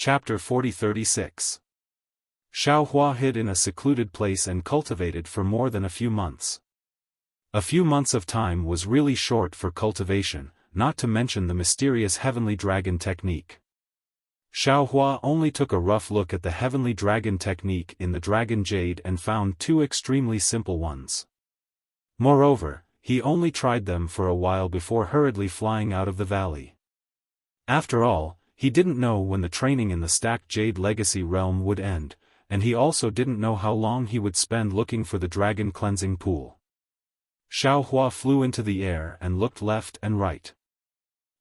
Chapter 40-36. Xiaofan hid in a secluded place and cultivated for more than a few months. A few months of time was really short for cultivation, not to mention the mysterious heavenly dragon technique. Xiaofan only took a rough look at the heavenly dragon technique in the dragon jade and found two extremely simple ones. Moreover, he only tried them for a while before hurriedly flying out of the valley. After all, he didn't know when the training in the stacked jade legacy realm would end, and he also didn't know how long he would spend looking for the dragon cleansing pool. Xiaofan flew into the air and looked left and right.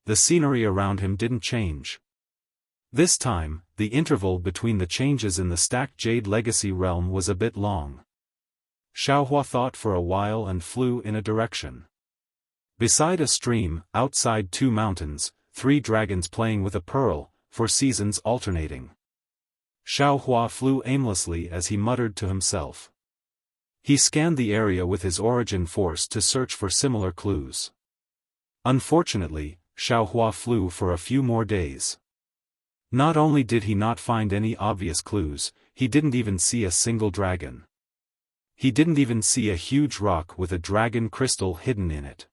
The scenery around him didn't change. This time, the interval between the changes in the stacked jade legacy realm was a bit long. Xiaofan thought for a while and flew in a direction. Beside a stream, outside two mountains, 3 dragons playing with a pearl, 4 seasons alternating. Xiaofan flew aimlessly as he muttered to himself. He scanned the area with his origin force to search for similar clues. Unfortunately, Xiaofan flew for a few more days. Not only did he not find any obvious clues, he didn't even see a single dragon. He didn't even see a huge rock with a dragon crystal hidden in it.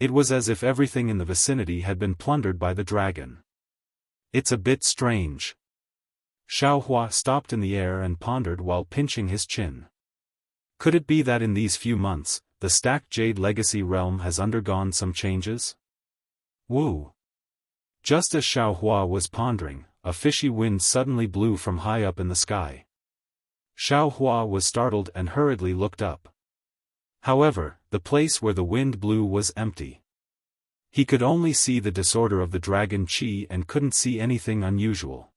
It was as if everything in the vicinity had been plundered by the dragon. It's a bit strange. Xiaofan stopped in the air and pondered while pinching his chin. Could it be that in these few months, the stacked jade legacy realm has undergone some changes? Woo! Just as Xiaofan was pondering, a fishy wind suddenly blew from high up in the sky. Xiaofan was startled and hurriedly looked up. However, the place where the wind blew was empty. He could only see the disorder of the dragon chi and couldn't see anything unusual.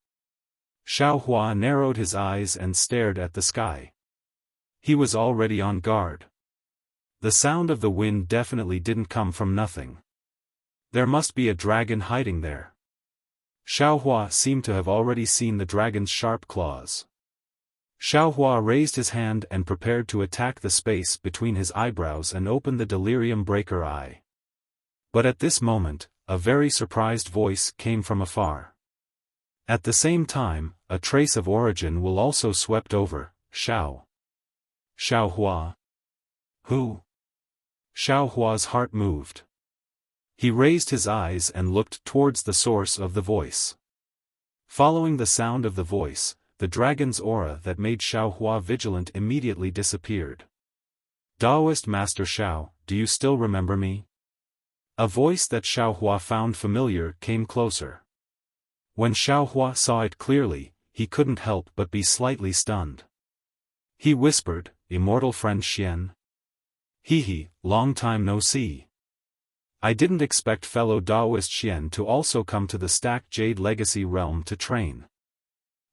Xiaofan narrowed his eyes and stared at the sky. He was already on guard. The sound of the wind definitely didn't come from nothing. There must be a dragon hiding there. Xiaofan seemed to have already seen the dragon's sharp claws. Xiaofan raised his hand and prepared to attack the space between his eyebrows and open the delirium breaker eye. But at this moment, a very surprised voice came from afar. At the same time, a trace of origin will also swept over, Xiaofan. Who? Xiaohua's heart moved. He raised his eyes and looked towards the source of the voice. Following the sound of the voice, the dragon's aura that made Xiaofan vigilant immediately disappeared. Taoist Master Xiao, do you still remember me? A voice that Xiaofan found familiar came closer. When Xiaofan saw it clearly, he couldn't help but be slightly stunned. He whispered, "Immortal friend Xian? Hehe, long time no see. I didn't expect fellow Taoist Xian to also come to the stacked jade legacy realm to train.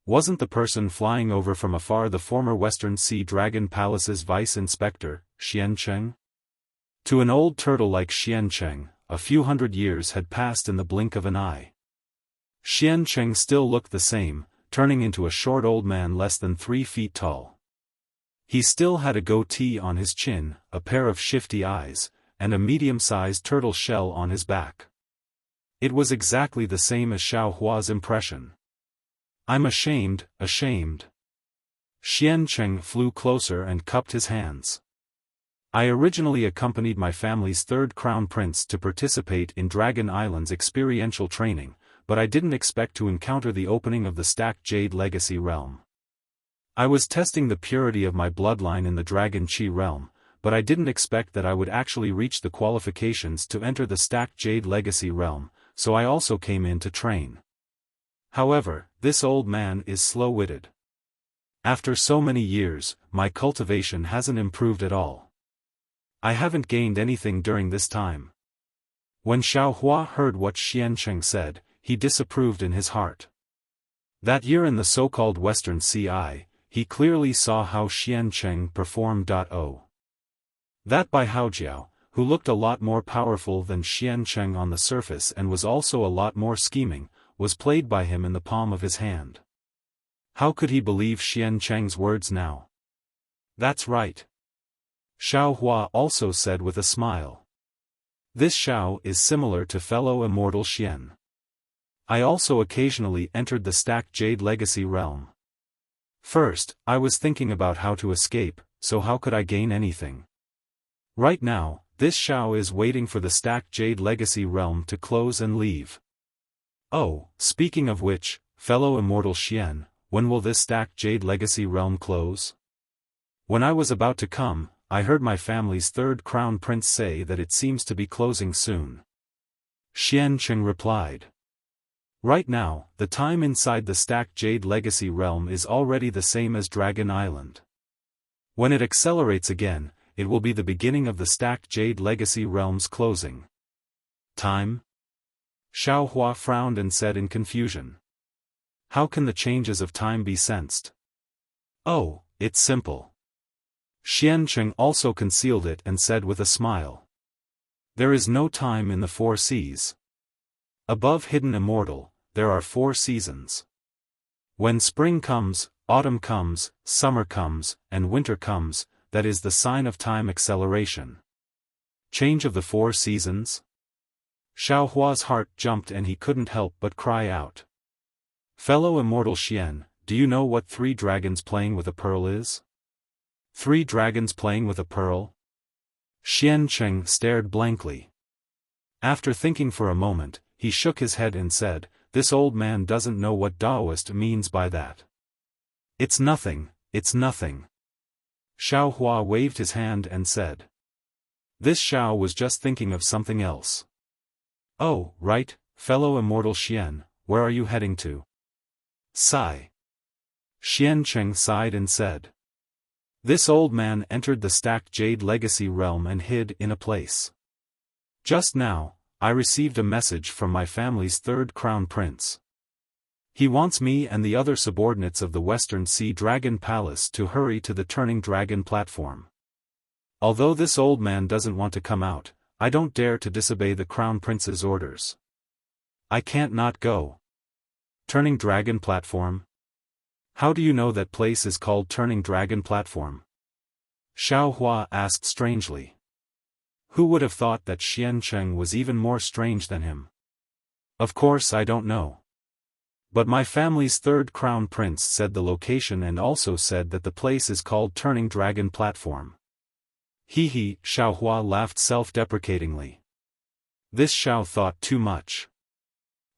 Wasn't the person flying over from afar the former Western Sea Dragon Palace's vice inspector, Xian Cheng?" To an old turtle like Xian Cheng, a few hundred years had passed in the blink of an eye. Xian Cheng still looked the same, turning into a short old man less than 3 feet tall. He still had a goatee on his chin, a pair of shifty eyes, and a medium-sized turtle shell on his back. It was exactly the same as Xiaohua's impression. "I'm ashamed." Xian Cheng flew closer and cupped his hands. "I originally accompanied my family's 3rd crown prince to participate in Dragon Island's experiential training, but I didn't expect to encounter the opening of the stacked jade legacy realm. I was testing the purity of my bloodline in the Dragon Chi realm, but I didn't expect that I would actually reach the qualifications to enter the stacked jade legacy realm, so I also came in to train. However, this old man is slow-witted. After so many years, my cultivation hasn't improved at all. I haven't gained anything during this time." When Xiaofan heard what Xian Cheng said, he disapproved in his heart. That year in the so-called Western Sea, he clearly saw how Xian Cheng performed. That by Haojiao, who looked a lot more powerful than Xian Cheng on the surface and was also a lot more scheming, was played by him in the palm of his hand. How could he believe Xian Cheng's words now? "That's right," Xiaofan also said with a smile. "This Xiao is similar to fellow immortal Xian. I also occasionally entered the stacked Jade Legacy realm. First, I was thinking about how to escape, so how could I gain anything? Right now, this Xiao is waiting for the stacked Jade Legacy realm to close and leave. Oh, speaking of which, fellow immortal Xian, when will this stacked Jade Legacy realm close? When I was about to come, I heard my family's third crown prince say that it seems to be closing soon. Xiancheng replied. Right now, the time inside the stacked Jade Legacy realm is already the same as Dragon Island. When it accelerates again, it will be the beginning of the stacked Jade Legacy realm's closing. Time? Xiaohua frowned and said in confusion. How can the changes of time be sensed? Oh, it's simple. Xiancheng also concealed it and said with a smile. There is no time in the 4 seas. Above Hidden Immortal, there are 4 seasons. When spring comes, autumn comes, summer comes, and winter comes, that is the sign of time acceleration. Change of the 4 seasons? Xiaohua's heart jumped and he couldn't help but cry out. Fellow immortal Xian, do you know what 3 dragons playing with a pearl is? 3 dragons playing with a pearl? Xiancheng stared blankly. After thinking for a moment, he shook his head and said, this old man doesn't know what Taoist means by that. It's nothing, it's nothing. Xiaohua waved his hand and said. This Xiao was just thinking of something else. Oh, right, fellow immortal Xian, where are you heading to? Sigh. Xiancheng sighed and said. This old man entered the stacked Jade Legacy realm and hid in a place. Just now, I received a message from my family's third crown prince. He wants me and the other subordinates of the Western Sea Dragon Palace to hurry to the Turning Dragon platform. Although this old man doesn't want to come out, I don't dare to disobey the crown prince's orders. I can't not go. Turning Dragon platform? How do you know that place is called Turning Dragon platform? Xiaohua asked strangely. Who would have thought that Xiancheng was even more strange than him? Of course I don't know. But my family's third crown prince said the location and also said that the place is called Turning Dragon platform. Hee, Xiaohua laughed self-deprecatingly. This Xiao thought too much.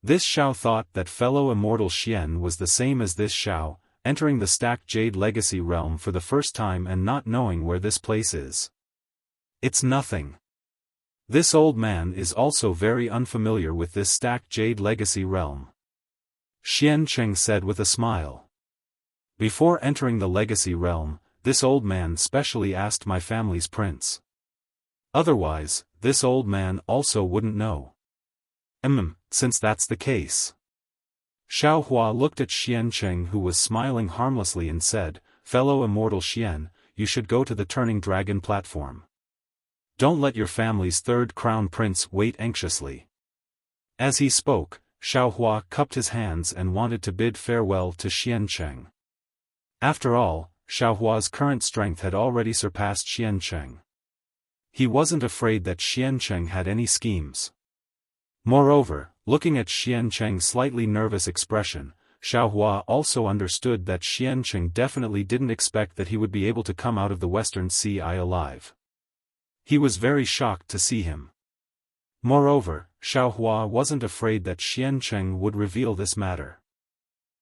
This Xiao thought that fellow immortal Xian was the same as this Xiao, entering the stacked Jade Legacy realm for the first time and not knowing where this place is. It's nothing. This old man is also very unfamiliar with this stacked Jade Legacy realm. Xiancheng said with a smile. Before entering the Legacy realm, this old man specially asked my family's prince. Otherwise, this old man also wouldn't know. Since that's the case. Xiaohua looked at Xiancheng who was smiling harmlessly and said, fellow immortal Xian, you should go to the Turning Dragon platform. Don't let your family's third crown prince wait anxiously. As he spoke, Xiaohua cupped his hands and wanted to bid farewell to Xiancheng. After all, Xiaohua's current strength had already surpassed Xiancheng. He wasn't afraid that Xiancheng had any schemes. Moreover, looking at Xiancheng's slightly nervous expression, Xiaohua also understood that Xiancheng definitely didn't expect that he would be able to come out of the Western Sea alive. He was very shocked to see him. Moreover, Xiaohua wasn't afraid that Xiancheng would reveal this matter.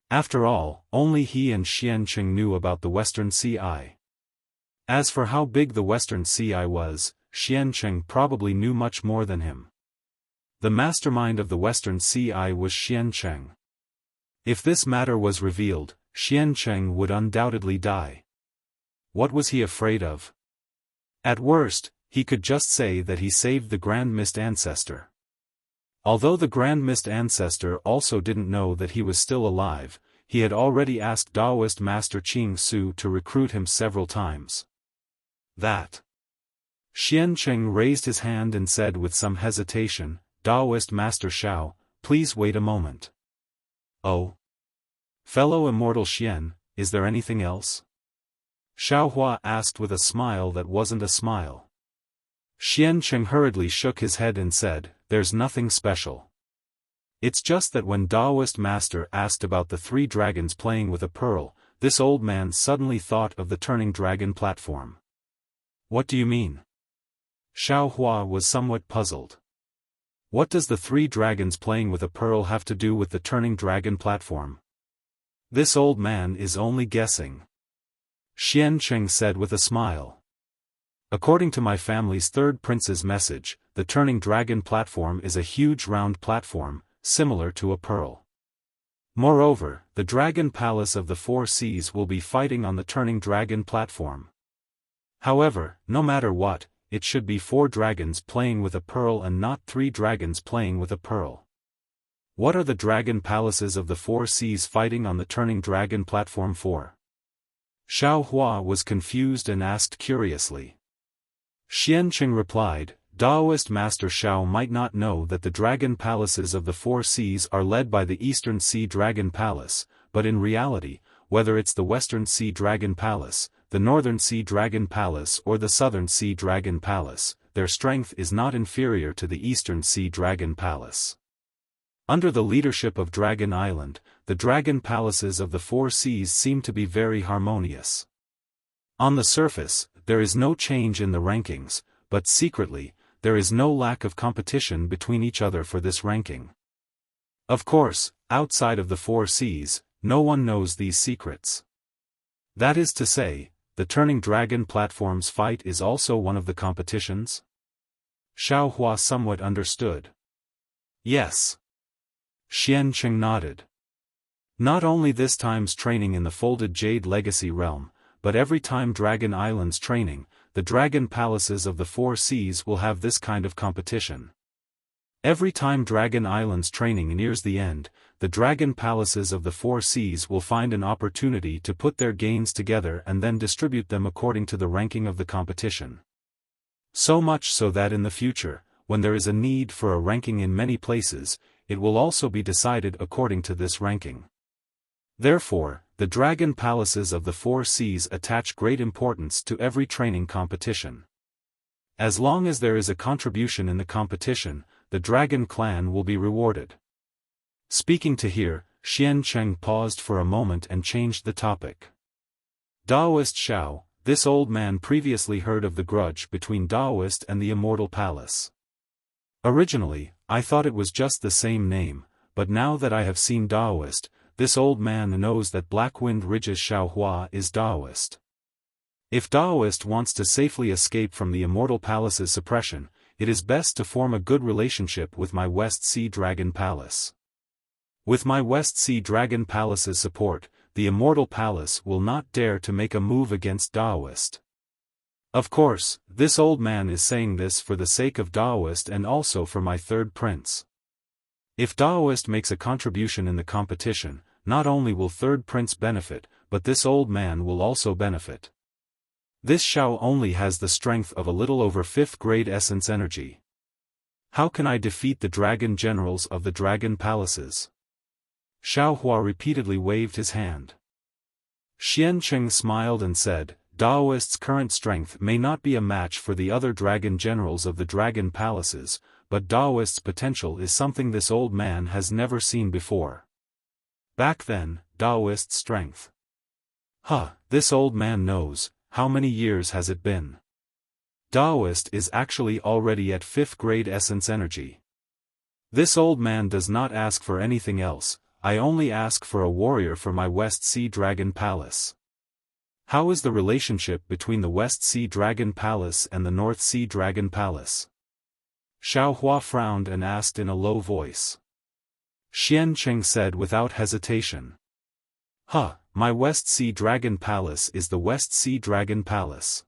After all, only he and Xiancheng knew about the Western Sea Eye. As for how big the Western Sea Eye was, Xiancheng probably knew much more than him. The mastermind of the Western Sea Eye was Xiancheng. If this matter was revealed, Xiancheng would undoubtedly die. What was he afraid of? At worst, he could just say that he saved the Grand Mist Ancestor. Although the Grand Mist Ancestor also didn't know that he was still alive, he had already asked Taoist Master Qing Su to recruit him several times. That. Xiancheng raised his hand and said with some hesitation, Taoist Master Xiao, please wait a moment. Oh? Fellow immortal Xian, is there anything else? Xiaohua asked with a smile that wasn't a smile. Xiancheng hurriedly shook his head and said, there's nothing special. It's just that when Daoist master asked about the 3 dragons playing with a pearl, this old man suddenly thought of the turning dragon platform. What do you mean? Xiao Hua was somewhat puzzled. What does the 3 dragons playing with a pearl have to do with the turning dragon platform? This old man is only guessing. Xian Cheng said with a smile. According to my family's 3rd prince's message, the turning dragon platform is a huge round platform, similar to a pearl. Moreover, the dragon palace of the 4 seas will be fighting on the turning dragon platform. However, no matter what, it should be 4 dragons playing with a pearl and not 3 dragons playing with a pearl. What are the dragon palaces of the 4 seas fighting on the turning dragon platform for? Xiao Hua was confused and asked curiously. Xian Qing replied, Daoist Master Xiao might not know that the dragon palaces of the 4 seas are led by the Eastern Sea Dragon Palace, but in reality, whether it's the Western Sea Dragon Palace, the Northern Sea Dragon Palace or the Southern Sea Dragon Palace, their strength is not inferior to the Eastern Sea Dragon Palace. Under the leadership of Dragon Island, the dragon palaces of the 4 seas seem to be very harmonious. On the surface, there is no change in the rankings, but secretly, there is no lack of competition between each other for this ranking. Of course, outside of the 4 seas, no one knows these secrets. That is to say, the turning dragon platform's fight is also one of the competitions? Xiao Hua somewhat understood. Yes. Xian Qing nodded. Not only this time's training in the Folded Jade Legacy realm, but every time Dragon Island's training, the dragon palaces of the 4 seas will have this kind of competition. Every time Dragon Island's training nears the end, the dragon palaces of the 4 seas will find an opportunity to put their gains together and then distribute them according to the ranking of the competition. So much so that in the future, when there is a need for a ranking in many places, it will also be decided according to this ranking. Therefore, the dragon palaces of the 4 seas attach great importance to every training competition. As long as there is a contribution in the competition, the dragon clan will be rewarded. Speaking to here, Xian Cheng paused for a moment and changed the topic. Daoist Xiao, this old man previously heard of the grudge between Daoist and the Immortal Palace. Originally, I thought it was just the same name, but now that I have seen Daoist, this old man knows that Blackwind Ridge's Xiao Hua is Daoist. If Daoist wants to safely escape from the Immortal Palace's suppression, it is best to form a good relationship with my West Sea Dragon Palace. With my West Sea Dragon Palace's support, the Immortal Palace will not dare to make a move against Daoist. Of course, this old man is saying this for the sake of Daoist and also for my 3rd prince. If Daoist makes a contribution in the competition, not only will 3rd prince benefit, but this old man will also benefit. This Xiao only has the strength of a little over 5th grade essence energy. How can I defeat the dragon generals of the dragon palaces? Xiao Hua repeatedly waved his hand. Xian Qing smiled and said, Daoist's current strength may not be a match for the other dragon generals of the dragon palaces, but Daoist's potential is something this old man has never seen before. Back then, Daoist's strength. This old man knows, how many years has it been? Daoist is actually already at 5th grade essence energy. This old man does not ask for anything else, I only ask for a warrior for my West Sea Dragon Palace. How is the relationship between the West Sea Dragon Palace and the North Sea Dragon Palace? Xiao Hua frowned and asked in a low voice. Xian Qing said without hesitation. My West Sea Dragon Palace is the West Sea Dragon Palace.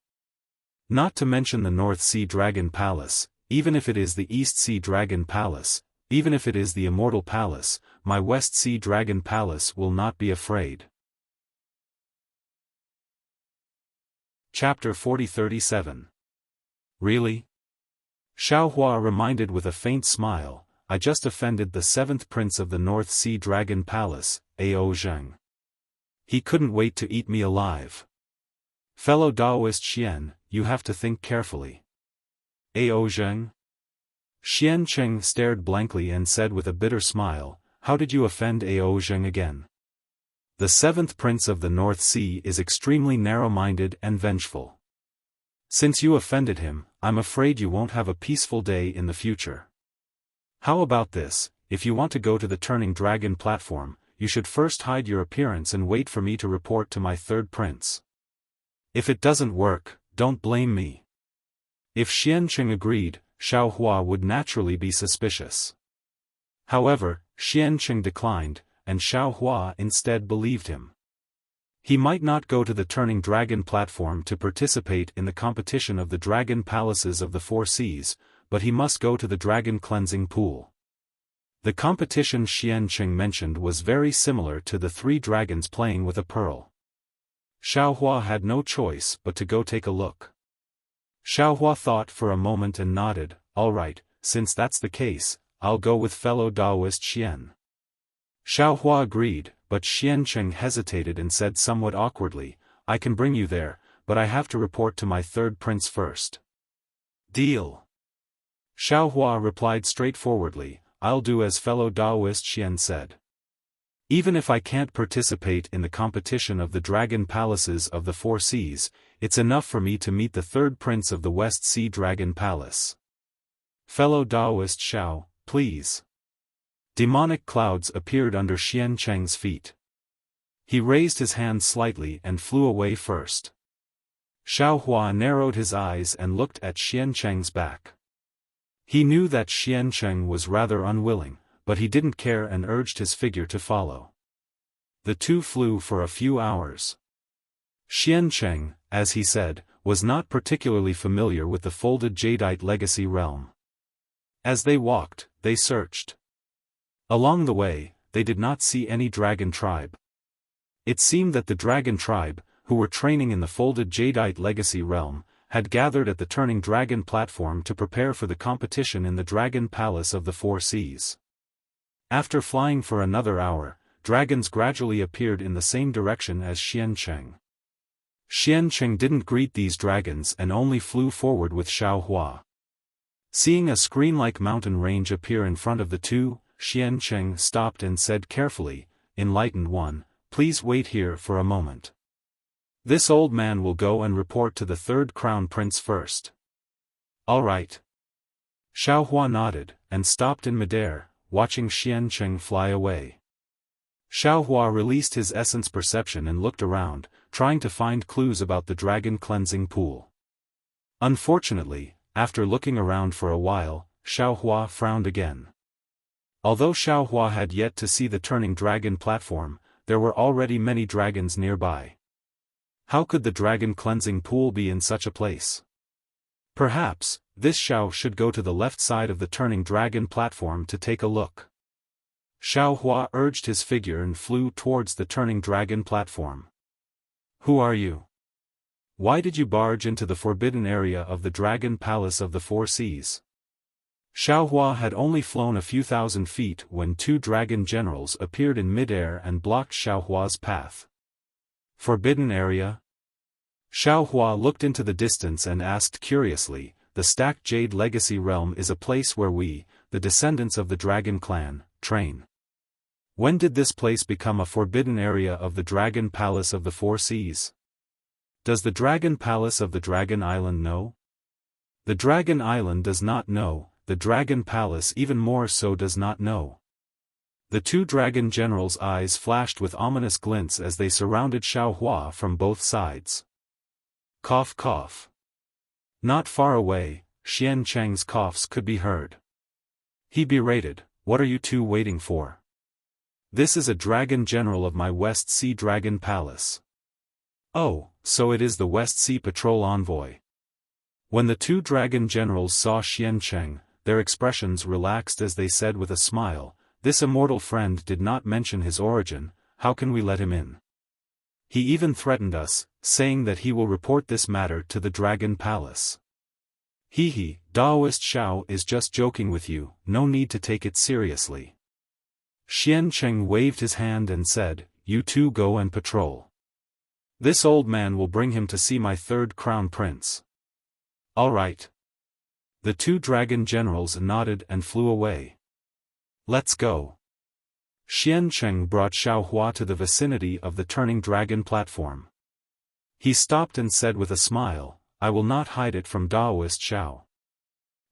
Not to mention the North Sea Dragon Palace, even if it is the East Sea Dragon Palace, even if it is the Immortal Palace, my West Sea Dragon Palace will not be afraid. Chapter 40-37. Really? Xiao Hua reminded with a faint smile, I just offended the 7th prince of the North Sea Dragon Palace, Ao Zheng. He couldn't wait to eat me alive. Fellow Daoist Xian, you have to think carefully. Ao Zheng? Xiancheng stared blankly and said with a bitter smile, "How did you offend Ao Zheng again? The seventh prince of the North Sea is extremely narrow-minded and vengeful. Since you offended him, I'm afraid you won't have a peaceful day in the future. How about this, if you want to go to the Turning Dragon platform, you should first hide your appearance and wait for me to report to my third prince. If it doesn't work, don't blame me." If Xiancheng agreed, Xiaohua would naturally be suspicious. However, Xiancheng declined, and Xiaohua instead believed him. He might not go to the Turning Dragon platform to participate in the competition of the dragon palaces of the Four Seas, but he must go to the dragon cleansing pool. The competition Xiancheng mentioned was very similar to the three dragons playing with a pearl. Xiaohua had no choice but to go take a look. Xiaohua thought for a moment and nodded, "All right, since that's the case, I'll go with fellow Taoist Xian." Xiaohua agreed, but Xiancheng hesitated and said somewhat awkwardly, "I can bring you there, but I have to report to my third prince first." "Deal." Xiaohua replied straightforwardly, "I'll do as fellow Taoist Xian said. Even if I can't participate in the competition of the dragon palaces of the Four Seas, it's enough for me to meet the third prince of the West Sea Dragon Palace. Fellow Taoist Xiao, please." Demonic clouds appeared under Xiancheng's feet. He raised his hand slightly and flew away first. Xiaohua narrowed his eyes and looked at Xiancheng's back. He knew that Xiancheng was rather unwilling, but he didn't care and urged his figure to follow. The two flew for a few hours. Xiancheng, as he said, was not particularly familiar with the folded jadeite legacy realm. As they walked, they searched. Along the way, they did not see any dragon tribe. It seemed that the dragon tribe, who were training in the folded jadeite legacy realm, had gathered at the Turning Dragon platform to prepare for the competition in the Dragon Palace of the Four Seas. After flying for another hour, dragons gradually appeared in the same direction as Xiancheng. Xiancheng didn't greet these dragons and only flew forward with Xiaohua. Seeing a screen-like mountain range appear in front of the two, Xiancheng stopped and said carefully, "Enlightened one, please wait here for a moment. This old man will go and report to the third crown prince first." "All right." Xiaohua nodded, and stopped in midair, watching Xiancheng fly away. Xiaohua released his essence perception and looked around, trying to find clues about the dragon cleansing pool. Unfortunately, after looking around for a while, Xiaohua frowned again. Although Xiaohua had yet to see the Turning Dragon platform, there were already many dragons nearby. How could the dragon cleansing pool be in such a place? Perhaps, this Xiao should go to the left side of the Turning Dragon platform to take a look. Xiaohua urged his figure and flew towards the Turning Dragon platform. "Who are you? Why did you barge into the forbidden area of the Dragon Palace of the Four Seas?" Xiaohua had only flown a few thousand feet when two dragon generals appeared in midair and blocked Xiaohua's path. "Forbidden area?" Xiaohua looked into the distance and asked curiously, "The Stacked Jade Legacy Realm is a place where we, the descendants of the Dragon Clan, train. When did this place become a forbidden area of the Dragon Palace of the Four Seas? Does the Dragon Palace of the Dragon Island know?" "The Dragon Island does not know, the Dragon Palace even more so does not know." The two dragon generals' eyes flashed with ominous glints as they surrounded Xiaohua from both sides. Cough cough. Not far away, Xiancheng's coughs could be heard. He berated, "What are you two waiting for? This is a dragon general of my West Sea Dragon Palace." "Oh, so it is the West Sea Patrol envoy." When the two dragon generals saw Xiancheng, their expressions relaxed as they said with a smile, "This immortal friend did not mention his origin, how can we let him in? He even threatened us, saying that he will report this matter to the Dragon Palace." "Hee, Taoist Xiao is just joking with you, no need to take it seriously." Xiancheng waved his hand and said, "You two go and patrol. This old man will bring him to see my third crown prince." "All right." The two dragon generals nodded and flew away. Let's go. Xian Cheng brought Xiaohua to the vicinity of the turning dragon platform. He stopped and said with a smile, I will not hide it from Daoist Xiao.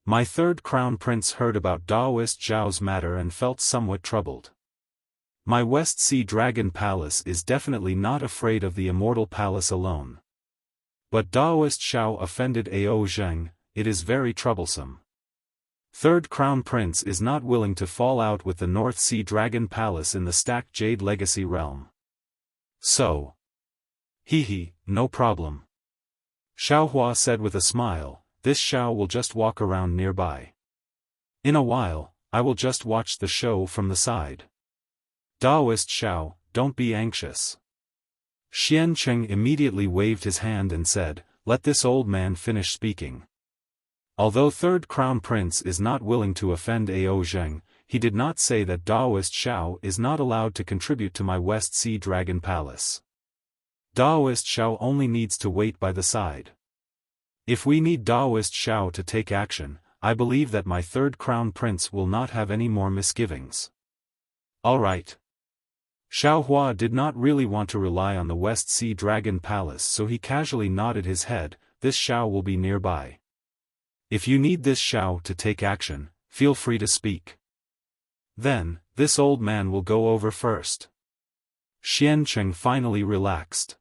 My third crown prince heard about Daoist Zhao's matter and felt somewhat troubled. My West Sea Dragon Palace is definitely not afraid of the Immortal Palace alone. But Daoist Xiao offended Ao Zheng, it is very troublesome. Third Crown Prince is not willing to fall out with the North Sea Dragon Palace in the Stacked Jade Legacy realm. So. No problem. Xiaohua said with a smile, this Xiao will just walk around nearby. In a while, I will just watch the show from the side. Daoist Xiao, don't be anxious. Xian Cheng immediately waved his hand and said, let this old man finish speaking. Although Third Crown Prince is not willing to offend Ao Zheng, he did not say that Daoist Xiao is not allowed to contribute to my West Sea Dragon Palace. Daoist Xiao only needs to wait by the side. If we need Daoist Xiao to take action, I believe that my Third Crown Prince will not have any more misgivings. Alright. Xiaohua did not really want to rely on the West Sea Dragon Palace, so he casually nodded his head, this Xiao will be nearby. If you need this Xiao to take action, feel free to speak. Then, this old man will go over first. Xian Cheng finally relaxed.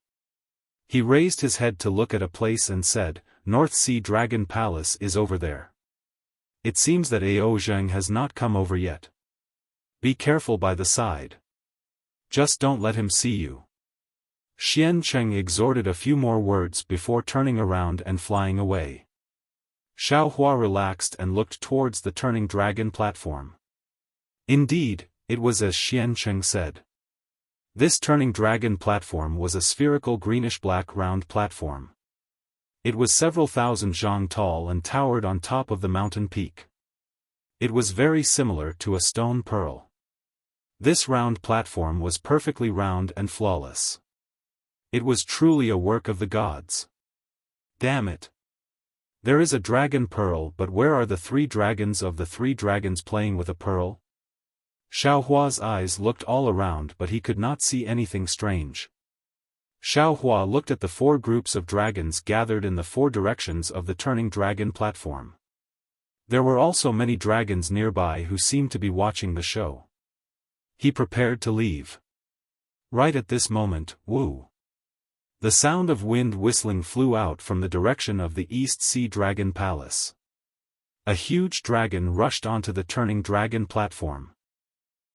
He raised his head to look at a place and said, North Sea Dragon Palace is over there. It seems that Ao Zheng has not come over yet. Be careful by the side. Just don't let him see you. Xian Cheng exhorted a few more words before turning around and flying away. Xiaohua relaxed and looked towards the turning dragon platform. Indeed, it was as Xian Cheng said. This turning dragon platform was a spherical greenish-black round platform. It was several thousand zhang tall and towered on top of the mountain peak. It was very similar to a stone pearl. This round platform was perfectly round and flawless. It was truly a work of the gods. Damn it. There is a dragon pearl, but where are the three dragons of the three dragons playing with a pearl? Xiaohua's eyes looked all around, but he could not see anything strange. Xiaohua looked at the four groups of dragons gathered in the four directions of the turning dragon platform. There were also many dragons nearby who seemed to be watching the show. He prepared to leave. Right at this moment, woo! The sound of wind whistling flew out from the direction of the East Sea Dragon Palace. A huge dragon rushed onto the turning dragon platform.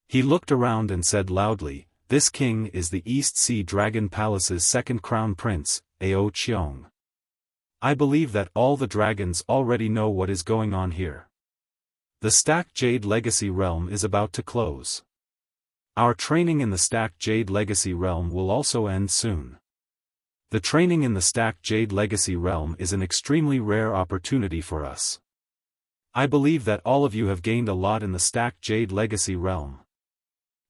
He looked around and said loudly, this king is the East Sea Dragon Palace's second crown prince, Ao Qiong. I believe that all the dragons already know what is going on here. The Stacked Jade Legacy realm is about to close. Our training in the Stacked Jade Legacy realm will also end soon. The training in the Stacked Jade Legacy realm is an extremely rare opportunity for us. I believe that all of you have gained a lot in the Stacked Jade Legacy realm.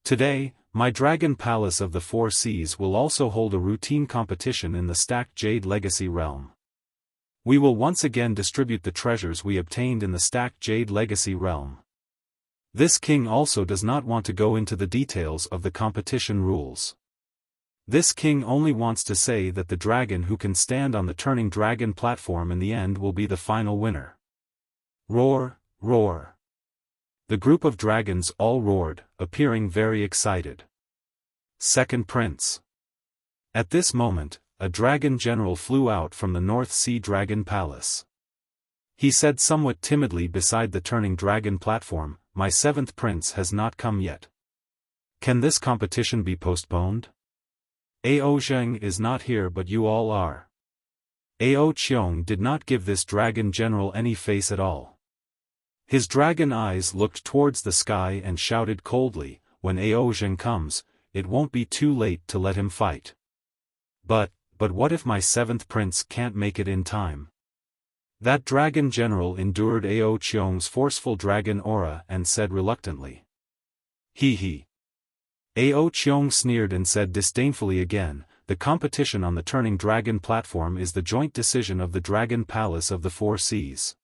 Today, my Dragon Palace of the Four Seas will also hold a routine competition in the Stacked Jade Legacy realm. We will once again distribute the treasures we obtained in the Stacked Jade Legacy realm. This king also does not want to go into the details of the competition rules. This king only wants to say that the dragon who can stand on the turning dragon platform in the end will be the final winner. Roar, roar. The group of dragons all roared, appearing very excited. Second Prince. At this moment, a dragon general flew out from the North Sea Dragon Palace. He said somewhat timidly beside the turning dragon platform, my seventh prince has not come yet. Can this competition be postponed? Ao Zheng is not here, but you all are. Ao Qiong did not give this dragon general any face at all. His dragon eyes looked towards the sky and shouted coldly, when Ao Zheng comes, it won't be too late to let him fight. But what if my seventh prince can't make it in time? That dragon general endured Ao Qiong's forceful dragon aura and said reluctantly. Ao Qiong sneered and said disdainfully again, the competition on the turning dragon platform is the joint decision of the Dragon Palace of the Four Seas.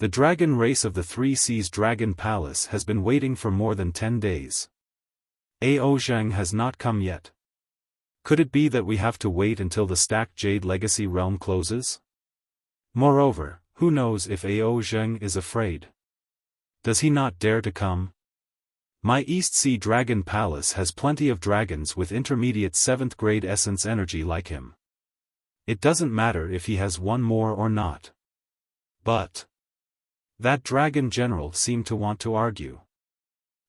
The dragon race of the Three Seas Dragon Palace has been waiting for more than 10 days. Ao Zheng has not come yet. Could it be that we have to wait until the stacked Jade Legacy realm closes? Moreover, who knows if Ao Zheng is afraid? Does he not dare to come? My East Sea Dragon Palace has plenty of dragons with intermediate 7th grade essence energy like him. It doesn't matter if he has one more or not. But that dragon general seemed to want to argue.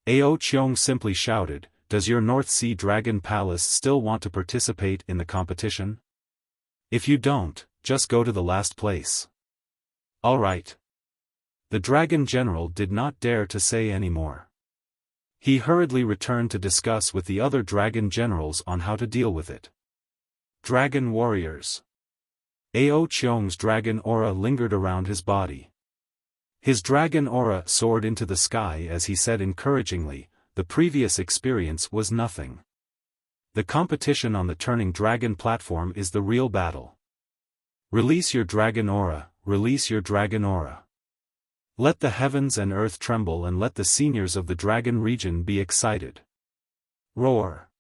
Ao Qiong simply shouted, "Does your North Sea Dragon Palace still want to participate in the competition? If you don't, just go to the last place." All right. The dragon general did not dare to say any more. He hurriedly returned to discuss with the other dragon generals on how to deal with it. Dragon warriors. Ao Qiong's dragon aura lingered around his body. His dragon aura soared into the sky as he said encouragingly, "The previous experience was nothing. The competition on the turning dragon platform is the real battle. Release your dragon aura, release your dragon aura. Let the heavens and earth tremble and let the seniors of the dragon region be excited. Roar."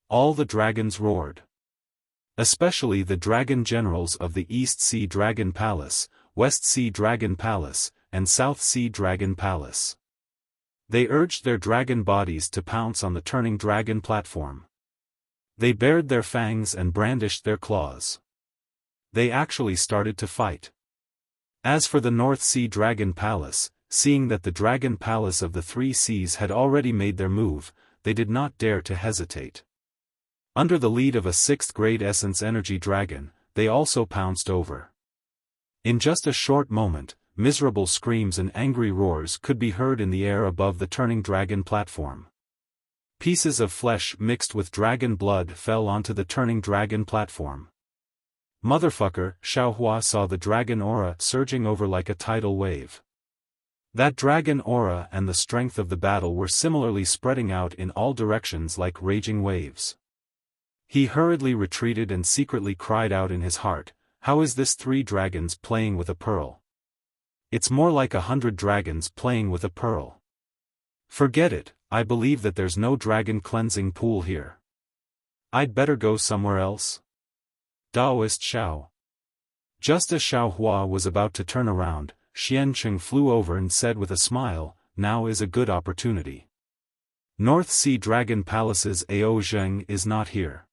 All the dragons roared. Especially the dragon generals of the East Sea Dragon Palace, West Sea Dragon Palace, and South Sea Dragon Palace. They urged their dragon bodies to pounce on the turning dragon platform. They bared their fangs and brandished their claws. They actually started to fight. As for the North Sea Dragon Palace, seeing that the Dragon Palace of the Three Seas had already made their move, they did not dare to hesitate. Under the lead of a 6th grade essence energy dragon, they also pounced over. In just a short moment, miserable screams and angry roars could be heard in the air above the turning dragon platform. Pieces of flesh mixed with dragon blood fell onto the turning dragon platform. Motherfucker, Xiaofan saw the dragon aura surging over like a tidal wave. That dragon aura and the strength of the battle were similarly spreading out in all directions like raging waves. He hurriedly retreated and secretly cried out in his heart, "How is this 3 dragons playing with a pearl? It's more like 100 dragons playing with a pearl. Forget it, I believe that there's no dragon cleansing pool here. I'd better go somewhere else." Daoist Xiao. Just as Xiaofan was about to turn around, Xiancheng flew over and said with a smile, "Now is a good opportunity. North Sea Dragon Palace's Ao Zheng is not here.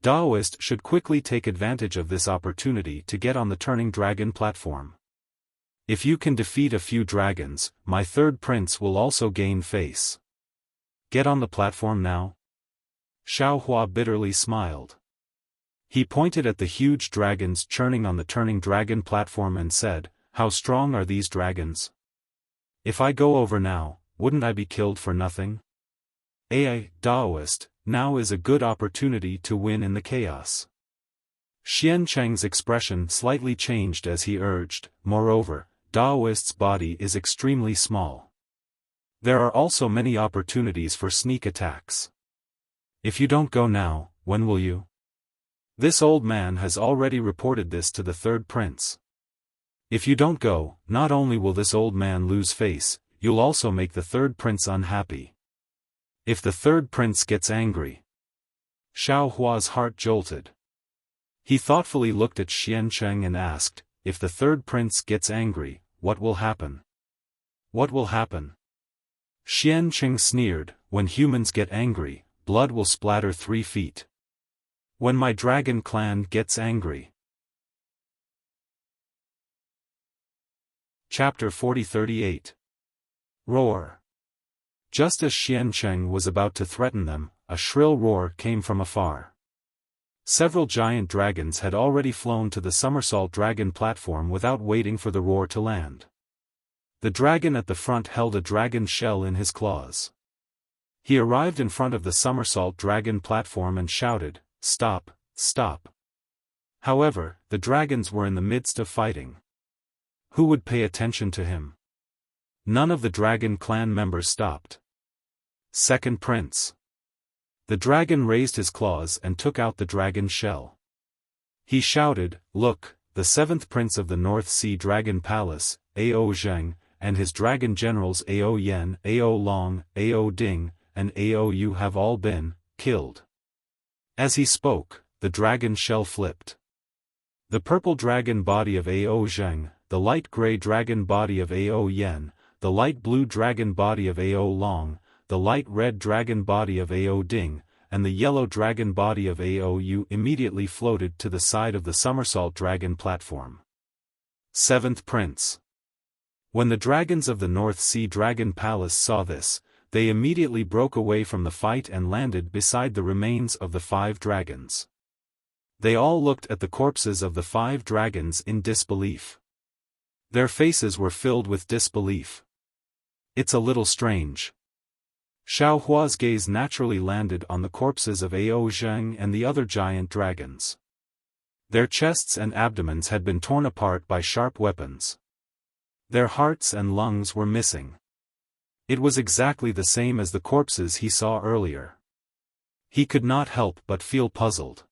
Daoist should quickly take advantage of this opportunity to get on the turning dragon platform. If you can defeat a few dragons, my 3rd prince will also gain face. Get on the platform now." Xiaofan bitterly smiled. He pointed at the huge dragons churning on the turning dragon platform and said, "How strong are these dragons? If I go over now, wouldn't I be killed for nothing? Daoist, now is a good opportunity to win in the chaos." Xiancheng's expression slightly changed as he urged, "Moreover, Daoist's body is extremely small. There are also many opportunities for sneak attacks. If you don't go now, when will you? This old man has already reported this to the 3rd prince. If you don't go, not only will this old man lose face, you'll also make the 3rd prince unhappy. If the 3rd prince gets angry." Xiaohua's heart jolted. He thoughtfully looked at Xiancheng and asked, "If the 3rd prince gets angry, what will happen?" "What will happen?" Xiancheng sneered, "When humans get angry, blood will splatter 3 feet. When my dragon clan gets angry." Chapter 4038. Roar. Just as Xiancheng was about to threaten them, a shrill roar came from afar. Several giant dragons had already flown to the somersault dragon platform without waiting for the roar to land. The dragon at the front held a dragon shell in his claws. He arrived in front of the somersault dragon platform and shouted, "Stop, stop." However, the dragons were in the midst of fighting. Who would pay attention to him? None of the dragon clan members stopped. 2nd prince. The dragon raised his claws and took out the dragon shell. He shouted, "Look, the 7th prince of the North Sea Dragon Palace, Ao Zheng, and his dragon generals Ao Yan, Ao Long, Ao Ding, and Ao Yu have all been killed." As he spoke, the dragon shell flipped. The purple dragon body of Ao Zheng, the light gray dragon body of Ao Yan, the light blue dragon body of Ao Long, the light red dragon body of Ao Ding, and the yellow dragon body of Ao Yu immediately floated to the side of the somersault dragon platform. Seventh Prince. When the dragons of the North Sea Dragon Palace saw this, they immediately broke away from the fight and landed beside the remains of the 5 dragons. They all looked at the corpses of the 5 dragons in disbelief. Their faces were filled with disbelief. "It's a little strange." Xiao Hua's gaze naturally landed on the corpses of Ao Zheng and the other giant dragons. Their chests and abdomens had been torn apart by sharp weapons. Their hearts and lungs were missing. It was exactly the same as the corpses he saw earlier. He could not help but feel puzzled.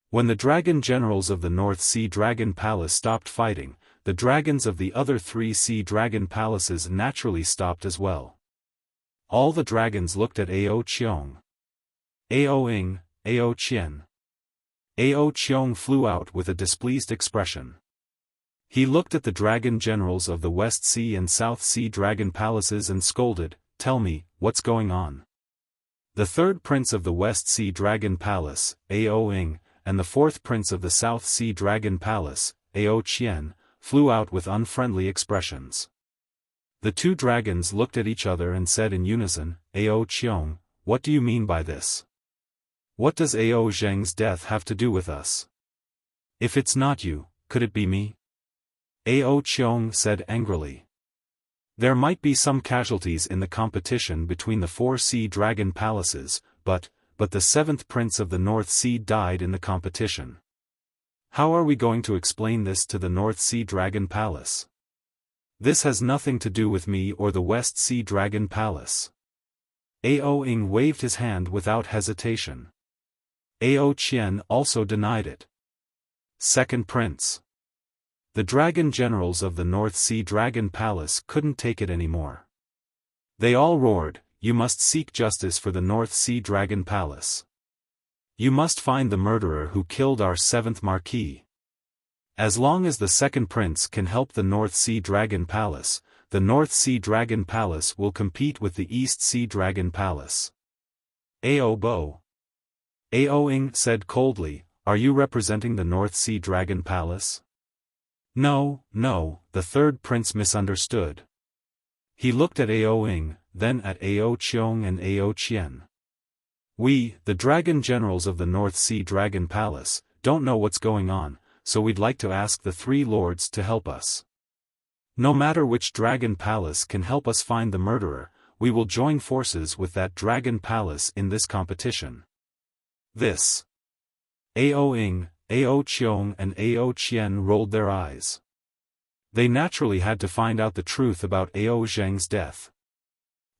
When the dragon generals of the North Sea Dragon Palace stopped fighting, the dragons of the other 3 Sea Dragon Palaces naturally stopped as well. All the dragons looked at Ao Qiong. Ao Ing, Ao Qian. Ao Qiong flew out with a displeased expression. He looked at the dragon generals of the West Sea and South Sea Dragon Palaces and scolded, "Tell me, what's going on?" The 3rd prince of the West Sea Dragon Palace, Ao Ing, and the 4th prince of the South Sea Dragon Palace, Ao Qian, flew out with unfriendly expressions. The 2 dragons looked at each other and said in unison, "Ao Qiong, what do you mean by this? What does Ao Zheng's death have to do with us? If it's not you, could it be me?" Ao Qiong said angrily. There might be some casualties in the competition between the 4 Sea Dragon Palaces, but the 7th prince of the North Sea died in the competition. How are we going to explain this to the North Sea Dragon Palace? This has nothing to do with me or the West Sea Dragon Palace. Ao Ing waved his hand without hesitation. Ao Qian also denied it. 2nd Prince. The dragon generals of the North Sea Dragon Palace couldn't take it anymore. They all roared, "You must seek justice for the North Sea Dragon Palace. You must find the murderer who killed our 7th Marquis. As long as the 2nd Prince can help the North Sea Dragon Palace, the North Sea Dragon Palace will compete with the East Sea Dragon Palace." Ao Bo. Ao Ing said coldly, "Are you representing the North Sea Dragon Palace?" No, the 3rd prince misunderstood. He looked at Ao Ing, then at Ao Qiong and Ao Qian. "We, the dragon generals of the North Sea Dragon Palace, don't know what's going on, so we'd like to ask the 3 lords to help us. No matter which dragon palace can help us find the murderer, we will join forces with that dragon palace in this competition." This. Ao Ing, Ao Qiong and Ao Qian rolled their eyes. They naturally had to find out the truth about Ao Zheng's death.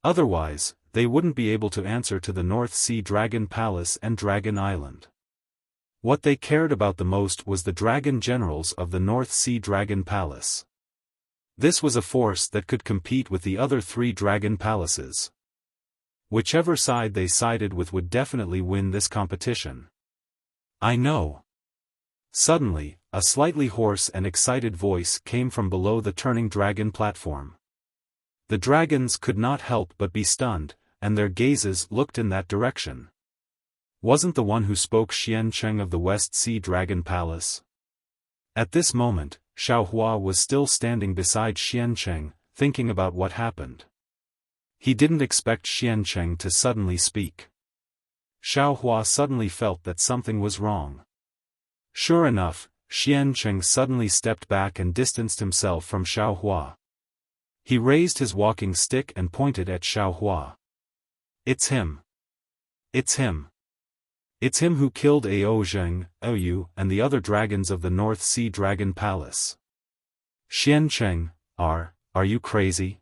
Otherwise, they wouldn't be able to answer to the North Sea Dragon Palace and Dragon Island. What they cared about the most was the dragon generals of the North Sea Dragon Palace. This was a force that could compete with the other 3 dragon palaces. Whichever side they sided with would definitely win this competition. "I know." Suddenly, a slightly hoarse and excited voice came from below the turning dragon platform. The dragons could not help but be stunned, and their gazes looked in that direction. Wasn't the one who spoke Xian Cheng of the West Sea Dragon Palace? At this moment, Xiao Hua was still standing beside Xian Cheng, thinking about what happened. He didn't expect Xian Cheng to suddenly speak. Xiao Hua suddenly felt that something was wrong. Sure enough, Xian Cheng suddenly stepped back and distanced himself from Xiao Hua. He raised his walking stick and pointed at Xiao Hua. "It's him. It's him. It's him who killed Ao Zheng, Ao Yu, and the other dragons of the North Sea Dragon Palace." "Xian Cheng, are you crazy?"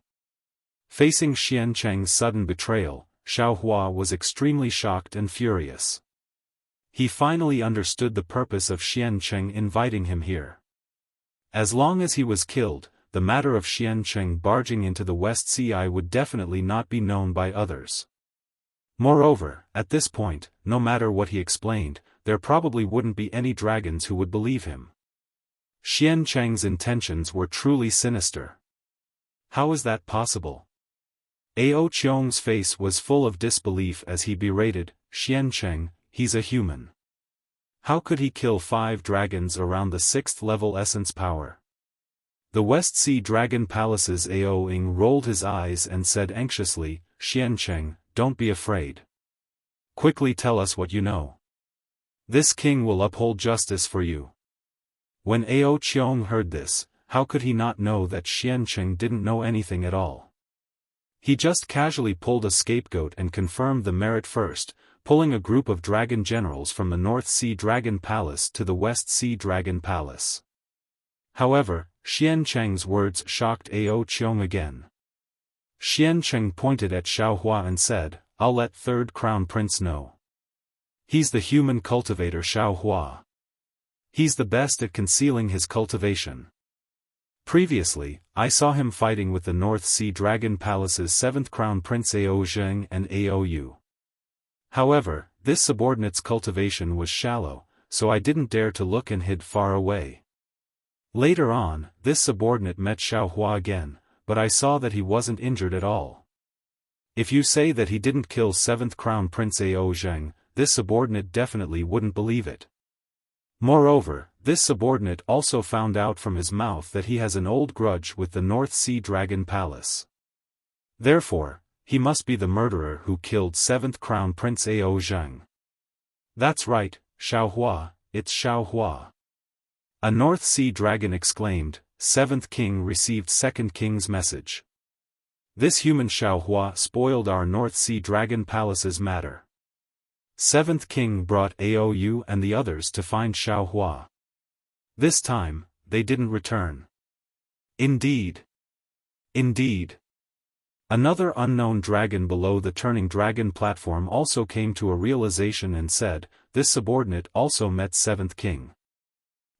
Facing Xian Cheng's sudden betrayal, Xiao Hua was extremely shocked and furious. He finally understood the purpose of Xian Cheng inviting him here. As long as he was killed, the matter of Xiancheng barging into the West Sea would definitely not be known by others. Moreover, at this point, no matter what he explained, there probably wouldn't be any dragons who would believe him. Xiancheng's intentions were truly sinister. How is that possible? Ao Qiong's face was full of disbelief as he berated, Xiancheng, he's a human. How could he kill 5 dragons around the 6th level essence power? The West Sea Dragon Palace's Ao Ying rolled his eyes and said anxiously, Xiancheng, don't be afraid. Quickly tell us what you know. This king will uphold justice for you. When Ao Qiong heard this, how could he not know that Xiancheng didn't know anything at all? He just casually pulled a scapegoat and confirmed the merit first, pulling a group of dragon generals from the North Sea Dragon Palace to the West Sea Dragon Palace. However, Xiancheng's words shocked Ao Qiong again. Xiancheng pointed at Xiaofan and said, I'll let 3rd Crown Prince know. He's the human cultivator Xiaofan. He's the best at concealing his cultivation. Previously, I saw him fighting with the North Sea Dragon Palace's 7th Crown Prince Ao Zheng and Ao Yu. However, this subordinate's cultivation was shallow, so I didn't dare to look and hid far away. Later on, this subordinate met Xiaofan again, but I saw that he wasn't injured at all. If you say that he didn't kill 7th Crown Prince Ao Zheng, this subordinate definitely wouldn't believe it. Moreover, this subordinate also found out from his mouth that he has an old grudge with the North Sea Dragon Palace. Therefore, he must be the murderer who killed 7th Crown Prince Ao Zheng. That's right, Xiaofan, it's Xiaofan. A North Sea Dragon exclaimed, 7th King received 2nd King's message. This human Xiaofan spoiled our North Sea Dragon Palace's matter. 7th King brought Ao Yu and the others to find Xiaofan. This time, they didn't return. Indeed. Indeed. Another unknown dragon below the turning dragon platform also came to a realization and said, this subordinate also met 7th King.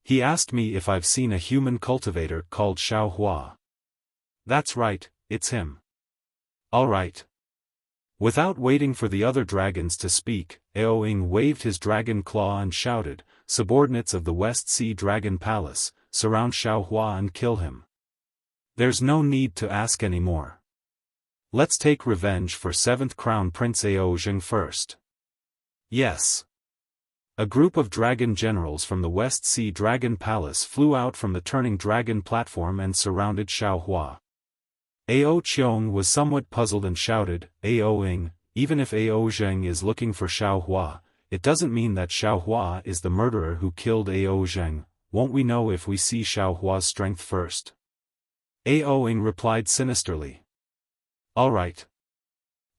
He asked me if I've seen a human cultivator called Xiaofan. That's right, it's him. Alright. Without waiting for the other dragons to speak, Ao Ying waved his dragon claw and shouted, subordinates of the West Sea Dragon Palace, surround Xiaofan and kill him. There's no need to ask anymore. Let's take revenge for 7th Crown Prince Ao Zheng first. Yes. A group of dragon generals from the West Sea Dragon Palace flew out from the turning dragon platform and surrounded Xiaofan. Ao Qiong was somewhat puzzled and shouted, Ao Ying, even if Ao Zheng is looking for Xiaofan, it doesn't mean that Xiaofan is the murderer who killed Ao Zheng. Won't we know if we see Xiaohua's strength first? Ao Ying replied sinisterly. Alright.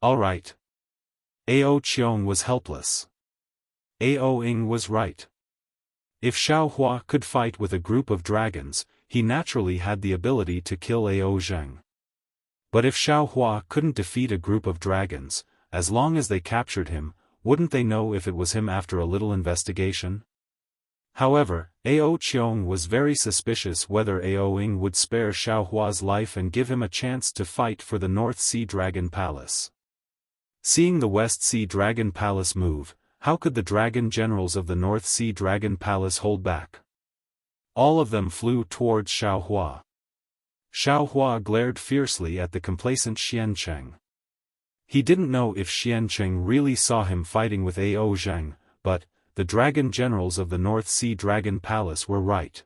Alright. Ao Qiong was helpless. Ao Ying was right. If Xiaofan could fight with a group of dragons, he naturally had the ability to kill Ao Zheng. But if Xiaofan couldn't defeat a group of dragons, as long as they captured him, wouldn't they know if it was him after a little investigation? However, Ao Qiong was very suspicious whether Ao Ying would spare Xiaohua's life and give him a chance to fight for the North Sea Dragon Palace. Seeing the West Sea Dragon Palace move, how could the dragon generals of the North Sea Dragon Palace hold back? All of them flew towards Xiaofan. Xiaofan glared fiercely at the complacent Xiancheng. He didn't know if Xiancheng really saw him fighting with Ao Zheng, but the dragon generals of the North Sea Dragon Palace were right.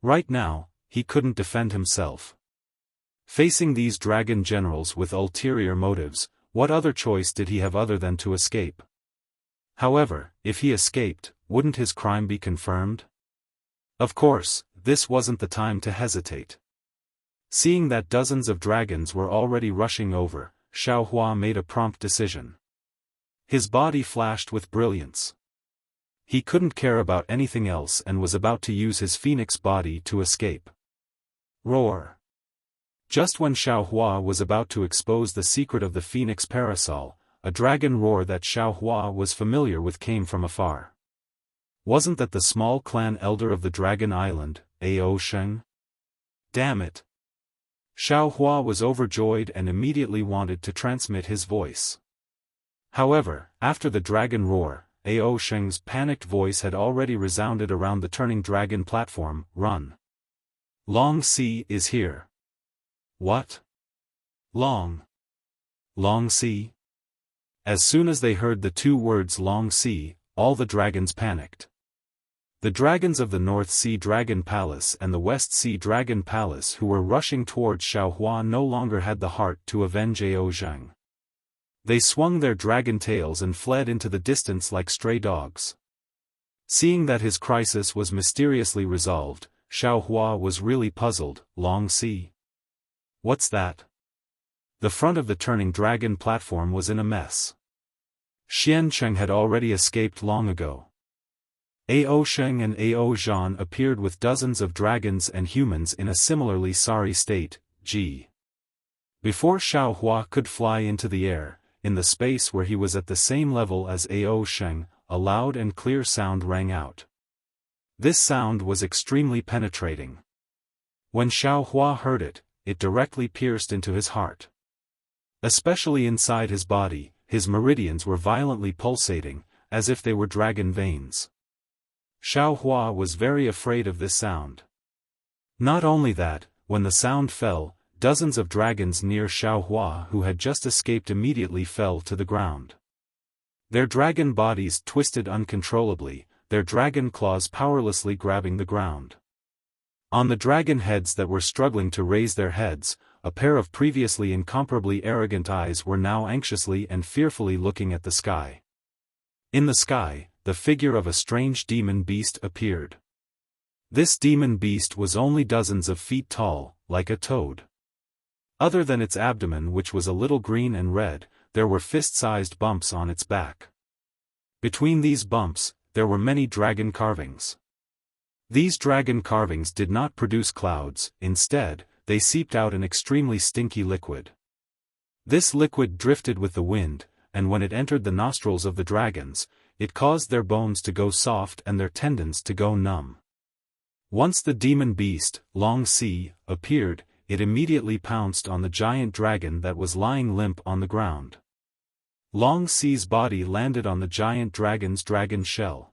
Right now, he couldn't defend himself. Facing these dragon generals with ulterior motives, what other choice did he have other than to escape? However, if he escaped, wouldn't his crime be confirmed? Of course, this wasn't the time to hesitate. Seeing that dozens of dragons were already rushing over, Xiaofan made a prompt decision. His body flashed with brilliance. He couldn't care about anything else and was about to use his phoenix body to escape. Roar! Just when Xiaofan was about to expose the secret of the phoenix parasol, a dragon roar that Xiaofan was familiar with came from afar. Wasn't that the small clan elder of the Dragon Island, Ao Sheng? Damn it! Xiaofan was overjoyed and immediately wanted to transmit his voice. However, after the dragon roar, Ao Sheng's panicked voice had already resounded around the turning dragon platform. Run! Long Si is here. What? Long Si? As soon as they heard the two words Long Si, all the dragons panicked. The dragons of the North Sea Dragon Palace and the West Sea Dragon Palace who were rushing towards Xiaofan no longer had the heart to avenge Ao Sheng. They swung their dragon tails and fled into the distance like stray dogs. Seeing that his crisis was mysteriously resolved, Xiaofan was really puzzled. Long Si? What's that? The front of the turning dragon platform was in a mess. Xiancheng had already escaped long ago. Ao Sheng and Ao Zhan appeared with dozens of dragons and humans in a similarly sorry state. Before Xiaofan could fly into the air, in the space where he was at the same level as Ao Sheng, a loud and clear sound rang out. This sound was extremely penetrating. When Xiaofan heard it, it directly pierced into his heart. Especially inside his body, his meridians were violently pulsating, as if they were dragon veins. Xiaofan was very afraid of this sound. Not only that, when the sound fell, dozens of dragons near Xiaofan who had just escaped immediately fell to the ground. Their dragon bodies twisted uncontrollably, their dragon claws powerlessly grabbing the ground. On the dragon heads that were struggling to raise their heads, a pair of previously incomparably arrogant eyes were now anxiously and fearfully looking at the sky. In the sky, the figure of a strange demon beast appeared. This demon beast was only dozens of feet tall, like a toad. Other than its abdomen, which was a little green and red, there were fist-sized bumps on its back. Between these bumps, there were many dragon carvings. These dragon carvings did not produce clouds, instead, they seeped out an extremely stinky liquid. This liquid drifted with the wind, and when it entered the nostrils of the dragons, it caused their bones to go soft and their tendons to go numb. Once the demon beast, Long Si, appeared, it immediately pounced on the giant dragon that was lying limp on the ground. Long Si's body landed on the giant dragon's dragon shell.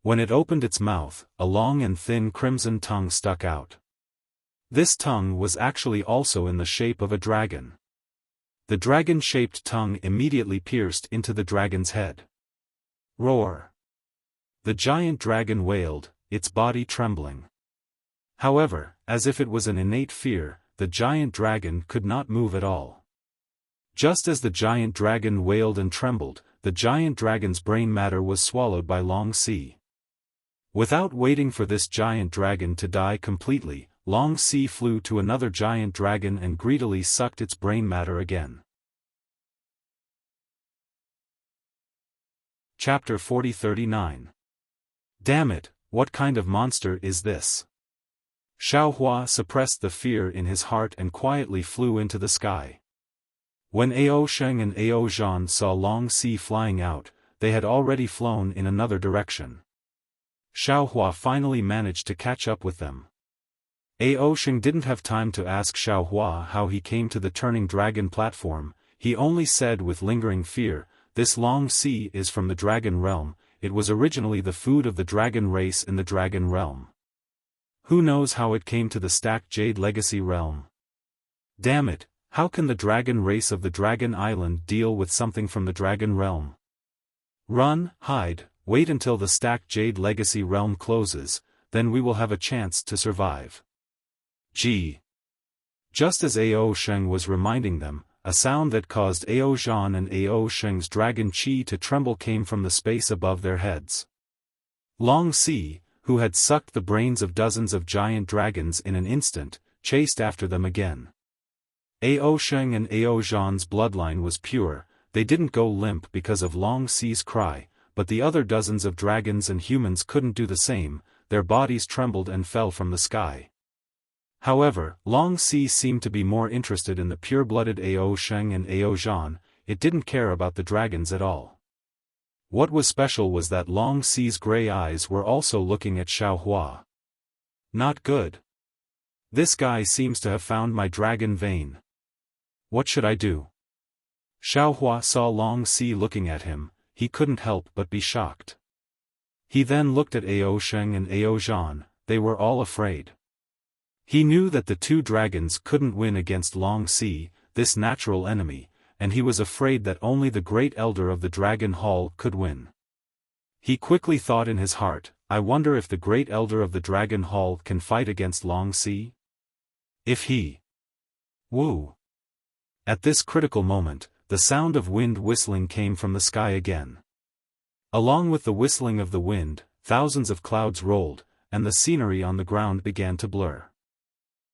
When it opened its mouth, a long and thin crimson tongue stuck out. This tongue was actually also in the shape of a dragon. The dragon-shaped tongue immediately pierced into the dragon's head. Roar! The giant dragon wailed, its body trembling. However, as if it was an innate fear, the giant dragon could not move at all. Just as the giant dragon wailed and trembled, the giant dragon's brain matter was swallowed by Long Si. Without waiting for this giant dragon to die completely, Long Si flew to another giant dragon and greedily sucked its brain matter again. Chapter 40-39. Damn it, what kind of monster is this? Xiaofan suppressed the fear in his heart and quietly flew into the sky. When Ao Sheng and Ao Zhan saw Long Si flying out, they had already flown in another direction. Xiaofan finally managed to catch up with them. Ao Sheng didn't have time to ask Xiaofan how he came to the turning dragon platform, he only said with lingering fear, "This Long Si is from the dragon realm, it was originally the food of the dragon race in the dragon realm. Who knows how it came to the stacked jade legacy realm? Damn it, how can the dragon race of the dragon island deal with something from the dragon realm? Run, hide, wait until the stacked jade legacy realm closes, then we will have a chance to survive." Just as Ao Sheng was reminding them, a sound that caused Ao Zhan and Ao Sheng's dragon chi to tremble came from the space above their heads. Long Si, who had sucked the brains of dozens of giant dragons in an instant, chased after them again. Ao Sheng and Ao Zhan's bloodline was pure, they didn't go limp because of Long Si's cry, but the other dozens of dragons and humans couldn't do the same, their bodies trembled and fell from the sky. However, Long Si seemed to be more interested in the pure-blooded Ao Sheng and Ao Zhan, it didn't care about the dragons at all. What was special was that Long Si's gray eyes were also looking at Xiaofan. Not good. This guy seems to have found my dragon vein. What should I do? Xiaohua saw Long Si looking at him, he couldn't help but be shocked. He then looked at Ao Sheng and Ao Zhan, they were all afraid. He knew that the two dragons couldn't win against Long Si, this natural enemy, and he was afraid that only the great elder of the Dragon Hall could win. He quickly thought in his heart, I wonder if the great elder of the Dragon Hall can fight against Long Si? If he... Woo! At this critical moment, the sound of wind whistling came from the sky again. Along with the whistling of the wind, thousands of clouds rolled, and the scenery on the ground began to blur.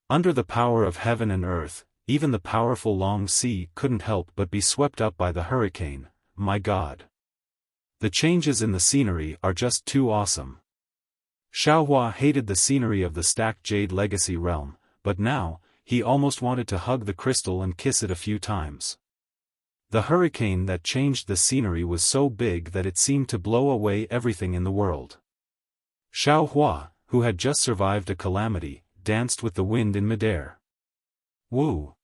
Under the power of heaven and earth, even the powerful Long Si couldn't help but be swept up by the hurricane. My God! The changes in the scenery are just too awesome. Xiaohua hated the scenery of the stacked Jade Legacy realm, but now, he almost wanted to hug the crystal and kiss it a few times. The hurricane that changed the scenery was so big that it seemed to blow away everything in the world. Xiaohua, who had just survived a calamity, danced with the wind in midair. Woo!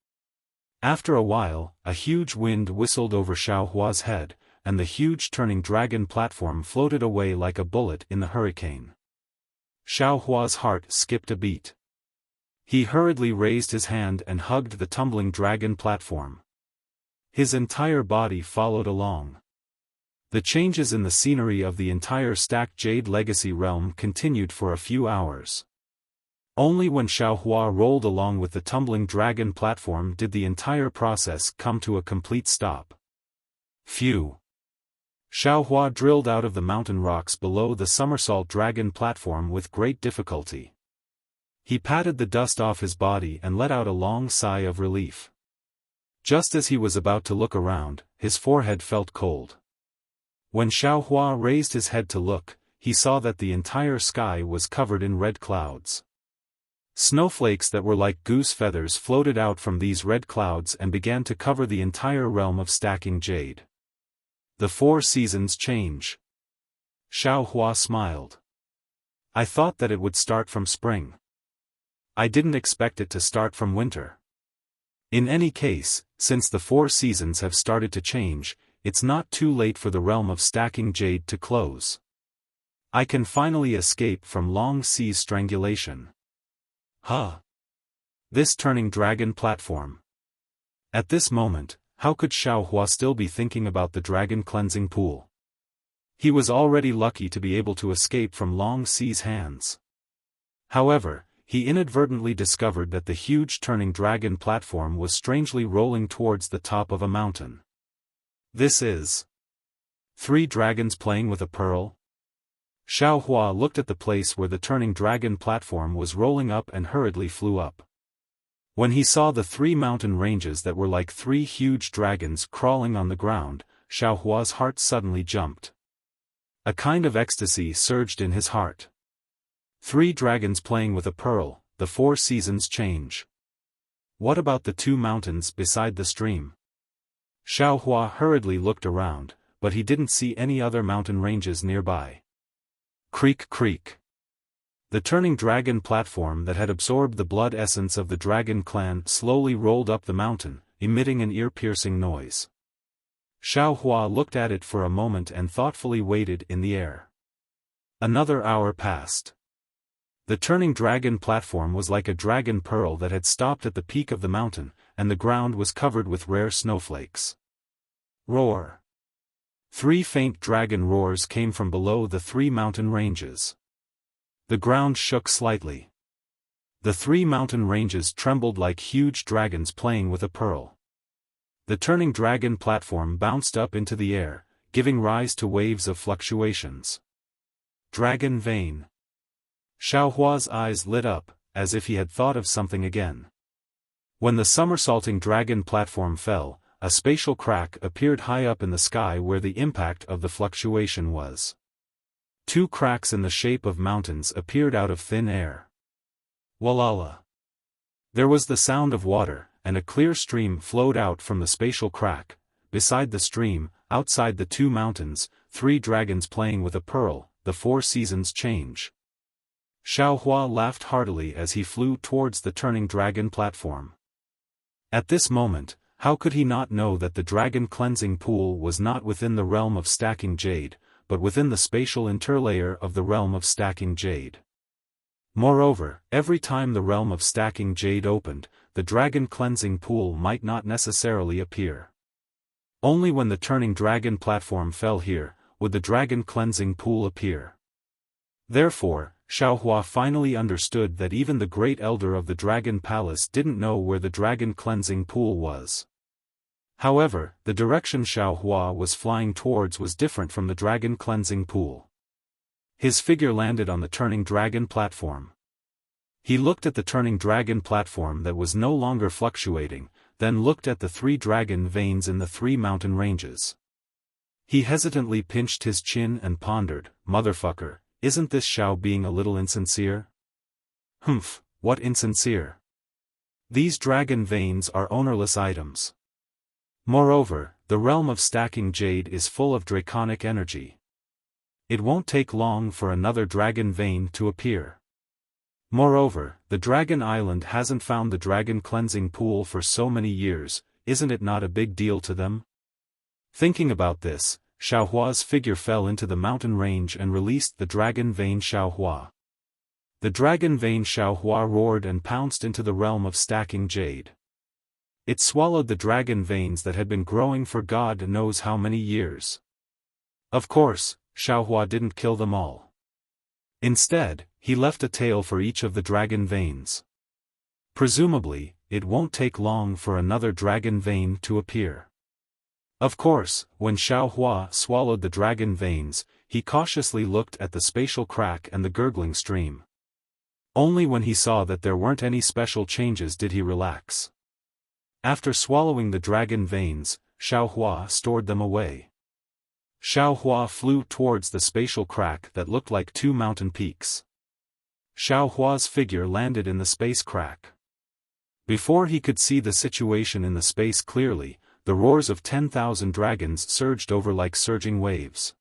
After a while, a huge wind whistled over Xiaohua's head, and the huge turning dragon platform floated away like a bullet in the hurricane. Xiaohua's heart skipped a beat. He hurriedly raised his hand and hugged the tumbling dragon platform. His entire body followed along. The changes in the scenery of the entire stacked Jade Legacy realm continued for a few hours. Only when Xiaohua rolled along with the tumbling dragon platform did the entire process come to a complete stop. Phew! Xiaohua drilled out of the mountain rocks below the somersault dragon platform with great difficulty. He patted the dust off his body and let out a long sigh of relief. Just as he was about to look around, his forehead felt cold. When Xiaohua raised his head to look, he saw that the entire sky was covered in red clouds. Snowflakes that were like goose feathers floated out from these red clouds and began to cover the entire realm of stacking jade. The 4 seasons change. Xiaohua smiled. I thought that it would start from spring. I didn't expect it to start from winter. In any case, since the 4 seasons have started to change, it's not too late for the realm of stacking jade to close. I can finally escape from Long Si's strangulation. Huh! This turning dragon platform. At this moment, how could Xiaohua still be thinking about the dragon cleansing pool? He was already lucky to be able to escape from Long Si's hands. However, he inadvertently discovered that the huge turning dragon platform was strangely rolling towards the top of a mountain. This is 3 dragons playing with a pearl? Xiaohua looked at the place where the turning dragon platform was rolling up and hurriedly flew up. When he saw the 3 mountain ranges that were like 3 huge dragons crawling on the ground, Xiaohua's heart suddenly jumped. A kind of ecstasy surged in his heart. 3 dragons playing with a pearl, the 4 seasons change. What about the 2 mountains beside the stream? Xiaohua hurriedly looked around, but he didn't see any other mountain ranges nearby. Creak creak. The turning dragon platform that had absorbed the blood essence of the dragon clan slowly rolled up the mountain, emitting an ear-piercing noise. Xiaohua looked at it for a moment and thoughtfully waited in the air. Another hour passed. The turning dragon platform was like a dragon pearl that had stopped at the peak of the mountain, and the ground was covered with rare snowflakes. Roar! 3 faint dragon roars came from below the 3 mountain ranges. The ground shook slightly. The 3 mountain ranges trembled like huge dragons playing with a pearl. The turning dragon platform bounced up into the air, giving rise to waves of fluctuations. Dragon vein. Xiaohua's eyes lit up, as if he had thought of something again. When the somersaulting dragon platform fell, a spatial crack appeared high up in the sky where the impact of the fluctuation was. 2 cracks in the shape of mountains appeared out of thin air. Walala! There was the sound of water, and a clear stream flowed out from the spatial crack. Beside the stream, outside the 2 mountains, 3 dragons playing with a pearl, the 4 seasons change. Xiaohua laughed heartily as he flew towards the turning dragon platform. At this moment, how could he not know that the dragon cleansing pool was not within the realm of stacking jade, but within the spatial interlayer of the realm of stacking jade? Moreover, every time the realm of stacking jade opened, the dragon cleansing pool might not necessarily appear. Only when the turning dragon platform fell here, would the dragon cleansing pool appear. Therefore, Xiaohua finally understood that even the great elder of the dragon palace didn't know where the dragon cleansing pool was. However, the direction Xiaohua was flying towards was different from the dragon cleansing pool. His figure landed on the turning dragon platform. He looked at the turning dragon platform that was no longer fluctuating, then looked at the 3 dragon veins in the 3 mountain ranges. He hesitantly pinched his chin and pondered, "Motherfucker, isn't this Xiao being a little insincere?" "Humph, what insincere? These dragon veins are ownerless items. Moreover, the realm of stacking jade is full of draconic energy. It won't take long for another dragon vein to appear. Moreover, the dragon island hasn't found the dragon cleansing pool for so many years, isn't it not a big deal to them?" Thinking about this, Xiaohua's figure fell into the mountain range and released the dragon vein Xiaohua. The dragon vein Xiaohua roared and pounced into the realm of stacking jade. It swallowed the dragon veins that had been growing for God knows how many years. Of course, Xiaohua didn't kill them all. Instead, he left a tail for each of the dragon veins. Presumably, it won't take long for another dragon vein to appear. Of course, when Xiaohua swallowed the dragon veins, he cautiously looked at the spatial crack and the gurgling stream. Only when he saw that there weren't any special changes did he relax. After swallowing the dragon veins, Xiaohua stored them away. Xiaohua flew towards the spatial crack that looked like 2 mountain peaks. Xiaohua's figure landed in the space crack. Before he could see the situation in the space clearly, the roars of 10,000 dragons surged over like surging waves.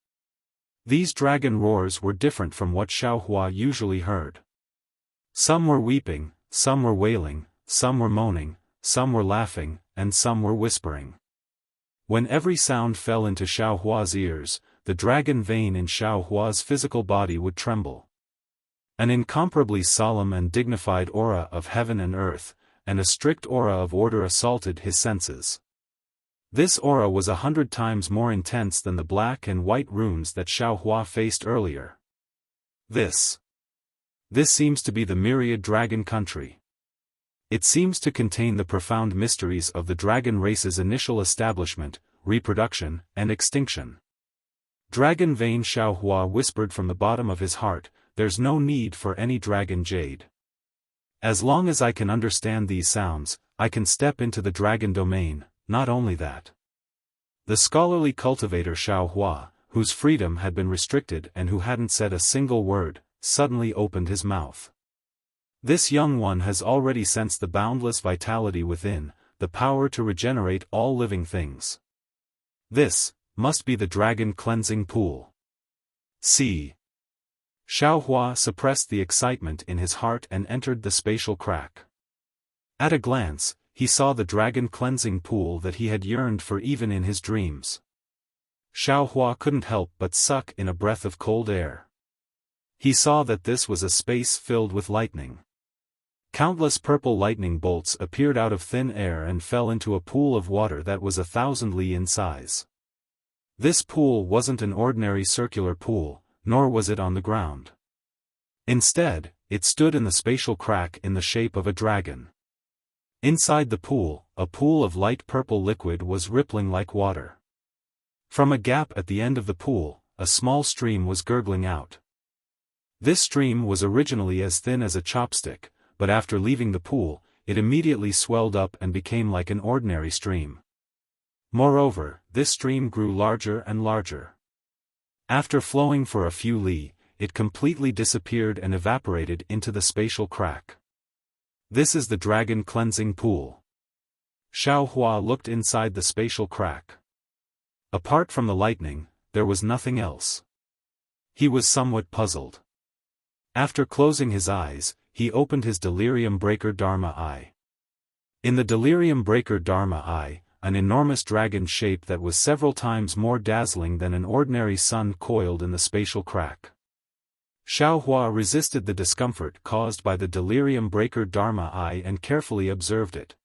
These dragon roars were different from what Xiaohua usually heard. Some were weeping, some were wailing, some were moaning, some were laughing, and some were whispering. When every sound fell into Xiaohua's ears, the dragon vein in Xiaohua's physical body would tremble. An incomparably solemn and dignified aura of heaven and earth, and a strict aura of order assaulted his senses. This aura was 100 times more intense than the black and white runes that Xiaohua faced earlier. This seems to be the myriad dragon country. It seems to contain the profound mysteries of the dragon race's initial establishment, reproduction, and extinction. Dragon vein Xiaohua whispered from the bottom of his heart, "There's no need for any dragon jade. As long as I can understand these sounds, I can step into the dragon domain." Not only that. The scholarly cultivator Xiaohua, whose freedom had been restricted and who hadn't said a single word, suddenly opened his mouth. This young one has already sensed the boundless vitality within, the power to regenerate all living things. This must be the dragon cleansing pool. See. Xiaohua suppressed the excitement in his heart and entered the spatial crack. At a glance, he saw the dragon cleansing pool that he had yearned for even in his dreams. Xiaohua couldn't help but suck in a breath of cold air. He saw that this was a space filled with lightning. Countless purple lightning bolts appeared out of thin air and fell into a pool of water that was 1,000 li in size. This pool wasn't an ordinary circular pool, nor was it on the ground. Instead, it stood in the spatial crack in the shape of a dragon. Inside the pool, a pool of light purple liquid was rippling like water. From a gap at the end of the pool, a small stream was gurgling out. This stream was originally as thin as a chopstick, but after leaving the pool, it immediately swelled up and became like an ordinary stream. Moreover, this stream grew larger and larger. After flowing for a few li, it completely disappeared and evaporated into the spatial crack. This is the dragon cleansing pool. Xiaohua looked inside the spatial crack. Apart from the lightning, there was nothing else. He was somewhat puzzled. After closing his eyes, he opened his delirium breaker Dharma eye. In the delirium breaker Dharma eye, an enormous dragon shape that was several times more dazzling than an ordinary sun coiled in the spatial crack. Xiaohua resisted the discomfort caused by the delirium breaker Dharma eye and carefully observed it.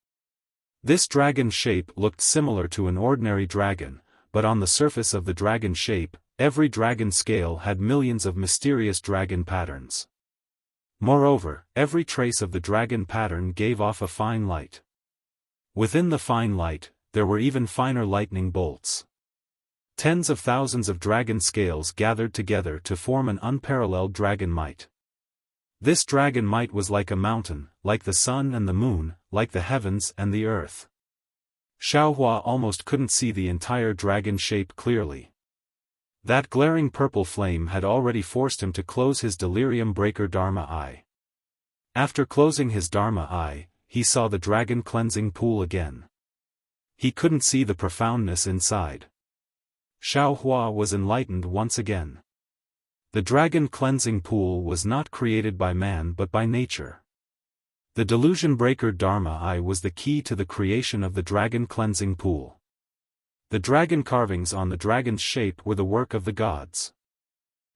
This dragon shape looked similar to an ordinary dragon, but on the surface of the dragon shape, every dragon scale had millions of mysterious dragon patterns. Moreover, every trace of the dragon pattern gave off a fine light. Within the fine light, there were even finer lightning bolts. Tens of thousands of dragon scales gathered together to form an unparalleled dragon might. This dragon might was like a mountain, like the sun and the moon, like the heavens and the earth. Xiaohua almost couldn't see the entire dragon shape clearly. That glaring purple flame had already forced him to close his delirium breaker Dharma eye. After closing his Dharma eye, he saw the dragon cleansing pool again. He couldn't see the profoundness inside. Xiaohua was enlightened once again. The dragon cleansing pool was not created by man but by nature. The delusion breaker Dharma eye was the key to the creation of the dragon cleansing pool. The dragon carvings on the dragon's shape were the work of the gods.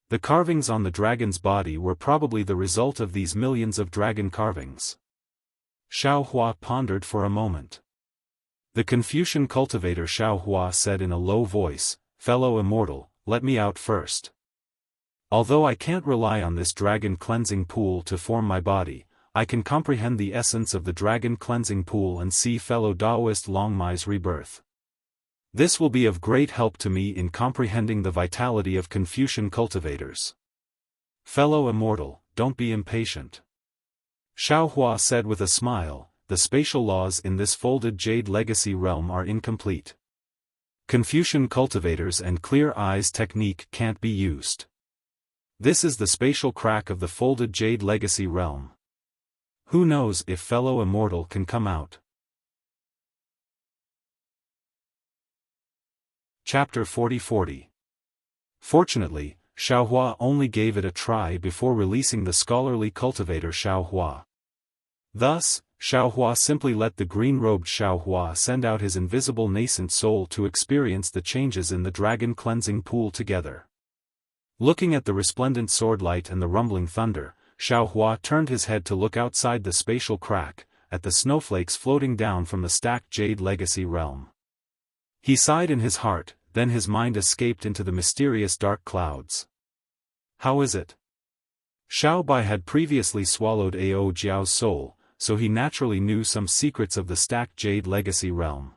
The carvings on the dragon's body were probably the result of these millions of dragon carvings. Xiaohua pondered for a moment. The Confucian cultivator Xiaohua said in a low voice, "Fellow immortal, let me out first. Although I can't rely on this dragon cleansing pool to form my body, I can comprehend the essence of the dragon cleansing pool and see fellow Taoist Longmai's rebirth. This will be of great help to me in comprehending the vitality of Confucian cultivators. Fellow immortal, don't be impatient." Xiaohua said with a smile, "The spatial laws in this folded jade legacy realm are incomplete. Confucian cultivators and clear eyes technique can't be used. This is the spatial crack of the folded jade legacy realm. Who knows if fellow immortal can come out." Chapter 40. Fortunately, Xiaohua only gave it a try before releasing the scholarly cultivator Xiaohua. Thus, Xiaohua simply let the green-robed Xiaohua send out his invisible nascent soul to experience the changes in the dragon cleansing pool together. Looking at the resplendent sword light and the rumbling thunder, Xiaohua turned his head to look outside the spatial crack, at the snowflakes floating down from the stacked jade legacy realm. He sighed in his heart, then his mind escaped into the mysterious dark clouds. How is it? Xiao Bai had previously swallowed Ao Jiao's soul, so he naturally knew some secrets of the stacked jade legacy realm.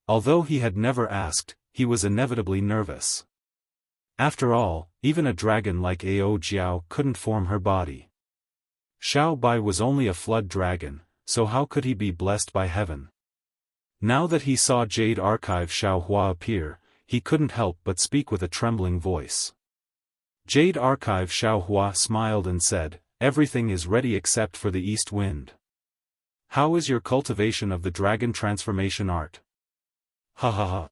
Although he had never asked, he was inevitably nervous. After all, even a dragon like Ao Jiao couldn't form her body. Xiao Bai was only a flood dragon, so how could he be blessed by heaven? Now that he saw Jade Archive Xiaohua appear, he couldn't help but speak with a trembling voice. Jade Archive Xiaohua smiled and said, "Everything is ready except for the east wind. How is your cultivation of the dragon transformation art?" Ha ha ha.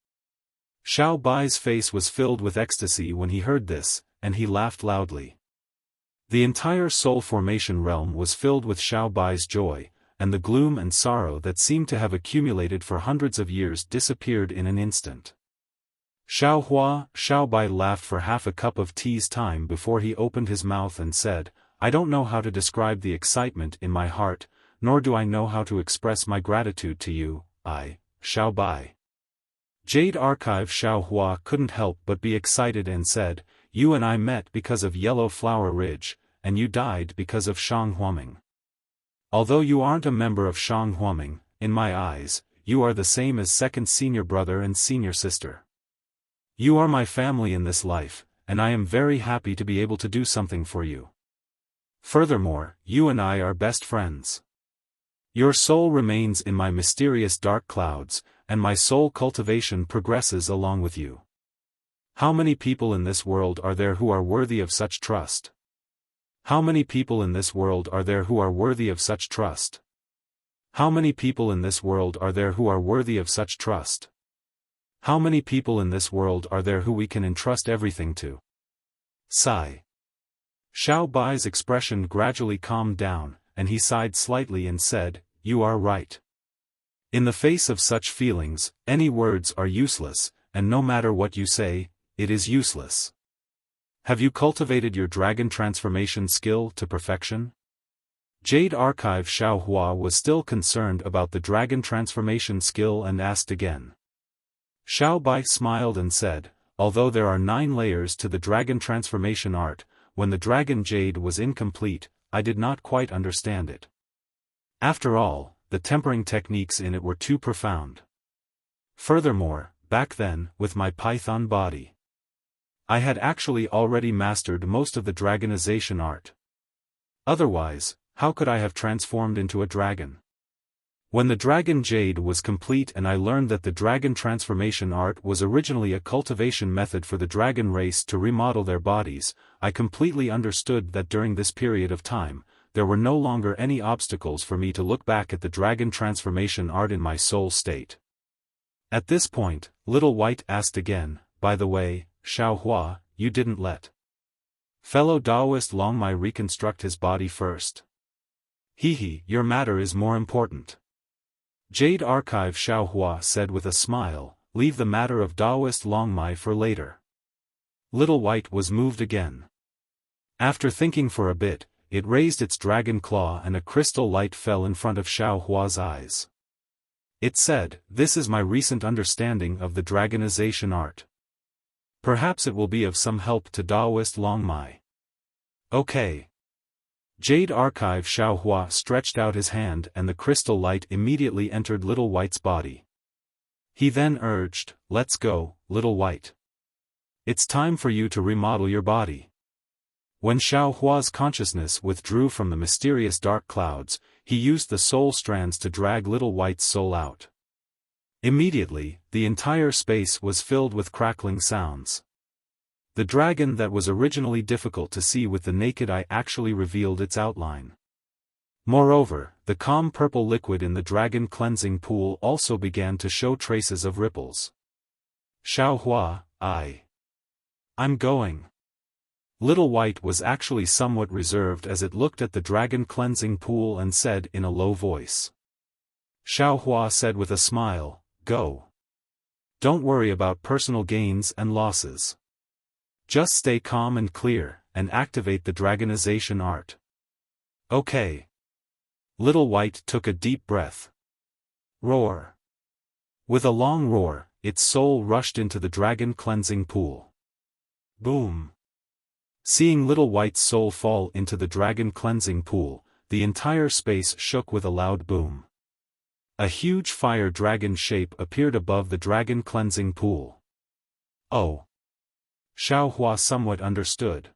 Xiao Bai's face was filled with ecstasy when he heard this, and he laughed loudly. The entire soul formation realm was filled with Xiao Bai's joy, and the gloom and sorrow that seemed to have accumulated for hundreds of years disappeared in an instant. Xiao Bai laughed for half a cup of tea's time before he opened his mouth and said, "I don't know how to describe the excitement in my heart, nor do I know how to express my gratitude to you, Xiao Bai." Jade Archive Xiaohua couldn't help but be excited and said, "You and I met because of Yellow Flower Ridge, and you died because of Shang Huaming. Although you aren't a member of Shang Huaming, in my eyes, you are the same as second senior brother and senior sister. You are my family in this life, and I am very happy to be able to do something for you. Furthermore, you and I are best friends. Your soul remains in my mysterious dark clouds, and my soul cultivation progresses along with you. How many people in this world are there who are worthy of such trust? How many people in this world are there who are worthy of such trust? How many people in this world are there who are worthy of such trust? How many people in this world are there who we can entrust everything to?" Sigh. Xiao Bai's expression gradually calmed down, and he sighed slightly and said, "You are right. In the face of such feelings, any words are useless, and no matter what you say, it is useless. Have you cultivated your dragon transformation skill to perfection?" Jade Archive Xiao Hua was still concerned about the dragon transformation skill and asked again. Xiao Bai smiled and said, "Although there are 9 layers to the dragon transformation art, when the dragon jade was incomplete, I did not quite understand it. After all, the tempering techniques in it were too profound. Furthermore, back then, with my python body, I had actually already mastered most of the dragonization art. Otherwise, how could I have transformed into a dragon? When the dragon jade was complete and I learned that the dragon transformation art was originally a cultivation method for the dragon race to remodel their bodies, I completely understood that during this period of time, there were no longer any obstacles for me to look back at the dragon transformation art in my soul state." At this point, Little White asked again, "By the way, Xiao Hua, you didn't let fellow Taoist Long Mai reconstruct his body first?" "Hehe, your matter is more important." Jade Archive Xiao Hua said with a smile, "Leave the matter of Taoist Long Mai for later." Little White was moved again. After thinking for a bit, it raised its dragon claw and a crystal light fell in front of Xiao Hua's eyes. It said, "This is my recent understanding of the dragonization art. Perhaps it will be of some help to Taoist Long Mai." "Okay." Jade Archive Xiao Hua stretched out his hand and the crystal light immediately entered Little White's body. He then urged, "Let's go, Little White. It's time for you to remodel your body." When Xiao Hua's consciousness withdrew from the mysterious dark clouds, he used the soul strands to drag Little White's soul out. Immediately, the entire space was filled with crackling sounds. The dragon that was originally difficult to see with the naked eye actually revealed its outline. Moreover, the calm purple liquid in the dragon cleansing pool also began to show traces of ripples. "Xiao Hua, I'm going." Little White was actually somewhat reserved as it looked at the dragon cleansing pool and said in a low voice. Xiao Hua said with a smile, "Go. Don't worry about personal gains and losses. Just stay calm and clear, and activate the dragonization art." "Okay." Little White took a deep breath. Roar. With a long roar, its soul rushed into the dragon cleansing pool. Boom. Seeing Little White's soul fall into the dragon cleansing pool, the entire space shook with a loud boom. A huge fire dragon shape appeared above the dragon cleansing pool. Oh. Xiao Hua somewhat understood.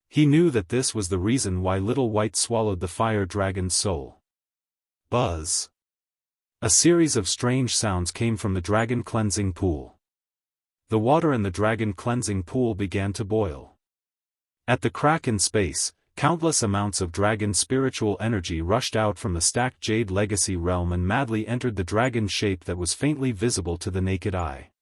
He knew that this was the reason why Little White swallowed the fire dragon's soul. Buzz. A series of strange sounds came from the dragon cleansing pool. The water in the dragon cleansing pool began to boil. At the crack in space, countless amounts of dragon spiritual energy rushed out from the stacked jade legacy realm and madly entered the dragon shape that was faintly visible to the naked eye.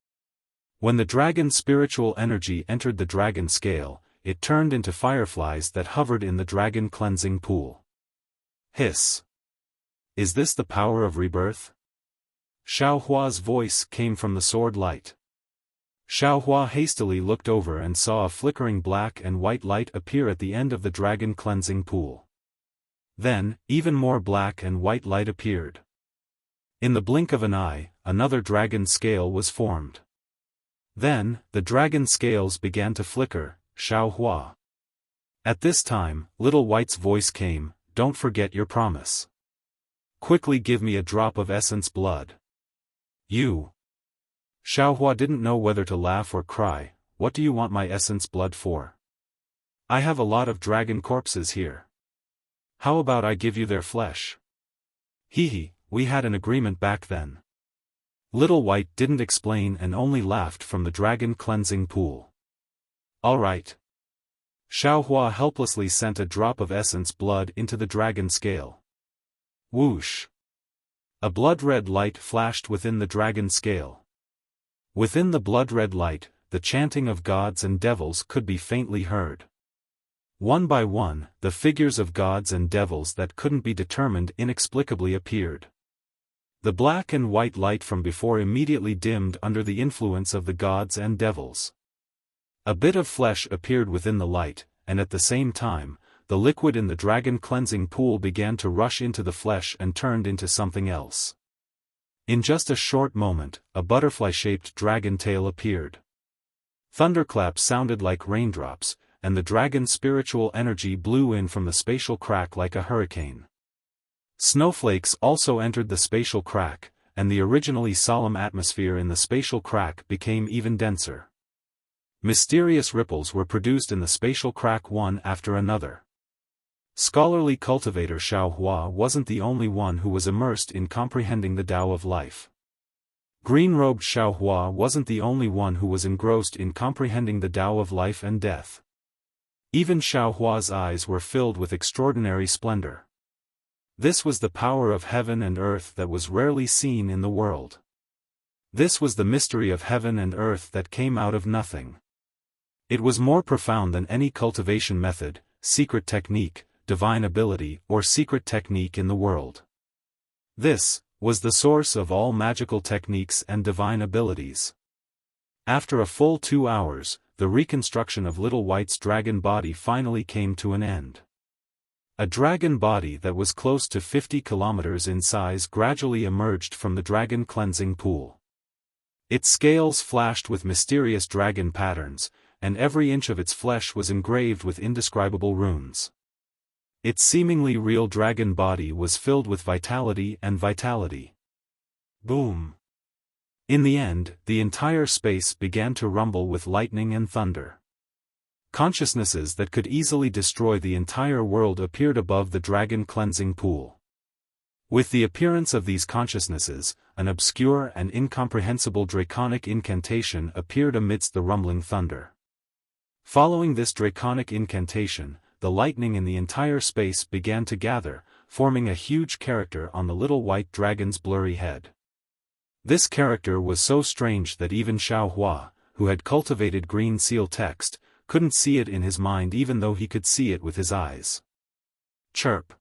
When the dragon spiritual energy entered the dragon scale, it turned into fireflies that hovered in the dragon cleansing pool. Hiss. Is this the power of rebirth? Xiao Hua's voice came from the sword light. Xiao Hua hastily looked over and saw a flickering black and white light appear at the end of the dragon cleansing pool. Then, even more black and white light appeared. In the blink of an eye, another dragon scale was formed. Then, the dragon scales began to flicker, Xiao Hua. At this time, Little White's voice came, "Don't forget your promise. Quickly give me a drop of essence blood." "You." Xiao Hua didn't know whether to laugh or cry. "What do you want my essence blood for? I have a lot of dragon corpses here. How about I give you their flesh?" "Hehe, we had an agreement back then." Little White didn't explain and only laughed from the dragon cleansing pool. "All right." Xiao Hua helplessly sent a drop of essence blood into the dragon scale. Whoosh. A blood-red light flashed within the dragon scale. Within the blood-red light, the chanting of gods and devils could be faintly heard. One by one, the figures of gods and devils that couldn't be determined inexplicably appeared. The black and white light from before immediately dimmed under the influence of the gods and devils. A bit of flesh appeared within the light, and at the same time, the liquid in the dragon cleansing pool began to rush into the flesh and turned into something else. In just a short moment, a butterfly-shaped dragon tail appeared. Thunderclaps sounded like raindrops, and the dragon's spiritual energy blew in from the spatial crack like a hurricane. Snowflakes also entered the spatial crack, and the originally solemn atmosphere in the spatial crack became even denser. Mysterious ripples were produced in the spatial crack one after another. Scholarly cultivator Xiaofan wasn't the only one who was immersed in comprehending the Tao of life. Green-robed Xiaofan wasn't the only one who was engrossed in comprehending the Tao of life and death. Even Xiaohua's eyes were filled with extraordinary splendor. This was the power of heaven and earth that was rarely seen in the world. This was the mystery of heaven and earth that came out of nothing. It was more profound than any cultivation method, secret technique, divine ability, or secret technique in the world. This was the source of all magical techniques and divine abilities. After a full 2 hours, the reconstruction of Little White's dragon body finally came to an end. A dragon body that was close to 50 kilometers in size gradually emerged from the dragon cleansing pool. Its scales flashed with mysterious dragon patterns, and every inch of its flesh was engraved with indescribable runes. Its seemingly real dragon body was filled with vitality and vitality. Boom! In the end, the entire space began to rumble with lightning and thunder. Consciousnesses that could easily destroy the entire world appeared above the dragon cleansing pool. With the appearance of these consciousnesses, an obscure and incomprehensible draconic incantation appeared amidst the rumbling thunder. Following this draconic incantation, the lightning in the entire space began to gather, forming a huge character on the little white dragon's blurry head. This character was so strange that even Xiaofan, who had cultivated green seal text, couldn't see it in his mind even though he could see it with his eyes. Chirp.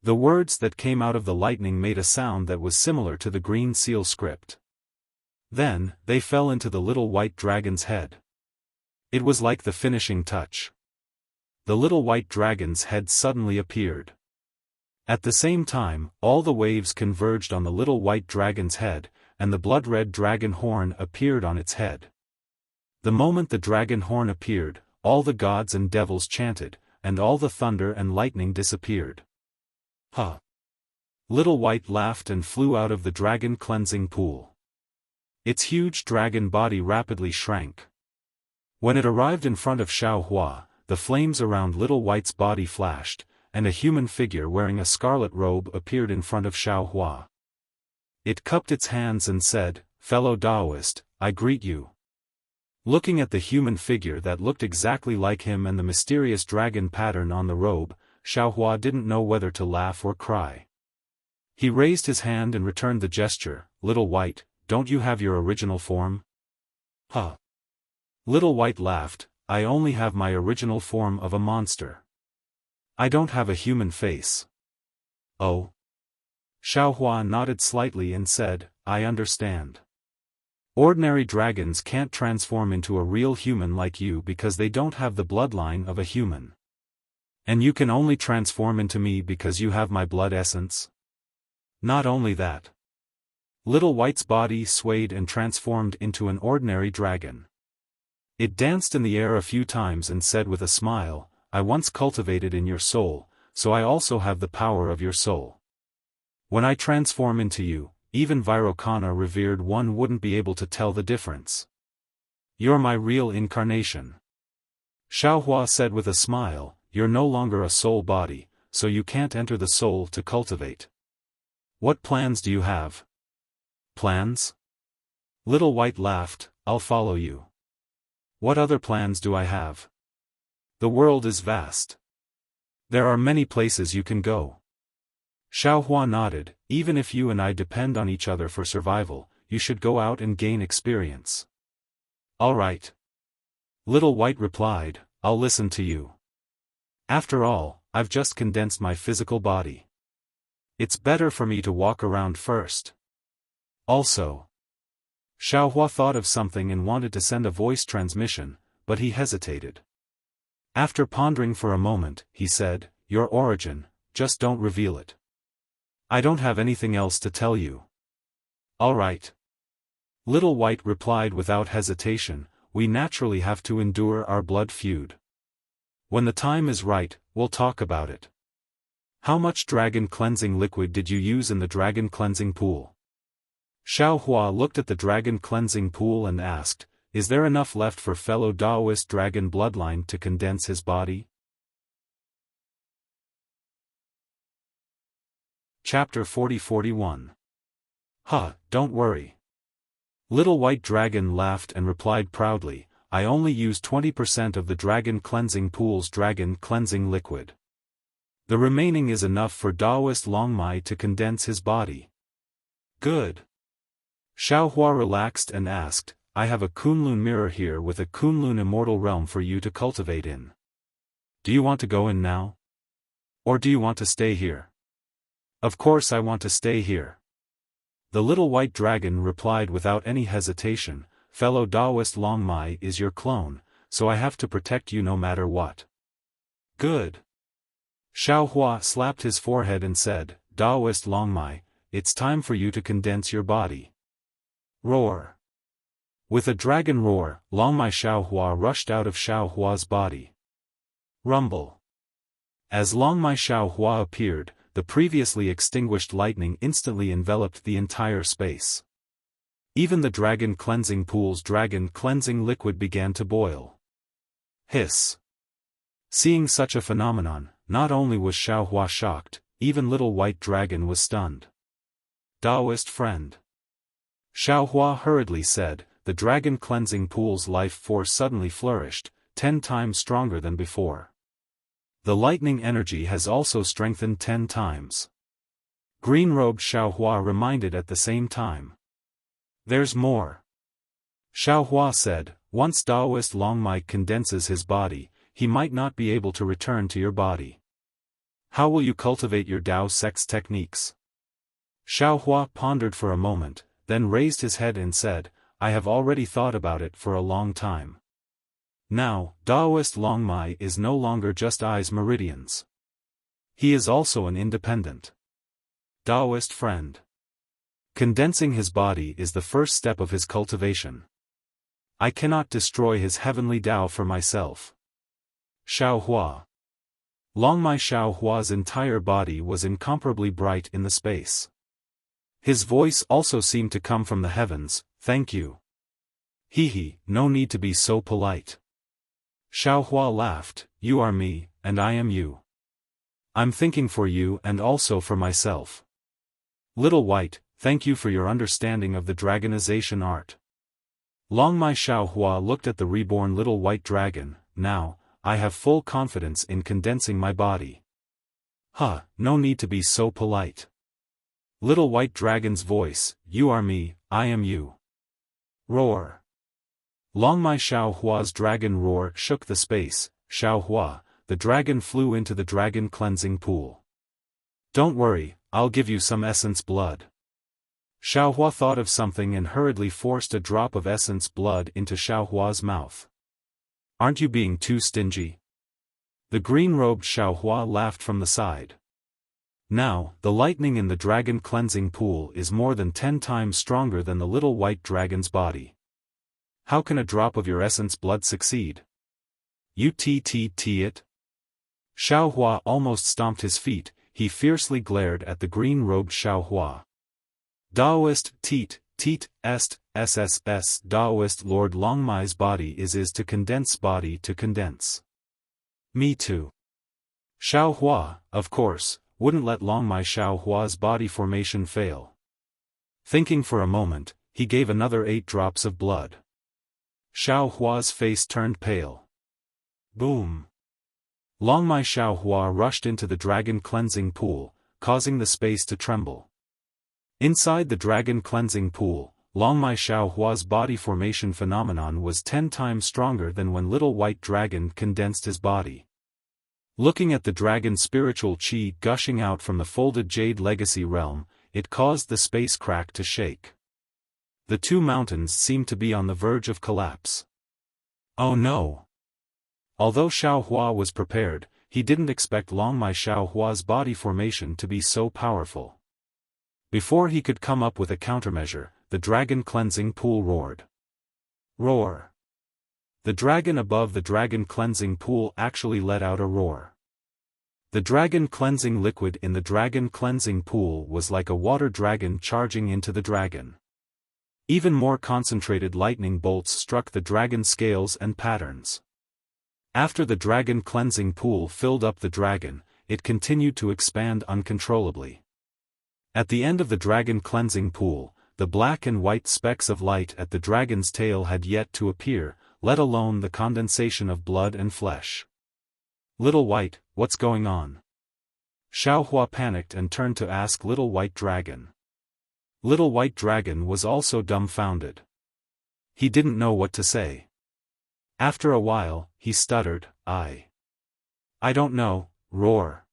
The words that came out of the lightning made a sound that was similar to the green seal script. Then, they fell into the little white dragon's head. It was like the finishing touch. The little white dragon's head suddenly appeared. At the same time, all the waves converged on the little white dragon's head, and the blood-red dragon horn appeared on its head. The moment the dragon horn appeared, all the gods and devils chanted, and all the thunder and lightning disappeared. Huh! Little White laughed and flew out of the dragon cleansing pool. Its huge dragon body rapidly shrank. When it arrived in front of Xiaofan, the flames around Little White's body flashed, and a human figure wearing a scarlet robe appeared in front of Xiaofan. It cupped its hands and said, "Fellow Taoist, I greet you." Looking at the human figure that looked exactly like him and the mysterious dragon pattern on the robe, Xiaofan didn't know whether to laugh or cry. He raised his hand and returned the gesture. "Little White, don't you have your original form?" "Huh." Little White laughed, "I only have my original form of a monster. I don't have a human face." "Oh?" Xiaofan nodded slightly and said, "I understand. Ordinary dragons can't transform into a real human like you because they don't have the bloodline of a human. And you can only transform into me because you have my blood essence. Not only that." Little White's body swayed and transformed into an ordinary dragon. It danced in the air a few times and said with a smile, "I once cultivated in your soul, so I also have the power of your soul. When I transform into you, even Virokana revered one wouldn't be able to tell the difference. You're my real incarnation." Xiaofan said with a smile, "You're no longer a soul body, so you can't enter the soul to cultivate. What plans do you have?" "Plans?" Little White laughed, "I'll follow you. What other plans do I have? The world is vast. There are many places you can go." Xiaofan nodded, "Even if you and I depend on each other for survival, you should go out and gain experience." "All right." Little White replied, "I'll listen to you." After all, I've just condensed my physical body. It's better for me to walk around first. Also, Xiaohua thought of something and wanted to send a voice transmission, but he hesitated. After pondering for a moment, he said, "Your origin, just don't reveal it. I don't have anything else to tell you." "All right." Little White replied without hesitation, "We naturally have to endure our blood feud. When the time is right, we'll talk about it. How much dragon cleansing liquid did you use in the dragon cleansing pool?" Xiaohua looked at the dragon cleansing pool and asked, "Is there enough left for fellow Daoist dragon bloodline to condense his body?" Chapter 40-41. Don't worry. Little White Dragon laughed and replied proudly, "I only use 20% of the dragon cleansing pool's dragon cleansing liquid. The remaining is enough for Daoist Longmai to condense his body." "Good." Xiaohua relaxed and asked, "I have a Kunlun mirror here with a Kunlun immortal realm for you to cultivate in. Do you want to go in now? Or do you want to stay here?" "Of course I want to stay here." The Little White Dragon replied without any hesitation, "Fellow Daoist Longmai is your clone, so I have to protect you no matter what." "Good." Xiaohua slapped his forehead and said, "Daoist Longmai, it's time for you to condense your body." Roar. With a dragon roar, Longmai Xiaohua rushed out of Xiaohua's body. Rumble. As Longmai Xiaohua appeared, the previously extinguished lightning instantly enveloped the entire space. Even the dragon cleansing pool's dragon cleansing liquid began to boil. Hiss. Seeing such a phenomenon, not only was Xiaohua shocked, even Little White Dragon was stunned. "Daoist friend." Xiaohua hurriedly said, the dragon cleansing pool's life force suddenly flourished, 10 times stronger than before. The lightning energy has also strengthened 10 times. Green-robed Xiaohua reminded at the same time. "There's more." Xiaohua said, "Once Daoist Longmai condenses his body, he might not be able to return to your body. How will you cultivate your Dao sex techniques?" Xiaohua pondered for a moment, then raised his head and said, "I have already thought about it for a long time. Now, Daoist Longmai is no longer just eyes meridians. He is also an independent Daoist friend. Condensing his body is the first step of his cultivation. I cannot destroy his heavenly Dao for myself." Xiaohua. Longmai Xiaohua's entire body was incomparably bright in the space. His voice also seemed to come from the heavens, "Thank you." "Hee, no need to be so polite." Xiaohua laughed, "You are me, and I am you. I'm thinking for you and also for myself. Little White, thank you for your understanding of the dragonization art." Longmai Xiaohua looked at the reborn Little White Dragon. "Now, I have full confidence in condensing my body." No need to be so polite." Little White Dragon's voice, "You are me, I am you." Roar. Longmai Xiaohua's dragon roar shook the space. "Xiaohua, the dragon flew into the dragon cleansing pool. Don't worry, I'll give you some essence blood." Xiaohua thought of something and hurriedly forced a drop of essence blood into Xiaohua's mouth. "Aren't you being too stingy?" The green-robed Xiaohua laughed from the side. "Now, the lightning in the dragon cleansing pool is more than 10 times stronger than the Little White Dragon's body. How can a drop of your essence blood succeed? You it?" Xiaohua almost stomped his feet. He fiercely glared at the green-robed Xiaohua. "Daoist teat est sss Daoist Lord Longmai's body is to condense body to condense. Me too." Xiaohua, of course, wouldn't let Longmai Xiaohua's body formation fail. Thinking for a moment, he gave another 8 drops of blood. Xiaohua's face turned pale. Boom! Longmai Xiaohua rushed into the dragon cleansing pool, causing the space to tremble. Inside the dragon cleansing pool, Longmai Xiaohua's body formation phenomenon was 10 times stronger than when Little White Dragon condensed his body. Looking at the dragon's spiritual chi gushing out from the folded jade legacy realm, it caused the space crack to shake. The two mountains seemed to be on the verge of collapse. Oh no! Although Xiaohua was prepared, he didn't expect Longmai Xiaohua's body formation to be so powerful. Before he could come up with a countermeasure, the dragon cleansing pool roared. Roar! The dragon above the dragon cleansing pool actually let out a roar. The dragon cleansing liquid in the dragon cleansing pool was like a water dragon charging into the dragon. Even more concentrated lightning bolts struck the dragon scales and patterns. After the dragon cleansing pool filled up the dragon, it continued to expand uncontrollably. At the end of the dragon cleansing pool, the black and white specks of light at the dragon's tail had yet to appear, let alone the condensation of blood and flesh. Little White, what's going on? Xiaohua panicked and turned to ask Little White Dragon. Little White Dragon was also dumbfounded. He didn't know what to say. After a while, he stuttered, I don't know, roar.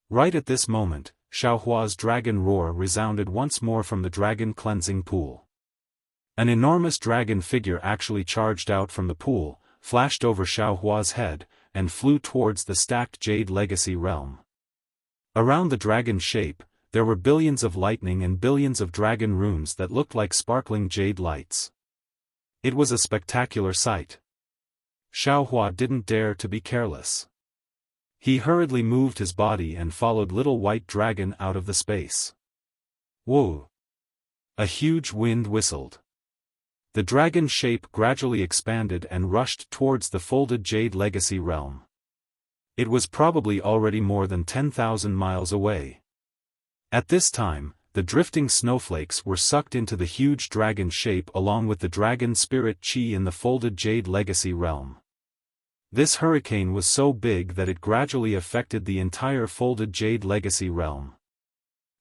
Right at this moment, Xiaohua's dragon roar resounded once more from the dragon cleansing pool. An enormous dragon figure actually charged out from the pool, flashed over Xiaohua's head, and flew towards the stacked jade legacy realm. Around the dragon shape, there were billions of lightning and billions of dragon runes that looked like sparkling jade lights. It was a spectacular sight. Xiaohua didn't dare to be careless. He hurriedly moved his body and followed Little White Dragon out of the space. Whoa! A huge wind whistled. The dragon shape gradually expanded and rushed towards the folded jade legacy realm. It was probably already more than 10,000 miles away. At this time, the drifting snowflakes were sucked into the huge dragon shape along with the dragon spirit chi in the folded jade legacy realm. This hurricane was so big that it gradually affected the entire folded jade legacy realm.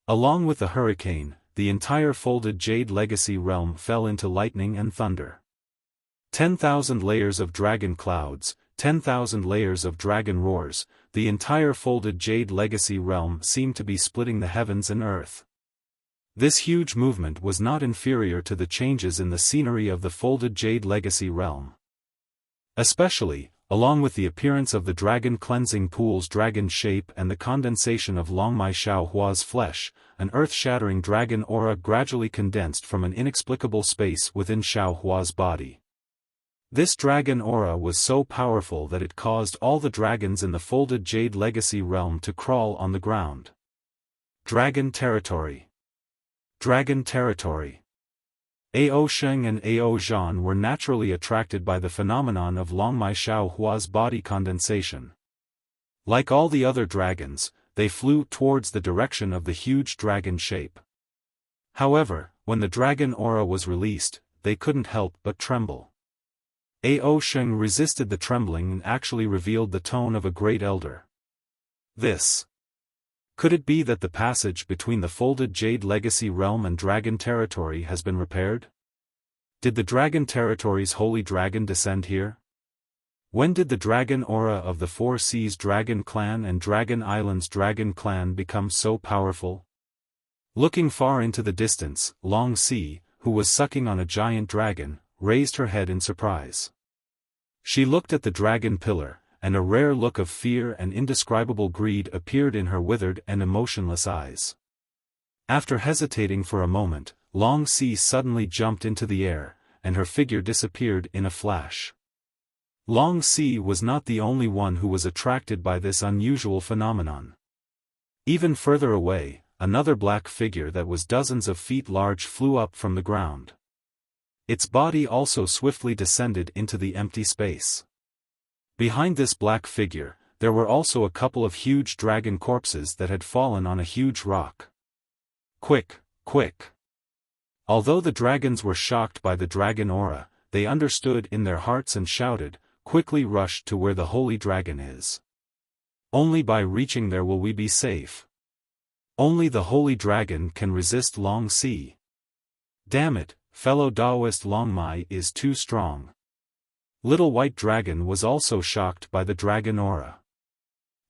Along with the hurricane, the entire folded jade legacy realm fell into lightning and thunder. 10,000 layers of dragon clouds, 10,000 layers of dragon roars, the entire folded jade legacy realm seemed to be splitting the heavens and earth. This huge movement was not inferior to the changes in the scenery of the folded jade legacy realm. Especially, along with the appearance of the dragon cleansing pool's dragon shape and the condensation of Longmai Xiaohua's flesh, an earth-shattering dragon aura gradually condensed from an inexplicable space within Xiaohua's body. This dragon aura was so powerful that it caused all the dragons in the folded jade legacy realm to crawl on the ground. Dragon territory. Dragon territory. Ao Sheng and Ao Zhan were naturally attracted by the phenomenon of Longmai Xiaohua's body condensation. Like all the other dragons, they flew towards the direction of the huge dragon shape. However, when the dragon aura was released, they couldn't help but tremble. Ao Sheng resisted the trembling and actually revealed the tone of a great elder. This. Could it be that the passage between the folded jade legacy realm and dragon territory has been repaired? Did the dragon territory's holy dragon descend here? When did the dragon aura of the Four Seas Dragon Clan and Dragon Islands Dragon Clan become so powerful? Looking far into the distance, Long Si, who was sucking on a giant dragon, raised her head in surprise. She looked at the dragon pillar, and a rare look of fear and indescribable greed appeared in her withered and emotionless eyes. After hesitating for a moment, Long Si suddenly jumped into the air, and her figure disappeared in a flash. Long Si was not the only one who was attracted by this unusual phenomenon. Even further away, another black figure that was dozens of feet large flew up from the ground. Its body also swiftly descended into the empty space. Behind this black figure, there were also a couple of huge dragon corpses that had fallen on a huge rock. Quick, quick! Although the dragons were shocked by the dragon aura, they understood in their hearts and shouted, quickly rushed to where the holy dragon is. Only by reaching there will we be safe. Only the holy dragon can resist Long Si. Damn it, fellow Taoist Longmai is too strong. Little White Dragon was also shocked by the dragon aura.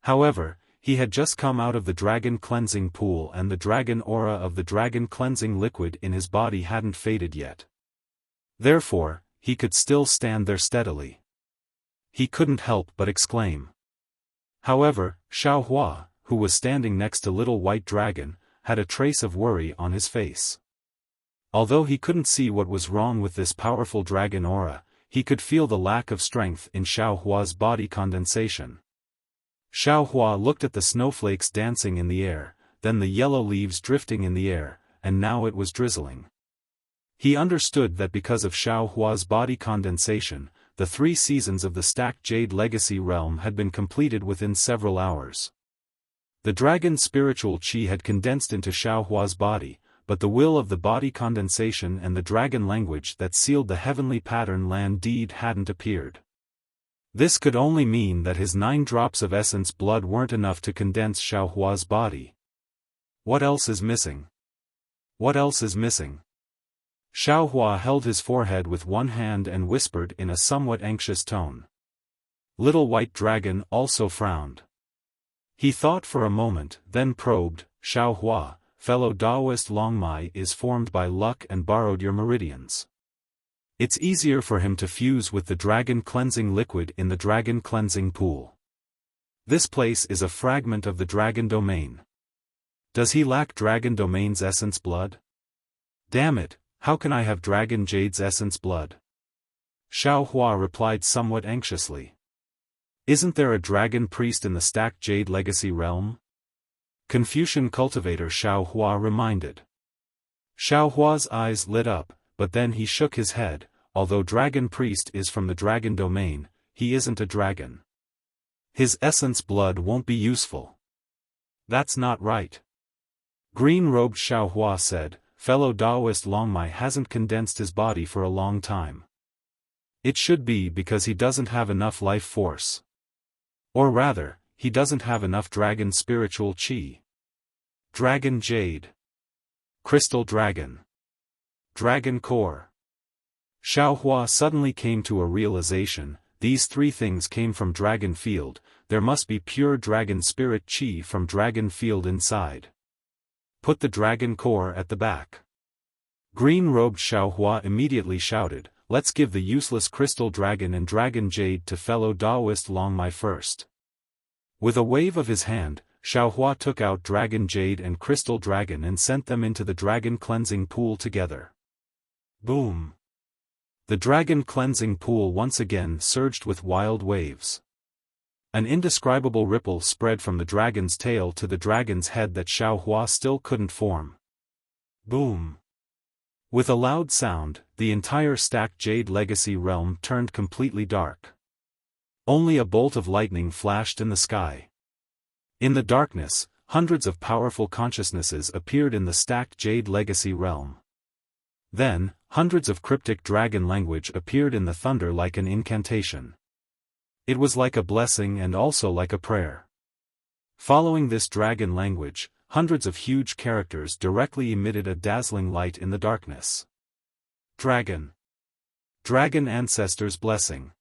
However, he had just come out of the dragon cleansing pool and the dragon aura of the dragon cleansing liquid in his body hadn't faded yet. Therefore, he could still stand there steadily. He couldn't help but exclaim. However, Xiaofan, who was standing next to Little White Dragon, had a trace of worry on his face. Although he couldn't see what was wrong with this powerful dragon aura, he could feel the lack of strength in Xiaohua's body condensation. Xiaohua looked at the snowflakes dancing in the air, then the yellow leaves drifting in the air, and now it was drizzling. He understood that because of Xiaohua's body condensation, the 3 seasons of the stacked Jade Legacy realm had been completed within several hours. The dragon's spiritual qi had condensed into Xiaohua's body, but the will of the body condensation and the dragon language that sealed the heavenly pattern land deed hadn't appeared. This could only mean that his 9 drops of essence blood weren't enough to condense Xiaohua's body. What else is missing? What else is missing? Xiaohua held his forehead with one hand and whispered in a somewhat anxious tone. Little White Dragon also frowned. He thought for a moment, then probed, Xiaohua, fellow Taoist Longmai is formed by luck and borrowed your meridians. It's easier for him to fuse with the dragon cleansing liquid in the dragon cleansing pool. This place is a fragment of the dragon domain. Does he lack dragon domain's essence blood? Damn it, how can I have dragon jade's essence blood? Xiaohua replied somewhat anxiously. Isn't there a dragon priest in the stacked Jade Legacy realm? Confucian cultivator Xiaohua reminded. Xiaohua's eyes lit up, but then he shook his head. Although dragon priest is from the dragon domain, he isn't a dragon. His essence blood won't be useful. That's not right. Green-robed Xiaohua said, fellow Taoist Longmai hasn't condensed his body for a long time. It should be because he doesn't have enough life force. Or rather, he doesn't have enough dragon spiritual qi. Dragon jade. Crystal dragon. Dragon core. Xiaohua suddenly came to a realization, these 3 things came from Dragon Field, there must be pure dragon spirit qi from Dragon Field inside. Put the dragon core at the back. Green-robed Xiaohua immediately shouted, let's give the useless crystal dragon and dragon jade to fellow Taoist Longmai first. With a wave of his hand, Xiaohua took out dragon jade and crystal dragon and sent them into the dragon cleansing pool together. Boom! The dragon cleansing pool once again surged with wild waves. An indescribable ripple spread from the dragon's tail to the dragon's head that Xiaohua still couldn't form. Boom! With a loud sound, the entire stacked Jade Legacy realm turned completely dark. Only a bolt of lightning flashed in the sky. In the darkness, hundreds of powerful consciousnesses appeared in the stacked Jade Legacy realm. Then, hundreds of cryptic dragon language appeared in the thunder like an incantation. It was like a blessing and also like a prayer. Following this dragon language, hundreds of huge characters directly emitted a dazzling light in the darkness. Dragon. Dragon Ancestor's Blessing.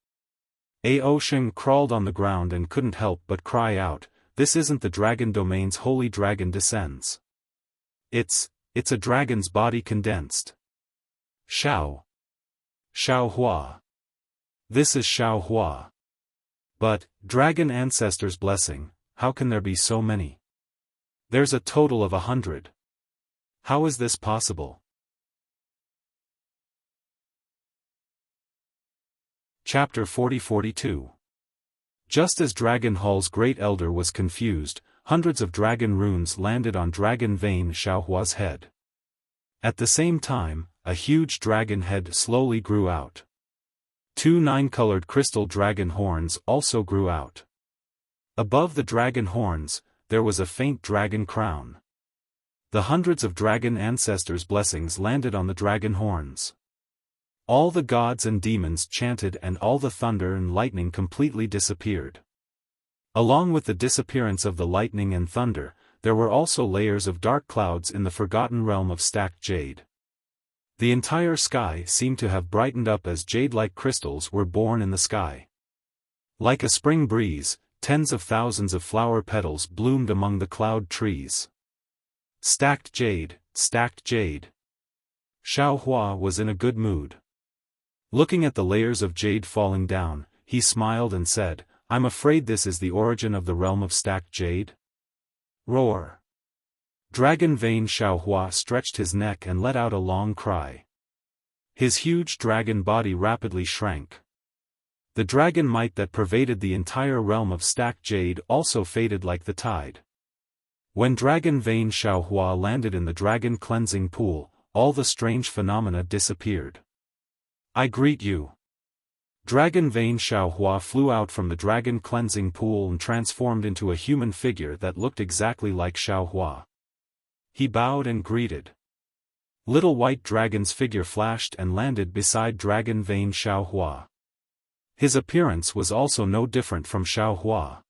Aosheng crawled on the ground and couldn't help but cry out, this isn't the dragon domain's holy dragon descends. It's a dragon's body condensed. Xiaohua. This is Xiaohua. But, Dragon Ancestor's Blessing, how can there be so many? There's a total of 100. How is this possible? Chapter 40-42. Just as Dragon Hall's Great Elder was confused, hundreds of dragon runes landed on Dragon Vein Xiaohua's head. At the same time, a huge dragon head slowly grew out. 2 9-colored crystal dragon horns also grew out. Above the dragon horns, there was a faint dragon crown. The hundreds of dragon ancestors' blessings landed on the dragon horns. All the gods and demons chanted and all the thunder and lightning completely disappeared. Along with the disappearance of the lightning and thunder, there were also layers of dark clouds in the forgotten realm of stacked jade. The entire sky seemed to have brightened up as jade-like crystals were born in the sky. Like a spring breeze, tens of thousands of flower petals bloomed among the cloud trees. Stacked jade, stacked jade. Xiaohua was in a good mood. Looking at the layers of jade falling down, he smiled and said, "I'm afraid this is the origin of the realm of stacked jade?" Roar. Dragon Vein Xiaohua stretched his neck and let out a long cry. His huge dragon body rapidly shrank. The dragon might that pervaded the entire realm of stacked jade also faded like the tide. When Dragon Vein Xiaohua landed in the dragon cleansing pool, all the strange phenomena disappeared. "I greet you." Dragon Vein Xiaohua flew out from the dragon cleansing pool and transformed into a human figure that looked exactly like Xiaohua. He bowed and greeted. Little White Dragon's figure flashed and landed beside Dragon Vein Xiaohua. His appearance was also no different from Xiaohua.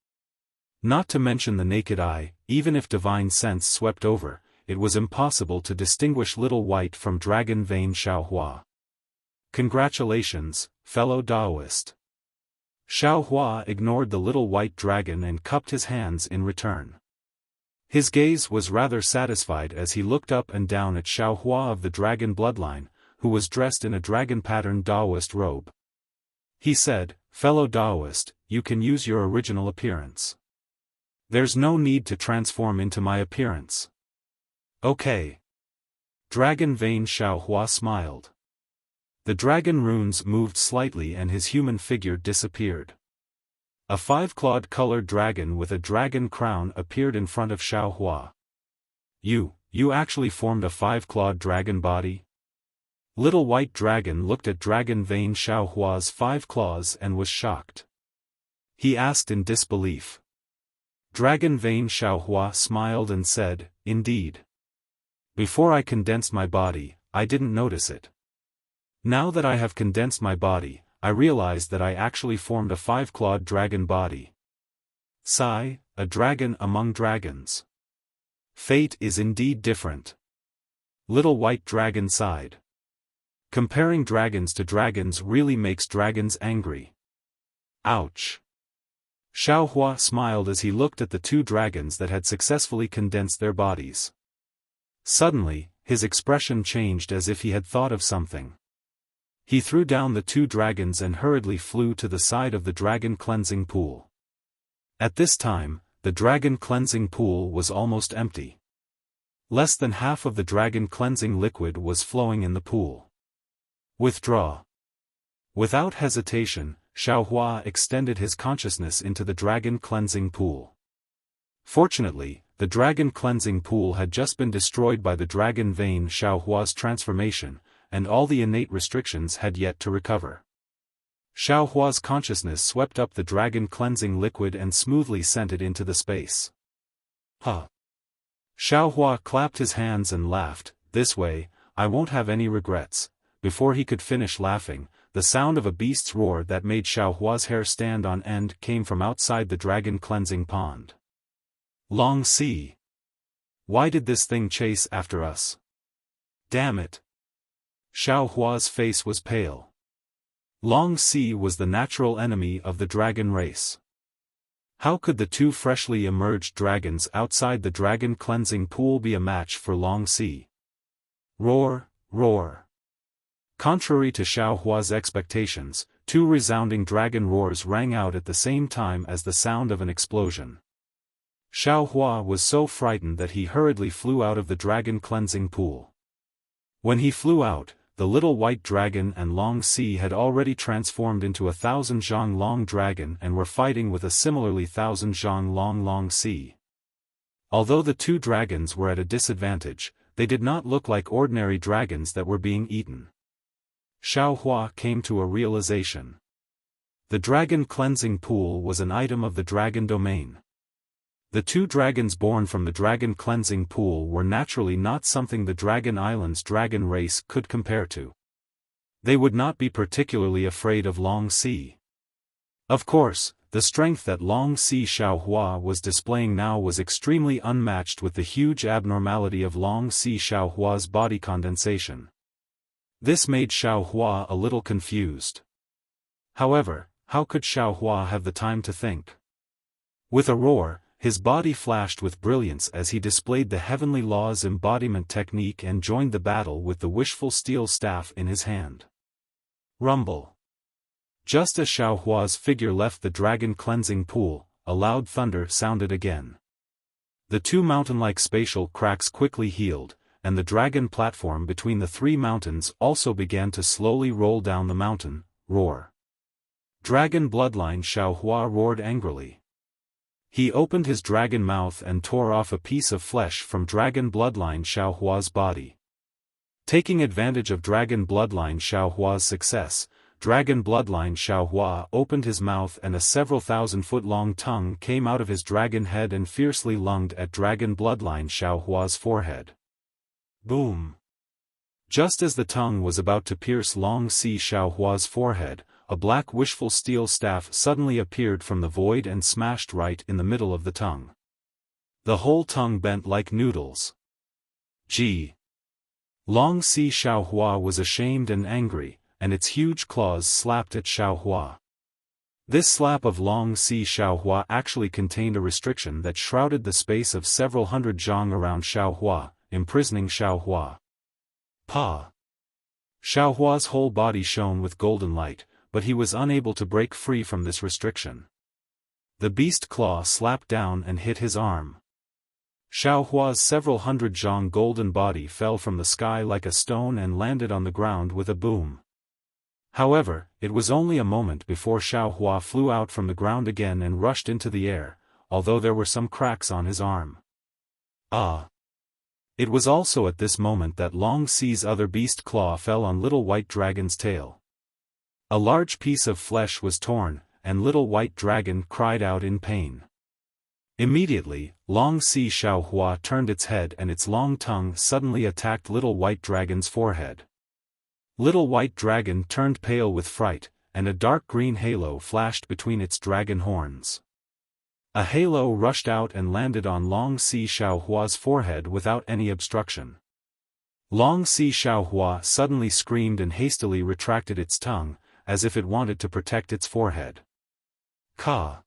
Not to mention the naked eye, even if divine sense swept over, it was impossible to distinguish Little White from Dragon Vein Xiaohua. "Congratulations, fellow Taoist." Xiaohua ignored the little white dragon and cupped his hands in return. His gaze was rather satisfied as he looked up and down at Xiaohua of the dragon bloodline, who was dressed in a dragon-patterned Taoist robe. He said, "Fellow Taoist, you can use your original appearance. There's no need to transform into my appearance." "Okay." Dragon Vein Xiaohua smiled. The dragon runes moved slightly and his human figure disappeared. A five-clawed colored dragon with a dragon crown appeared in front of Xiaohua. You actually formed a five-clawed dragon body?" Little White Dragon looked at Dragon Vein Xiaohua's 5 claws and was shocked. He asked in disbelief. Dragon Vein Xiaohua smiled and said, "Indeed. Before I condensed my body, I didn't notice it. Now that I have condensed my body, I realized that I actually formed a 5-clawed dragon body. Sigh, a dragon among dragons. Fate is indeed different." Little White Dragon sighed. Comparing dragons to dragons really makes dragons angry. Ouch. Xiaohua smiled as he looked at the 2 dragons that had successfully condensed their bodies. Suddenly, his expression changed as if he had thought of something. He threw down the 2 dragons and hurriedly flew to the side of the dragon cleansing pool. At this time, the dragon cleansing pool was almost empty. Less than half of the dragon cleansing liquid was flowing in the pool. "Withdraw." Without hesitation, Xiaohua extended his consciousness into the dragon cleansing pool. Fortunately, the dragon cleansing pool had just been destroyed by the Dragon Vein Xiaohua's transformation, and all the innate restrictions had yet to recover. Xiaohua's consciousness swept up the dragon cleansing liquid and smoothly sent it into the space. Huh. Xiaohua clapped his hands and laughed, "This way, I won't have any regrets." Before he could finish laughing, the sound of a beast's roar that made Xiaohua's hair stand on end came from outside the dragon cleansing pond. "Long Si. Why did this thing chase after us? Damn it." Xiaohua's face was pale. Long Si was the natural enemy of the dragon race. How could the 2 freshly emerged dragons outside the dragon cleansing pool be a match for Long Si? Roar, roar. Contrary to Xiaohua's expectations, 2 resounding dragon roars rang out at the same time as the sound of an explosion. Xiaohua was so frightened that he hurriedly flew out of the dragon cleansing pool. When he flew out, the little white dragon and Long Si had already transformed into a 1,000 zhang long dragon and were fighting with a similarly 1,000 zhang long Long Si. Although the 2 dragons were at a disadvantage, they did not look like ordinary dragons that were being eaten. Xiaohua came to a realization. The dragon cleansing pool was an item of the dragon domain. The 2 dragons born from the dragon cleansing pool were naturally not something the Dragon Island's dragon race could compare to. They would not be particularly afraid of Long Si. Of course, the strength that Long Si Xiaohua was displaying now was extremely unmatched with the huge abnormality of Long Si Xiaohua's body condensation. This made Xiaohua a little confused. However, how could Xiaohua have the time to think? With a roar, his body flashed with brilliance as he displayed the heavenly law's embodiment technique and joined the battle with the wishful steel staff in his hand. Rumble. Just as Xiaohua's figure left the dragon cleansing pool, a loud thunder sounded again. The two mountain-like spatial cracks quickly healed, and the dragon platform between the three mountains also began to slowly roll down the mountain. Roar. Dragon bloodline. Xiaohua roared angrily. He opened his dragon mouth and tore off a piece of flesh from dragon bloodline Xiaohua's body. Taking advantage of dragon bloodline Xiaohua's success, dragon bloodline Xiaohua opened his mouth and a several thousand-foot-long tongue came out of his dragon head and fiercely lunged at dragon bloodline Xiaohua's forehead. Boom! Just as the tongue was about to pierce Long Si Xiaohua's forehead, a black wishful steel staff suddenly appeared from the void and smashed right in the middle of the tongue. The whole tongue bent like noodles. Gee! Long Si Xiaohua was ashamed and angry, and its huge claws slapped at Xiaohua. This slap of Long Si Xiaohua actually contained a restriction that shrouded the space of several hundred zhang around Xiaohua, imprisoning Xiaohua. Pa! Xiaohua's whole body shone with golden light, but he was unable to break free from this restriction. The beast claw slapped down and hit his arm. Xiaohua's several hundred zhang golden body fell from the sky like a stone and landed on the ground with a boom. However, it was only a moment before Xiaohua flew out from the ground again and rushed into the air, although there were some cracks on his arm. Ah! It was also at this moment that Long Si's other beast claw fell on Little White Dragon's tail. A large piece of flesh was torn, and Little White Dragon cried out in pain. Immediately, Long Si Xiaohua turned its head and its long tongue suddenly attacked Little White Dragon's forehead. Little White Dragon turned pale with fright, and a dark green halo flashed between its dragon horns. A halo rushed out and landed on Long Si Xiaohua's forehead without any obstruction. Long Si Xiaohua suddenly screamed and hastily retracted its tongue, as if it wanted to protect its forehead. Ka!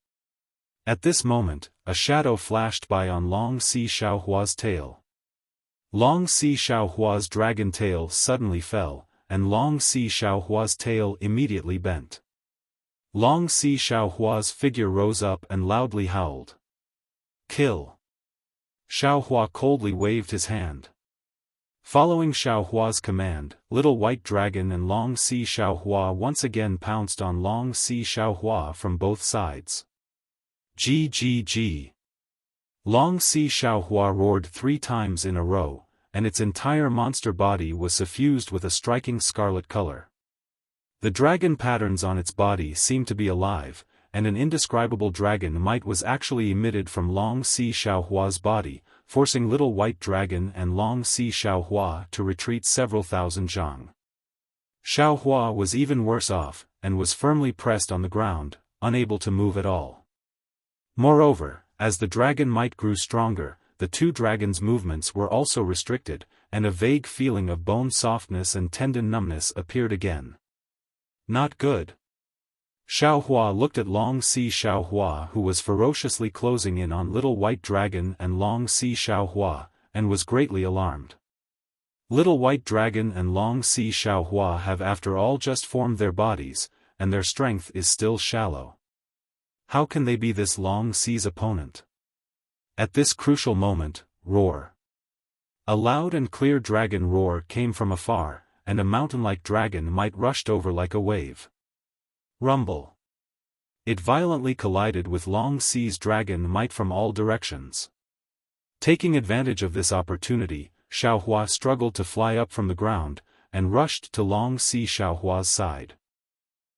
At this moment, a shadow flashed by on Long Si Xiaohua's tail. Long Si Xiaohua's dragon tail suddenly fell, and Long Si Xiaohua's tail immediately bent. Long Si Xiaohua's figure rose up and loudly howled. Kill! Xiaohua coldly waved his hand. Following Xiaohua's command, Little White Dragon and Long Si Xiaohua once again pounced on Long Si Xiaohua from both sides. Gg. Long Si Xiaohua roared 3 times in a row, and its entire monster body was suffused with a striking scarlet color. The dragon patterns on its body seemed to be alive, and an indescribable dragon might was actually emitted from Long Si Xiaohua's body, forcing Little White Dragon and Long Si Xiaohua to retreat several thousand zhang. Xiaohua was even worse off, and was firmly pressed on the ground, unable to move at all. Moreover, as the dragon might grew stronger, the two dragons' movements were also restricted, and a vague feeling of bone softness and tendon numbness appeared again. Not good. Xiaohua looked at Long Si Xiaohua, who was ferociously closing in on Little White Dragon and Long Si Xiaohua, and was greatly alarmed. Little White Dragon and Long Si Xiaohua have after all just formed their bodies, and their strength is still shallow. How can they be this Long Si's opponent? At this crucial moment, roar. A loud and clear dragon roar came from afar, and a mountain-like dragon might rushed over like a wave. Rumble. It violently collided with Long Si's dragon might from all directions. Taking advantage of this opportunity, Xiaohua struggled to fly up from the ground, and rushed to Long Si Xiaohua's side.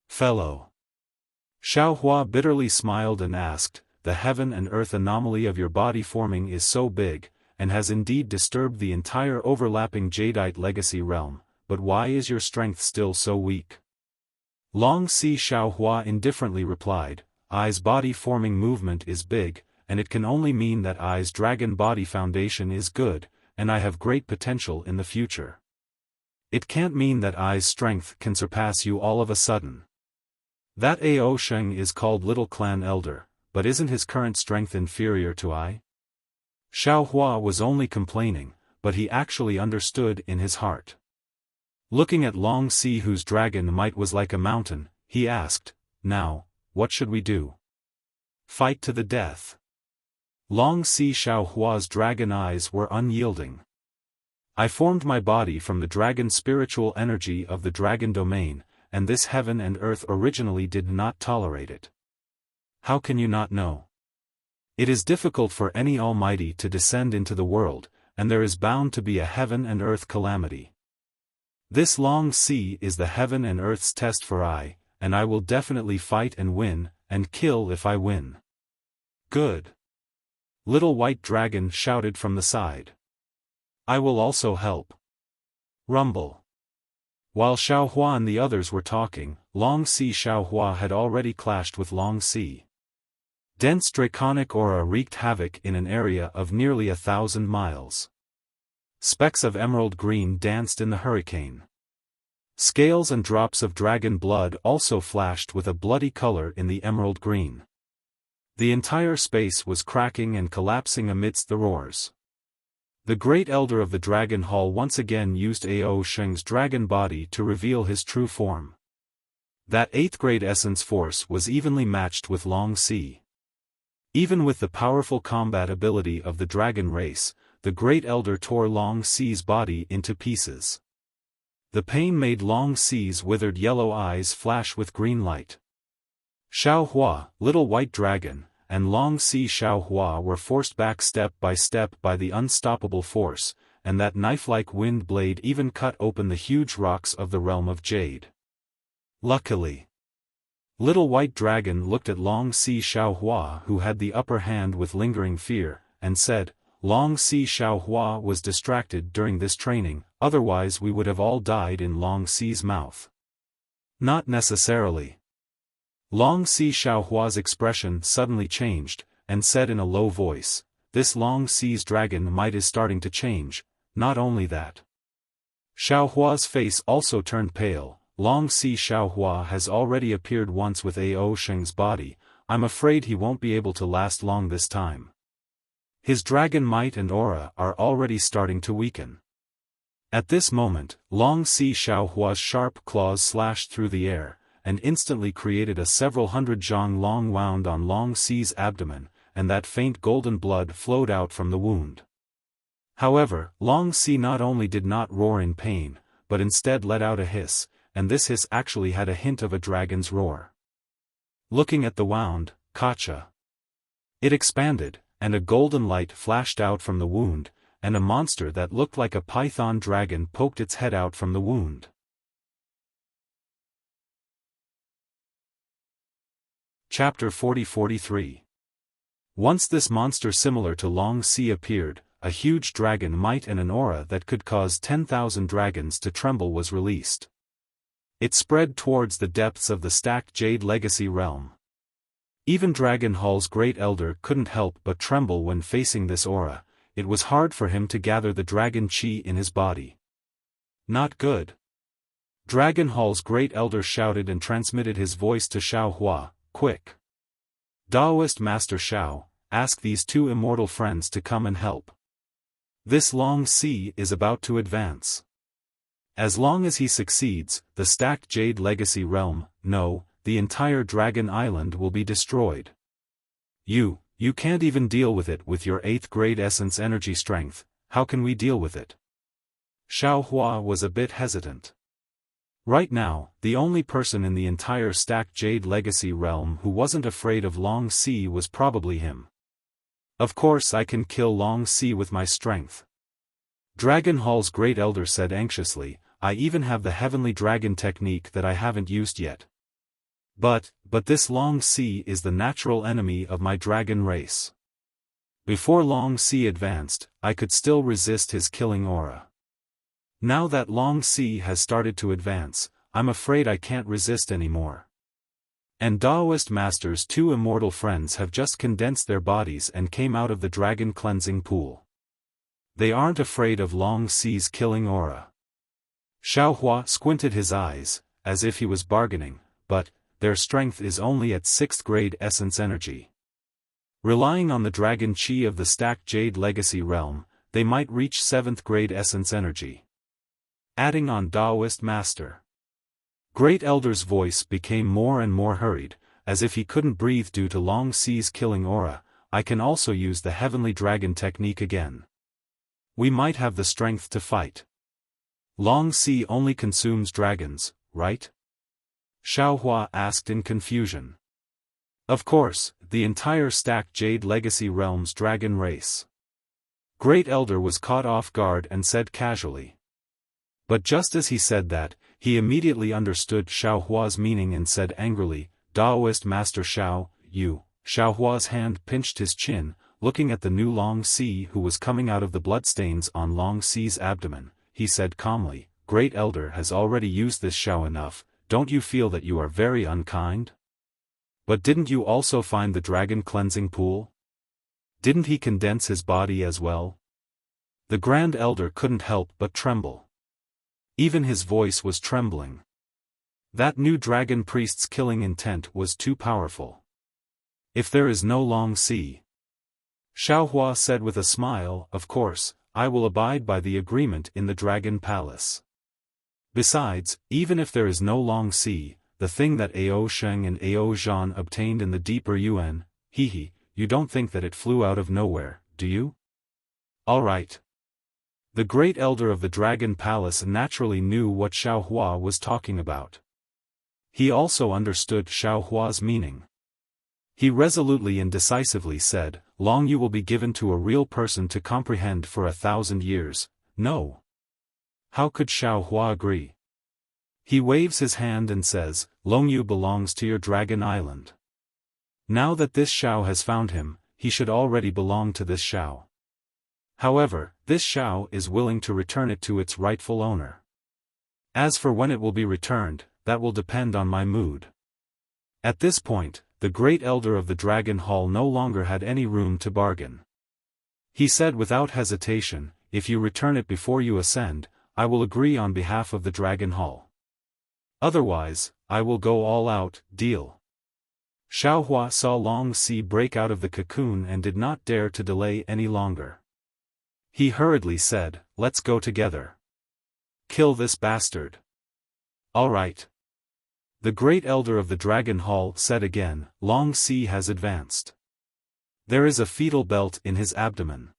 Fellow. Xiaohua bitterly smiled and asked, "The heaven and earth anomaly of your body forming is so big, and has indeed disturbed the entire overlapping Jadeite legacy realm, but why is your strength still so weak?" Long Si Xiaohua indifferently replied, "I's body forming movement is big, and it can only mean that I's dragon body foundation is good, and I have great potential in the future. It can't mean that I's strength can surpass you all of a sudden. That Ao Sheng is called Little Clan Elder, but isn't his current strength inferior to I? Xiaohua was only complaining, but he actually understood in his heart. Looking at Long Si, whose dragon might was like a mountain, he asked, "Now, what should we do? Fight to the death?" Long Si Xiaohua's dragon eyes were unyielding. "I formed my body from the dragon spiritual energy of the dragon domain, and this heaven and earth originally did not tolerate it. How can you not know? It is difficult for any almighty to descend into the world, and there is bound to be a heaven and earth calamity. This Long Si is the heaven and earth's test for I, and I will definitely fight and win, and kill if I win." "Good!" Little White Dragon shouted from the side. "I will also help." Rumble. While Xiaohua and the others were talking, Long Si Xiaohua had already clashed with Long Si. Dense draconic aura wreaked havoc in an area of nearly 1,000 miles. Specks of emerald green danced in the hurricane. Scales and drops of dragon blood also flashed with a bloody color in the emerald green. The entire space was cracking and collapsing amidst the roars. The great elder of the Dragon Hall once again used Ao Sheng's dragon body to reveal his true form. That 8th grade essence force was evenly matched with Long Si. Even with the powerful combat ability of the dragon race, the great elder tore Long Si's body into pieces. The pain made Long Si's withered yellow eyes flash with green light. Xiaohua, Little White Dragon, and Long Si Xiaohua were forced back step by the unstoppable force, and that knife-like wind blade even cut open the huge rocks of the realm of Jade. Luckily, Little White Dragon looked at Long Si Xiaohua, who had the upper hand with lingering fear, and said, "Long Si Xiaohua was distracted during this training, otherwise we would have all died in Long Si's mouth." "Not necessarily." Long Si Xiaohua's expression suddenly changed, and said in a low voice, "This Long Si's dragon might is starting to change, not only that." Xiaohua's face also turned pale. "Long Si Xiaohua has already appeared once with Ao Sheng's body, I'm afraid he won't be able to last long this time. His dragon might and aura are already starting to weaken." At this moment, Long Si Xiaohua's sharp claws slashed through the air, and instantly created a several hundred zhang long wound on Long Si's abdomen, and that faint golden blood flowed out from the wound. However, Long Si not only did not roar in pain, but instead let out a hiss, and this hiss actually had a hint of a dragon's roar. Looking at the wound, Kacha. It expanded, and a golden light flashed out from the wound, and a monster that looked like a python dragon poked its head out from the wound. Chapter 40-43. Once this monster similar to Long Si appeared, a huge dragon might and an aura that could cause 10,000 dragons to tremble was released. It spread towards the depths of the stacked Jade Legacy realm. Even Dragon Hall's great elder couldn't help but tremble when facing this aura. It was hard for him to gather the dragon chi in his body. "Not good." Dragon Hall's great elder shouted and transmitted his voice to Xiaohua, "Quick! Daoist Master Xiao, ask these two immortal friends to come and help. This Long Si is about to advance. As long as he succeeds, the stacked Jade Legacy realm, no, the entire Dragon Island will be destroyed. You can't even deal with it with your 8th grade essence energy strength, how can we deal with it?" Xiaohua was a bit hesitant. Right now, the only person in the entire stacked Jade Legacy realm who wasn't afraid of Long Si was probably him. "Of course I can kill Long Si with my strength." Dragon Hall's great elder said anxiously, "I even have the heavenly dragon technique that I haven't used yet. But this Long Si is the natural enemy of my dragon race. Before Long Si advanced, I could still resist his killing aura. Now that Long Si has started to advance, I'm afraid I can't resist anymore. And Daoist Master's two immortal friends have just condensed their bodies and came out of the dragon cleansing pool. They aren't afraid of Long Si's killing aura." Xiaohua squinted his eyes, as if he was bargaining, "But their strength is only at 6th grade essence energy. Relying on the dragon chi of the stacked Jade Legacy realm, they might reach 7th grade essence energy. Adding on Taoist Master. Great Elder's voice became more and more hurried, as if he couldn't breathe due to Long Si's killing aura. I can also use the Heavenly Dragon technique again. We might have the strength to fight. Long Si only consumes dragons, right? Xiaohua asked in confusion. Of course, the entire stacked Jade Legacy realm's dragon race. Great Elder was caught off guard and said casually. But just as he said that, he immediately understood Xiaohua's meaning and said angrily, Taoist Master Xiao, you. Xiaohua's hand pinched his chin, looking at the new Long Si who was coming out of the bloodstains on Long Si's abdomen. He said calmly, Great Elder has already used this Xiao enough, don't you feel that you are very unkind? But didn't you also find the dragon cleansing pool? Didn't he condense his body as well? The Grand Elder couldn't help but tremble. Even his voice was trembling. That new dragon priest's killing intent was too powerful. If there is no Long Si, Xiaohua said with a smile, of course, I will abide by the agreement in the Dragon Palace. Besides, even if there is no Long Si, the thing that Ao Sheng and Ao Zhan obtained in the deeper Yuan, you don't think that it flew out of nowhere, do you? Alright. The Great Elder of the Dragon Palace naturally knew what Xiaohua was talking about. He also understood Xiaohua's meaning. He resolutely and decisively said, Long you will be given to a real person to comprehend for 1,000 years, no. How could Xiaohua agree? He waves his hand and says, Long Yu belongs to your dragon island. Now that this Xiao has found him, he should already belong to this Xiao. However, this Xiao is willing to return it to its rightful owner. As for when it will be returned, that will depend on my mood. At this point, the Great Elder of the Dragon Hall no longer had any room to bargain. He said without hesitation, if you return it before you ascend, I will agree on behalf of the Dragon Hall. Otherwise, I will go all out, deal. Xiaohua saw Long Si break out of the cocoon and did not dare to delay any longer. He hurriedly said, let's go together. Kill this bastard. All right. The Great Elder of the Dragon Hall said again, Long Si has advanced. There is a fetal belt in his abdomen.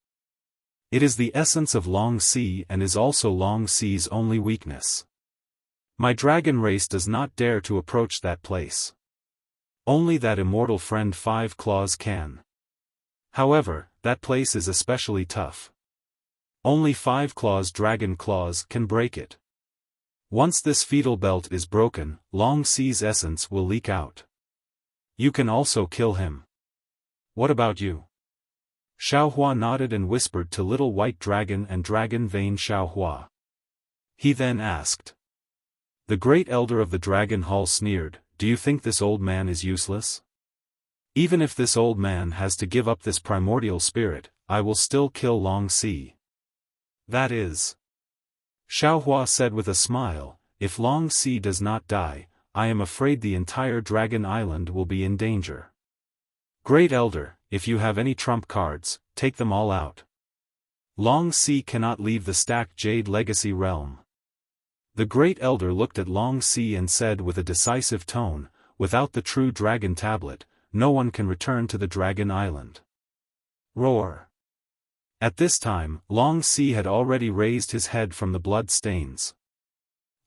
It is the essence of Long Si and is also Long Si's only weakness. My dragon race does not dare to approach that place. Only that immortal friend Five Claws can. However, that place is especially tough. Only Five Claws' dragon claws can break it. Once this fetal belt is broken, Long Si's essence will leak out. You can also kill him. What about you? Xiaohua nodded and whispered to Little White Dragon and Dragon Vein Xiaohua. He then asked. The Great Elder of the Dragon Hall sneered, do you think this old man is useless? Even if this old man has to give up this primordial spirit, I will still kill Long Si. That is. Xiaohua said with a smile, if Long Si does not die, I am afraid the entire Dragon Island will be in danger. Great Elder, if you have any trump cards, take them all out. Long Si cannot leave the stacked Jade Legacy realm. The Great Elder looked at Long Si and said with a decisive tone, without the true Dragon Tablet, no one can return to the Dragon Island. Roar. At this time, Long Si had already raised his head from the blood stains.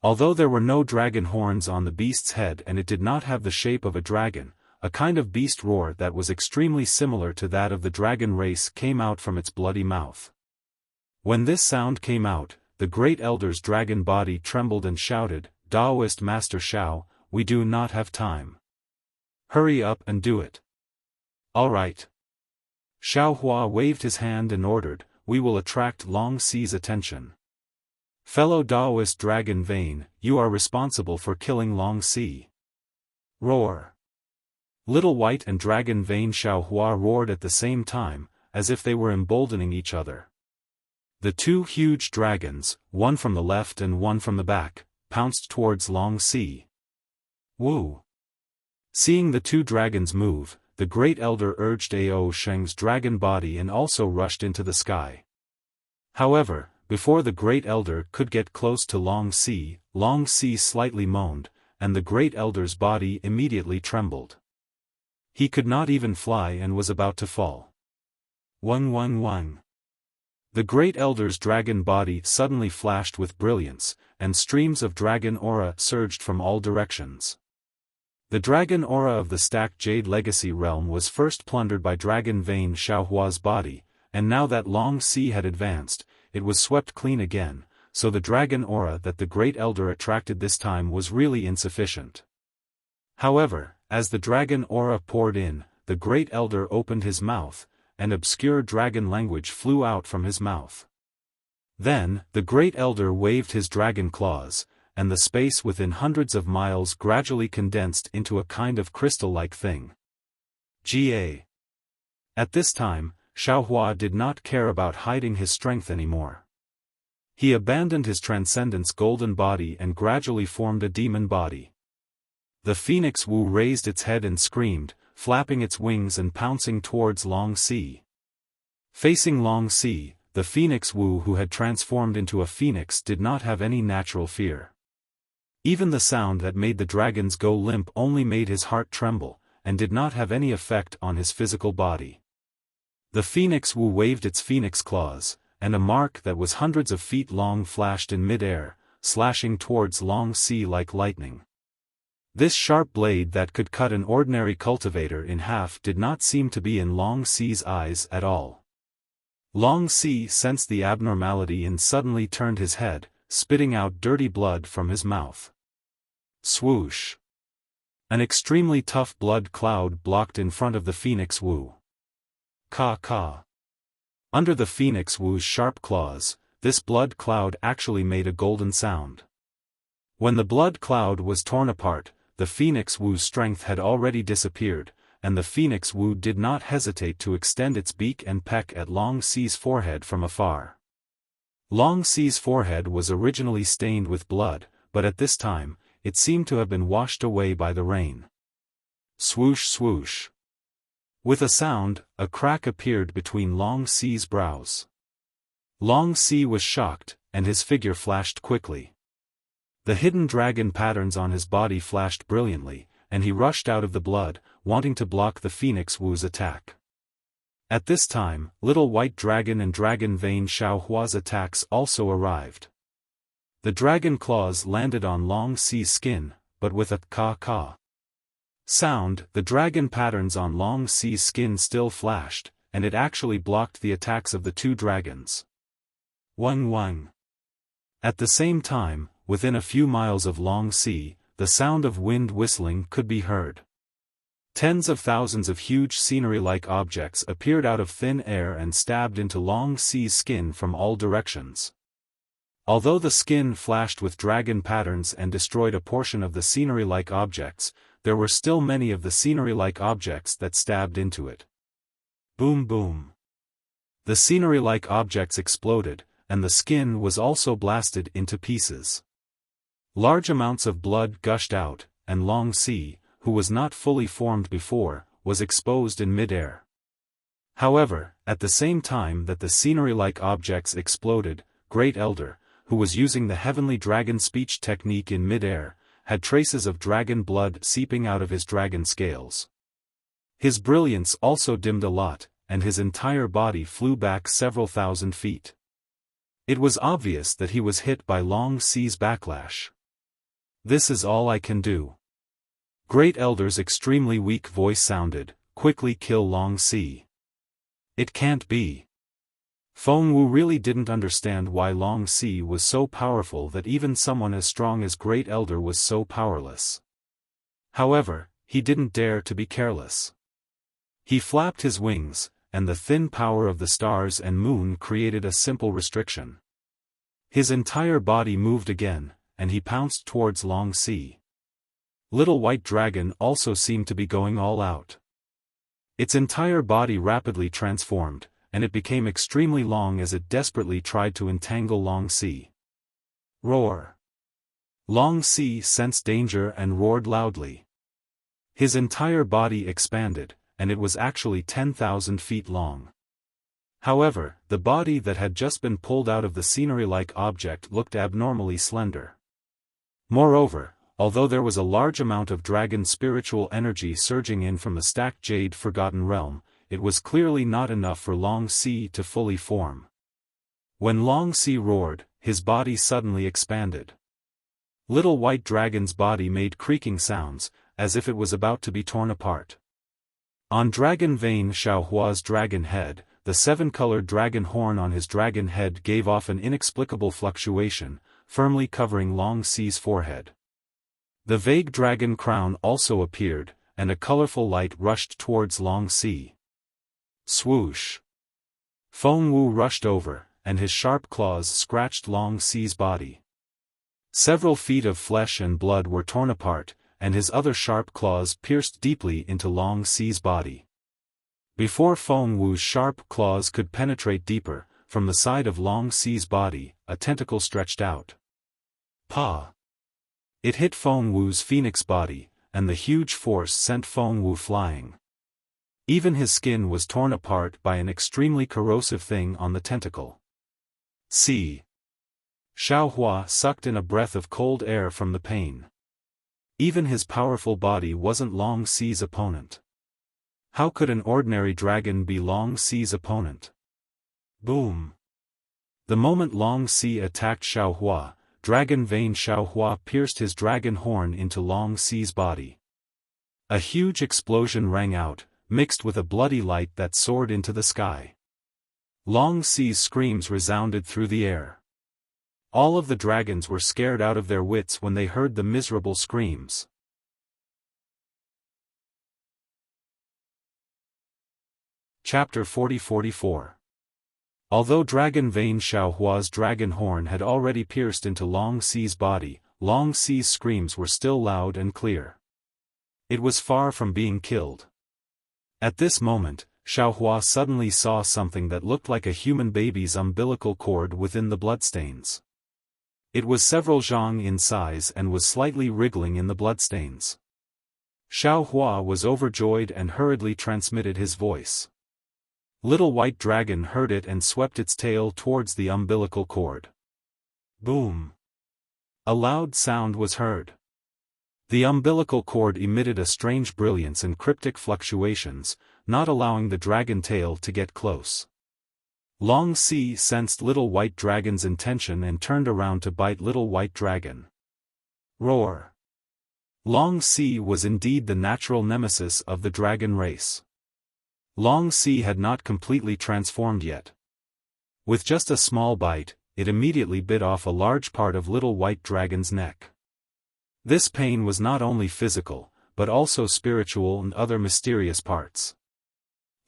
Although there were no dragon horns on the beast's head and it did not have the shape of a dragon, a kind of beast roar that was extremely similar to that of the dragon race came out from its bloody mouth. When this sound came out, the Great Elder's dragon body trembled and shouted, Taoist Master Xiao, we do not have time. Hurry up and do it. All right. Xiaohua waved his hand and ordered, we will attract Long Si's attention. Fellow Taoist Dragon Vein, you are responsible for killing Long Si. Roar. Little White and Dragon Vein Xiaohua roared at the same time, as if they were emboldening each other. The two huge dragons, one from the left and one from the back, pounced towards Long Si. Woo! Seeing the two dragons move, the Great Elder urged Ao Sheng's dragon body and also rushed into the sky. However, before the Great Elder could get close to Long Si slightly moaned, and the Great Elder's body immediately trembled. He could not even fly and was about to fall. Wang. The Great Elder's dragon body suddenly flashed with brilliance, and streams of dragon aura surged from all directions. The dragon aura of the stacked Jade Legacy realm was first plundered by Dragon Vein Xiaohua's body, and now that Long Si had advanced, it was swept clean again, so the dragon aura that the Great Elder attracted this time was really insufficient. However, as the dragon aura poured in, the Great Elder opened his mouth, and obscure dragon language flew out from his mouth. Then, the Great Elder waved his dragon claws, and the space within hundreds of miles gradually condensed into a kind of crystal-like thing. At this time, Xiaohua did not care about hiding his strength anymore. He abandoned his transcendence golden body and gradually formed a demon body. The Phoenix Wu raised its head and screamed, flapping its wings and pouncing towards Long Si. Facing Long Si, the Phoenix Wu who had transformed into a phoenix did not have any natural fear. Even the sound that made the dragons go limp only made his heart tremble, and did not have any effect on his physical body. The Phoenix Wu waved its phoenix claws, and a mark that was hundreds of feet long flashed in mid-air, slashing towards Long Si like lightning. This sharp blade that could cut an ordinary cultivator in half did not seem to be in Long Si's eyes at all. Long Si sensed the abnormality and suddenly turned his head, spitting out dirty blood from his mouth. Swoosh! An extremely tough blood cloud blocked in front of the Phoenix Wu. Ka. Under the Phoenix Wu's sharp claws, this blood cloud actually made a golden sound. When the blood cloud was torn apart, the Phoenix Wu's strength had already disappeared, and the Phoenix Wu did not hesitate to extend its beak and peck at Long Si's forehead from afar. Long Si's forehead was originally stained with blood, but at this time, it seemed to have been washed away by the rain. Swoosh swoosh. With a sound, a crack appeared between Long Si's brows. Long Si was shocked, and his figure flashed quickly. The hidden dragon patterns on his body flashed brilliantly, and he rushed out of the blood, wanting to block the Phoenix Wu's attack. At this time, Little White Dragon and Dragon Vein Xiaohua's attacks also arrived. The dragon claws landed on Long Si's skin, but with a ka sound, the dragon patterns on Long Si's skin still flashed, and it actually blocked the attacks of the two dragons. Wang. At the same time, within a few miles of Long Si, the sound of wind whistling could be heard. Tens of thousands of huge scenery-like objects appeared out of thin air and stabbed into Long Si's skin from all directions. Although the skin flashed with dragon patterns and destroyed a portion of the scenery-like objects, there were still many of the scenery-like objects that stabbed into it. Boom boom. The scenery-like objects exploded, and the skin was also blasted into pieces. Large amounts of blood gushed out, and Long Si, who was not fully formed before, was exposed in mid-air. However, at the same time that the scenery-like objects exploded, Great Elder, who was using the heavenly dragon speech technique in mid-air, had traces of dragon blood seeping out of his dragon scales. His brilliance also dimmed a lot, and his entire body flew back several thousand feet. It was obvious that he was hit by Long Si's backlash. This is all I can do. Great Elder's extremely weak voice sounded, quickly kill Long Si. It can't be. Feng Wu really didn't understand why Long Si was so powerful that even someone as strong as Great Elder was so powerless. However, he didn't dare to be careless. He flapped his wings, and the thin power of the stars and moon created a simple restriction. His entire body moved again, and he pounced towards Long Si. Little White Dragon also seemed to be going all out. Its entire body rapidly transformed, and it became extremely long as it desperately tried to entangle Long Si. Roar! Long Si sensed danger and roared loudly. His entire body expanded, and it was actually 10,000 feet long. However, the body that had just been pulled out of the scenery-like object looked abnormally slender. Moreover, although there was a large amount of dragon spiritual energy surging in from the stacked jade Forgotten Realm, it was clearly not enough for Long Si to fully form. When Long Si roared, his body suddenly expanded. Little White Dragon's body made creaking sounds, as if it was about to be torn apart. On Dragon Vein Xiaohua's dragon head, the seven-colored dragon horn on his dragon head gave off an inexplicable fluctuation, firmly covering Long Si's forehead. The vague dragon crown also appeared, and a colorful light rushed towards Long Si. Swoosh! Feng Wu rushed over, and his sharp claws scratched Long Si's body. Several feet of flesh and blood were torn apart, and his other sharp claws pierced deeply into Long Si's body. Before Feng Wu's sharp claws could penetrate deeper, from the side of Long Si's body, a tentacle stretched out. Pa! It hit Feng Wu's phoenix body, and the huge force sent Feng Wu flying. Even his skin was torn apart by an extremely corrosive thing on the tentacle. See! Xiaohua sucked in a breath of cold air from the pain. Even his powerful body wasn't Long Si's opponent. How could an ordinary dragon be Long Si's opponent? Boom! The moment Long Si attacked Xiaohua, Dragon Vein Xiaohua pierced his dragon horn into Long Si's body. A huge explosion rang out, mixed with a bloody light that soared into the sky. Long Si's screams resounded through the air. All of the dragons were scared out of their wits when they heard the miserable screams. Chapter 40-44. Although Dragon Vein Xiaohua's dragon horn had already pierced into Long Si's body, Long Si's screams were still loud and clear. It was far from being killed. At this moment, Xiaohua suddenly saw something that looked like a human baby's umbilical cord within the bloodstains. It was several zhang in size and was slightly wriggling in the bloodstains. Xiaohua was overjoyed and hurriedly transmitted his voice. Little White Dragon heard it and swept its tail towards the umbilical cord. Boom! A loud sound was heard. The umbilical cord emitted a strange brilliance and cryptic fluctuations, not allowing the dragon tail to get close. Long Si sensed Little White Dragon's intention and turned around to bite Little White Dragon. Roar! Long Si was indeed the natural nemesis of the dragon race. Long Si had not completely transformed yet. With just a small bite, it immediately bit off a large part of Little White Dragon's neck. This pain was not only physical, but also spiritual and other mysterious parts.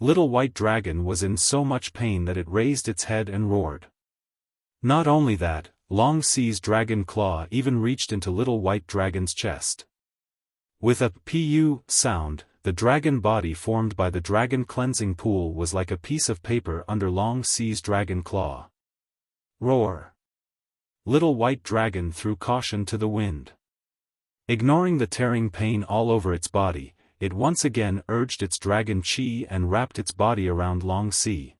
Little White Dragon was in so much pain that it raised its head and roared. Not only that, Long Si's dragon claw even reached into Little White Dragon's chest. With a pu sound, the dragon body formed by the dragon cleansing pool was like a piece of paper under Long Si's dragon claw. Roar! Little White Dragon threw caution to the wind. Ignoring the tearing pain all over its body, it once again urged its dragon chi and wrapped its body around Long Si.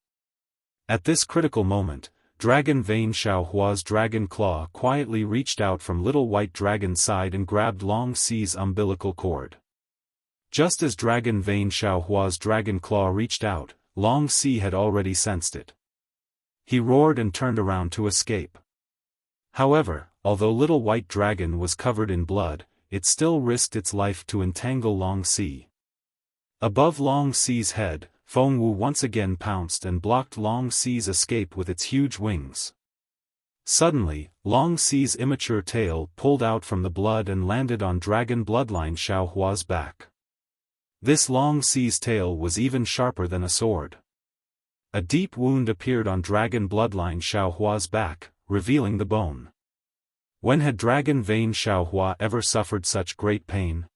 At this critical moment, Dragon Vein Xiaohua's dragon claw quietly reached out from Little White Dragon's side and grabbed Long Si's umbilical cord. Just as Dragon Vein Xiaohua's dragon claw reached out, Long Si had already sensed it. He roared and turned around to escape. However, although Little White Dragon was covered in blood, it still risked its life to entangle Long Si. Above Long Si's head, Feng Wu once again pounced and blocked Long Si's escape with its huge wings. Suddenly, Long Si's immature tail pulled out from the blood and landed on Dragon Bloodline Xiaohua's back. This Long Si's tail was even sharper than a sword. A deep wound appeared on Dragon Bloodline Xiaohua's back, revealing the bone. When had Dragon Vein Xiaohua ever suffered such great pain?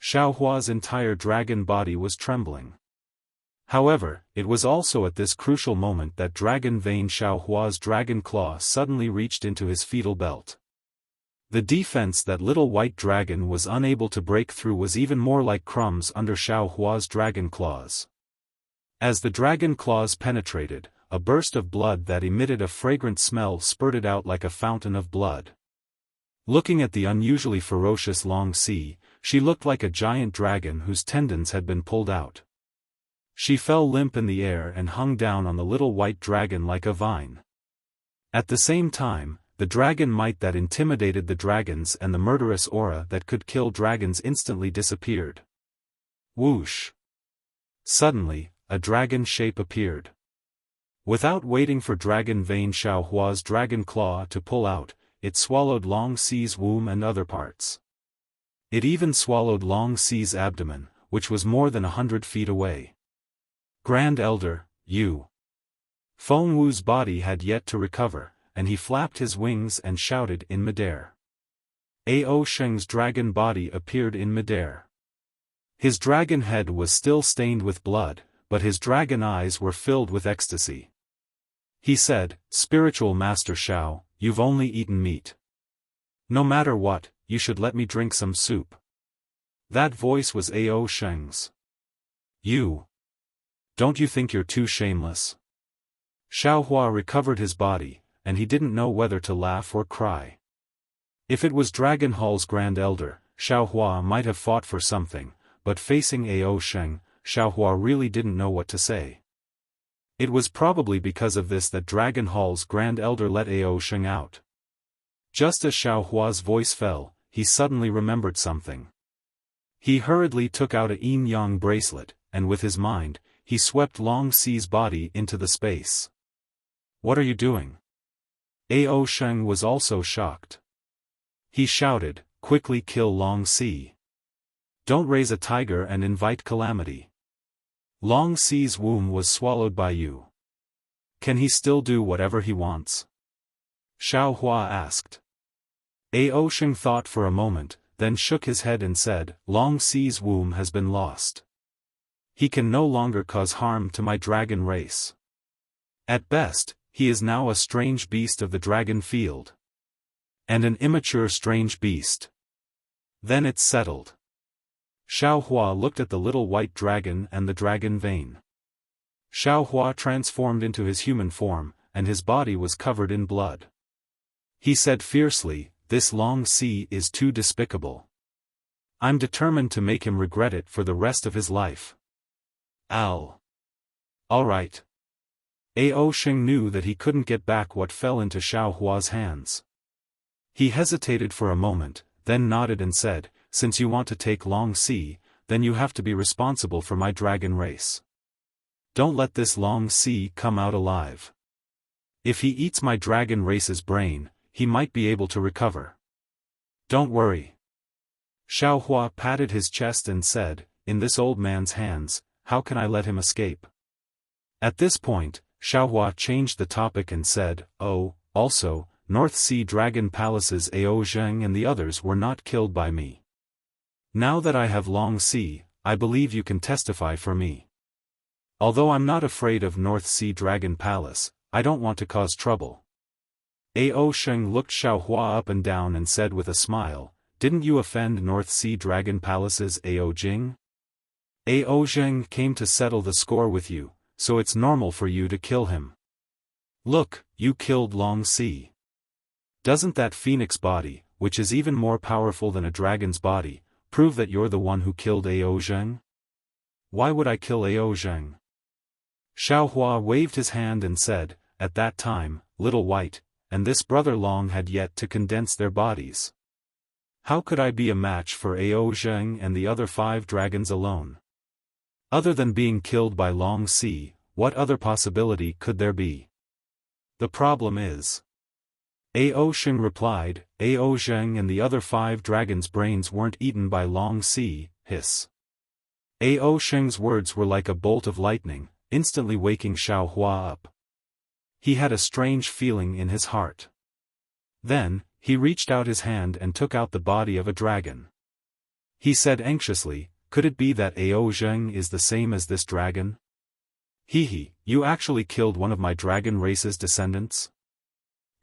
Xiaohua's entire dragon body was trembling. However, it was also at this crucial moment that Dragon Vein Xiaohua's dragon claw suddenly reached into his fetal belt. The defense that little white dragon was unable to break through was even more like crumbs under Xiao Hua's dragon claws. As the dragon claws penetrated, a burst of blood that emitted a fragrant smell spurted out like a fountain of blood. Looking at the unusually ferocious Long Si, she looked like a giant dragon whose tendons had been pulled out. She fell limp in the air and hung down on the little white dragon like a vine. At the same time, the dragon might that intimidated the dragons and the murderous aura that could kill dragons instantly disappeared. Whoosh! Suddenly, a dragon shape appeared. Without waiting for dragon vein Xiao Hua's dragon claw to pull out, it swallowed Long Si's womb and other parts. It even swallowed Long Si's abdomen, which was more than 100 feet away. Grand Elder, you. Feng Wu's body had yet to recover, and he flapped his wings and shouted in midair. Ao Sheng's dragon body appeared in midair. His dragon head was still stained with blood, but his dragon eyes were filled with ecstasy. He said, "Spiritual Master Xiao, you've only eaten meat. No matter what, you should let me drink some soup." That voice was Ao Sheng's. "You. Don't you think you're too shameless?" Xiao Hua recovered his body, and he didn't know whether to laugh or cry. If it was Dragon Hall's Grand Elder, Xiao Hua might have fought for something, but facing Ao Sheng, Xiao Hua really didn't know what to say. It was probably because of this that Dragon Hall's Grand Elder let Ao Sheng out. Just as Xiao Hua's voice fell, he suddenly remembered something. He hurriedly took out a yin-yang bracelet, and with his mind, he swept Long Si's body into the space. "What are you doing?" Ao Sheng was also shocked. He shouted, "Quickly kill Long Si. Don't raise a tiger and invite calamity. Long Si's womb was swallowed by you. Can he still do whatever he wants?" Xiao Hua asked. Ao Sheng thought for a moment, then shook his head and said, "Long Si's womb has been lost. He can no longer cause harm to my dragon race. At best, he is now a strange beast of the dragon field. And an immature strange beast. Then it's settled." Xiao Hua looked at the little white dragon and the dragon vein. Xiao Hua transformed into his human form, and his body was covered in blood. He said fiercely, "This Long Si is too despicable. I'm determined to make him regret it for the rest of his life. All right." Ao Sheng knew that he couldn't get back what fell into Xiao Hua's hands. He hesitated for a moment, then nodded and said, "Since you want to take Long Si, then you have to be responsible for my dragon race. Don't let this Long Si come out alive. If he eats my dragon race's brain, he might be able to recover. Don't worry." Xiao Hua patted his chest and said, "In this old man's hands, how can I let him escape?" At this point, Xiao Hua changed the topic and said, "Oh, also, North Sea Dragon Palace's Ao Zheng and the others were not killed by me. Now that I have Long Si, I believe you can testify for me. Although I'm not afraid of North Sea Dragon Palace, I don't want to cause trouble." Ao Sheng looked Xiao Hua up and down and said with a smile, "Didn't you offend North Sea Dragon Palace's Ao Jing? Ao Zheng came to settle the score with you, so it's normal for you to kill him. Look, you killed Long Si. Doesn't that phoenix body, which is even more powerful than a dragon's body, prove that you're the one who killed Ao Zheng? Why would I kill Ao Zheng?" Xiao Hua waved his hand and said, "At that time, Little White, and this brother Long had yet to condense their bodies. How could I be a match for Ao Zheng and the other 5 dragons alone? Other than being killed by Long Si, what other possibility could there be? The problem is..." Ao Sheng replied, "Ao Zheng and the other 5 dragons' brains weren't eaten by Long Si, hiss." Ao Sheng's words were like a bolt of lightning, instantly waking Xiao Hua up. He had a strange feeling in his heart. Then, he reached out his hand and took out the body of a dragon. He said anxiously, "Could it be that Ao Zheng is the same as this dragon? Hee, you actually killed one of my dragon race's descendants?"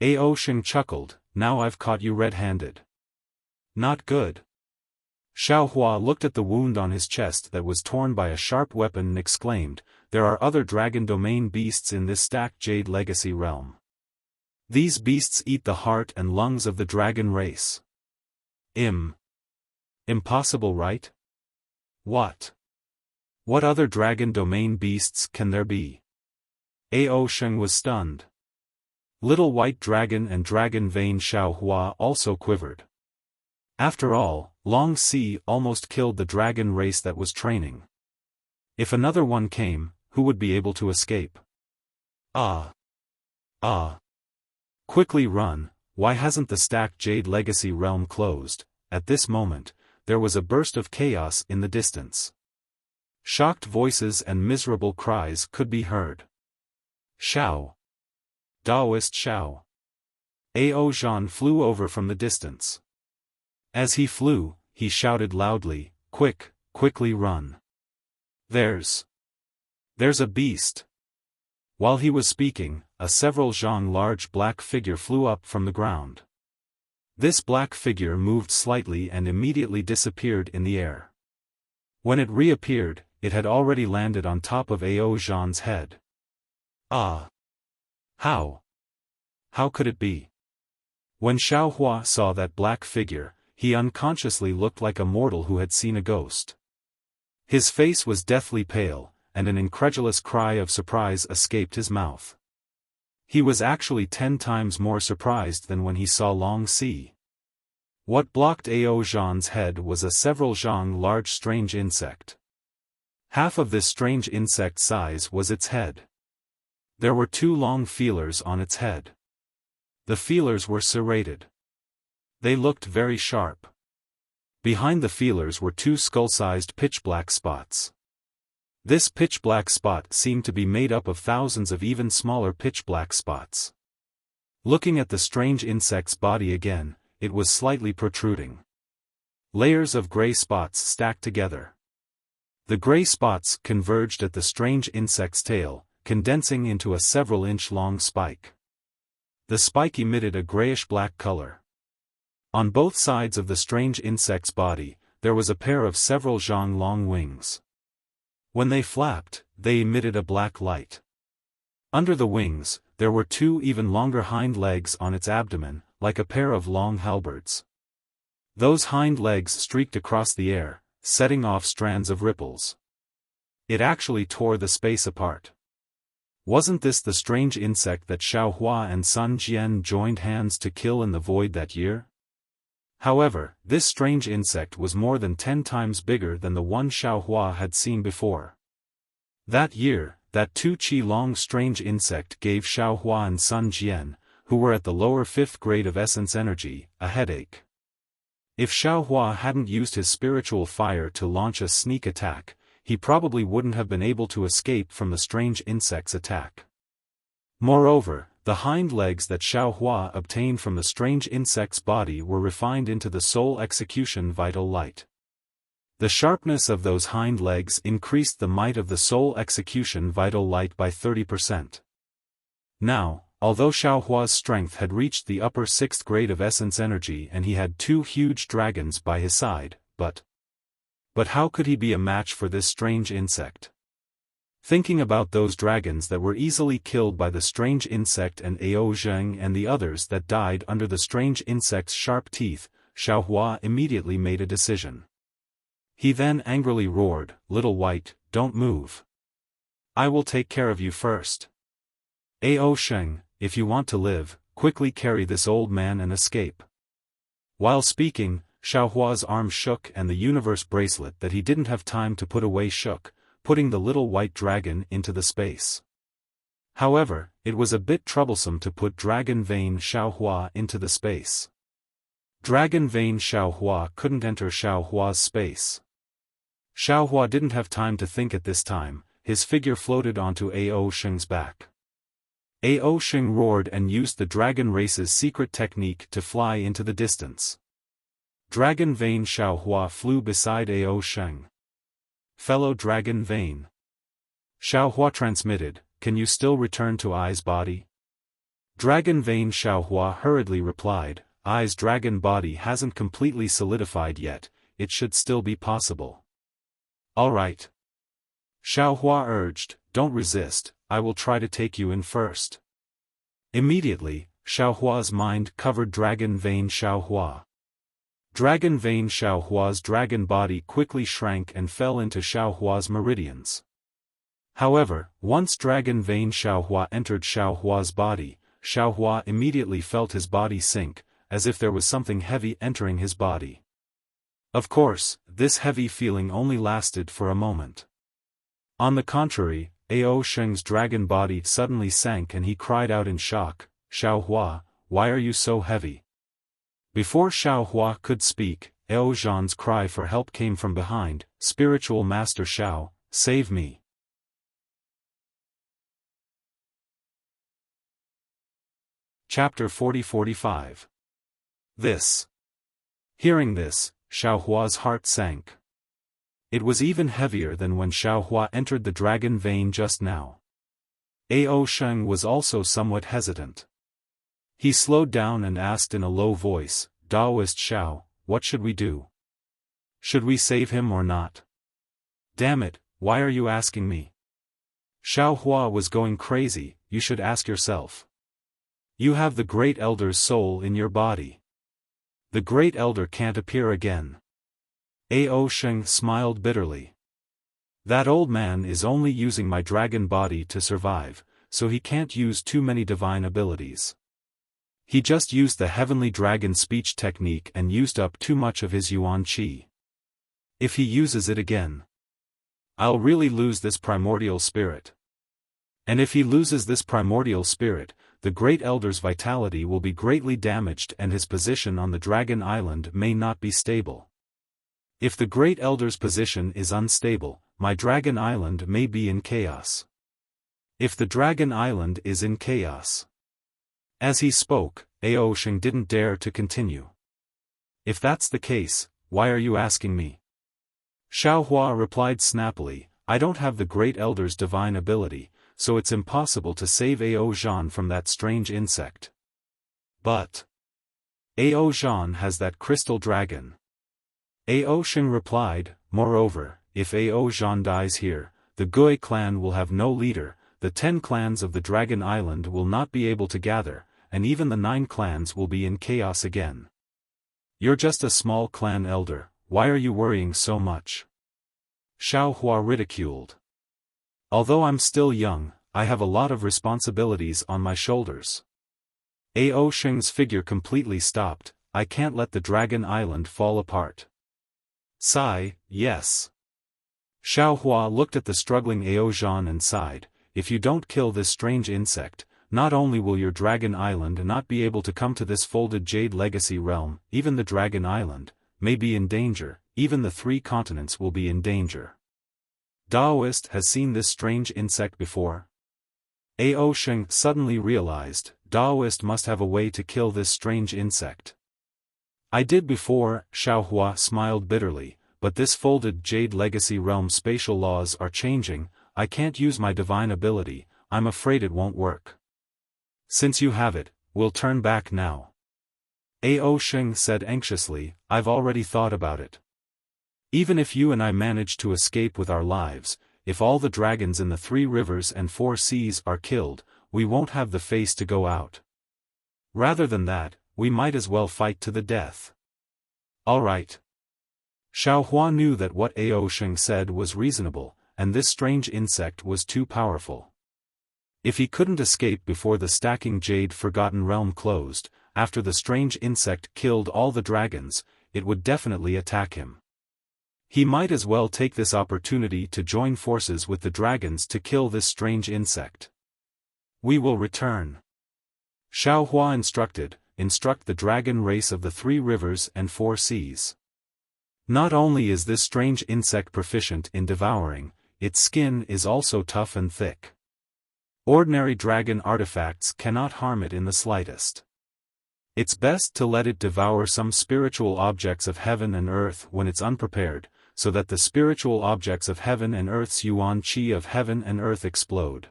Ao Sheng chuckled, "Now I've caught you red-handed. Not good. Xiaofan looked at the wound on his chest that was torn by a sharp weapon and exclaimed, "There are other dragon domain beasts in this stacked Jade Legacy realm. These beasts eat the heart and lungs of the dragon race. Impossible, right? What? What other dragon domain beasts can there be?" Ao Sheng was stunned. Little White Dragon and Dragon Vein Xiaofan also quivered. After all, Long Sea almost killed the dragon race that was training. If another one came, who would be able to escape? Quickly run, why hasn't the stacked Jade Legacy realm closed? At this moment, there was a burst of chaos in the distance. Shocked voices and miserable cries could be heard. Xiao! Daoist Xiao! Ao Zhan flew over from the distance. As he flew, he shouted loudly, quickly run. There's a beast. While he was speaking, a several zhang large black figure flew up from the ground. This black figure moved slightly and immediately disappeared in the air. When it reappeared, it had already landed on top of Ao Zhan's head. How could it be? When Xiaofan saw that black figure, he unconsciously looked like a mortal who had seen a ghost. His face was deathly pale, and an incredulous cry of surprise escaped his mouth. He was actually 10 times more surprised than when he saw Long Sea. What blocked Ao Zhan's head was a several zhang large strange insect. Half of this strange insect size was its head. There were 2 long feelers on its head. The feelers were serrated. They looked very sharp. Behind the feelers were 2 skull-sized pitch-black spots. This pitch-black spot seemed to be made up of thousands of even smaller pitch-black spots. Looking at the strange insect's body again, it was slightly protruding. Layers of gray spots stacked together. The gray spots converged at the strange insect's tail, condensing into a several-inch-long spike. The spike emitted a grayish-black color. On both sides of the strange insect's body, there was a pair of several zhang long wings. When they flapped, they emitted a black light. Under the wings, there were 2 even longer hind legs on its abdomen, like a pair of long halberds. Those hind legs streaked across the air, setting off strands of ripples. It actually tore the space apart. Wasn't this the strange insect that Xiaofan and Sun Jian joined hands to kill in the void that year? However, this strange insect was more than 10 times bigger than the one Xiaofan had seen before. That year, that 2 qi long strange insect gave Xiaofan and Sun Jian, who were at the lower 5th grade of essence energy, a headache. If Xiaofan hadn't used his spiritual fire to launch a sneak attack, he probably wouldn't have been able to escape from the strange insect's attack. Moreover, the hind legs that Xiaofan obtained from the strange insect's body were refined into the soul execution vital light. The sharpness of those hind legs increased the might of the soul execution vital light by 30%. Now, although Xiaohua's strength had reached the upper 6th grade of essence energy and he had 2 huge dragons by his side, but how could he be a match for this strange insect? Thinking about those dragons that were easily killed by the strange insect and Ao Zheng and the others that died under the strange insect's sharp teeth, Xiaohua immediately made a decision. He then angrily roared, "Little White, don't move. I will take care of you first. Ao Sheng, if you want to live, quickly carry this old man and escape." While speaking, Xiaohua's arm shook and the universe bracelet that he didn't have time to put away shook, putting the little white dragon into the space. However, it was a bit troublesome to put Dragon Vein Xiaohua into the space. Dragon Vein Xiaohua couldn't enter Xiaohua's space. Xiaohua didn't have time to think at this time, his figure floated onto Ao Sheng's back. Ao Sheng roared and used the dragon race's secret technique to fly into the distance. Dragon Vein Xiaohua flew beside Ao Sheng. "Fellow Dragon Vein." Xiaohua transmitted, "Can you still return to Ai's body?" Dragon Vein Xiaohua hurriedly replied, I's dragon body hasn't completely solidified yet, it should still be possible. Alright. Xiaohua urged, don't resist, I will try to take you in first. Immediately, Xiaohua's mind covered Dragon Vein Xiaohua. Dragon Vein Xiaohua's dragon body quickly shrank and fell into Xiaohua's meridians. However, once Dragon Vein Xiaohua entered Xiaohua's body, Xiaohua immediately felt his body sink, as if there was something heavy entering his body. Of course, this heavy feeling only lasted for a moment. On the contrary, Ao Sheng's dragon body suddenly sank and he cried out in shock, Xiaohua, why are you so heavy? Before Xiaohua could speak, Ao Zhan's cry for help came from behind, Spiritual Master Xiao, save me. Chapter 40-45. This. Hearing this, Xiaohua's heart sank. It was even heavier than when Xiaohua entered the dragon vein just now. Ao Sheng was also somewhat hesitant. He slowed down and asked in a low voice, Daoist Xiao, what should we do? Should we save him or not? Damn it, why are you asking me? Xiaohua was going crazy, you should ask yourself. You have the Great Elder's soul in your body. The Great Elder can't appear again. Ao Sheng smiled bitterly. That old man is only using my dragon body to survive, so he can't use too many divine abilities. He just used the heavenly dragon speech technique and used up too much of his yuan qi. If he uses it again, I'll really lose this primordial spirit. And if he loses this primordial spirit, the Great Elder's vitality will be greatly damaged and his position on the Dragon Island may not be stable. If the Great Elder's position is unstable, my Dragon Island may be in chaos. If the Dragon Island is in chaos. As he spoke, Ao Sheng didn't dare to continue. If that's the case, why are you asking me? Xiaohua replied snappily, I don't have the Great Elder's divine ability, so it's impossible to save Ao Zhan from that strange insect. But Ao Zhan has that crystal dragon. Ao Sheng replied, moreover, if Ao Zhan dies here, the Gui clan will have no leader, the 10 clans of the Dragon Island will not be able to gather, and even the 9 clans will be in chaos again. You're just a small clan elder, why are you worrying so much? Xiaohua ridiculed. Although I'm still young, I have a lot of responsibilities on my shoulders. Ao Sheng's figure completely stopped, I can't let the Dragon Island fall apart. Sigh, yes. Xiaohua looked at the struggling Ao Zhan and sighed, if you don't kill this strange insect, not only will your Dragon Island not be able to come to this folded Jade Legacy realm, even the Dragon Island may be in danger, even the 3 continents will be in danger. Daoist has seen this strange insect before? Ao Sheng suddenly realized, Daoist must have a way to kill this strange insect. I did before, Xiaohua smiled bitterly, but this folded Jade Legacy realm spatial laws are changing, I can't use my divine ability, I'm afraid it won't work. Since you have it, we'll turn back now. Ao Sheng said anxiously, I've already thought about it. Even if you and I manage to escape with our lives, if all the dragons in the 3 rivers and 4 seas are killed, we won't have the face to go out. Rather than that, we might as well fight to the death. Alright. Xiaohua knew that what Ao Sheng said was reasonable, and this strange insect was too powerful. If he couldn't escape before the stacking Jade Forgotten Realm closed, after the strange insect killed all the dragons, it would definitely attack him. He might as well take this opportunity to join forces with the dragons to kill this strange insect. We will return. Xiaohua instruct the dragon race of the 3 rivers and 4 seas. Not only is this strange insect proficient in devouring, its skin is also tough and thick. Ordinary dragon artifacts cannot harm it in the slightest. It's best to let it devour some spiritual objects of heaven and earth when it's unprepared, so that the spiritual objects of heaven and earth's yuan qi of heaven and earth explode.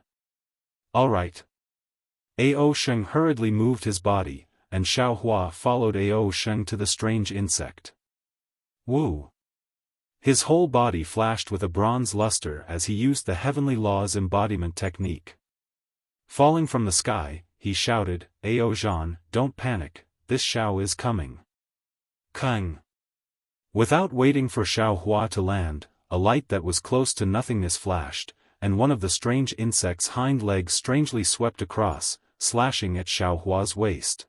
Alright. Ao Sheng hurriedly moved his body, and Xiaohua followed Ao Sheng to the strange insect. Wu! His whole body flashed with a bronze luster as he used the heavenly law's embodiment technique. Falling from the sky, he shouted, Ao Zhan, don't panic, this Xiao is coming. Kang! Without waiting for Xiaohua to land, a light that was close to nothingness flashed, and one of the strange insect's hind legs strangely swept across, slashing at Xiaohua's waist.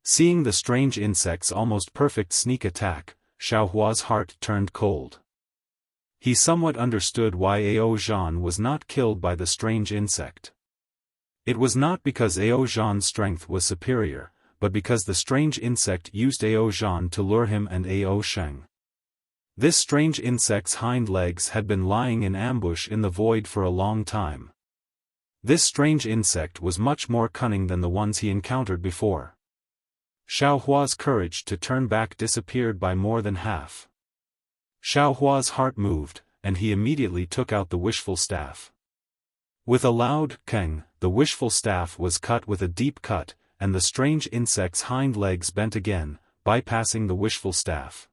Seeing the strange insect's almost perfect sneak attack, Xiaohua's heart turned cold. He somewhat understood why Ao Zhan was not killed by the strange insect. It was not because Ao Zhan's strength was superior, but because the strange insect used Ao Zhan to lure him and Ao Sheng. This strange insect's hind legs had been lying in ambush in the void for a long time. This strange insect was much more cunning than the ones he encountered before. Xiaohua's courage to turn back disappeared by more than half. Xiaohua's heart moved, and he immediately took out the wishful staff. With a loud keng, the wishful staff was cut with a deep cut, and the strange insect's hind legs bent again, bypassing the wishful staff.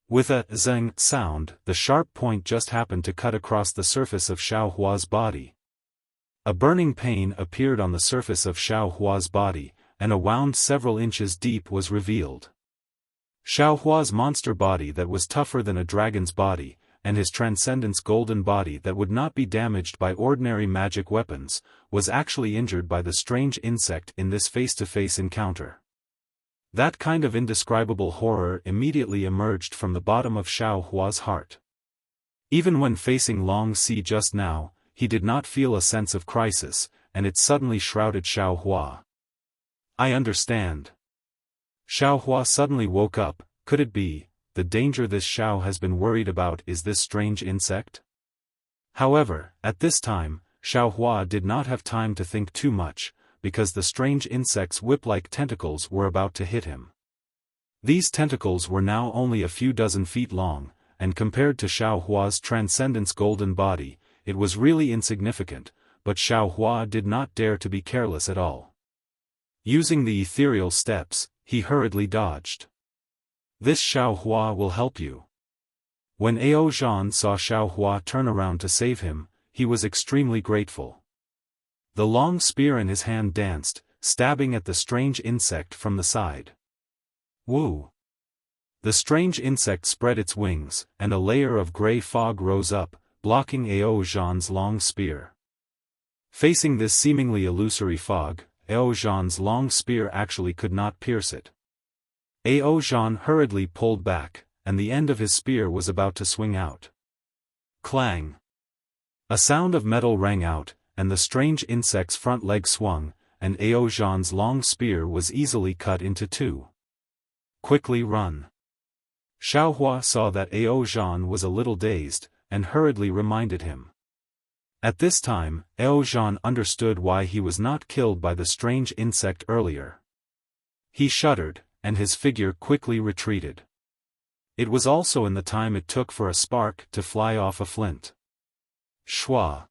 With a zeng sound, the sharp point just happened to cut across the surface of Xiaohua's body. A burning pain appeared on the surface of Xiaohua's body, and a wound several inches deep was revealed. Xiaohua's monster body that was tougher than a dragon's body, and his transcendence golden body that would not be damaged by ordinary magic weapons, was actually injured by the strange insect in this face-to-face encounter. That kind of indescribable horror immediately emerged from the bottom of Xiaohua's heart. Even when facing Long Si just now, he did not feel a sense of crisis, and it suddenly shrouded Xiaohua. I understand. Xiaohua suddenly woke up. Could it be, the danger this Xiao has been worried about is this strange insect? However, at this time, Xiaohua did not have time to think too much, because the strange insect's whip-like tentacles were about to hit him. These tentacles were now only a few dozen feet long, and compared to Xiaohua's transcendence golden body, it was really insignificant, but Xiaohua did not dare to be careless at all. Using the ethereal steps, he hurriedly dodged. This Xiaohua will help you. When Ao Zhan saw Xiaohua turn around to save him, he was extremely grateful. The long spear in his hand danced, stabbing at the strange insect from the side. Woo! The strange insect spread its wings, and a layer of gray fog rose up, blocking Ao Zhan's long spear. Facing this seemingly illusory fog, Ao Zhan's long spear actually could not pierce it. Ao Zhan hurriedly pulled back, and the end of his spear was about to swing out. Clang! A sound of metal rang out, and the strange insect's front leg swung, and Ao Zhan's long spear was easily cut into two. Quickly run! Xiaohua saw that Ao Zhan was a little dazed, and hurriedly reminded him. At this time, Ao Zhan understood why he was not killed by the strange insect earlier. He shuddered, and his figure quickly retreated. It was also in the time it took for a spark to fly off a flint. Shwa!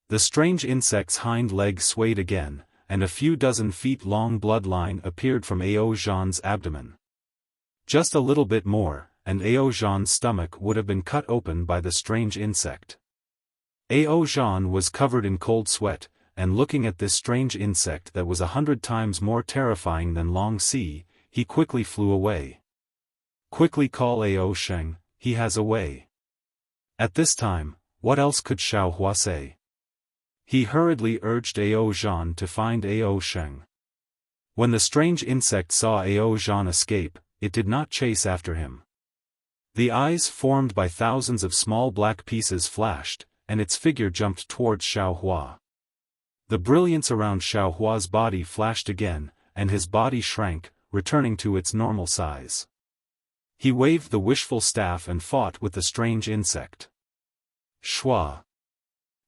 The strange insect's hind leg swayed again, and a few dozen feet long bloodline appeared from Ao Zhan's abdomen. Just a little bit more, and Ao Zhan's stomach would have been cut open by the strange insect. Ao Zhan was covered in cold sweat, and looking at this strange insect that was 100 times more terrifying than Long Si, he quickly flew away. Quickly call Ao Sheng, he has a way. At this time, what else could Xiaohua say? He hurriedly urged Ao Zhan to find Ao Sheng. When the strange insect saw Ao Zhan escape, it did not chase after him. The eyes formed by thousands of small black pieces flashed, and its figure jumped towards Xiaohua. The brilliance around Xiaohua's body flashed again, and his body shrank, returning to its normal size. He waved the wishful staff and fought with the strange insect. Shwa!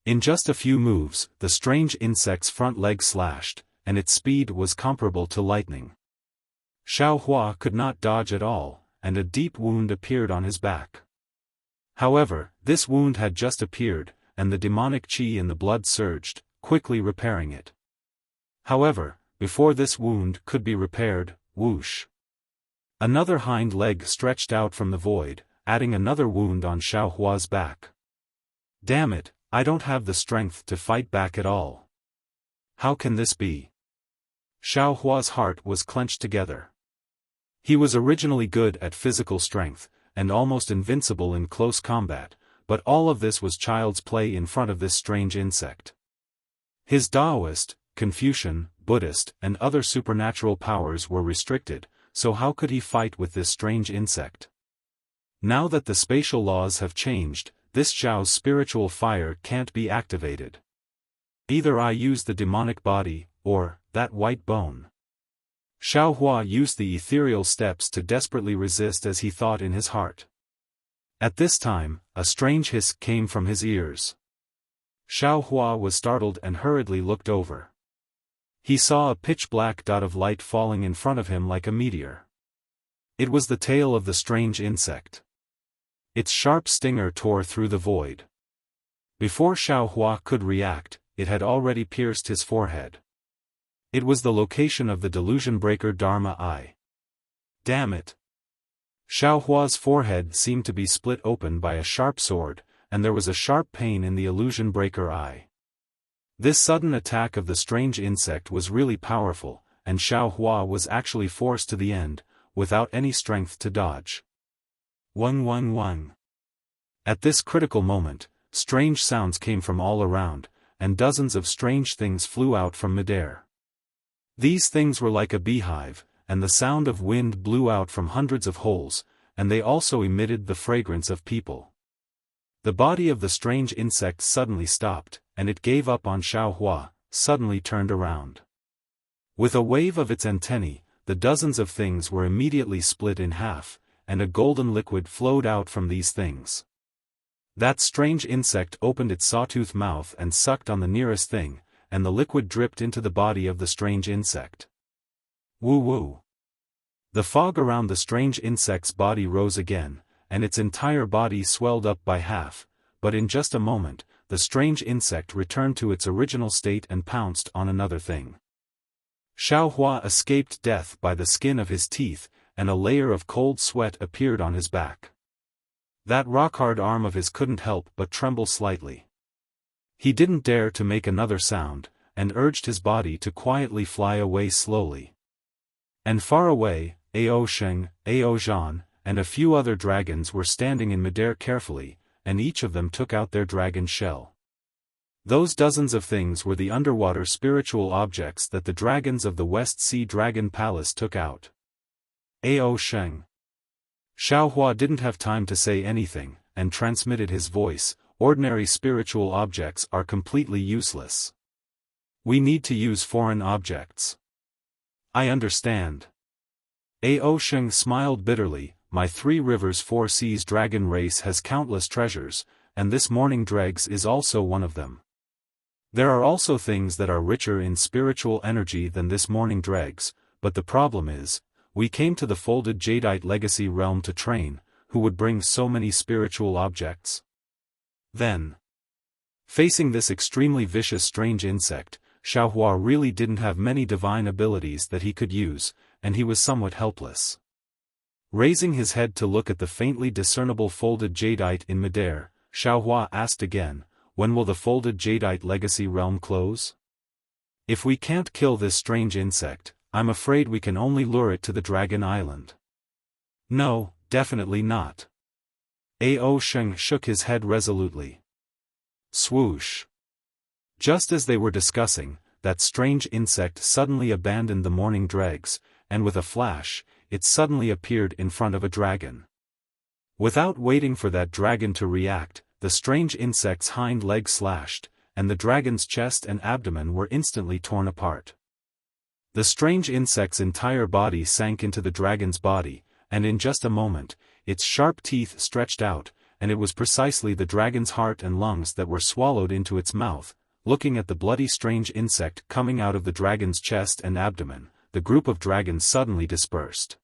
In just a few moves, the strange insect's front leg slashed, and its speed was comparable to lightning. Xiaohua could not dodge at all, and a deep wound appeared on his back. However, this wound had just appeared, and the demonic qi in the blood surged, quickly repairing it. However, before this wound could be repaired, whoosh. Another hind leg stretched out from the void, adding another wound on Xiaohua's back. Damn it, I don't have the strength to fight back at all. How can this be? Xiaohua's heart was clenched together. He was originally good at physical strength, and almost invincible in close combat, but all of this was child's play in front of this strange insect. His Taoist, Confucian, Buddhist, and other supernatural powers were restricted, so how could he fight with this strange insect? Now that the spatial laws have changed, this Zhao's spiritual fire can't be activated. Either I use the demonic body, or that white bone. Xiaohua used the ethereal steps to desperately resist as he thought in his heart. At this time, a strange hiss came from his ears. Xiaohua was startled and hurriedly looked over. He saw a pitch-black dot of light falling in front of him like a meteor. It was the tail of the strange insect. Its sharp stinger tore through the void. Before Xiaohua could react, it had already pierced his forehead. It was the location of the delusion breaker Dharma eye. Damn it! Xiaohua's forehead seemed to be split open by a sharp sword, and there was a sharp pain in the illusion breaker eye. This sudden attack of the strange insect was really powerful, and Xiaohua was actually forced to the end, without any strength to dodge. 111. At this critical moment, strange sounds came from all around, and dozens of strange things flew out from midair. These things were like a beehive, and the sound of wind blew out from hundreds of holes, and they also emitted the fragrance of people. The body of the strange insect suddenly stopped, and it gave up on Xiaohua, suddenly turned around. With a wave of its antennae, the dozens of things were immediately split in half, and a golden liquid flowed out from these things. That strange insect opened its sawtooth mouth and sucked on the nearest thing, and the liquid dripped into the body of the strange insect. Woo-woo. The fog around the strange insect's body rose again, and its entire body swelled up by half, but in just a moment, the strange insect returned to its original state and pounced on another thing. Xiaohua escaped death by the skin of his teeth, and a layer of cold sweat appeared on his back. That rock-hard arm of his couldn't help but tremble slightly. He didn't dare to make another sound, and urged his body to quietly fly away slowly. And far away, Ao Sheng, Ao Zhan, and a few other dragons were standing in midair carefully, and each of them took out their dragon shell. Those dozens of things were the underwater spiritual objects that the dragons of the West Sea Dragon Palace took out. Ao Sheng. Xiaohua didn't have time to say anything, and transmitted his voice. Ordinary spiritual objects are completely useless. We need to use foreign objects. I understand. Ao Sheng smiled bitterly. My 3 rivers 4 seas dragon race has countless treasures, and this morning dregs is also one of them. There are also things that are richer in spiritual energy than this morning dregs, but the problem is, we came to the folded jadeite legacy realm to train, who would bring so many spiritual objects? Then, facing this extremely vicious strange insect, Xiaohua really didn't have many divine abilities that he could use, and he was somewhat helpless. Raising his head to look at the faintly discernible folded jadeite in midair, Xiaohua asked again, when will the folded jadeite legacy realm close? If we can't kill this strange insect, I'm afraid we can only lure it to the Dragon Island. No, definitely not. Ao Sheng shook his head resolutely. Swoosh. Just as they were discussing, that strange insect suddenly abandoned the morning dregs, and with a flash, it suddenly appeared in front of a dragon. Without waiting for that dragon to react, the strange insect's hind leg slashed, and the dragon's chest and abdomen were instantly torn apart. The strange insect's entire body sank into the dragon's body, and in just a moment, its sharp teeth stretched out, and it was precisely the dragon's heart and lungs that were swallowed into its mouth. Looking at the bloody strange insect coming out of the dragon's chest and abdomen, the group of dragons suddenly dispersed.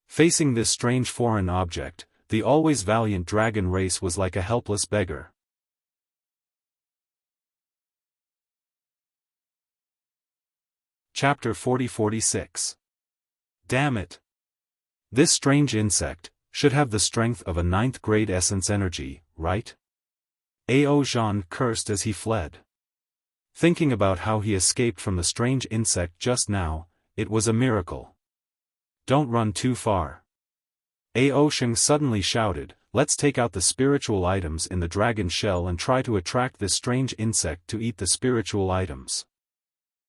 Facing this strange foreign object, the always valiant dragon race was like a helpless beggar. Chapter 40-46. Damn it! This strange insect should have the strength of a 9th grade essence energy, right? Ao Zhan cursed as he fled. Thinking about how he escaped from the strange insect just now, it was a miracle. Don't run too far. Ao Sheng suddenly shouted, let's take out the spiritual items in the dragon shell and try to attract this strange insect to eat the spiritual items.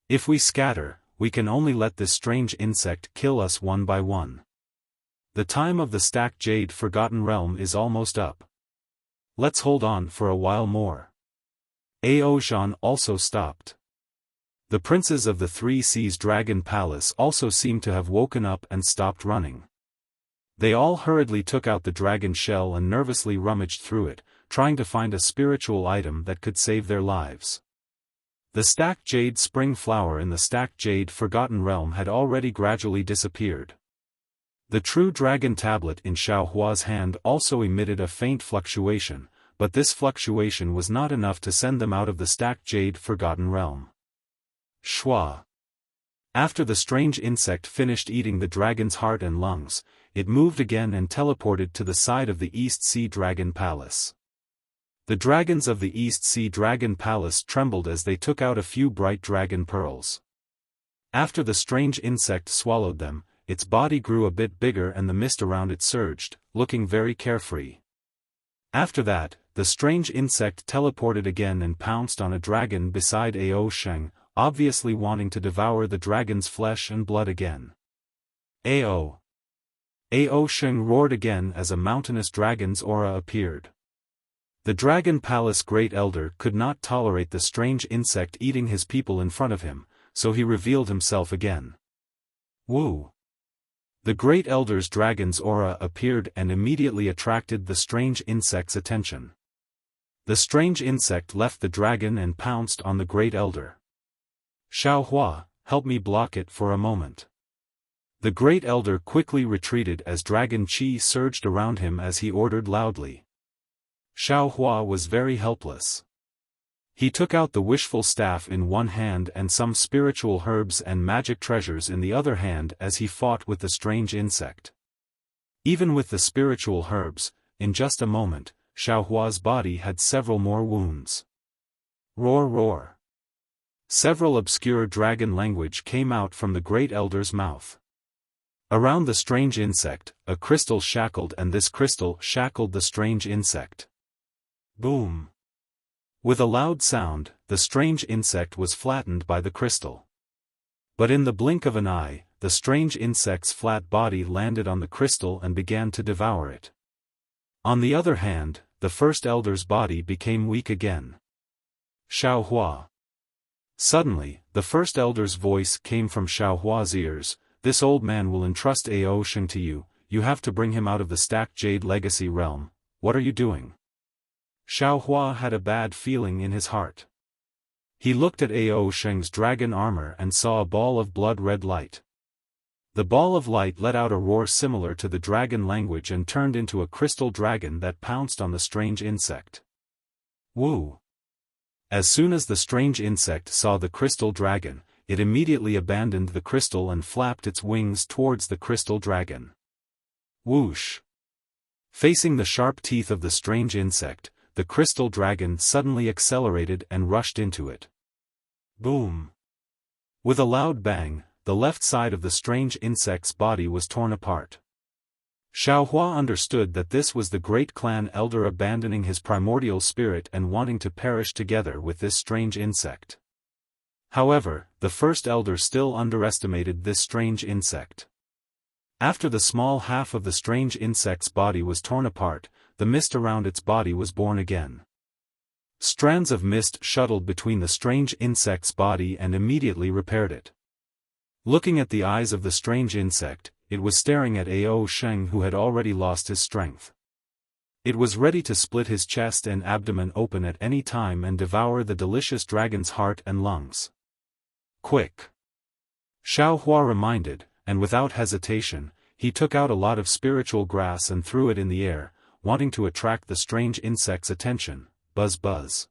If we scatter, we can only let this strange insect kill us one by one. The time of the stacked jade Forgotten Realm is almost up. Let's hold on for a while more. Ao Zhan also stopped. The princes of the Three Seas Dragon Palace also seemed to have woken up and stopped running. They all hurriedly took out the dragon shell and nervously rummaged through it, trying to find a spiritual item that could save their lives. The stacked jade spring flower in the stacked jade Forgotten Realm had already gradually disappeared. The true dragon tablet in Xiaohua's hand also emitted a faint fluctuation, but this fluctuation was not enough to send them out of the stacked jade Forgotten Realm. Shua. After the strange insect finished eating the dragon's heart and lungs, it moved again and teleported to the side of the East Sea Dragon Palace. The dragons of the East Sea Dragon Palace trembled as they took out a few bright dragon pearls. After the strange insect swallowed them, its body grew a bit bigger and the mist around it surged, looking very carefree. After that, the strange insect teleported again and pounced on a dragon beside Ao Sheng, obviously wanting to devour the dragon's flesh and blood again. Ao Sheng roared again as a mountainous dragon's aura appeared. The Dragon Palace Great Elder could not tolerate the strange insect eating his people in front of him, so he revealed himself again. Wu. The Great Elder's dragon's aura appeared and immediately attracted the strange insect's attention. The strange insect left the dragon and pounced on the Great Elder. Xiaohua, help me block it for a moment. The Great Elder quickly retreated as dragon qi surged around him as he ordered loudly. Xiaohua was very helpless. He took out the wishful staff in one hand and some spiritual herbs and magic treasures in the other hand as he fought with the strange insect. Even with the spiritual herbs, in just a moment, Xiaohua's body had several more wounds. Roar roar. Several obscure dragon language came out from the Great Elder's mouth. Around the strange insect, a crystal shackled and this crystal shackled the strange insect. Boom. With a loud sound, the strange insect was flattened by the crystal. But in the blink of an eye, the strange insect's flat body landed on the crystal and began to devour it. On the other hand, the first elder's body became weak again. Xiaohua. Suddenly, the first elder's voice came from Xiaohua's ears, this old man will entrust Ao Sheng to you, you have to bring him out of the stacked jade legacy realm, what are you doing? Xiaohua had a bad feeling in his heart. He looked at Ao Sheng's dragon armor and saw a ball of blood-red light. The ball of light let out a roar similar to the dragon language and turned into a crystal dragon that pounced on the strange insect. Woo! As soon as the strange insect saw the crystal dragon, it immediately abandoned the crystal and flapped its wings towards the crystal dragon. Whoosh! Facing the sharp teeth of the strange insect, the crystal dragon suddenly accelerated and rushed into it. Boom! With a loud bang, the left side of the strange insect's body was torn apart. Xiaohua understood that this was the great clan elder abandoning his primordial spirit and wanting to perish together with this strange insect. However, the first elder still underestimated this strange insect. After the small half of the strange insect's body was torn apart, the mist around its body was born again. Strands of mist shuttled between the strange insect's body and immediately repaired it. Looking at the eyes of the strange insect, it was staring at Ao Sheng who had already lost his strength. It was ready to split his chest and abdomen open at any time and devour the delicious dragon's heart and lungs. Quick! Xiaohua reminded, and without hesitation, he took out a lot of spiritual grass and threw it in the air, wanting to attract the strange insect's attention. Buzz buzz.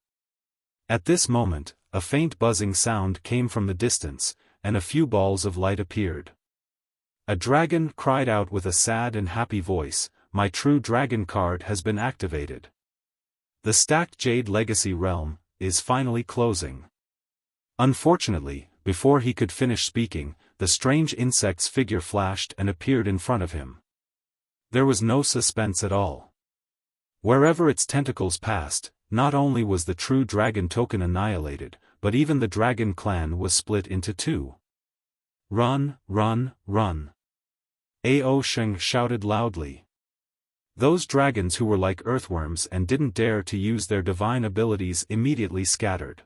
At this moment, a faint buzzing sound came from the distance, and a few balls of light appeared. A dragon cried out with a sad and happy voice, "My true dragon card has been activated. The stacked Jade Legacy realm is finally closing." Unfortunately, before he could finish speaking, the strange insect's figure flashed and appeared in front of him. There was no suspense at all. Wherever its tentacles passed, not only was the true dragon token annihilated, but even the dragon clan was split into two. "Run, run, run!" Ao Sheng shouted loudly. Those dragons who were like earthworms and didn't dare to use their divine abilities immediately scattered.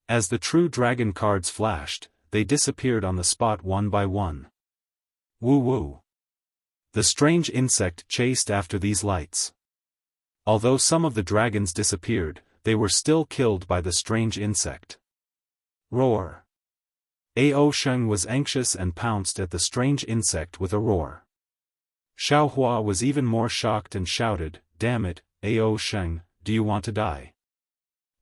As the true dragon cards flashed, they disappeared on the spot one by one. Woo woo! The strange insect chased after these lights. Although some of the dragons disappeared, they were still killed by the strange insect. Roar! Ao Sheng was anxious and pounced at the strange insect with a roar. Xiaofan was even more shocked and shouted, "Damn it, Ao Sheng, do you want to die?"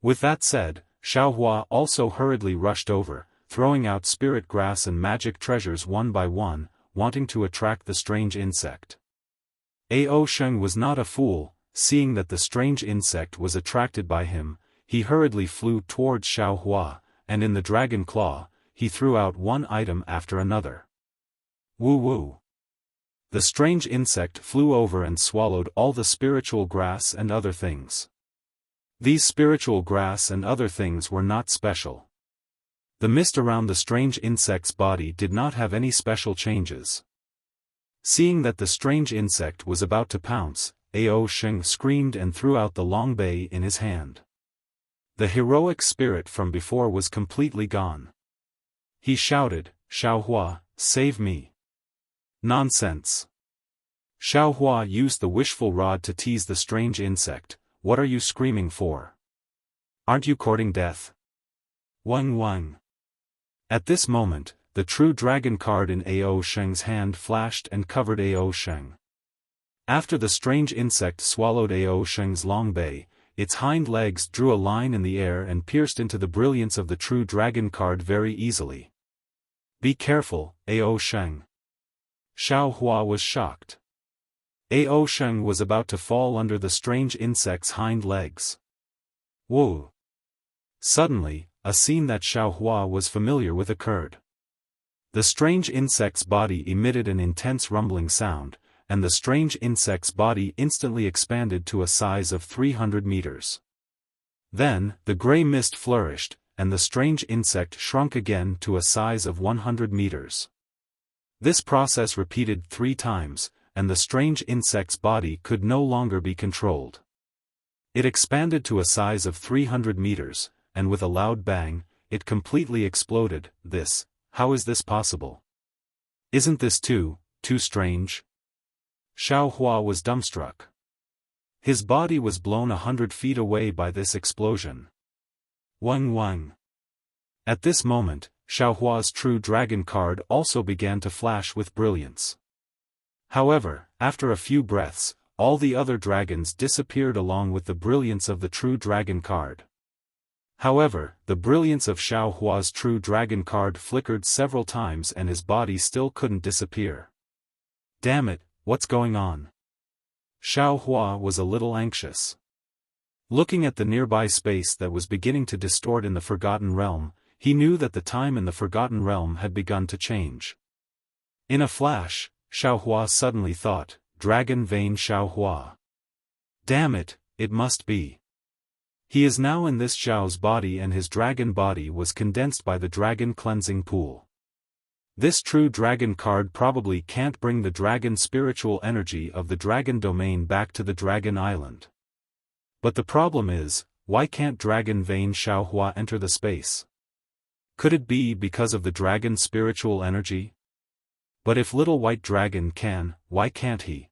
With that said, Xiaofan also hurriedly rushed over, throwing out spirit grass and magic treasures one by one, wanting to attract the strange insect. Ao Sheng was not a fool. Seeing that the strange insect was attracted by him, he hurriedly flew towards Xiaofan, and in the dragon claw, he threw out one item after another. Woo woo! The strange insect flew over and swallowed all the spiritual grass and other things. These spiritual grass and other things were not special. The mist around the strange insect's body did not have any special changes. Seeing that the strange insect was about to pounce, Ao Sheng screamed and threw out the long bay in his hand. The heroic spirit from before was completely gone. He shouted, "Xiaofan, save me!" Nonsense! Xiaofan used the wishful rod to tease the strange insect. "What are you screaming for? Aren't you courting death?" Wang wang. At this moment, the true dragon card in Ao Sheng's hand flashed and covered Ao Sheng. After the strange insect swallowed Ao Sheng's long bay, its hind legs drew a line in the air and pierced into the brilliance of the true dragon card very easily. "Be careful, Ao Sheng." Xiaofan was shocked. Ao Sheng was about to fall under the strange insect's hind legs. Whoa! Suddenly, a scene that Xiaofan was familiar with occurred. The strange insect's body emitted an intense rumbling sound, and the strange insect's body instantly expanded to a size of 300 meters. Then, the gray mist flourished, and the strange insect shrunk again to a size of 100 meters. This process repeated 3 times, and the strange insect's body could no longer be controlled. It expanded to a size of 300 meters, and with a loud bang, it completely exploded. How is this possible? Isn't this too strange? Xiaofan was dumbstruck. His body was blown 100 feet away by this explosion. Wang wang. At this moment, Xiaohua's true dragon card also began to flash with brilliance. However, after a few breaths, all the other dragons disappeared along with the brilliance of the true dragon card. However, the brilliance of Xiaohua's true dragon card flickered several times and his body still couldn't disappear. Damn it, what's going on? Xiaohua was a little anxious. Looking at the nearby space that was beginning to distort in the Forgotten Realm, he knew that the time in the Forgotten Realm had begun to change. In a flash, Xiaohua suddenly thought, Dragon Vein Xiaohua. Damn it, it must be. He is now in this Xiao's body and his dragon body was condensed by the dragon cleansing pool. This true dragon card probably can't bring the dragon spiritual energy of the dragon domain back to the dragon island. But the problem is, why can't Dragon Vein Xiaohua enter the space? Could it be because of the dragon spiritual energy? But if Little White Dragon can, why can't he?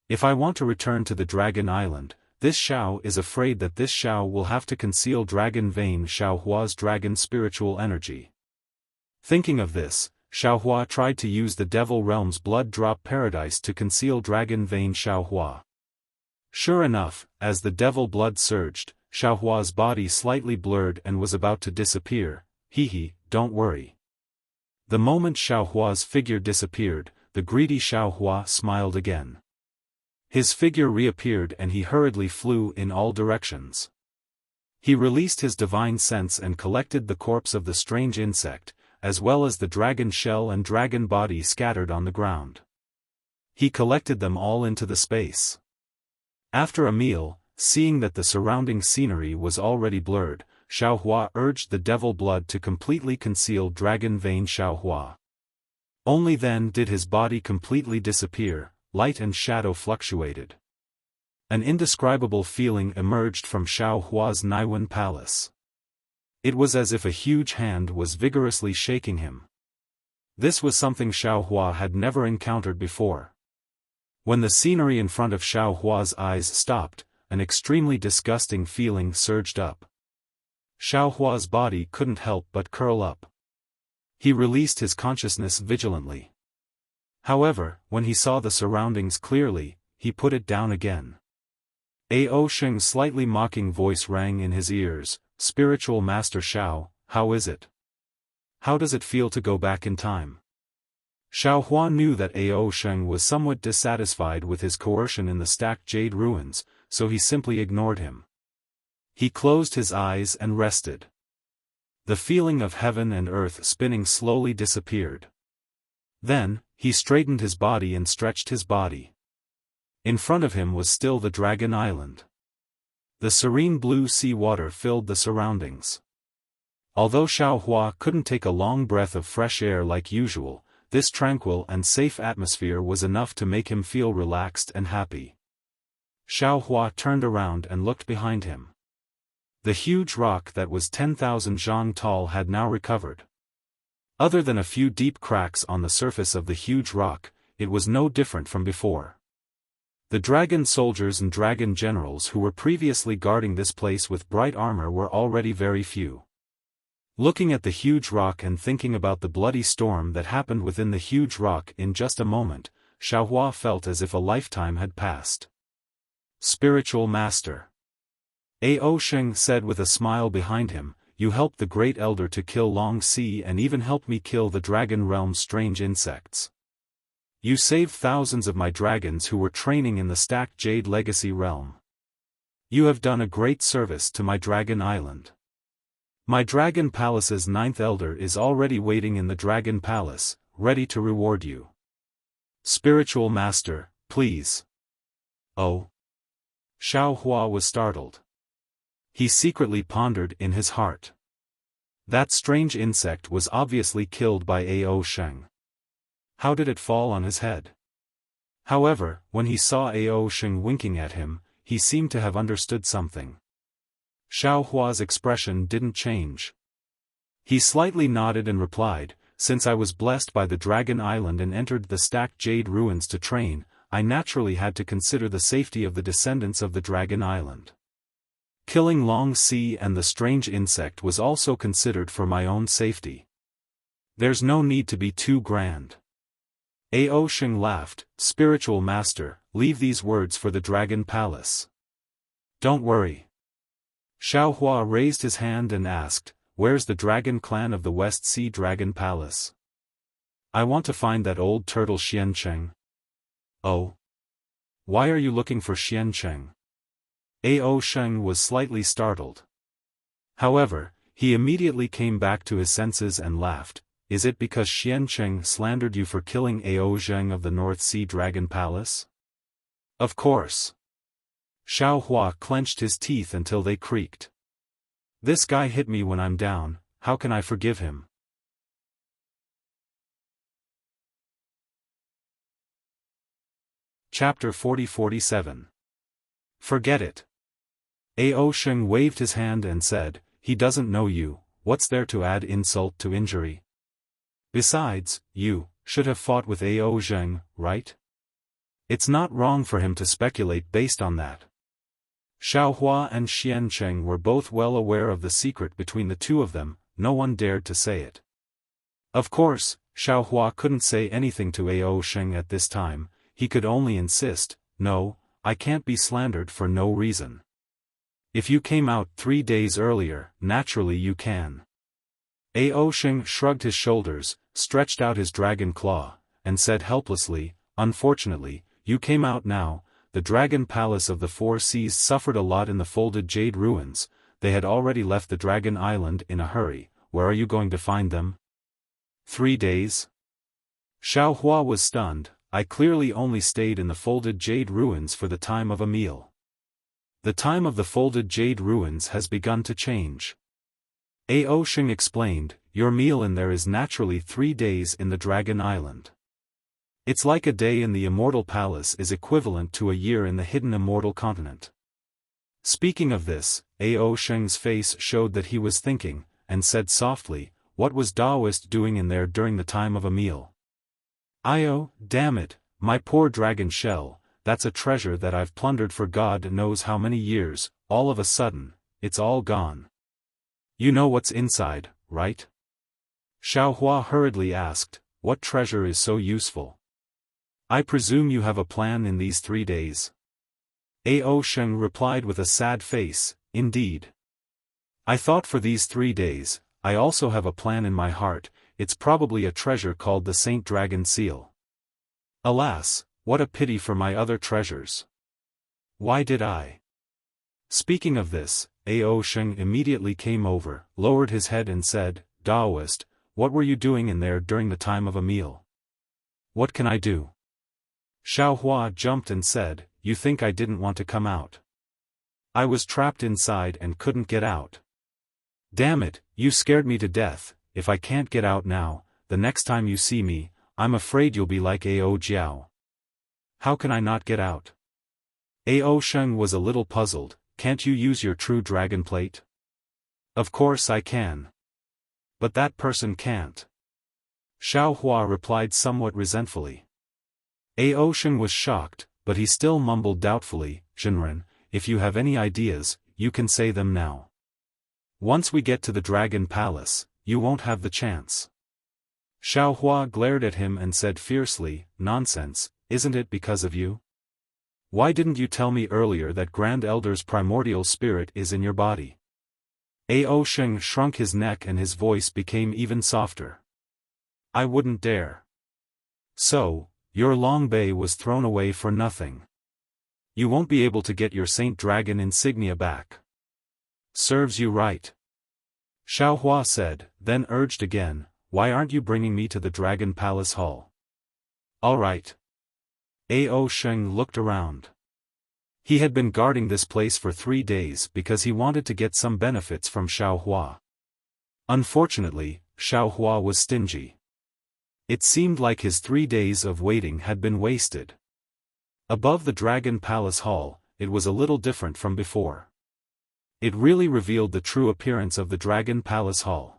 If I want to return to the dragon island, this Xiao is afraid that this Xiao will have to conceal Dragon Vein Xiaohua's dragon spiritual energy. Thinking of this, Xiaohua tried to use the Devil Realm's Blood Drop Paradise to conceal Dragon Vein Xiaohua. Sure enough, as the devil blood surged, Xiaohua's body slightly blurred and was about to disappear. Don't worry. The moment Xiao Hua's figure disappeared, the greedy Xiao Hua smiled again. His figure reappeared and he hurriedly flew in all directions. He released his divine sense and collected the corpse of the strange insect, as well as the dragon shell and dragon body scattered on the ground. He collected them all into the space. After a meal, seeing that the surrounding scenery was already blurred, Xiao Hua urged the devil blood to completely conceal dragon vein Xiao Hua. Only then did his body completely disappear, light and shadow fluctuated. An indescribable feeling emerged from Xiao Hua's Naiwen palace. It was as if a huge hand was vigorously shaking him. This was something Xiao Hua had never encountered before. When the scenery in front of Xiao Hua's eyes stopped, an extremely disgusting feeling surged up. Xiao Hua's body couldn't help but curl up. He released his consciousness vigilantly. However, when he saw the surroundings clearly, he put it down again. Ao Sheng's slightly mocking voice rang in his ears, "Spiritual Master Xiao, how is it? How does it feel to go back in time?" Xiao Hua knew that Ao Sheng was somewhat dissatisfied with his coercion in the stacked jade ruins, so he simply ignored him. He closed his eyes and rested. The feeling of heaven and earth spinning slowly disappeared. Then, he straightened his body and stretched his body. In front of him was still the Dragon Island. The serene blue sea water filled the surroundings. Although Xiao Hua couldn't take a long breath of fresh air like usual, this tranquil and safe atmosphere was enough to make him feel relaxed and happy. Xiao Hua turned around and looked behind him. The huge rock that was 10,000 zhang tall had now recovered. Other than a few deep cracks on the surface of the huge rock, it was no different from before. The dragon soldiers and dragon generals who were previously guarding this place with bright armor were already very few. Looking at the huge rock and thinking about the bloody storm that happened within the huge rock in just a moment, Xiao Hua felt as if a lifetime had passed. "Spiritual Master," Ao Sheng said with a smile behind him, "you helped the Great Elder to kill Long Sea and even helped me kill the Dragon Realm's strange insects. You saved thousands of my dragons who were training in the stacked Jade Legacy Realm. You have done a great service to my Dragon Island. My Dragon Palace's 9th Elder is already waiting in the Dragon Palace, ready to reward you. Spiritual Master, please." "Oh?" Xiao Hua was startled. He secretly pondered in his heart. That strange insect was obviously killed by Ao Sheng. How did it fall on his head? However, when he saw Ao Sheng winking at him, he seemed to have understood something. Xiao Hua's expression didn't change. He slightly nodded and replied, "Since I was blessed by the Dragon Island and entered the stacked jade ruins to train, I naturally had to consider the safety of the descendants of the Dragon Island. Killing Long Sea and the strange insect was also considered for my own safety. There's no need to be too grand." Ao Sheng laughed, "Spiritual Master, leave these words for the Dragon Palace. Don't worry." Xiao Hua raised his hand and asked, "Where's the Dragon Clan of the West Sea Dragon Palace? I want to find that old turtle Xiancheng." "Oh? Why are you looking for Xiancheng?" Ao Sheng was slightly startled. However, he immediately came back to his senses and laughed. "Is it because Xiancheng slandered you for killing Ao Zheng of the North Sea Dragon Palace?" "Of course." Xiao Hua clenched his teeth until they creaked. "This guy hit me when I'm down, how can I forgive him?" Chapter 40-47. Forget it. Ao Sheng waved his hand and said, "He doesn't know you, what's there to add insult to injury? Besides, you should have fought with Ao Zheng, right? It's not wrong for him to speculate based on that." Xiao Hua and Xiancheng were both well aware of the secret between the two of them, no one dared to say it. Of course, Xiao Hua couldn't say anything to Ao Sheng at this time, he could only insist, "No, I can't be slandered for no reason. If you came out 3 days earlier, naturally you can." Ao Sheng shrugged his shoulders, stretched out his dragon claw, and said helplessly, "Unfortunately, you came out now. The Dragon Palace of the Four Seas suffered a lot in the folded jade ruins. They had already left the Dragon Island in a hurry. Where are you going to find them?" 3 days? Xiaohua was stunned. "I clearly only stayed in the folded jade ruins for the time of a meal." "The time of the folded jade ruins has begun to change," Ao Sheng explained. "Your meal in there is naturally 3 days in the Dragon Island. It's like a day in the Immortal Palace is equivalent to a year in the hidden Immortal Continent." Speaking of this, Ao Sheng's face showed that he was thinking, and said softly, "What was Daoist doing in there during the time of a meal?" "Io, damn it, my poor dragon shell, that's a treasure that I've plundered for God knows how many years. All of a sudden, it's all gone." "You know what's inside, right?" Xiaohua hurriedly asked. "What treasure is so useful?" "I presume you have a plan in these 3 days?" Ao Sheng replied with a sad face, "Indeed. I thought for these 3 days. I also have a plan in my heart. It's probably a treasure called the Saint Dragon Seal. Alas, what a pity for my other treasures. Why did I?" Speaking of this, Ao Sheng immediately came over, lowered his head and said, "Daoist, what were you doing in there during the time of a meal?" "What can I do?" Xiaohua jumped and said, "You think I didn't want to come out? I was trapped inside and couldn't get out. Damn it, you scared me to death. If I can't get out now, the next time you see me, I'm afraid you'll be like Ao Jiao." "How can I not get out?" Ao Sheng was a little puzzled. "Can't you use your true dragon plate?" "Of course I can. But that person can't," Xiaohua replied somewhat resentfully. Ao Sheng was shocked, but he still mumbled doubtfully, "Jinren, if you have any ideas, you can say them now. Once we get to the Dragon Palace, you won't have the chance." Xiaohua glared at him and said fiercely, "Nonsense, isn't it because of you? Why didn't you tell me earlier that Grand Elder's primordial spirit is in your body?" Ao Sheng shrunk his neck and his voice became even softer. "I wouldn't dare." "So, your Long Bei was thrown away for nothing. You won't be able to get your Saint Dragon insignia back." "Serves you right," Xiaohua said, then urged again, "Why aren't you bringing me to the Dragon Palace Hall?" "All right." Ao Sheng looked around. He had been guarding this place for 3 days because he wanted to get some benefits from Xiaohua. Unfortunately, Xiaohua was stingy. It seemed like his 3 days of waiting had been wasted. Above the Dragon Palace Hall, it was a little different from before. It really revealed the true appearance of the Dragon Palace Hall.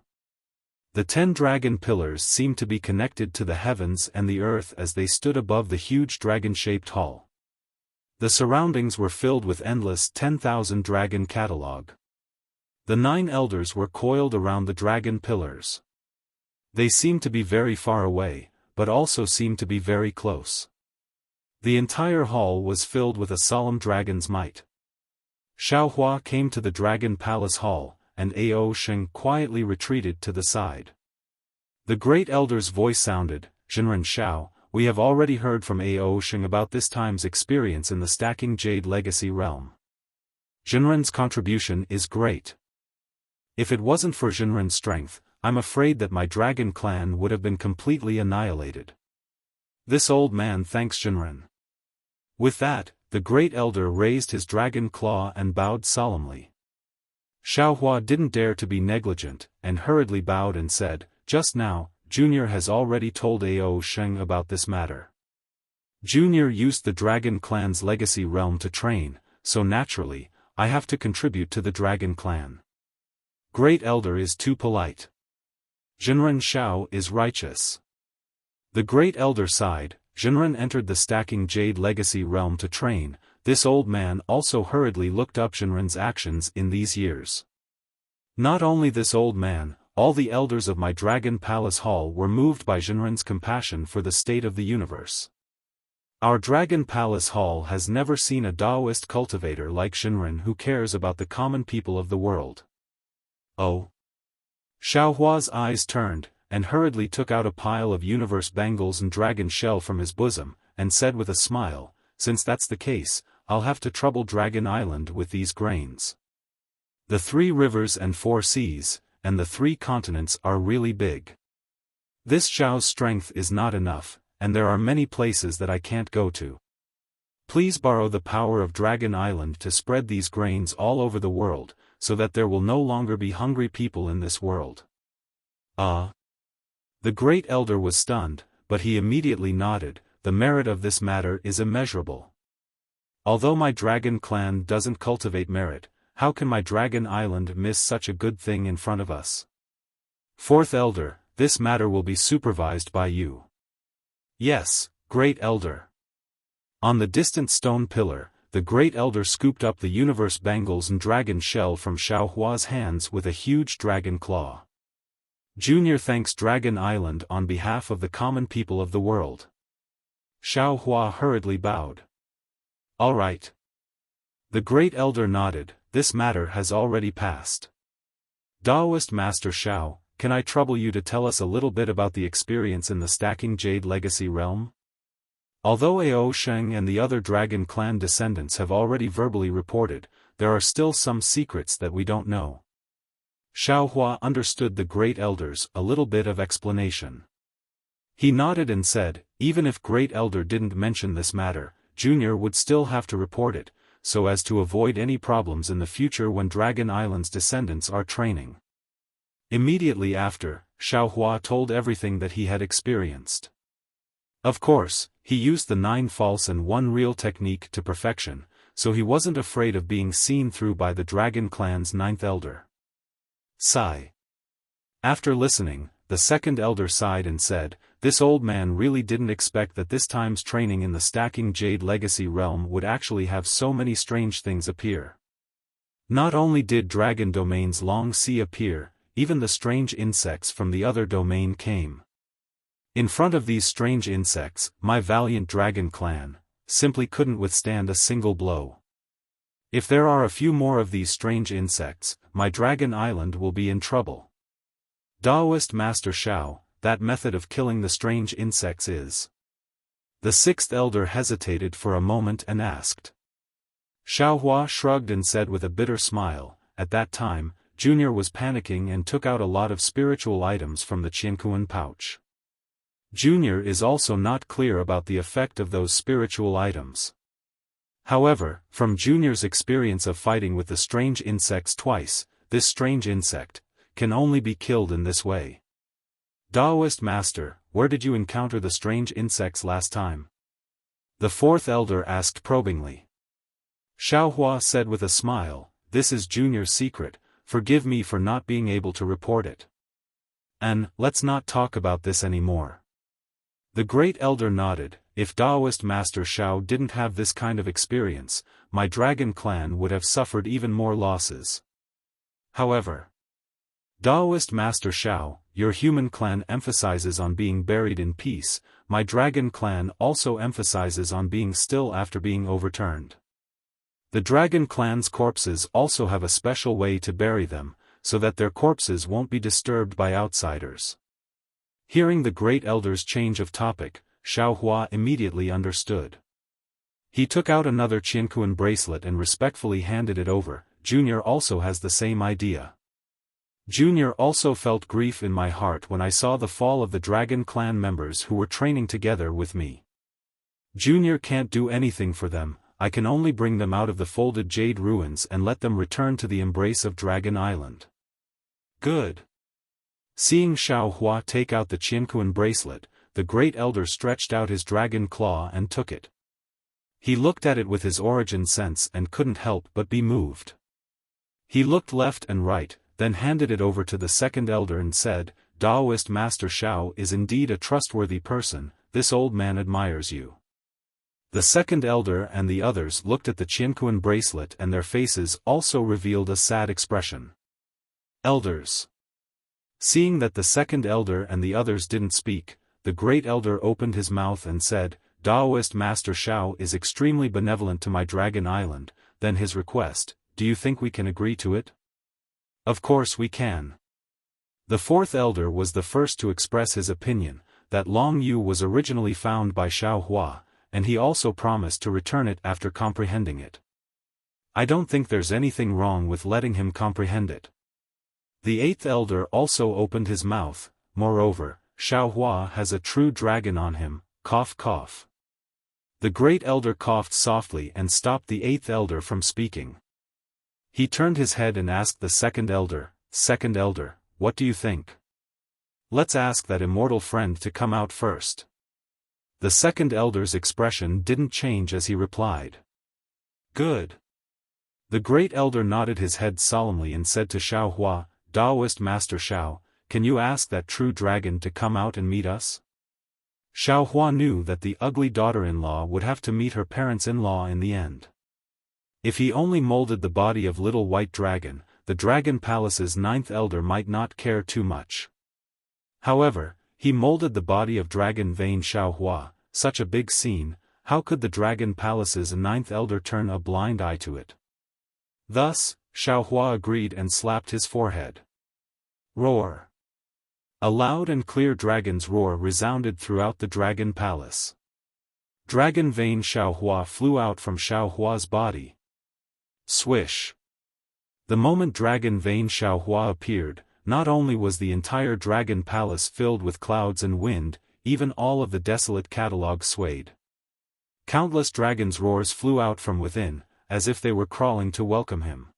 The 10 dragon pillars seemed to be connected to the heavens and the earth as they stood above the huge dragon-shaped hall. The surroundings were filled with endless 10,000 dragon catalog. The 9 elders were coiled around the dragon pillars. They seemed to be very far away, but also seemed to be very close. The entire hall was filled with a solemn dragon's might. Xiaohua came to the Dragon Palace Hall, and Ao Sheng quietly retreated to the side. The great elder's voice sounded, "Jinren Xiao, we have already heard from Ao Sheng about this time's experience in the Stacking Jade Legacy realm. Jinren's contribution is great. If it wasn't for Jinren's strength, I'm afraid that my dragon clan would have been completely annihilated. This old man thanks Jinren." With that, the great elder raised his dragon claw and bowed solemnly. Xiaohua didn't dare to be negligent, and hurriedly bowed and said, "Just now, Junior has already told Ao Sheng about this matter. Junior used the dragon clan's legacy realm to train, so naturally, I have to contribute to the dragon clan. Great elder is too polite. Jinren Xiao is righteous." The great elder sighed. Jinren entered the Stacking Jade Legacy realm to train. This old man also hurriedly looked up Jinren's actions in these years. Not only this old man, all the elders of my Dragon Palace Hall were moved by Jinren's compassion for the state of the universe. Our Dragon Palace Hall has never seen a Daoist cultivator like Jinren who cares about the common people of the world. Oh. Xiaohua's eyes turned, and hurriedly took out a pile of universe bangles and dragon shell from his bosom, and said with a smile, "Since that's the case, I'll have to trouble Dragon Island with these grains. The 3 rivers and 4 seas, and the 3 continents are really big. This Xiao's strength is not enough, and there are many places that I can't go to. Please borrow the power of Dragon Island to spread these grains all over the world, so that there will no longer be hungry people in this world." The great elder was stunned, but he immediately nodded. "The merit of this matter is immeasurable. Although my dragon clan doesn't cultivate merit, how can my Dragon Island miss such a good thing in front of us? Fourth elder, this matter will be supervised by you." "Yes, great elder." On the distant stone pillar, the great elder scooped up the universe bangles and dragon shell from Xiaohua's hands with a huge dragon claw. "Junior thanks Dragon Island on behalf of the common people of the world." Xiaohua hurriedly bowed. "All right." The great elder nodded. "This matter has already passed. Daoist Master Xiao, can I trouble you to tell us a little bit about the experience in the Stacking Jade Legacy realm? Although Ao Sheng and the other Dragon Clan descendants have already verbally reported, there are still some secrets that we don't know." Xiaohua understood the great elders a little bit of explanation. He nodded and said, "Even if great elder didn't mention this matter, Junior would still have to report it, so as to avoid any problems in the future when Dragon Island's descendants are training." Immediately after, Xiaohua told everything that he had experienced. Of course, he used the 9 false and 1 real technique to perfection, so he wasn't afraid of being seen through by the Dragon Clan's 9th elder. Sigh. After listening, the 2nd elder sighed and said, "This old man really didn't expect that this time's training in the Stacking Jade Legacy realm would actually have so many strange things appear. Not only did dragon domain's long sea appear, even the strange insects from the other domain came. In front of these strange insects, my valiant dragon clan simply couldn't withstand a single blow. If there are a few more of these strange insects, my Dragon Island will be in trouble. Daoist Master Xiao, that method of killing the strange insects is..." The 6th elder hesitated for a moment and asked. Xiaohua shrugged and said with a bitter smile, "At that time, Junior was panicking and took out a lot of spiritual items from the Qiankuan pouch. Junior is also not clear about the effect of those spiritual items. However, from Junior's experience of fighting with the strange insects twice, this strange insect can only be killed in this way. Daoist Master, where did you encounter the strange insects last time?" The 4th elder asked probingly. Xiaohua said with a smile, "This is Junior's secret, forgive me for not being able to report it. And, let's not talk about this anymore." The great elder nodded. "If Daoist Master Xiao didn't have this kind of experience, my dragon clan would have suffered even more losses. However, Daoist Master Xiao, your human clan emphasizes on being buried in peace, my dragon clan also emphasizes on being still after being overturned. The dragon clan's corpses also have a special way to bury them, so that their corpses won't be disturbed by outsiders." Hearing the great elder's change of topic, Xiaohua immediately understood. He took out another Qiankuan bracelet and respectfully handed it over. "Junior also has the same idea. Junior also felt grief in my heart when I saw the fall of the Dragon Clan members who were training together with me. Junior can't do anything for them, I can only bring them out of the folded jade ruins and let them return to the embrace of Dragon Island." "Good." Seeing Xiaohua take out the Qiankuan bracelet, the great elder stretched out his dragon claw and took it. He looked at it with his origin sense and couldn't help but be moved. He looked left and right, then handed it over to the 2nd elder and said, "Daoist Master Xiao is indeed a trustworthy person, this old man admires you." The 2nd elder and the others looked at the Qiankuan bracelet and their faces also revealed a sad expression. Elders. Seeing that the 2nd elder and the others didn't speak, the great elder opened his mouth and said, "Daoist Master Xiao is extremely benevolent to my Dragon Island, then his request, do you think we can agree to it?" "Of course we can." The fourth elder was the first to express his opinion, that Long Yu was originally found by Xiao Hua, and he also promised to return it after comprehending it. I don't think there's anything wrong with letting him comprehend it. The eighth elder also opened his mouth. Moreover, Xiao Hua has a true dragon on him, cough cough. The great elder coughed softly and stopped the eighth elder from speaking. He turned his head and asked the second elder, what do you think? Let's ask that immortal friend to come out first. The second elder's expression didn't change as he replied. Good. The great elder nodded his head solemnly and said to Xiao Hua, Taoist Master Xiao, can you ask that true dragon to come out and meet us? Xiao Hua knew that the ugly daughter-in-law would have to meet her parents-in-law in the end. If he only molded the body of little white dragon, the Dragon Palace's ninth elder might not care too much. However, he molded the body of Dragon Vein Xiao Hua, such a big scene, how could the Dragon Palace's ninth elder turn a blind eye to it? Thus, Xiao Hua agreed and slapped his forehead. Roar! A loud and clear dragon's roar resounded throughout the Dragon Palace. Dragon Vein Xiao Hua flew out from Xiao Hua's body. Swish! The moment Dragon Vein Xiao Hua appeared, not only was the entire Dragon Palace filled with clouds and wind, even all of the desolate catalog swayed. Countless dragons' roars flew out from within, as if they were crawling to welcome him.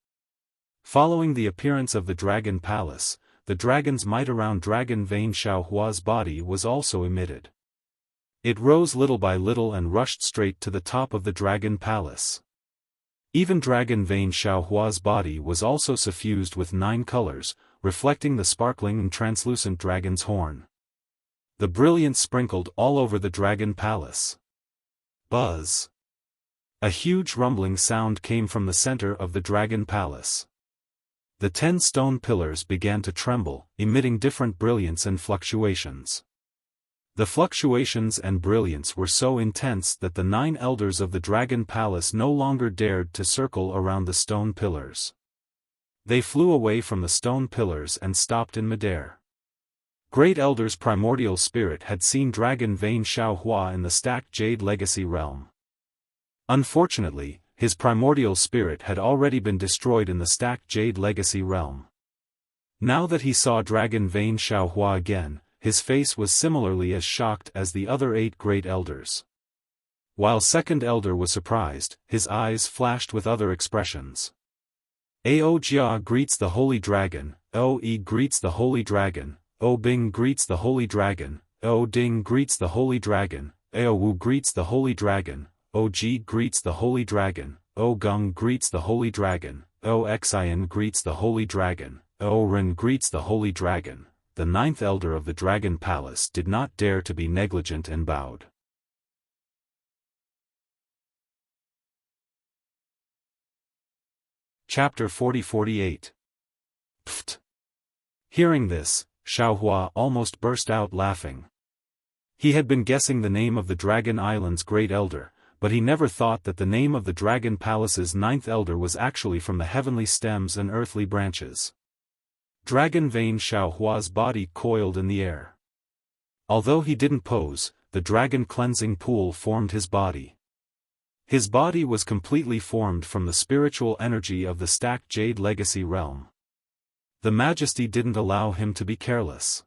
Following the appearance of the Dragon Palace, the dragon's might around Dragon Vein Xiao Hua's body was also emitted. It rose little by little and rushed straight to the top of the Dragon Palace. Even Dragon Vein Xiao Hua's body was also suffused with 9 colors, reflecting the sparkling and translucent dragon's horn. The brilliance sprinkled all over the Dragon Palace. Buzz! A huge rumbling sound came from the center of the Dragon Palace. The 10 stone pillars began to tremble, emitting different brilliance and fluctuations. The fluctuations and brilliance were so intense that the 9 elders of the Dragon Palace no longer dared to circle around the stone pillars. They flew away from the stone pillars and stopped in midair. Great Elder's primordial spirit had seen Dragon Vein Xiao Hua in the stacked Jade Legacy realm. Unfortunately, his primordial spirit had already been destroyed in the stacked Jade Legacy realm. Now that he saw Dragon Vein Xiao Hua again, his face was similarly as shocked as the other 8 great elders. While second elder was surprised, his eyes flashed with other expressions. Ao Jia greets the Holy Dragon, O E greets the Holy Dragon, O Bing greets the Holy Dragon, O Ding greets the Holy Dragon, Ao Wu greets the Holy Dragon, O Ji greets the Holy Dragon, O Gung greets the Holy Dragon, O Xian greets the Holy Dragon, O Ren greets the Holy Dragon. The 9th elder of the Dragon Palace did not dare to be negligent and bowed. Chapter 40-48. Pfft! Hearing this, Xiao Hua almost burst out laughing. He had been guessing the name of the Dragon Island's great elder, but he never thought that the name of the Dragon Palace's 9th elder was actually from the heavenly stems and earthly branches. Dragon Vein Xiao Hua's body coiled in the air. Although he didn't pose, the dragon cleansing pool formed his body. His body was completely formed from the spiritual energy of the stacked Jade Legacy realm. The majesty didn't allow him to be careless.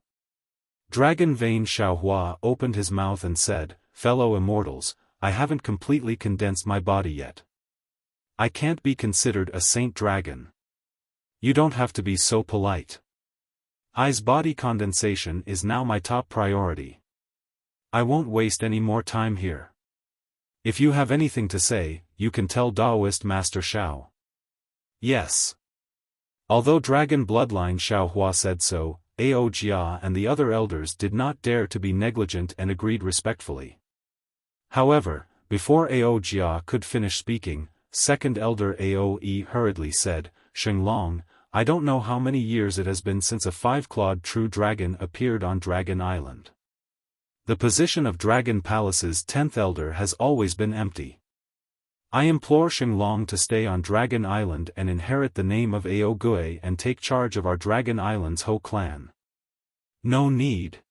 Dragon Vein Xiao Hua opened his mouth and said, Fellow immortals, I haven't completely condensed my body yet. I can't be considered a saint dragon. You don't have to be so polite. I's body condensation is now my top priority. I won't waste any more time here. If you have anything to say, you can tell Taoist Master Xiao. Yes. Although Dragon Bloodline Xiao Hua said so, Ao Jia and the other elders did not dare to be negligent and agreed respectfully. However, before Ao Jia could finish speaking, second elder Ao E hurriedly said, Shenglong, I don't know how many years it has been since a 5-clawed true dragon appeared on Dragon Island. The position of Dragon Palace's 10th elder has always been empty. I implore Shenglong to stay on Dragon Island and inherit the name of Ao Gui and take charge of our Dragon Island's Ho clan. No need.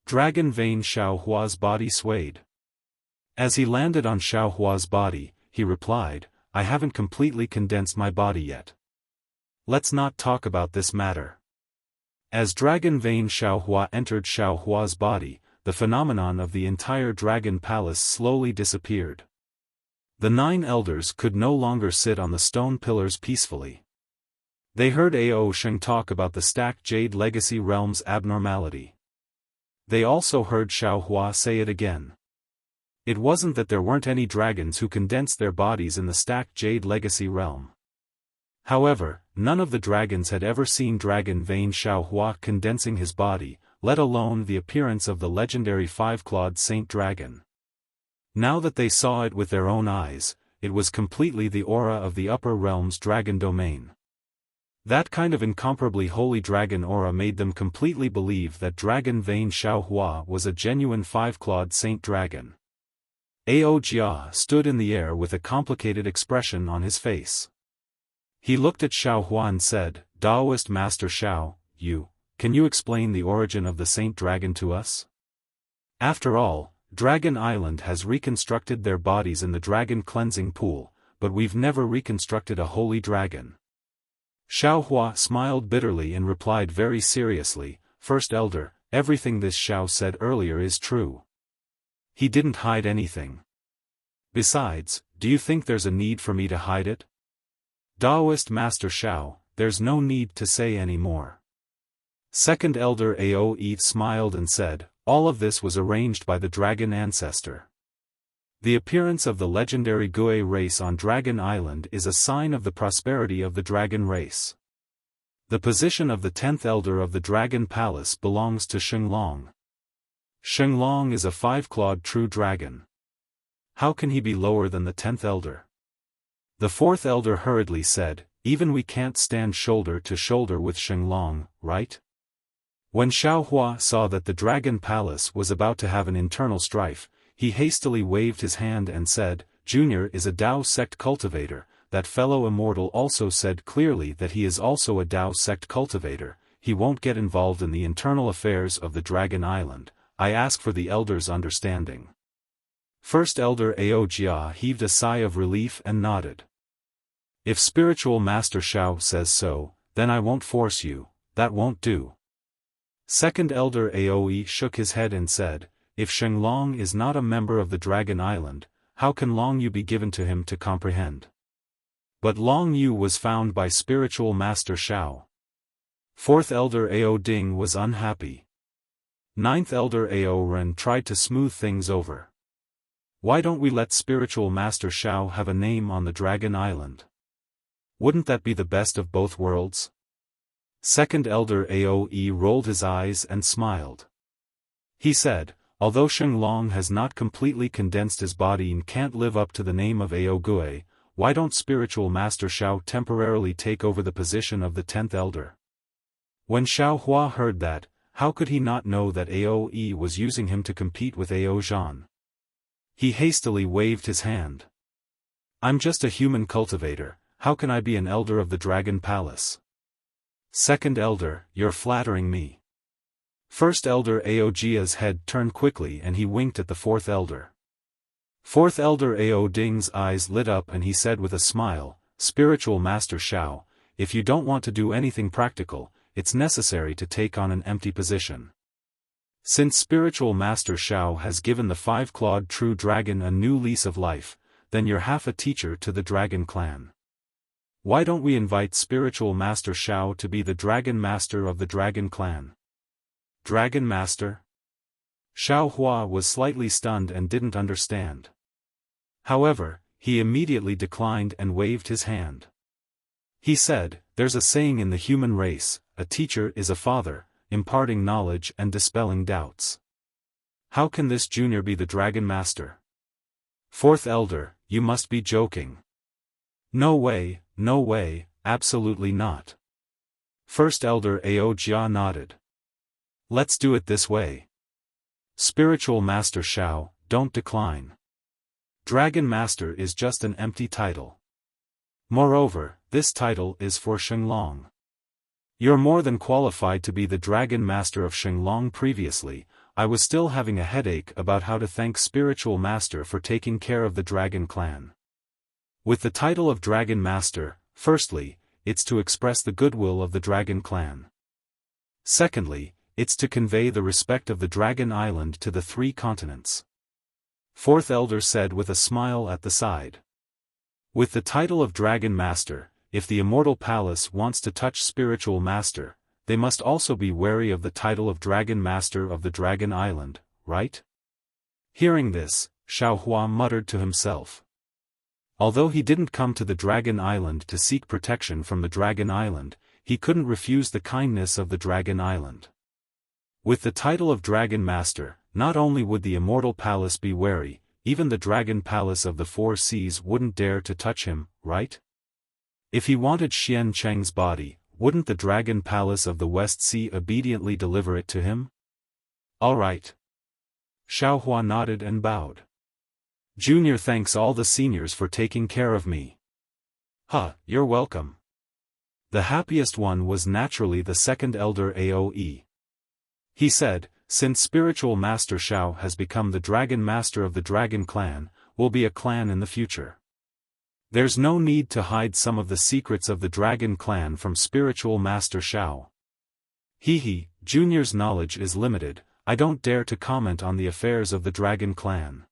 Dragon vein Xiaohua's body swayed. As he landed on Xiaohua's body, he replied, I haven't completely condensed my body yet. Let's not talk about this matter. As dragon vein Xiaohua entered Xiaohua's body, the phenomenon of the entire dragon palace slowly disappeared. The 9 elders could no longer sit on the stone pillars peacefully. They heard Ao Sheng talk about the stacked Jade Legacy Realm's abnormality. They also heard Xiaohua say it again. It wasn't that there weren't any dragons who condensed their bodies in the stacked Jade Legacy Realm. However, none of the dragons had ever seen dragon vein Xiaohua condensing his body, let alone the appearance of the legendary 5-clawed Saint Dragon. Now that they saw it with their own eyes, it was completely the aura of the upper realm's dragon domain. That kind of incomparably holy dragon aura made them completely believe that dragon vein Xiaohua was a genuine 5-clawed Saint Dragon. Ao Jia stood in the air with a complicated expression on his face. He looked at Xiaohua and said, Taoist Master Xiao, can you explain the origin of the Saint Dragon to us? After all, Dragon Island has reconstructed their bodies in the dragon cleansing pool, but we've never reconstructed a holy dragon. Xiaohua smiled bitterly and replied very seriously, First Elder, everything this Xiao said earlier is true. He didn't hide anything. Besides, do you think there's a need for me to hide it? Taoist Master Xiao, there's no need to say any more. Second Elder Ao smiled and said, all of this was arranged by the dragon ancestor. The appearance of the legendary Gui race on Dragon Island is a sign of the prosperity of the dragon race. The position of the 10th Elder of the Dragon Palace belongs to Shenglong. Shenglong is a 5-clawed true dragon. How can he be lower than the 10th Elder? The 4th Elder hurriedly said, even we can't stand shoulder to shoulder with Shenglong, right? When Xiaohua saw that the Dragon Palace was about to have an internal strife, he hastily waved his hand and said, Junior is a Dao sect cultivator. That fellow immortal also said clearly that he is also a Dao sect cultivator. He won't get involved in the internal affairs of the Dragon Island. I ask for the elder's understanding. First Elder Ao Jia heaved a sigh of relief and nodded. If Spiritual Master Xiao says so, then I won't force you, that won't do. Second Elder Ao shook his head and said, if Shenglong is not a member of the Dragon Island, how can Long Yu be given to him to comprehend? But Long Yu was found by Spiritual Master Xiao. 4th Elder Ao Ding was unhappy. 9th Elder Ao Ren tried to smooth things over. Why don't we let Spiritual Master Xiao have a name on the Dragon Island? Wouldn't that be the best of both worlds? Second Elder Ao rolled his eyes and smiled. He said, although Shenglong has not completely condensed his body and can't live up to the name of Ao Gui, why don't Spiritual Master Xiao temporarily take over the position of the 10th Elder? When Xiaohua heard that, how could he not know that Ao was using him to compete with Ao Zhan? He hastily waved his hand. I'm just a human cultivator, how can I be an elder of the Dragon Palace? Second Elder, you're flattering me. First Elder Ao Jia's head turned quickly and he winked at the 4th Elder. 4th Elder Ao Ding's eyes lit up and he said with a smile, Spiritual Master Xiao, if you don't want to do anything practical, it's necessary to take on an empty position. Since Spiritual Master Xiao has given the 5-clawed true dragon a new lease of life, then you're half a teacher to the Dragon Clan. Why don't we invite Spiritual Master Xiao to be the Dragon Master of the Dragon Clan? Dragon Master? Xiaohua was slightly stunned and didn't understand. However, he immediately declined and waved his hand. He said, there's a saying in the human race, a teacher is a father, imparting knowledge and dispelling doubts. How can this junior be the Dragon Master? 4th Elder, you must be joking. No way, absolutely not. First Elder Ao Jia nodded. Let's do it this way. Spiritual Master Xiao, don't decline. Dragon Master is just an empty title. Moreover, this title is for Shenglong. You're more than qualified to be the Dragon Master of Shenglong. Previously, I was still having a headache about how to thank Spiritual Master for taking care of the Dragon Clan. With the title of Dragon Master, firstly, it's to express the goodwill of the Dragon Clan. Secondly, it's to convey the respect of the Dragon Island to the 3 continents. Fourth Elder said with a smile at the side. With the title of Dragon Master, if the Immortal Palace wants to touch Spiritual Master, they must also be wary of the title of Dragon Master of the Dragon Island, right? Hearing this, Xiaofan muttered to himself. Although he didn't come to the Dragon Island to seek protection from the Dragon Island, he couldn't refuse the kindness of the Dragon Island. With the title of Dragon Master, not only would the Immortal Palace be wary, even the Dragon Palace of the 4 Seas wouldn't dare to touch him, right? If he wanted Xian Cheng's body, wouldn't the Dragon Palace of the West Sea obediently deliver it to him? All right. Xiaofan nodded and bowed. Junior thanks all the seniors for taking care of me. You're welcome. The happiest one was naturally the second elder Aoe. He said, since Spiritual Master Xiao has become the Dragon Master of the Dragon Clan, we'll be a clan in the future. There's no need to hide some of the secrets of the Dragon Clan from Spiritual Master Xiao. Junior's knowledge is limited, I don't dare to comment on the affairs of the Dragon Clan.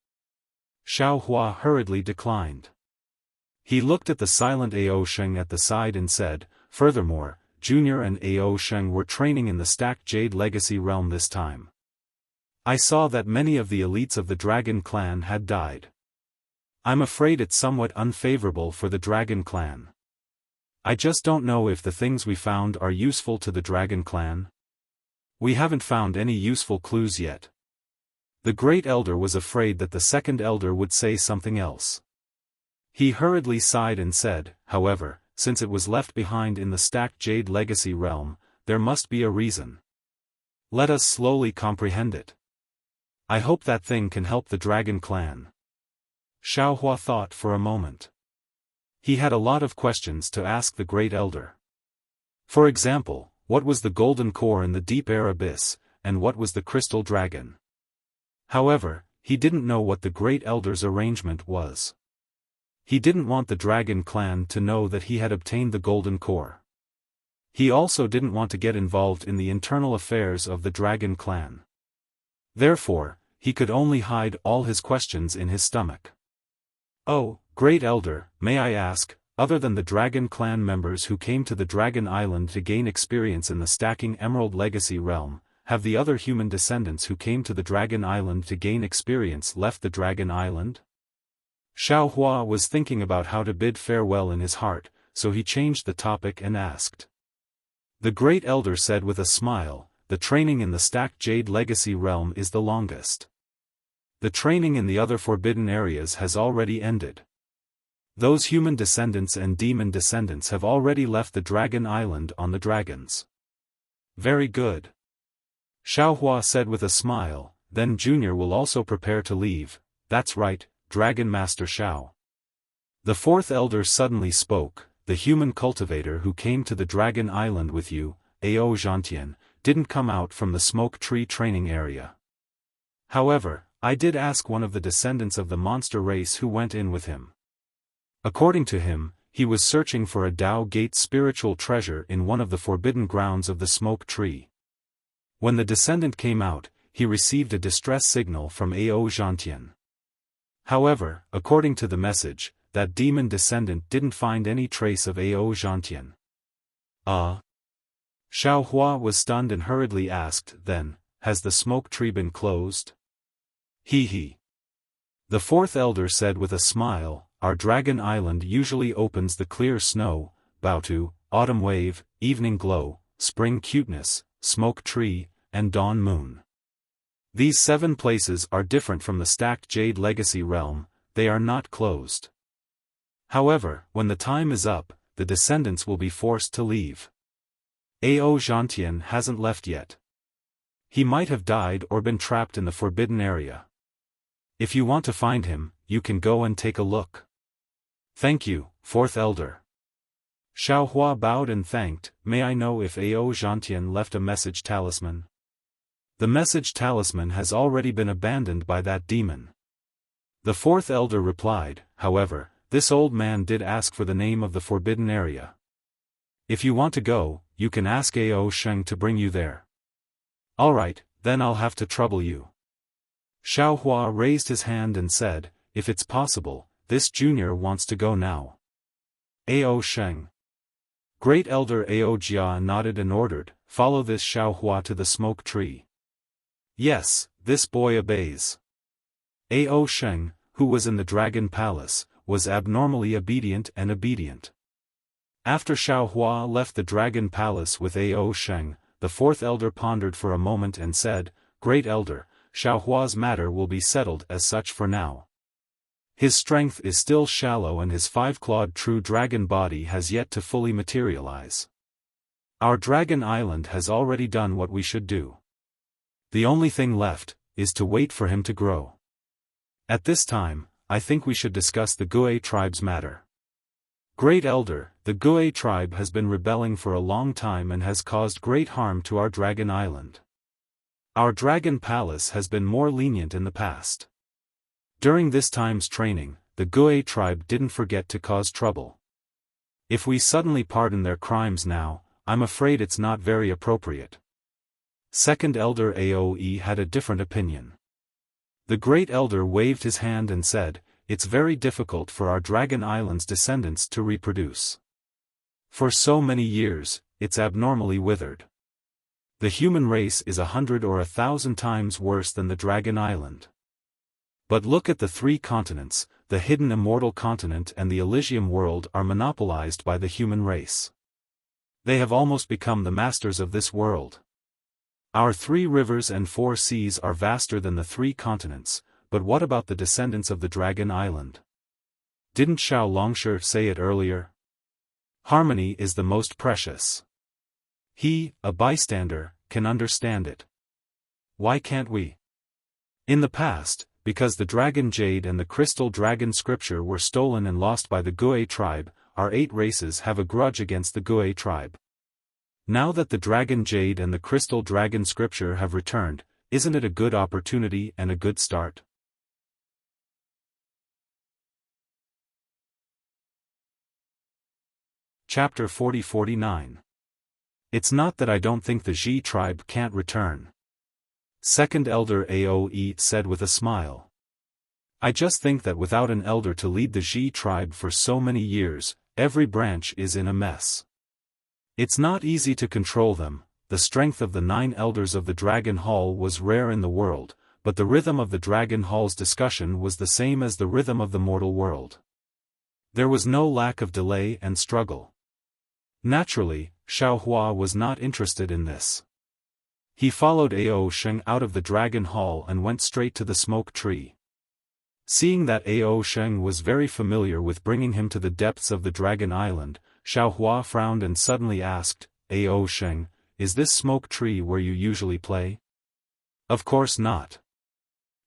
Xiaohua hurriedly declined. He looked at the silent Ao Sheng at the side and said, furthermore, Junior and Ao Sheng were training in the Stacked Jade Legacy realm this time. I saw that many of the elites of the Dragon Clan had died. I'm afraid it's somewhat unfavorable for the Dragon Clan. I just don't know if the things we found are useful to the Dragon Clan. We haven't found any useful clues yet. The Great Elder was afraid that the Second Elder would say something else. He hurriedly sighed and said, however, since it was left behind in the Stacked Jade Legacy realm, there must be a reason. Let us slowly comprehend it. I hope that thing can help the Dragon Clan. Xiaohua thought for a moment. He had a lot of questions to ask the Great Elder. For example, what was the golden core in the deep air abyss, and what was the crystal dragon? However, he didn't know what the Great Elder's arrangement was. He didn't want the Dragon Clan to know that he had obtained the golden core. He also didn't want to get involved in the internal affairs of the Dragon Clan. Therefore, he could only hide all his questions in his stomach. Oh, Great Elder, may I ask, other than the Dragon Clan members who came to the Dragon Island to gain experience in the Stacking Emerald Legacy realm, have the other human descendants who came to the Dragon Island to gain experience left the Dragon Island? Xiaohua was thinking about how to bid farewell in his heart, so he changed the topic and asked. The Great Elder said with a smile, the training in the Stacked Jade Legacy realm is the longest. The training in the other forbidden areas has already ended. Those human descendants and demon descendants have already left the Dragon Island on the dragons. Very good. Xiaohua said with a smile, then Junior will also prepare to leave. That's right, Dragon Master Xiao. The fourth elder suddenly spoke, the human cultivator who came to the Dragon Island with you, Ao Zhantian, didn't come out from the smoke tree training area. However, I did ask one of the descendants of the monster race who went in with him. According to him, he was searching for a Dao Gate spiritual treasure in one of the forbidden grounds of the smoke tree. When the descendant came out, he received a distress signal from Ao Zhantian. However, according to the message, that demon descendant didn't find any trace of Ao Zhantian. Xiaohua was stunned and hurriedly asked, then, has the smoke tree been closed? The fourth elder said with a smile, our Dragon Island usually opens the clear snow, Baotu, autumn wave, evening glow, spring cuteness, smoke tree, and dawn moon. These 7 places are different from the Stacked Jade Legacy realm, they are not closed. However, when the time is up, the descendants will be forced to leave. Ao Zhantian hasn't left yet. He might have died or been trapped in the forbidden area. If you want to find him, you can go and take a look. Thank you, fourth elder. Xiaohua bowed and thanked. May I know if Ao Zhantian left a message talisman? The message talisman has already been abandoned by that demon. The fourth elder replied, however, this old man did ask for the name of the forbidden area. If you want to go, you can ask Ao Sheng to bring you there. Alright, then I'll have to trouble you. Xiaohua raised his hand and said, if it's possible, this junior wants to go now. Ao Sheng. Great Elder Ao Jia nodded and ordered, follow this Xiaohua to the smoke tree. Yes, this boy obeys. Ao Sheng, who was in the Dragon Palace, was abnormally obedient. After Xiaohua left the Dragon Palace with Ao Sheng, the fourth elder pondered for a moment and said, Great Elder, Xiaohua's matter will be settled as such for now. His strength is still shallow and his five-clawed true dragon body has yet to fully materialize. Our Dragon Island has already done what we should do. The only thing left is to wait for him to grow. At this time, I think we should discuss the Gui tribe's matter. Great Elder, the Gui tribe has been rebelling for a long time and has caused great harm to our Dragon Island. Our Dragon Palace has been more lenient in the past. During this time's training, the Gui tribe didn't forget to cause trouble. If we suddenly pardon their crimes now, I'm afraid it's not very appropriate. Second Elder Aoe had a different opinion. The Great Elder waved his hand and said, it's very difficult for our Dragon Island's descendants to reproduce. For so many years, it's abnormally withered. The human race is 100 or 1,000 times worse than the Dragon Island. But look at the three continents, the hidden immortal continent and the Elysium world are monopolized by the human race. They have almost become the masters of this world. Our 3 rivers and 4 seas are vaster than the 3 continents, but what about the descendants of the Dragon Island? Didn't Xiao Longshi say it earlier? Harmony is the most precious. He, a bystander, can understand it. Why can't we? In the past, because the Dragon Jade and the Crystal Dragon Scripture were stolen and lost by the Gui tribe, our 8 races have a grudge against the Gui tribe. Now that the Dragon Jade and the Crystal Dragon Scripture have returned, isn't it a good opportunity and a good start? Chapter 40-49. It's not that I don't think the Xi tribe can't return. Second Elder Aoe said with a smile. I just think that without an elder to lead the Xi tribe for so many years, every branch is in a mess. It's not easy to control them. The strength of the 9 elders of the Dragon Hall was rare in the world, but the rhythm of the Dragon Hall's discussion was the same as the rhythm of the mortal world. There was no lack of delay and struggle. Naturally, Xiaohua was not interested in this. He followed Ao Sheng out of the Dragon Hall and went straight to the smoke tree. Seeing that Ao Sheng was very familiar with bringing him to the depths of the Dragon Island, Xiaohua frowned and suddenly asked, Ao Sheng, is this smoke tree where you usually play? Of course not.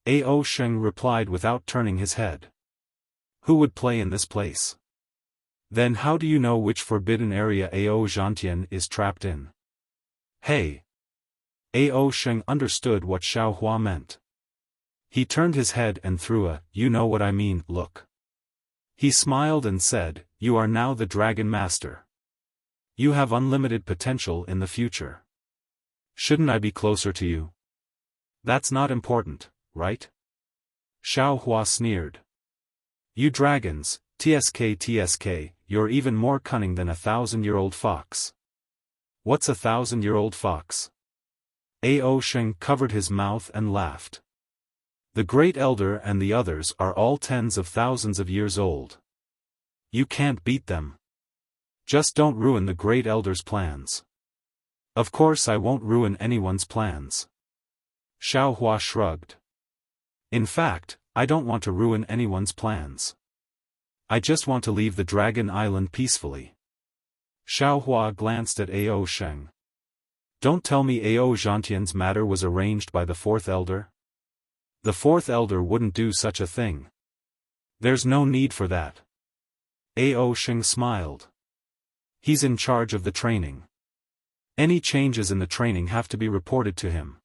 Ao Sheng replied without turning his head. Who would play in this place? Then how do you know which forbidden area Ao Zhantian is trapped in? Hey! Ao Sheng understood what Xiaohua meant. He turned his head and threw a, you know what I mean, look. He smiled and said, you are now the Dragon Master. You have unlimited potential in the future. Shouldn't I be closer to you? That's not important, right? Xiaohua sneered. You dragons, TSK, you're even more cunning than a 1,000-year-old fox. What's a 1,000-year-old fox? Ao Sheng covered his mouth and laughed. The Great Elder and the others are all tens of thousands of years old. You can't beat them. Just don't ruin the Great Elder's plans. Of course I won't ruin anyone's plans. Xiaohua shrugged. In fact, I don't want to ruin anyone's plans. I just want to leave the Dragon Island peacefully. Xiaohua glanced at Ao Sheng. Don't tell me Ao Zhantian's matter was arranged by the 4th Elder? The 4th Elder wouldn't do such a thing. There's no need for that. Ao Sheng smiled. He's in charge of the training. Any changes in the training have to be reported to him.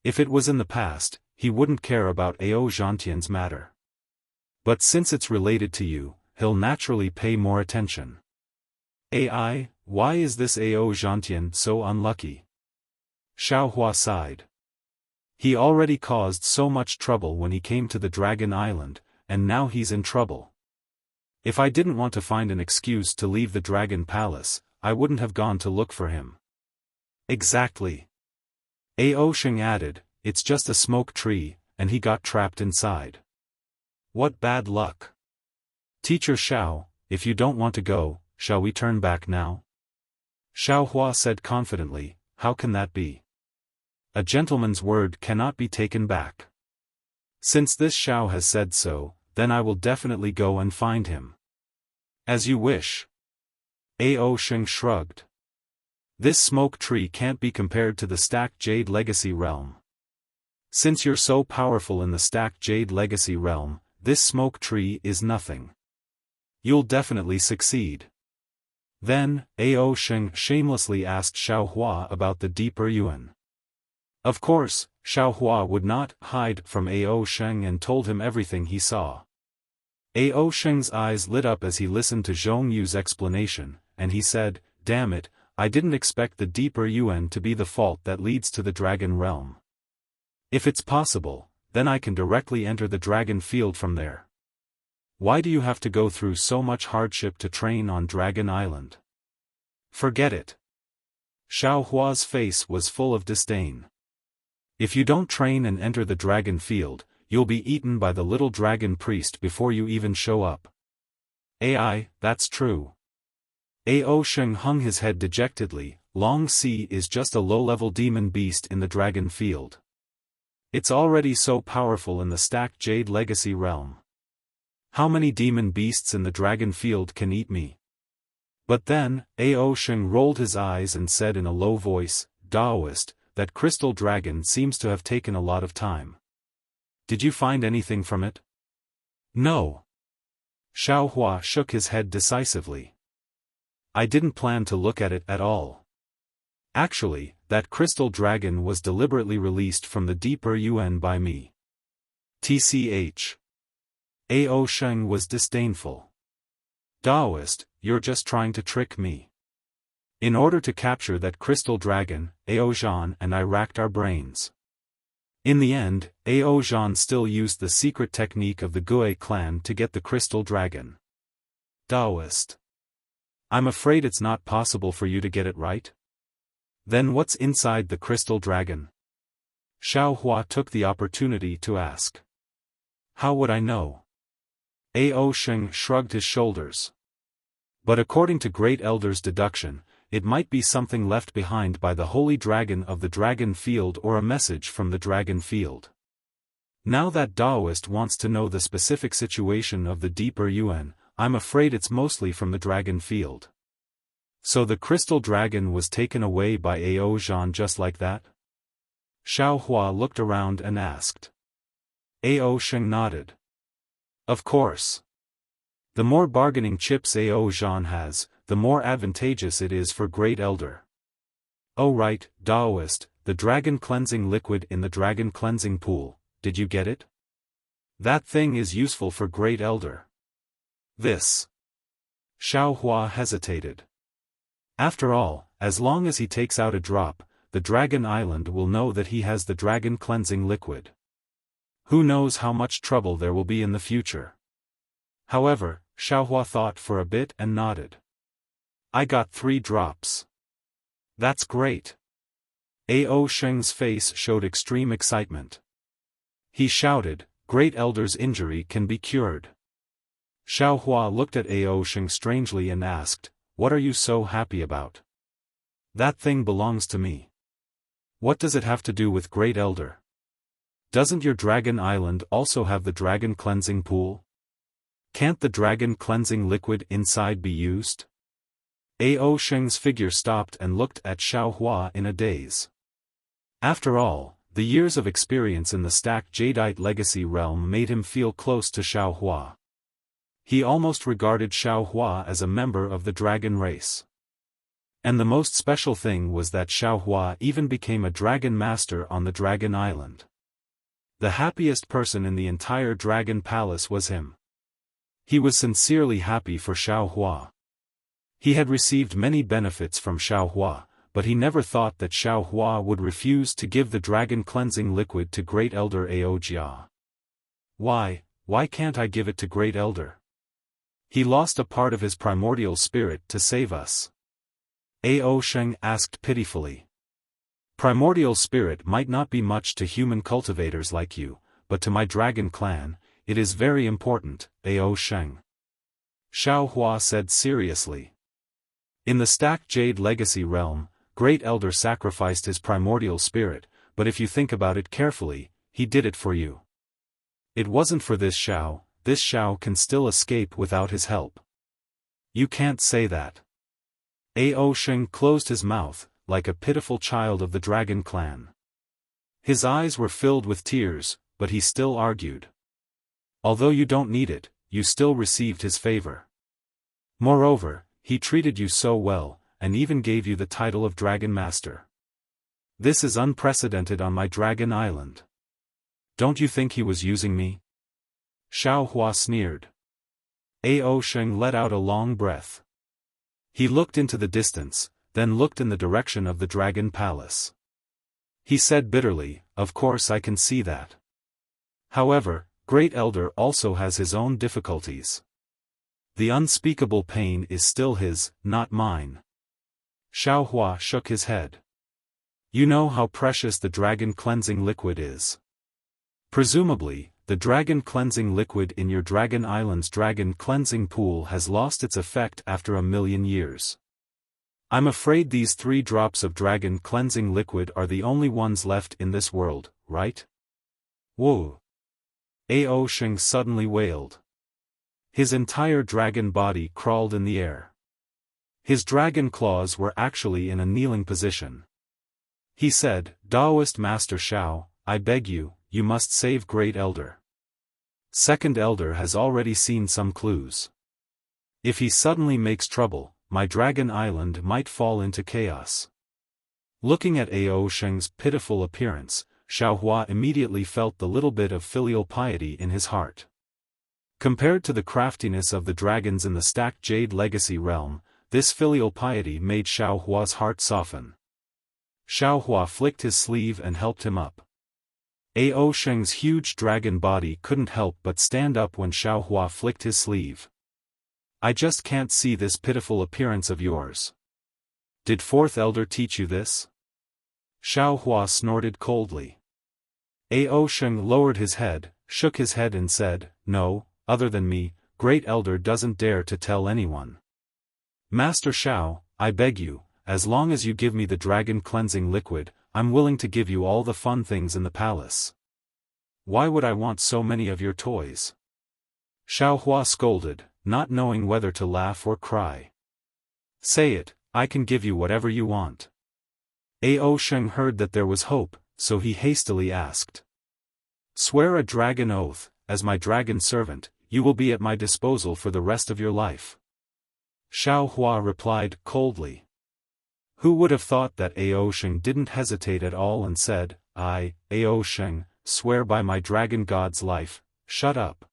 If it was in the past, he wouldn't care about Ao Zhantian's matter. But since it's related to you, he'll naturally pay more attention. AI, why is this Ao Zhantian so unlucky? Xiaohua sighed. He already caused so much trouble when he came to the Dragon Island, and now he's in trouble. If I didn't want to find an excuse to leave the Dragon Palace, I wouldn't have gone to look for him. Exactly. Ao Sheng added, it's just a smoke tree, and he got trapped inside. What bad luck. Teacher Xiao, if you don't want to go, shall we turn back now? Xiaohua said confidently, how can that be? A gentleman's word cannot be taken back. Since this Xiao has said so, then I will definitely go and find him. As you wish. Ao Sheng shrugged. This smoke tree can't be compared to the Stacked Jade Legacy Realm. Since you're so powerful in the Stacked Jade Legacy Realm, this smoke tree is nothing. You'll definitely succeed. Then, Ao Sheng shamelessly asked Xiaohua about the deeper yuan. Of course, Xiaohua would not hide from Ao Sheng and told him everything he saw. Ao Sheng's eyes lit up as he listened to Zhong Yu's explanation, and he said, damn it, I didn't expect the deeper yuan to be the fault that leads to the Dragon Realm. If it's possible, then I can directly enter the Dragon Field from there. Why do you have to go through so much hardship to train on Dragon Island? Forget it. Xiaohua's face was full of disdain. If you don't train and enter the Dragon Field, you'll be eaten by the little dragon priest before you even show up. AI, that's true. Ao Sheng hung his head dejectedly, Long Si is just a low-level demon beast in the Dragon Field. It's already so powerful in the Stacked Jade Legacy Realm. How many demon beasts in the Dragon Field can eat me? But then, Ao Sheng rolled his eyes and said in a low voice, Daoist, that crystal dragon seems to have taken a lot of time. Did you find anything from it? No. Xiaohua shook his head decisively. I didn't plan to look at it at all. Actually, that crystal dragon was deliberately released from the deeper yuan by me. TCH. Ao Sheng was disdainful. Daoist, you're just trying to trick me. In order to capture that crystal dragon, Ao Zhan and I racked our brains. In the end, Ao Zhan still used the secret technique of the Gue clan to get the crystal dragon. Daoist. I'm afraid it's not possible for you to get it right? Then what's inside the crystal dragon? Xiaohua took the opportunity to ask. How would I know? Ao Sheng shrugged his shoulders. But according to Great Elder's deduction, it might be something left behind by the Holy Dragon of the Dragon Field or a message from the Dragon Field. Now that Daoist wants to know the specific situation of the deeper yuan, I'm afraid it's mostly from the Dragon Field. So the crystal dragon was taken away by Ao Zhan just like that? Xiaohua looked around and asked. Ao Sheng nodded. Of course. The more bargaining chips Ao Zhan has, the more advantageous it is for Great Elder. Oh right, Daoist, the dragon cleansing liquid in the dragon cleansing pool, did you get it? That thing is useful for Great Elder. This. Xiaohua hesitated. After all, as long as he takes out a drop, the Dragon Island will know that he has the dragon cleansing liquid. Who knows how much trouble there will be in the future. However, Xiaohua thought for a bit and nodded. I got 3 drops. That's great. Ao Sheng's face showed extreme excitement. He shouted, Great Elder's injury can be cured. Xiaohua looked at Ao Sheng strangely and asked, what are you so happy about? That thing belongs to me. What does it have to do with Great Elder? Doesn't your Dragon Island also have the dragon cleansing pool? Can't the dragon cleansing liquid inside be used? Ao Sheng's figure stopped and looked at Xiaohua in a daze. After all, the years of experience in the Stacked Jadeite Legacy realm made him feel close to Xiaohua. He almost regarded Xiaohua as a member of the dragon race. And the most special thing was that Xiaohua even became a dragon master on the Dragon Island. The happiest person in the entire Dragon Palace was him. He was sincerely happy for Xiaohua. He had received many benefits from Xiaohua, but he never thought that Xiaohua would refuse to give the dragon cleansing liquid to Great Elder Aojia. Why can't I give it to Great Elder? He lost a part of his primordial spirit to save us. Ao Sheng asked pitifully. Primordial spirit might not be much to human cultivators like you, but to my dragon clan, it is very important, Ao Sheng. Xiaohua said seriously. In the Stacked Jade Legacy realm, Great Elder sacrificed his primordial spirit, but if you think about it carefully, he did it for you. It wasn't for this Xiao can still escape without his help. You can't say that. Ao Sheng closed his mouth, like a pitiful child of the dragon clan. His eyes were filled with tears, but he still argued. Although you don't need it, you still received his favor. Moreover, he treated you so well, and even gave you the title of Dragon Master. This is unprecedented on my Dragon Island. Don't you think he was using me? Xiaohua sneered. Ao Sheng let out a long breath. He looked into the distance, then looked in the direction of the Dragon Palace. He said bitterly, of course I can see that. However, Great Elder also has his own difficulties. The unspeakable pain is still his, not mine. Xiaohua shook his head. You know how precious the dragon cleansing liquid is. Presumably, the dragon cleansing liquid in your Dragon Island's dragon cleansing pool has lost its effect after 1,000,000 years. I'm afraid these 3 drops of dragon cleansing liquid are the only ones left in this world, right? Whoa! Ao Sheng suddenly wailed. His entire dragon body crawled in the air. His dragon claws were actually in a kneeling position. He said, Taoist Master Xiao, I beg you, you must save Great Elder. Second Elder has already seen some clues. If he suddenly makes trouble, my Dragon Island might fall into chaos. Looking at Ao Sheng's pitiful appearance, Xiaohua immediately felt the little bit of filial piety in his heart. Compared to the craftiness of the dragons in the Stacked Jade Legacy realm, this filial piety made Xiaohua's heart soften. Xiaohua flicked his sleeve and helped him up. Ao Sheng's huge dragon body couldn't help but stand up when Xiaohua flicked his sleeve. I just can't see this pitiful appearance of yours. Did Fourth Elder teach you this? Xiaohua snorted coldly. Ao Sheng lowered his head, shook his head and said, No, other than me, Great Elder doesn't dare to tell anyone. Master Xiao, I beg you, as long as you give me the dragon cleansing liquid, I'm willing to give you all the fun things in the palace. Why would I want so many of your toys? Xiaohua scolded, not knowing whether to laugh or cry. Say it, I can give you whatever you want. Ao Sheng heard that there was hope, so he hastily asked. Swear a dragon oath, as my dragon servant, you will be at my disposal for the rest of your life. Xiaohua replied coldly. Who would have thought that Ao Sheng didn't hesitate at all and said, I, Ao Sheng, swear by my dragon god's life, shut up.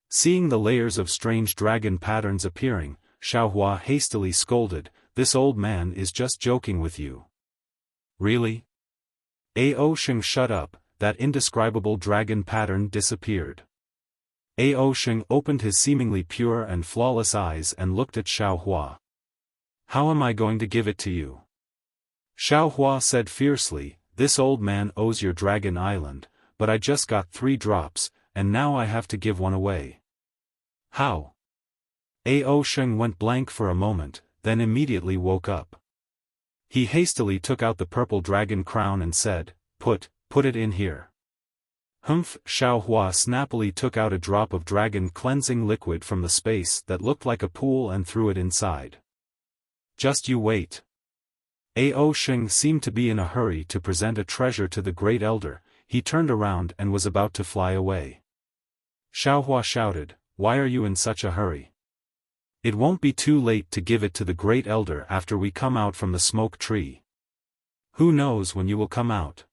Seeing the layers of strange dragon patterns appearing, Xiaohua hastily scolded, this old man is just joking with you. Really? Ao Sheng shut up, that indescribable dragon pattern disappeared. Ao Sheng opened his seemingly pure and flawless eyes and looked at Xiaohua. How am I going to give it to you? Xiaohua said fiercely, this old man owes your Dragon Island, but I just got 3 drops, and now I have to give one away. How? Ao Sheng went blank for a moment, then immediately woke up. He hastily took out the purple dragon crown and said, Put it in here. Humph! Xiaohua snappily took out a drop of dragon cleansing liquid from the space that looked like a pool and threw it inside. Just you wait. Ao Sheng seemed to be in a hurry to present a treasure to the Great Elder, he turned around and was about to fly away. Xiaohua shouted, why are you in such a hurry? It won't be too late to give it to the great elder after we come out from the smoke tree. Who knows when you will come out?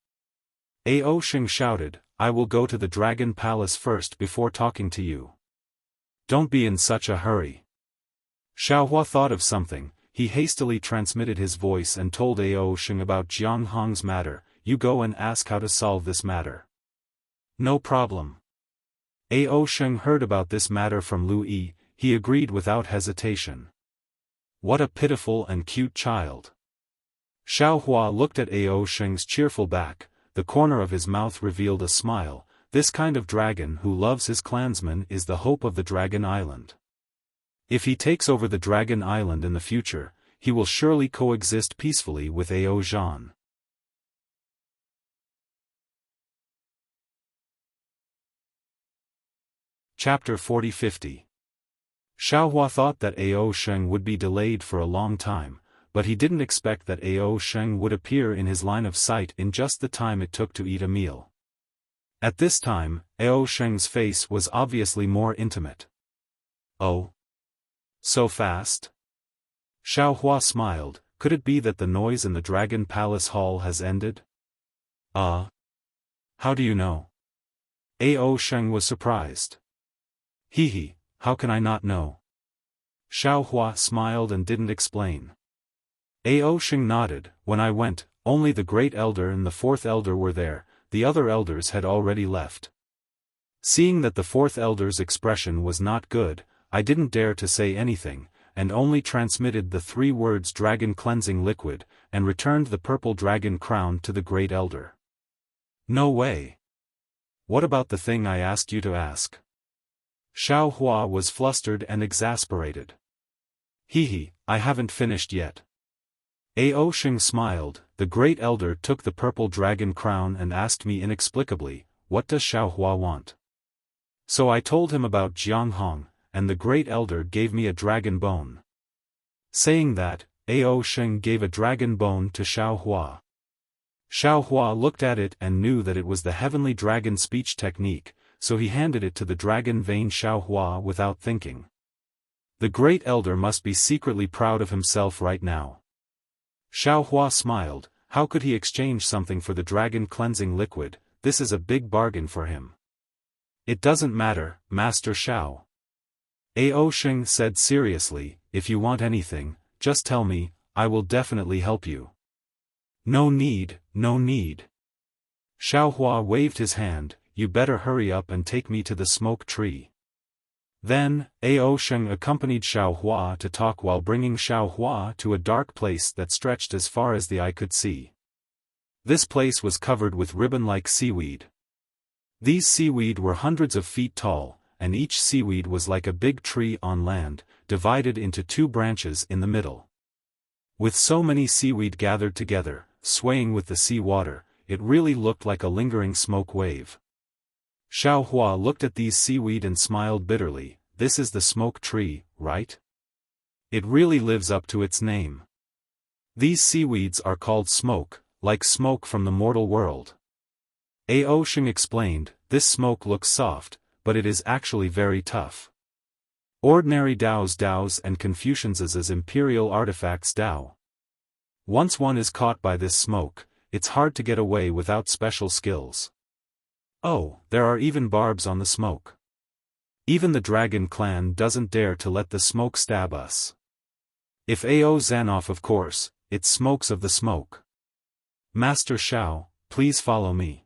Ao Sheng shouted, I will go to the dragon palace first before talking to you. Don't be in such a hurry. Xiaohua thought of something. He hastily transmitted his voice and told Ao Sheng about Jiang Hong's matter. You go and ask how to solve this matter. No problem. Ao Sheng heard about this matter from Lu Yi. He agreed without hesitation. What a pitiful and cute child. Xiaohua looked at Ao Sheng's cheerful back. The corner of his mouth revealed a smile. This kind of dragon who loves his clansmen is the hope of the Dragon Island. If he takes over the Dragon Island in the future, he will surely coexist peacefully with Ao Zhan. Chapter 40-50. Xiaohua thought that Ao Sheng would be delayed for a long time, but he didn't expect that Ao Sheng would appear in his line of sight in just the time it took to eat a meal. At this time, Ao Sheng's face was obviously more intimate. Oh? So fast? Xiaohua smiled. Could it be that the noise in the Dragon Palace Hall has ended? How do you know? Ao Sheng was surprised. Hehe, how can I not know? Xiaohua smiled and didn't explain. Ao Sheng nodded. When I went, only the great elder and the fourth elder were there, the other elders had already left. Seeing that the fourth elder's expression was not good, I didn't dare to say anything, and only transmitted the 3 words dragon cleansing liquid, and returned the purple dragon crown to the great elder. No way. What about the thing I asked you to ask? Xiaohua was flustered and exasperated. Hehe, I haven't finished yet. Ao Sheng smiled. The great elder took the purple dragon crown and asked me inexplicably, what does Xiaohua want? So I told him about Jiang Hong, and the great elder gave me a dragon bone. Saying that, Ao Sheng gave a dragon bone to Xiaohua. Xiaohua looked at it and knew that it was the heavenly dragon speech technique, so he handed it to the dragon vain Xiaohua without thinking. The great elder must be secretly proud of himself right now. Xiaohua smiled. How could he exchange something for the dragon cleansing liquid? This is a big bargain for him. It doesn't matter, Master Xiao. Ao Sheng said seriously, if you want anything, just tell me, I will definitely help you. No need, no need. Xiaohua waved his hand, you better hurry up and take me to the smoke tree. Then, Ao Sheng accompanied Xiaohua to talk while bringing Xiaohua to a dark place that stretched as far as the eye could see. This place was covered with ribbon-like seaweed. These seaweed were hundreds of feet tall, and each seaweed was like a big tree on land, divided into 2 branches in the middle. With so many seaweed gathered together, swaying with the sea water, it really looked like a lingering smoke wave. Xiaohua looked at these seaweed and smiled bitterly. This is the smoke tree, right? It really lives up to its name. These seaweeds are called smoke, like smoke from the mortal world. Ao Sheng explained, this smoke looks soft, but it is actually very tough. Ordinary Dao's and Confucians's imperial artifacts Dao. Once one is caught by this smoke, it's hard to get away without special skills. Oh, there are even barbs on the smoke. Even the dragon clan doesn't dare to let the smoke stab us. If Ao Zanoff of course, it's smokes of the smoke. Master Xiao, please follow me.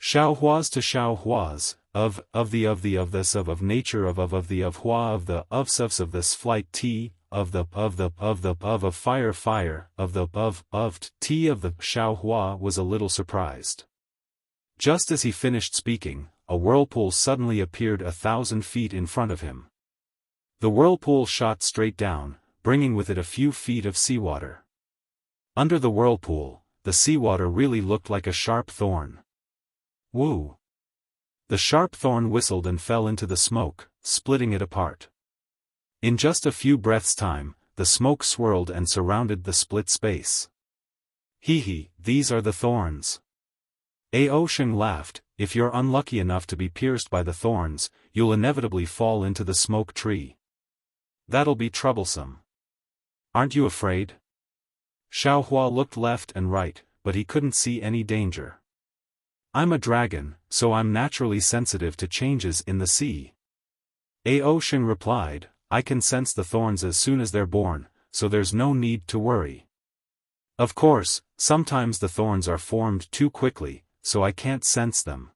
Xiaohua's to Xiaohua's, of this of nature of the of hua of the of sufs of this flight t, of fire of t of the Xiaohua was a little surprised. Just as he finished speaking, a whirlpool suddenly appeared 1,000 feet in front of him. The whirlpool shot straight down, bringing with it a few feet of seawater. Under the whirlpool, the seawater really looked like a sharp thorn. Woo! The sharp thorn whistled and fell into the smoke, splitting it apart. In just a few breaths' time, the smoke swirled and surrounded the split space. Hehe, these are the thorns. Ao Sheng laughed. if you're unlucky enough to be pierced by the thorns, you'll inevitably fall into the smoke tree. That'll be troublesome. Aren't you afraid? Xiaohua looked left and right, but he couldn't see any danger. I'm a dragon, so I'm naturally sensitive to changes in the sea. Ao Sheng replied, I can sense the thorns as soon as they're born, so there's no need to worry. Of course, sometimes the thorns are formed too quickly, so I can't sense them.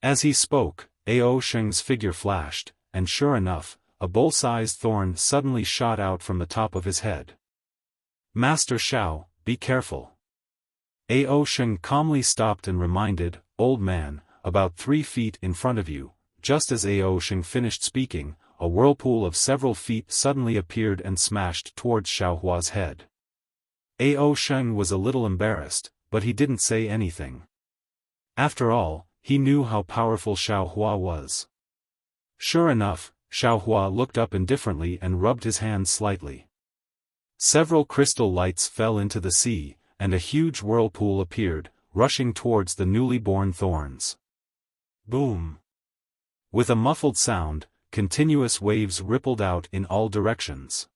As he spoke, Ao Sheng's figure flashed, and sure enough, a bull-sized thorn suddenly shot out from the top of his head. Master Xiao, be careful. Ao Sheng calmly stopped and reminded, Old man, about 3 feet in front of you. Just as Ao Sheng finished speaking, a whirlpool of several feet suddenly appeared and smashed towards Xiaohua's head. Ao Sheng was a little embarrassed, but he didn't say anything. After all, he knew how powerful Xiaohua was. Sure enough, Xiaohua looked up indifferently and rubbed his hands slightly. Several crystal lights fell into the sea, and a huge whirlpool appeared, rushing towards the newly born thorns. Boom! With a muffled sound, continuous waves rippled out in all directions.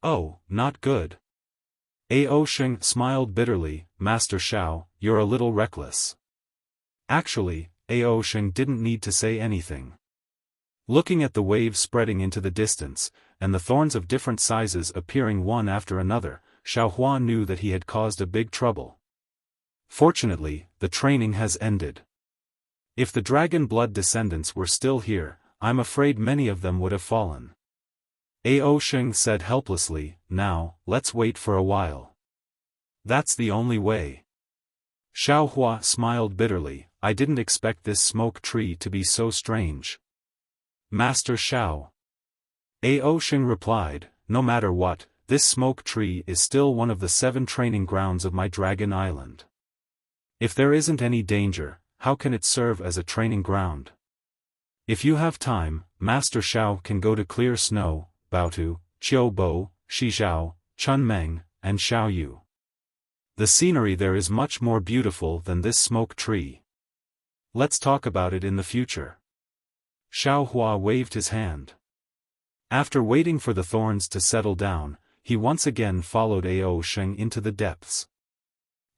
Oh, not good. Ao Sheng smiled bitterly, Master Xiao, you're a little reckless. Actually, Ao Sheng didn't need to say anything. Looking at the waves spreading into the distance, and the thorns of different sizes appearing one after another, Xiaohua knew that he had caused a big trouble. Fortunately, the training has ended. If the dragon blood descendants were still here, I'm afraid many of them would have fallen. Ao Sheng said helplessly, now, let's wait for a while. That's the only way. Xiaohua smiled bitterly, I didn't expect this smoke tree to be so strange. Master Xiao. Ao Sheng replied, no matter what, this smoke tree is still one of the 7 training grounds of my Dragon Island. If there isn't any danger, how can it serve as a training ground? If you have time, Master Xiao can go to Clear Snow, Baotu, Qiubo, Shizhao, Chunmeng, and Xiaoyu. The scenery there is much more beautiful than this smoke tree. Let's talk about it in the future. Xiaohua waved his hand. After waiting for the thorns to settle down, he once again followed Ao Sheng into the depths.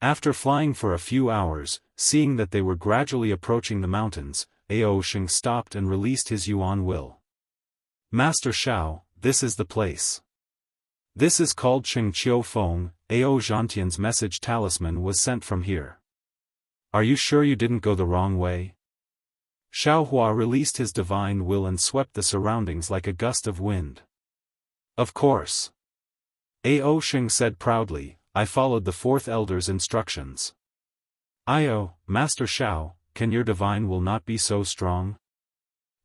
After flying for a few hours, seeing that they were gradually approaching the mountains, Ao Sheng stopped and released his Yuan will. Master Xiao, this is the place. This is called Sheng Qiu Feng, Ao Zhantian's message talisman was sent from here. Are you sure you didn't go the wrong way? Xiaohua released his divine will and swept the surroundings like a gust of wind. Of course. Ao Sheng said proudly, I followed the 4th elder's instructions. Master Xiao, can your divine will not be so strong?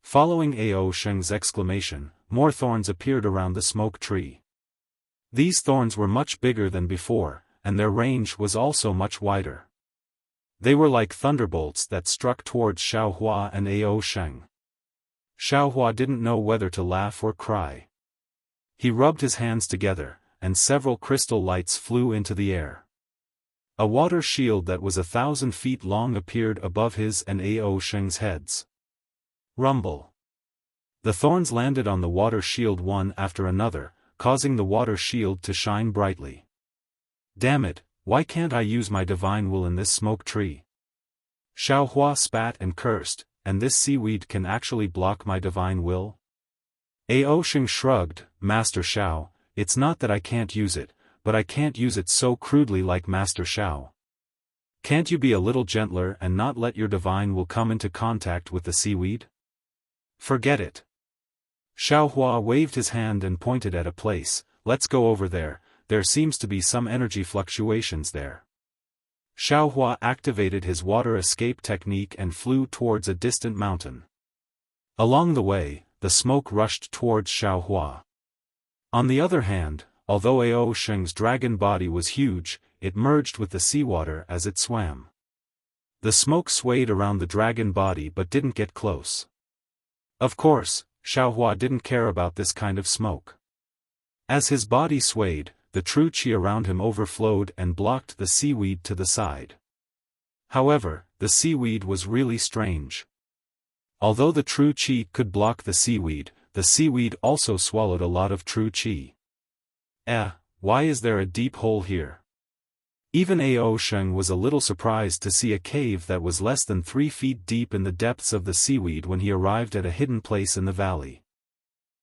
Following Ao Sheng's exclamation, more thorns appeared around the smoke tree. These thorns were much bigger than before, and their range was also much wider. They were like thunderbolts that struck towards Xiaohua and Ao Sheng. Xiaohua didn't know whether to laugh or cry. He rubbed his hands together, and several crystal lights flew into the air. A water shield that was 1,000 feet long appeared above his and Ao Sheng's heads. Rumble. The thorns landed on the water shield one after another, causing the water shield to shine brightly. Damn it, why can't I use my divine will in this smoke tree? Xiaohua spat and cursed, and this seaweed can actually block my divine will? Ao Sheng shrugged, Master Xiao, it's not that I can't use it, but I can't use it so crudely like Master Xiao. Can't you be a little gentler and not let your divine will come into contact with the seaweed? Forget it. Xiaohua waved his hand and pointed at a place, let's go over there, there seems to be some energy fluctuations there. Xiaohua activated his water escape technique and flew towards a distant mountain. Along the way, the smoke rushed towards Xiaohua. On the other hand, although Ao Sheng's dragon body was huge, it merged with the seawater as it swam. The smoke swayed around the dragon body but didn't get close. Of course, Xiaohua didn't care about this kind of smoke. As his body swayed, the true qi around him overflowed and blocked the seaweed to the side. However, the seaweed was really strange. Although the true qi could block the seaweed also swallowed a lot of true qi. Why is there a deep hole here? Even Ao Sheng was a little surprised to see a cave that was less than 3 feet deep in the depths of the seaweed when he arrived at a hidden place in the valley.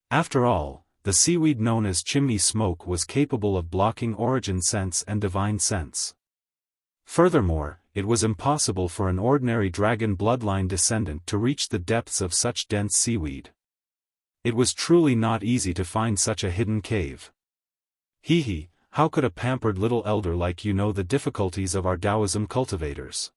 After all, the seaweed known as chimney smoke was capable of blocking origin sense and divine sense. Furthermore, it was impossible for an ordinary dragon bloodline descendant to reach the depths of such dense seaweed. It was truly not easy to find such a hidden cave. Hee, how could a pampered little elder like you know the difficulties of our Taoism cultivators?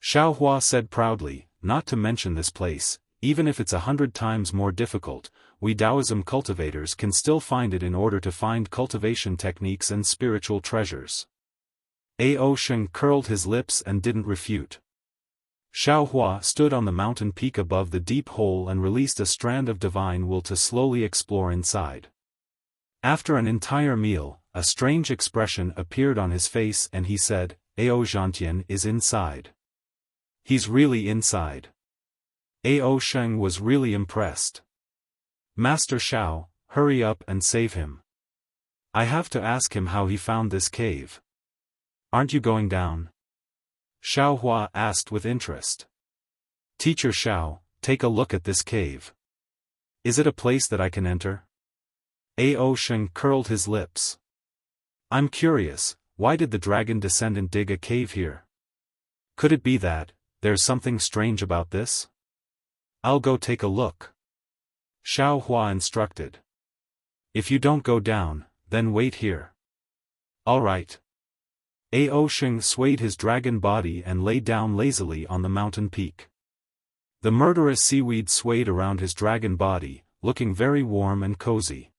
Xiaofan said proudly, not to mention this place, even if it's 100 times more difficult, we Taoism cultivators can still find it in order to find cultivation techniques and spiritual treasures. Ao Sheng curled his lips and didn't refute. Xiaofan stood on the mountain peak above the deep hole and released a strand of divine will to slowly explore inside. After an entire meal, a strange expression appeared on his face and he said, Ao Zhantian is inside. He's really inside. Ao Sheng was really impressed. Master Xiao, hurry up and save him. I have to ask him how he found this cave. Aren't you going down? Xiaofan asked with interest. Teacher Xiao, take a look at this cave. Is it a place that I can enter? Ao Sheng curled his lips. I'm curious, why did the dragon descendant dig a cave here? Could it be that there's something strange about this? I'll go take a look. Xiaofan instructed. If you don't go down, then wait here. All right. Ao Sheng swayed his dragon body and lay down lazily on the mountain peak. The murderous seaweed swayed around his dragon body, looking very warm and cozy.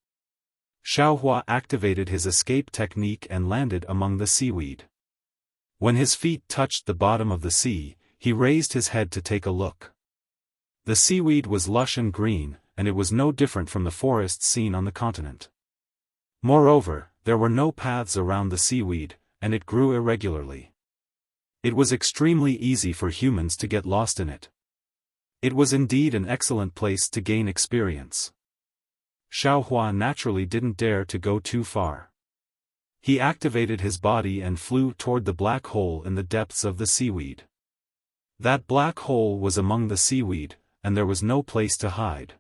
Xiaofan activated his escape technique and landed among the seaweed. When his feet touched the bottom of the sea, he raised his head to take a look. The seaweed was lush and green, and it was no different from the forests seen on the continent. Moreover, there were no paths around the seaweed, and it grew irregularly. It was extremely easy for humans to get lost in it. It was indeed an excellent place to gain experience. Xiaofan naturally didn't dare to go too far. He activated his body and flew toward the black hole in the depths of the seaweed. That black hole was among the seaweed, and there was no place to hide.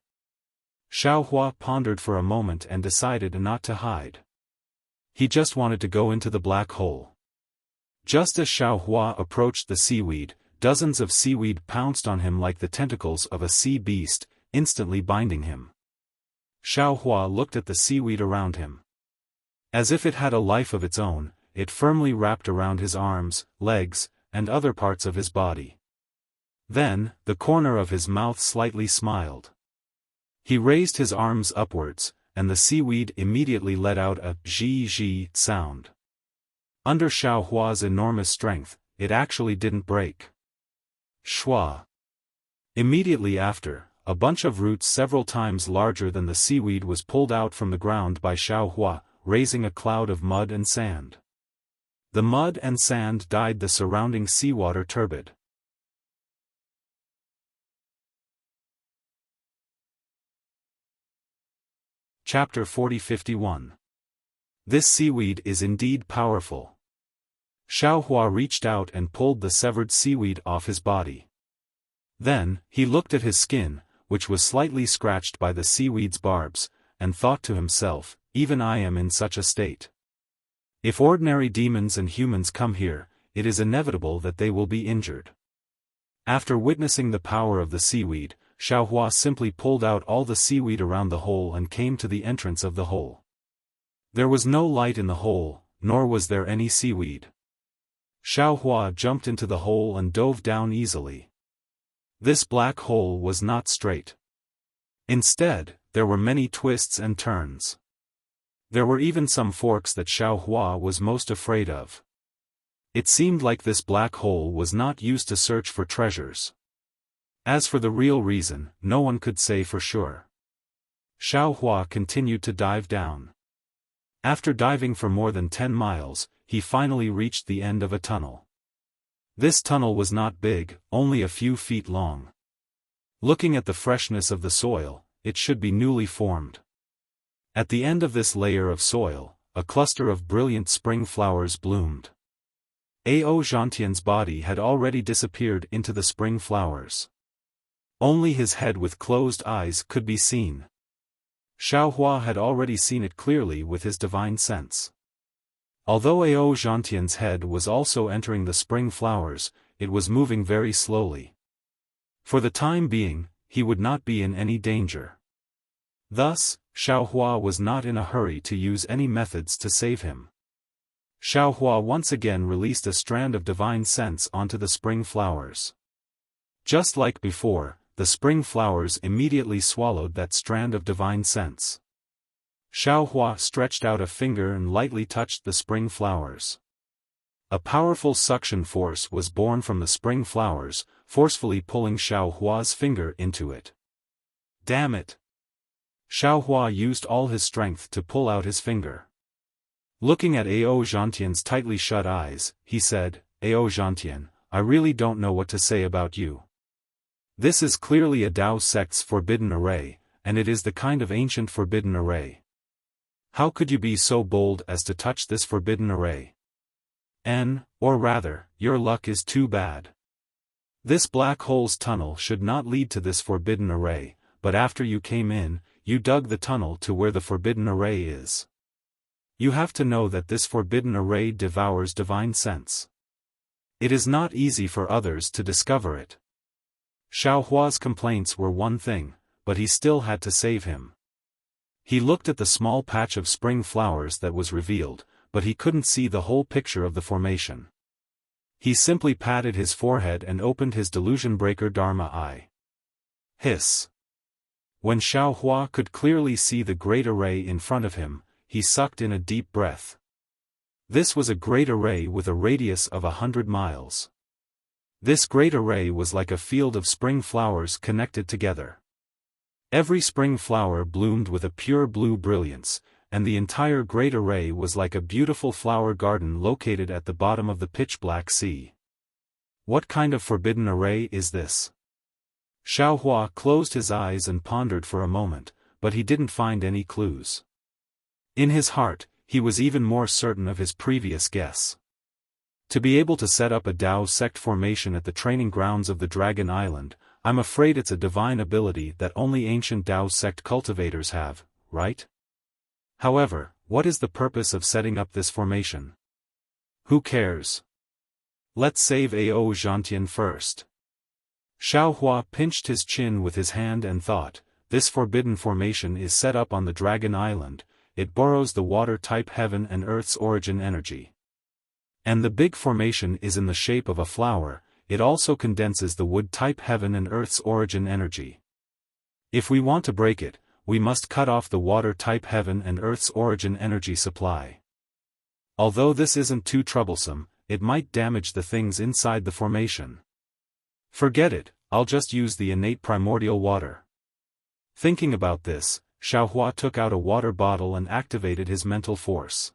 Xiaofan pondered for a moment and decided not to hide. He just wanted to go into the black hole. Just as Xiaofan approached the seaweed, dozens of seaweed pounced on him like the tentacles of a sea beast, instantly binding him. Xiaofan looked at the seaweed around him. As if it had a life of its own, it firmly wrapped around his arms, legs, and other parts of his body. Then, the corner of his mouth slightly smiled. He raised his arms upwards, and the seaweed immediately let out a zhi sound. Under Xiaohua's enormous strength, it actually didn't break. Shua. Immediately after, a bunch of roots several times larger than the seaweed was pulled out from the ground by Xiaohua, raising a cloud of mud and sand. The mud and sand dyed the surrounding seawater turbid. Chapter 40-51. This seaweed is indeed powerful. Xiaohua reached out and pulled the severed seaweed off his body. Then, he looked at his skin, which was slightly scratched by the seaweed's barbs, and thought to himself, even I am in such a state. If ordinary demons and humans come here, it is inevitable that they will be injured. After witnessing the power of the seaweed, Xiaohua simply pulled out all the seaweed around the hole and came to the entrance of the hole. There was no light in the hole, nor was there any seaweed. Xiaohua jumped into the hole and dove down easily. This black hole was not straight. Instead, there were many twists and turns. There were even some forks that Xiaohua was most afraid of. It seemed like this black hole was not used to search for treasures. As for the real reason, no one could say for sure. Xiaohua continued to dive down. After diving for more than 10 miles, he finally reached the end of a tunnel. This tunnel was not big, only a few feet long. Looking at the freshness of the soil, it should be newly formed. At the end of this layer of soil, a cluster of brilliant spring flowers bloomed. Ao Zhantian's body had already disappeared into the spring flowers. Only his head with closed eyes could be seen. Xiaohua had already seen it clearly with his divine sense. Although Ao Zhantian's head was also entering the spring flowers, it was moving very slowly. For the time being, he would not be in any danger. Thus, Xiaohua was not in a hurry to use any methods to save him. Xiaohua once again released a strand of divine sense onto the spring flowers. Just like before, the spring flowers immediately swallowed that strand of divine sense. Xiaohua stretched out a finger and lightly touched the spring flowers. A powerful suction force was born from the spring flowers, forcefully pulling Xiaohua's finger into it. Damn it! Xiaohua used all his strength to pull out his finger. Looking at Ao Zhantian's tightly shut eyes, he said, Ao Zhantian, I really don't know what to say about you. This is clearly a Tao sect's forbidden array, and it is the kind of ancient forbidden array. How could you be so bold as to touch this forbidden array? Or rather, your luck is too bad. This black hole's tunnel should not lead to this forbidden array, but after you came in, you dug the tunnel to where the forbidden array is. You have to know that this forbidden array devours divine sense. It is not easy for others to discover it. Xiaohua's complaints were one thing, but he still had to save him. He looked at the small patch of spring flowers that was revealed, but he couldn't see the whole picture of the formation. He simply patted his forehead and opened his delusion breaker Dharma eye. Hiss. When Xiaohua could clearly see the great array in front of him, he sucked in a deep breath. This was a great array with a radius of 100 miles. This great array was like a field of spring flowers connected together. Every spring flower bloomed with a pure blue brilliance, and the entire great array was like a beautiful flower garden located at the bottom of the pitch-black sea. What kind of forbidden array is this? Xiaohua closed his eyes and pondered for a moment, but he didn't find any clues. In his heart, he was even more certain of his previous guess. To be able to set up a Tao sect formation at the training grounds of the Dragon Island, I'm afraid it's a divine ability that only ancient Tao sect cultivators have, right? However, what is the purpose of setting up this formation? Who cares? Let's save Ao Zhantian first. Xiaohua pinched his chin with his hand and thought, this forbidden formation is set up on the Dragon Island, it borrows the water-type heaven and earth's origin energy. And the big formation is in the shape of a flower, it also condenses the wood-type heaven and earth's origin energy. If we want to break it, we must cut off the water-type heaven and earth's origin energy supply. Although this isn't too troublesome, it might damage the things inside the formation. Forget it, I'll just use the innate primordial water. Thinking about this, Xiaohua took out a water bottle and activated his mental force.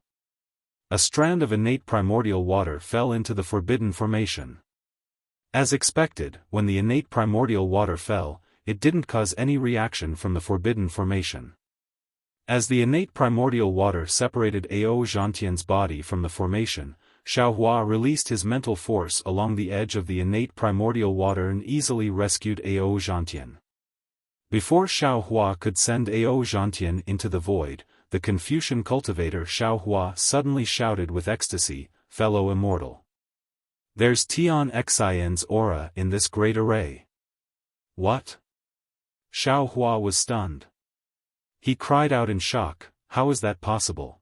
A strand of innate primordial water fell into the forbidden formation. As expected, when the innate primordial water fell, it didn't cause any reaction from the forbidden formation. As the innate primordial water separated Ao Zhantian's body from the formation, Xiaohua released his mental force along the edge of the innate primordial water and easily rescued Ao Zhantian. Before Xiaohua could send Ao Zhantian into the void, the Confucian cultivator Xiaohua suddenly shouted with ecstasy, "Fellow immortal! There's Tian Xian's aura in this great array." What? Xiaohua was stunned. He cried out in shock, how is that possible?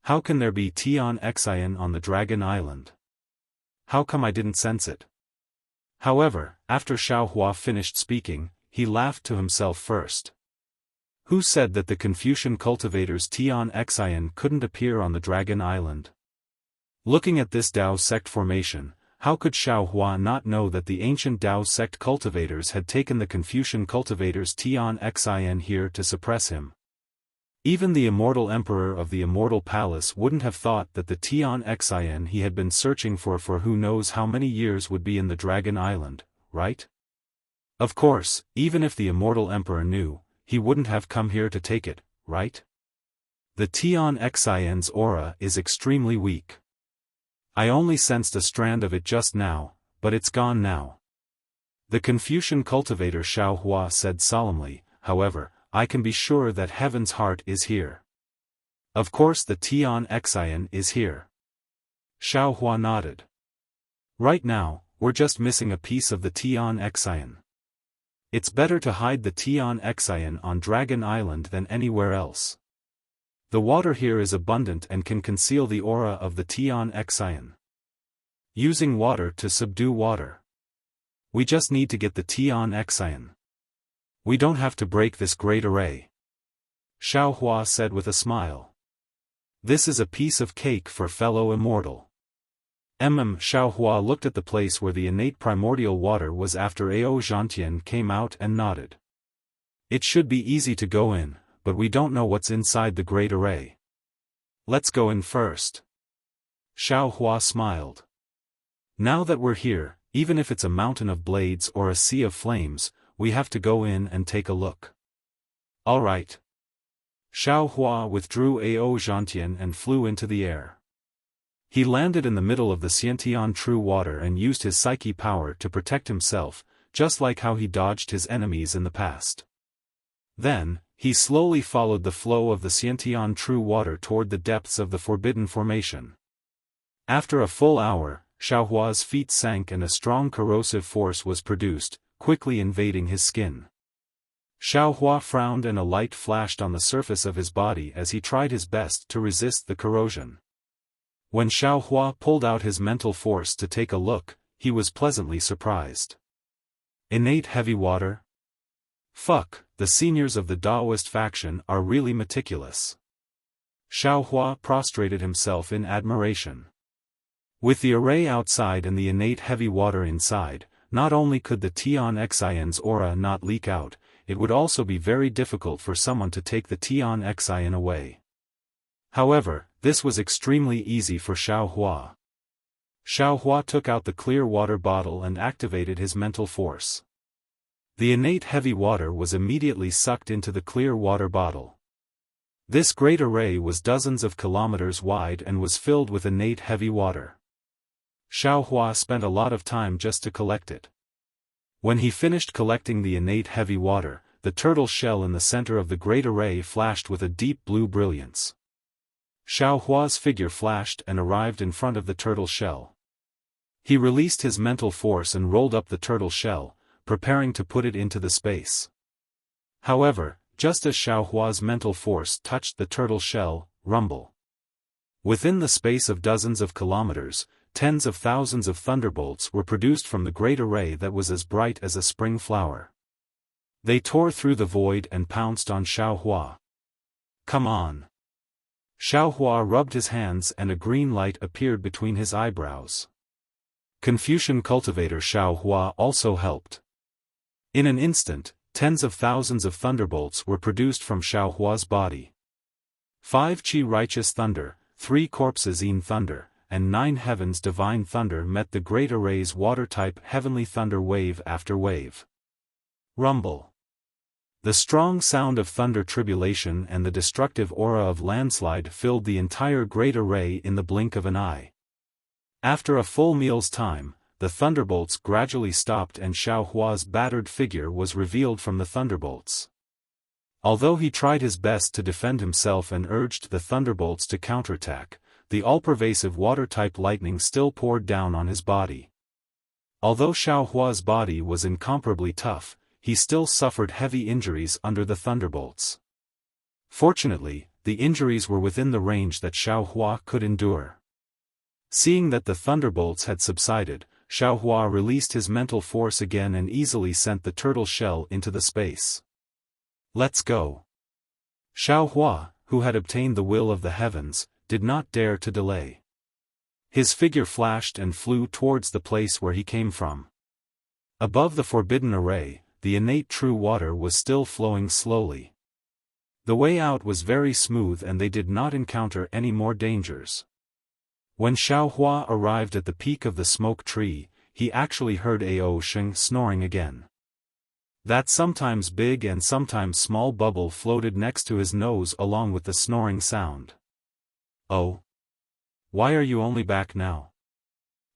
How can there be Tian Xian on the Dragon Island? How come I didn't sense it? However, after Xiaohua finished speaking, he laughed to himself first. Who said that the Confucian cultivator's Tian Xian couldn't appear on the Dragon Island? Looking at this Tao sect formation, how could Xiaohua not know that the ancient Tao sect cultivators had taken the Confucian cultivator's Tian Xian here to suppress him? Even the immortal emperor of the immortal palace wouldn't have thought that the Tian Xin he had been searching for who knows how many years would be in the Dragon Island, right? Of course, even if the immortal emperor knew, he wouldn't have come here to take it, right? The Tian Xin's aura is extremely weak. I only sensed a strand of it just now, but it's gone now. The Confucian cultivator Xiaofan said solemnly, however, I can be sure that Heaven's heart is here. Of course the Tian Xin is here. Xiaofan nodded. Right now, we're just missing a piece of the Tian Xin. It's better to hide the Tian Xin on Dragon Island than anywhere else. The water here is abundant and can conceal the aura of the Tian Xin. Using water to subdue water. We just need to get the Tian Xin. We don't have to break this great array. Xiaofan said with a smile. This is a piece of cake for fellow immortal. Xiaofan looked at the place where the innate primordial water was after Ao Zhantian came out and nodded. It should be easy to go in, but we don't know what's inside the great array. Let's go in first. Xiaofan smiled. Now that we're here, even if it's a mountain of blades or a sea of flames, we have to go in and take a look. All right. Xiaofan withdrew Ao Zhantian and flew into the air. He landed in the middle of the Xiantian true water and used his psyche power to protect himself, just like how he dodged his enemies in the past. Then, he slowly followed the flow of the Xiantian true water toward the depths of the Forbidden Formation. After a full hour, Xiaohua's feet sank and a strong corrosive force was produced, quickly invading his skin. Xiaohua frowned and a light flashed on the surface of his body as he tried his best to resist the corrosion. When Xiaohua pulled out his mental force to take a look, he was pleasantly surprised. Innate heavy water? Fuck, the seniors of the Daoist faction are really meticulous. Xiaohua prostrated himself in admiration. With the array outside and the innate heavy water inside, not only could the Tian Xin's aura not leak out, it would also be very difficult for someone to take the Tian Xin away. However, this was extremely easy for Xiaohua. Xiaohua took out the clear water bottle and activated his mental force. The innate heavy water was immediately sucked into the clear water bottle. This great array was dozens of kilometers wide and was filled with innate heavy water. Xiaohua spent a lot of time just to collect it. When he finished collecting the innate heavy water, the turtle shell in the center of the great array flashed with a deep blue brilliance. Xiaohua's figure flashed and arrived in front of the turtle shell. He released his mental force and rolled up the turtle shell, preparing to put it into the space. However, just as Xiaohua's mental force touched the turtle shell, rumble. Within the space of dozens of kilometers, tens of thousands of thunderbolts were produced from the great array that was as bright as a spring flower. They tore through the void and pounced on Xiaohua. Come on. Xiaohua rubbed his hands and a green light appeared between his eyebrows. Confucian cultivator Xiaohua also helped. In an instant, tens of thousands of thunderbolts were produced from Xiaohua's body. 5 Qi righteous thunder, 3 corpses in thunder, and 9 heavens divine thunder met the great array's water-type heavenly thunder wave after wave. Rumble. The strong sound of thunder tribulation and the destructive aura of landslide filled the entire great array in the blink of an eye. After a full meal's time, the thunderbolts gradually stopped and Xiaohua's battered figure was revealed from the thunderbolts. Although he tried his best to defend himself and urged the thunderbolts to counterattack, the all-pervasive water-type lightning still poured down on his body. Although Xiaohua's body was incomparably tough, he still suffered heavy injuries under the thunderbolts. Fortunately, the injuries were within the range that Xiaohua could endure. Seeing that the thunderbolts had subsided, Xiaohua released his mental force again and easily sent the turtle shell into the space. Let's go. Xiaohua, who had obtained the will of the heavens, did not dare to delay. His figure flashed and flew towards the place where he came from. Above the forbidden array, the innate true water was still flowing slowly. The way out was very smooth and they did not encounter any more dangers. When Xiaohua arrived at the peak of the smoke tree, he actually heard Ao Sheng snoring again. That sometimes big and sometimes small bubble floated next to his nose along with the snoring sound. "Oh? Why are you only back now?"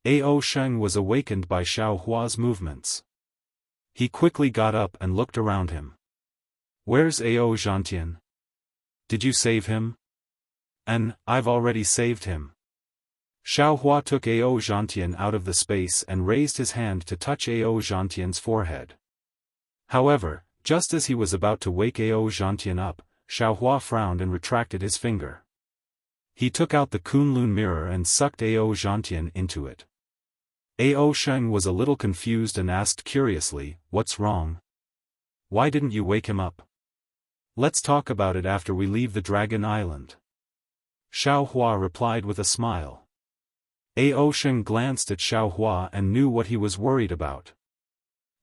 Ao Sheng was awakened by Xiaohua's movements. He quickly got up and looked around him. "Where's Ao Zhantian? Did you save him?" I've already saved him." Xiaohua took Ao Zhantian out of the space and raised his hand to touch Ao Zhantian's forehead. However, just as he was about to wake Ao Zhantian up, Xiaohua frowned and retracted his finger. He took out the Kunlun mirror and sucked Ao Zhantian into it. Ao Sheng was a little confused and asked curiously, "What's wrong? Why didn't you wake him up? Let's talk about it after we leave the Dragon Island." Xiaohua replied with a smile. Ao Sheng glanced at Xiaohua and knew what he was worried about.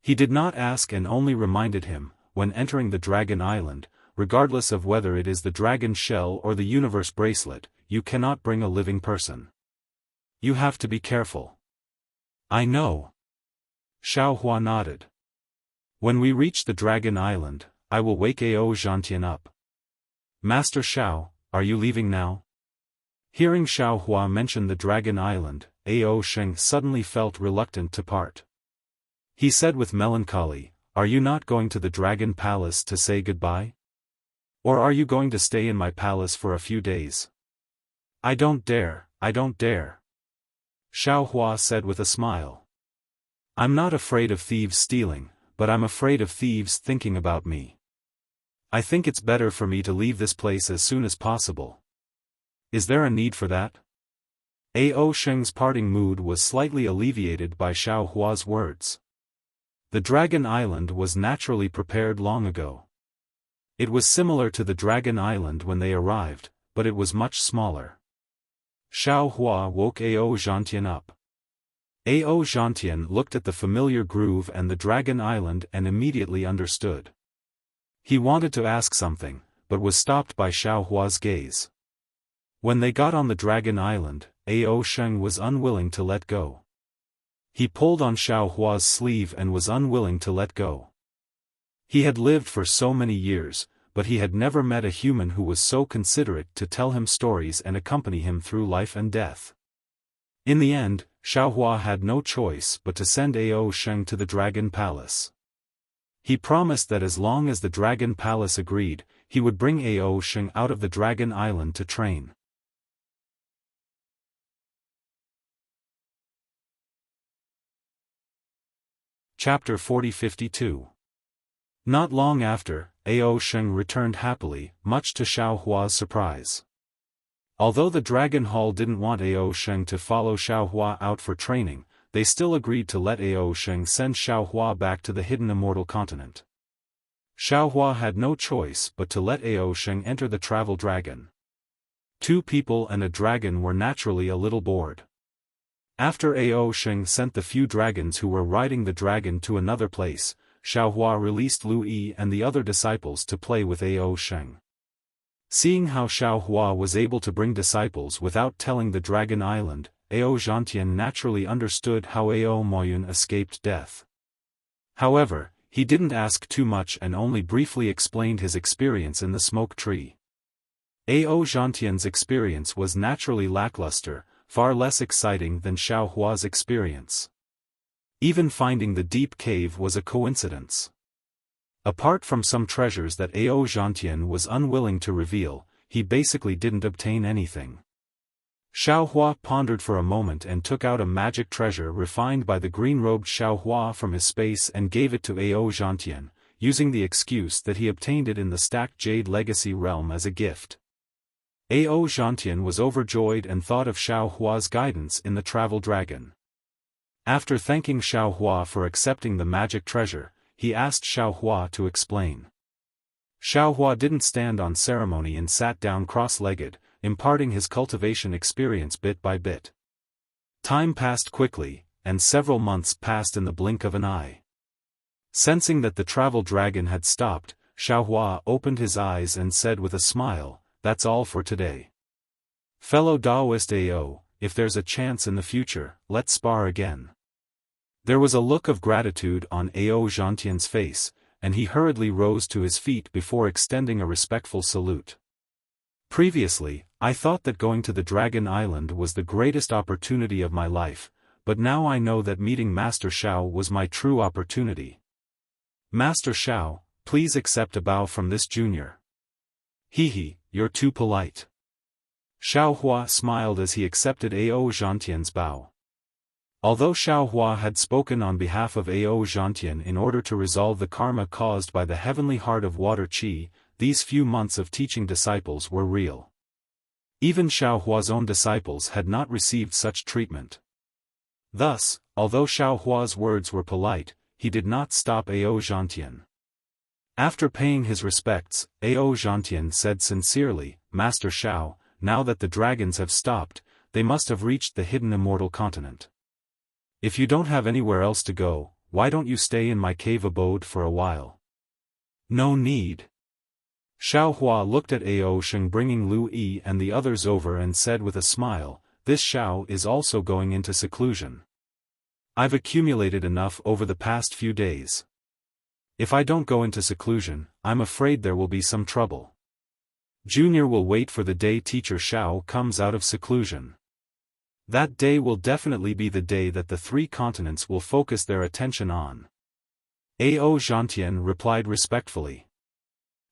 He did not ask and only reminded him, when entering the Dragon Island, regardless of whether it is the dragon shell or the universe bracelet, you cannot bring a living person. You have to be careful. "I know." Xiaohua nodded. "When we reach the Dragon Island, I will wake Ao Zhantian up." "Master Xiao, are you leaving now?" Hearing Xiaohua mention the Dragon Island, Ao Sheng suddenly felt reluctant to part. He said with melancholy, "Are you not going to the Dragon Palace to say goodbye? Or are you going to stay in my palace for a few days?" I don't dare," Xiaohua said with a smile. "I'm not afraid of thieves stealing, but I'm afraid of thieves thinking about me. I think it's better for me to leave this place as soon as possible." "Is there a need for that?" Ao Sheng's parting mood was slightly alleviated by Xiaohua's words. The Dragon Island was naturally prepared long ago. It was similar to the Dragon Island when they arrived, but it was much smaller. Xiaohua woke Ao Zhantian up. Ao Zhantian looked at the familiar groove and the Dragon Island and immediately understood. He wanted to ask something, but was stopped by Xiaohua's gaze. When they got on the Dragon Island, Ao Sheng was unwilling to let go. He pulled on Xiaohua's sleeve and was unwilling to let go. He had lived for so many years, but he had never met a human who was so considerate to tell him stories and accompany him through life and death. In the end, Xiaohua had no choice but to send Ao Sheng to the Dragon Palace. He promised that as long as the Dragon Palace agreed, he would bring Ao Sheng out of the Dragon Island to train. Chapter 40-52. Not long after, Ao Sheng returned happily, much to Xiaohua's surprise. Although the Dragon Hall didn't want Ao Sheng to follow Xiaohua out for training, they still agreed to let Ao Sheng send Xiaohua back to the hidden immortal continent. Xiaohua had no choice but to let Ao Sheng enter the travel dragon. Two people and a dragon were naturally a little bored. After Ao Sheng sent the few dragons who were riding the dragon to another place, Xiaohua released Lu Yi and the other disciples to play with Ao Sheng. Seeing how Xiaohua was able to bring disciples without telling the Dragon Island, Ao Zhantian naturally understood how Ao Moyun escaped death. However, he didn't ask too much and only briefly explained his experience in the smoke tree. Ao Zhantian's experience was naturally lackluster, far less exciting than Xiaohua's experience. Even finding the deep cave was a coincidence. Apart from some treasures that Ao Zhantian was unwilling to reveal, he basically didn't obtain anything. Xiaohua pondered for a moment and took out a magic treasure refined by the green-robed Xiaohua from his space and gave it to Ao Zhantian, using the excuse that he obtained it in the stacked Jade Legacy realm as a gift. Ao Zhantian was overjoyed and thought of Xiaohua's guidance in the travel dragon. After thanking Xiaohua for accepting the magic treasure, he asked Xiaohua to explain. Xiaohua didn't stand on ceremony and sat down cross-legged, imparting his cultivation experience bit by bit. Time passed quickly, and several months passed in the blink of an eye. Sensing that the travel dragon had stopped, Xiaohua opened his eyes and said with a smile, "That's all for today. Fellow Taoist AO, if there's a chance in the future, let's spar again." There was a look of gratitude on AO Zhantian's face, and he hurriedly rose to his feet before extending a respectful salute. Previously, I thought that going to the Dragon Island was the greatest opportunity of my life, but now I know that meeting Master Xiao was my true opportunity. Master Xiao, please accept a bow from this junior. Hehe, you're too polite. Xiaohua smiled as he accepted AO Zhantian's bow. Although Xiaohua had spoken on behalf of AO Zhantian in order to resolve the karma caused by the heavenly heart of water qi, these few months of teaching disciples were real. Even Xiaohua's own disciples had not received such treatment. Thus, although Xiaohua's words were polite, he did not stop AO Zhantian. After paying his respects, AO Zhantian said sincerely, "Master Xiao, now that the dragons have stopped, they must have reached the hidden immortal continent. If you don't have anywhere else to go, why don't you stay in my cave abode for a while?" "No need." Xiaohua looked at Ao Sheng bringing Lu Yi and the others over and said with a smile, "This Xiao is also going into seclusion. I've accumulated enough over the past few days. If I don't go into seclusion, I'm afraid there will be some trouble. Junior will wait for the day Teacher Xiao comes out of seclusion. That day will definitely be the day that the three continents will focus their attention on." Ao Zhantian replied respectfully.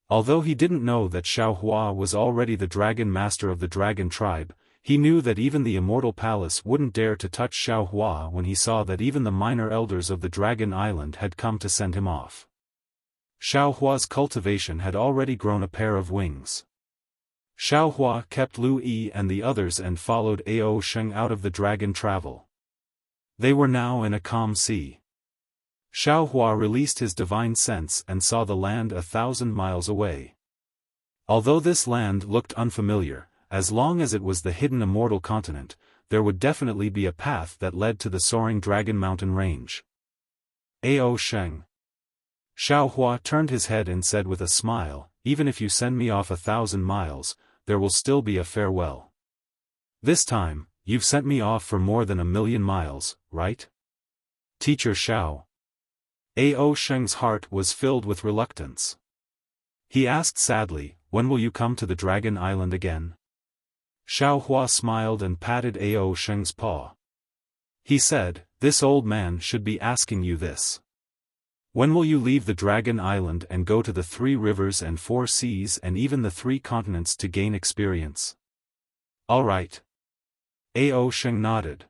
Although he didn't know that Xiaohua was already the dragon master of the dragon tribe, he knew that even the immortal palace wouldn't dare to touch Xiaohua when he saw that even the minor elders of the dragon island had come to send him off. Xiaohua's cultivation had already grown a pair of wings. Xiaohua kept Lu Yi and the others and followed Ao Sheng out of the dragon travel. They were now in a calm sea. Xiaohua released his divine sense and saw the land 1,000 miles away. Although this land looked unfamiliar, as long as it was the hidden immortal continent, there would definitely be a path that led to the soaring Dragon Mountain range. Ao Sheng. Xiaohua turned his head and said with a smile, "Even if you send me off 1,000 miles, there will still be a farewell. This time, you've sent me off for more than 1,000,000 miles, right? Teacher Xiao." Ao Sheng's heart was filled with reluctance. He asked sadly, "When will you come to the Dragon Island again?" Xiaohua smiled and patted Ao Sheng's paw. He said, "This old man should be asking you this. When will you leave the Dragon Island and go to the 3 rivers and 4 seas and even the 3 continents to gain experience?" "All right." Ao Sheng nodded.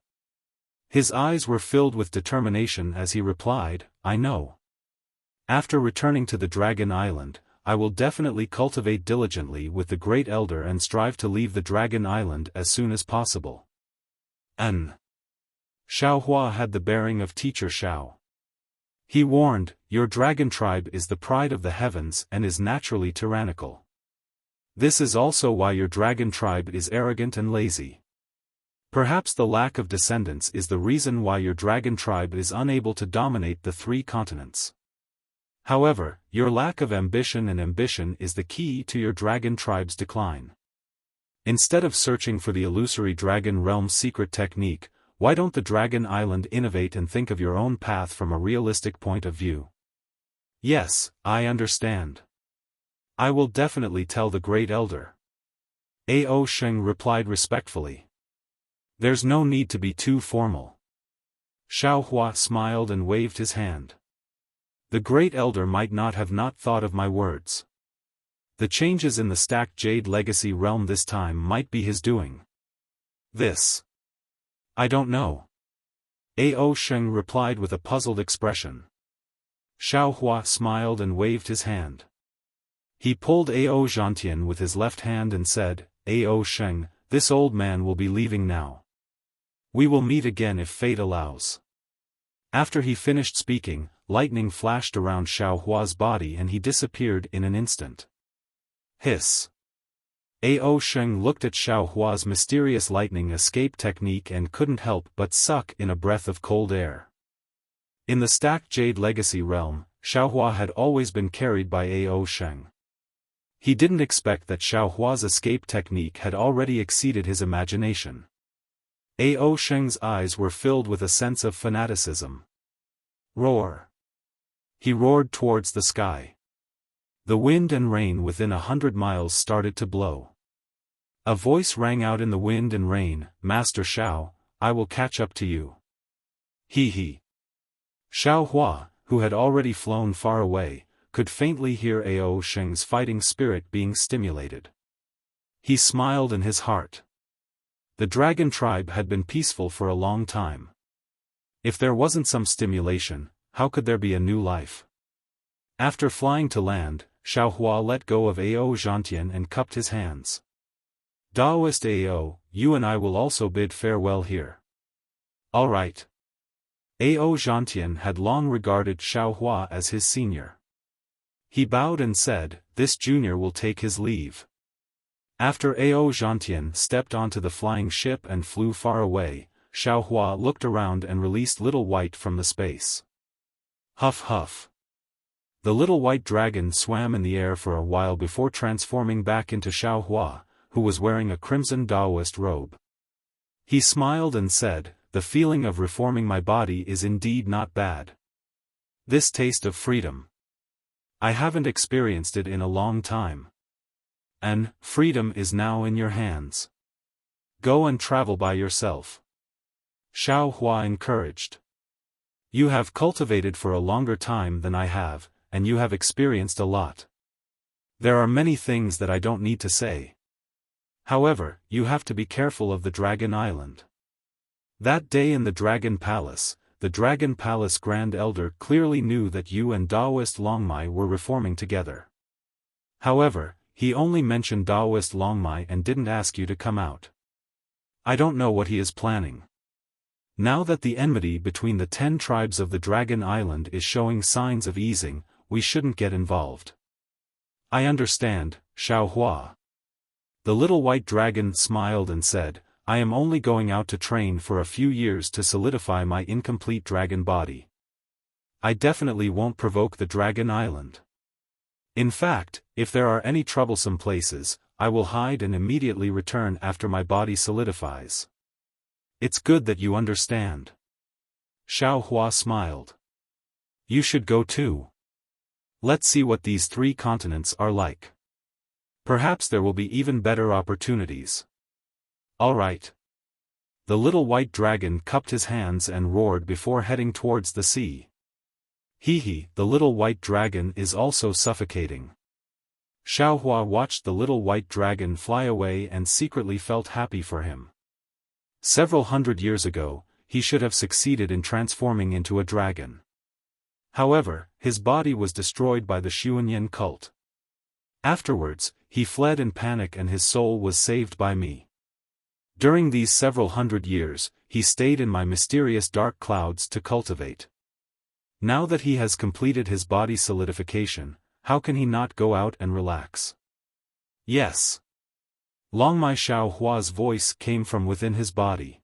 His eyes were filled with determination as he replied, "I know. After returning to the Dragon Island, I will definitely cultivate diligently with the Great Elder and strive to leave the Dragon Island as soon as possible." Xiaohua had the bearing of Teacher Xiao. He warned, "Your dragon tribe is the pride of the heavens and is naturally tyrannical. This is also why your dragon tribe is arrogant and lazy. Perhaps the lack of descendants is the reason why your dragon tribe is unable to dominate the 3 continents. However, your lack of ambition is the key to your dragon tribe's decline. Instead of searching for the illusory dragon realm's secret technique, why don't the Dragon Island innovate and think of your own path from a realistic point of view?" "Yes, I understand. I will definitely tell the Great Elder." Ao Sheng replied respectfully. "There's no need to be too formal." Xiaohua smiled and waved his hand. "The Great Elder might not have not thought of my words. The changes in the stacked Jade Legacy realm this time might be his doing." "This? I don't know." Ao Sheng replied with a puzzled expression. Xiaohua smiled and waved his hand. He pulled Ao Zhantian with his left hand and said, "Ao Sheng, this old man will be leaving now. We will meet again if fate allows." After he finished speaking, lightning flashed around Xiaohua's body and he disappeared in an instant. Hiss. Ao Sheng looked at Xiaohua's mysterious lightning escape technique and couldn't help but suck in a breath of cold air. In the stacked Jade Legacy realm, Xiaohua had always been carried by Ao Sheng. He didn't expect that Xiaohua's escape technique had already exceeded his imagination. Ao Sheng's eyes were filled with a sense of fanaticism. Roar! He roared towards the sky. The wind and rain within 100 miles started to blow. A voice rang out in the wind and rain, "Master Xiao, I will catch up to you." He. Xiaohua, who had already flown far away, could faintly hear Ao Sheng's fighting spirit being stimulated. He smiled in his heart. The dragon tribe had been peaceful for a long time. If there wasn't some stimulation, how could there be a new life? After flying to land, Xiaohua let go of Ao Zhantian and cupped his hands. "Daoist Ao, you and I will also bid farewell here." "All right." Ao Zhantian had long regarded Xiaohua as his senior. He bowed and said, "This junior will take his leave." After Ao Zhantian stepped onto the flying ship and flew far away, Xiaohua looked around and released Little White from the space. Huff huff. The little white dragon swam in the air for a while before transforming back into Xiaohua, who was wearing a crimson Taoist robe. He smiled and said, "The feeling of reforming my body is indeed not bad. This taste of freedom. I haven't experienced it in a long time. And freedom is now in your hands. Go and travel by yourself." Xiaohua encouraged. "You have cultivated for a longer time than I have, and you have experienced a lot. There are many things that I don't need to say. However, you have to be careful of the Dragon Island." That day in the Dragon Palace Grand Elder clearly knew that you and Taoist Longmai were reforming together. However, he only mentioned Taoist Longmai and didn't ask you to come out. I don't know what he is planning. Now that the enmity between the 10 tribes of the Dragon Island is showing signs of easing, we shouldn't get involved. I understand, Xiaohua. The little white dragon smiled and said, "I am only going out to train for a few years to solidify my incomplete dragon body. I definitely won't provoke the Dragon Island. In fact, if there are any troublesome places, I will hide and immediately return after my body solidifies. It's good that you understand." Xiaohua smiled. "You should go too. Let's see what these 3 continents are like. Perhaps there will be even better opportunities." "All right." The little white dragon cupped his hands and roared before heading towards the sea. The little white dragon is also suffocating. Xiaohua watched the little white dragon fly away and secretly felt happy for him. Several hundred years ago, he should have succeeded in transforming into a dragon. However, his body was destroyed by the Xuanyan cult. Afterwards, he fled in panic and his soul was saved by me. During these several hundred years, he stayed in my mysterious dark clouds to cultivate. Now that he has completed his body solidification, how can he not go out and relax? Yes. Longmai Xiaohua's voice came from within his body.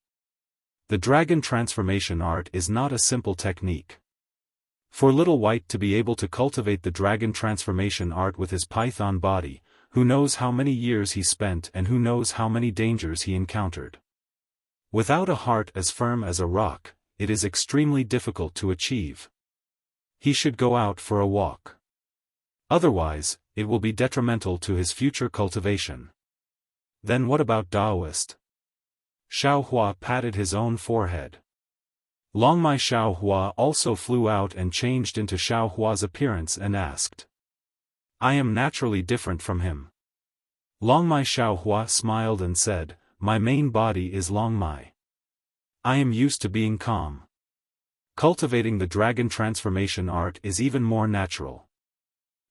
The dragon transformation art is not a simple technique. For Little White to be able to cultivate the dragon transformation art with his python body, who knows how many years he spent and who knows how many dangers he encountered. Without a heart as firm as a rock, it is extremely difficult to achieve. He should go out for a walk. Otherwise, it will be detrimental to his future cultivation. Then what about Taoist? Xiaohua patted his own forehead. Longmai Xiaohua also flew out and changed into Xiaohua's appearance and asked. I am naturally different from him. Longmai Xiaohua smiled and said, my main body is Longmai. I am used to being calm. Cultivating the dragon transformation art is even more natural.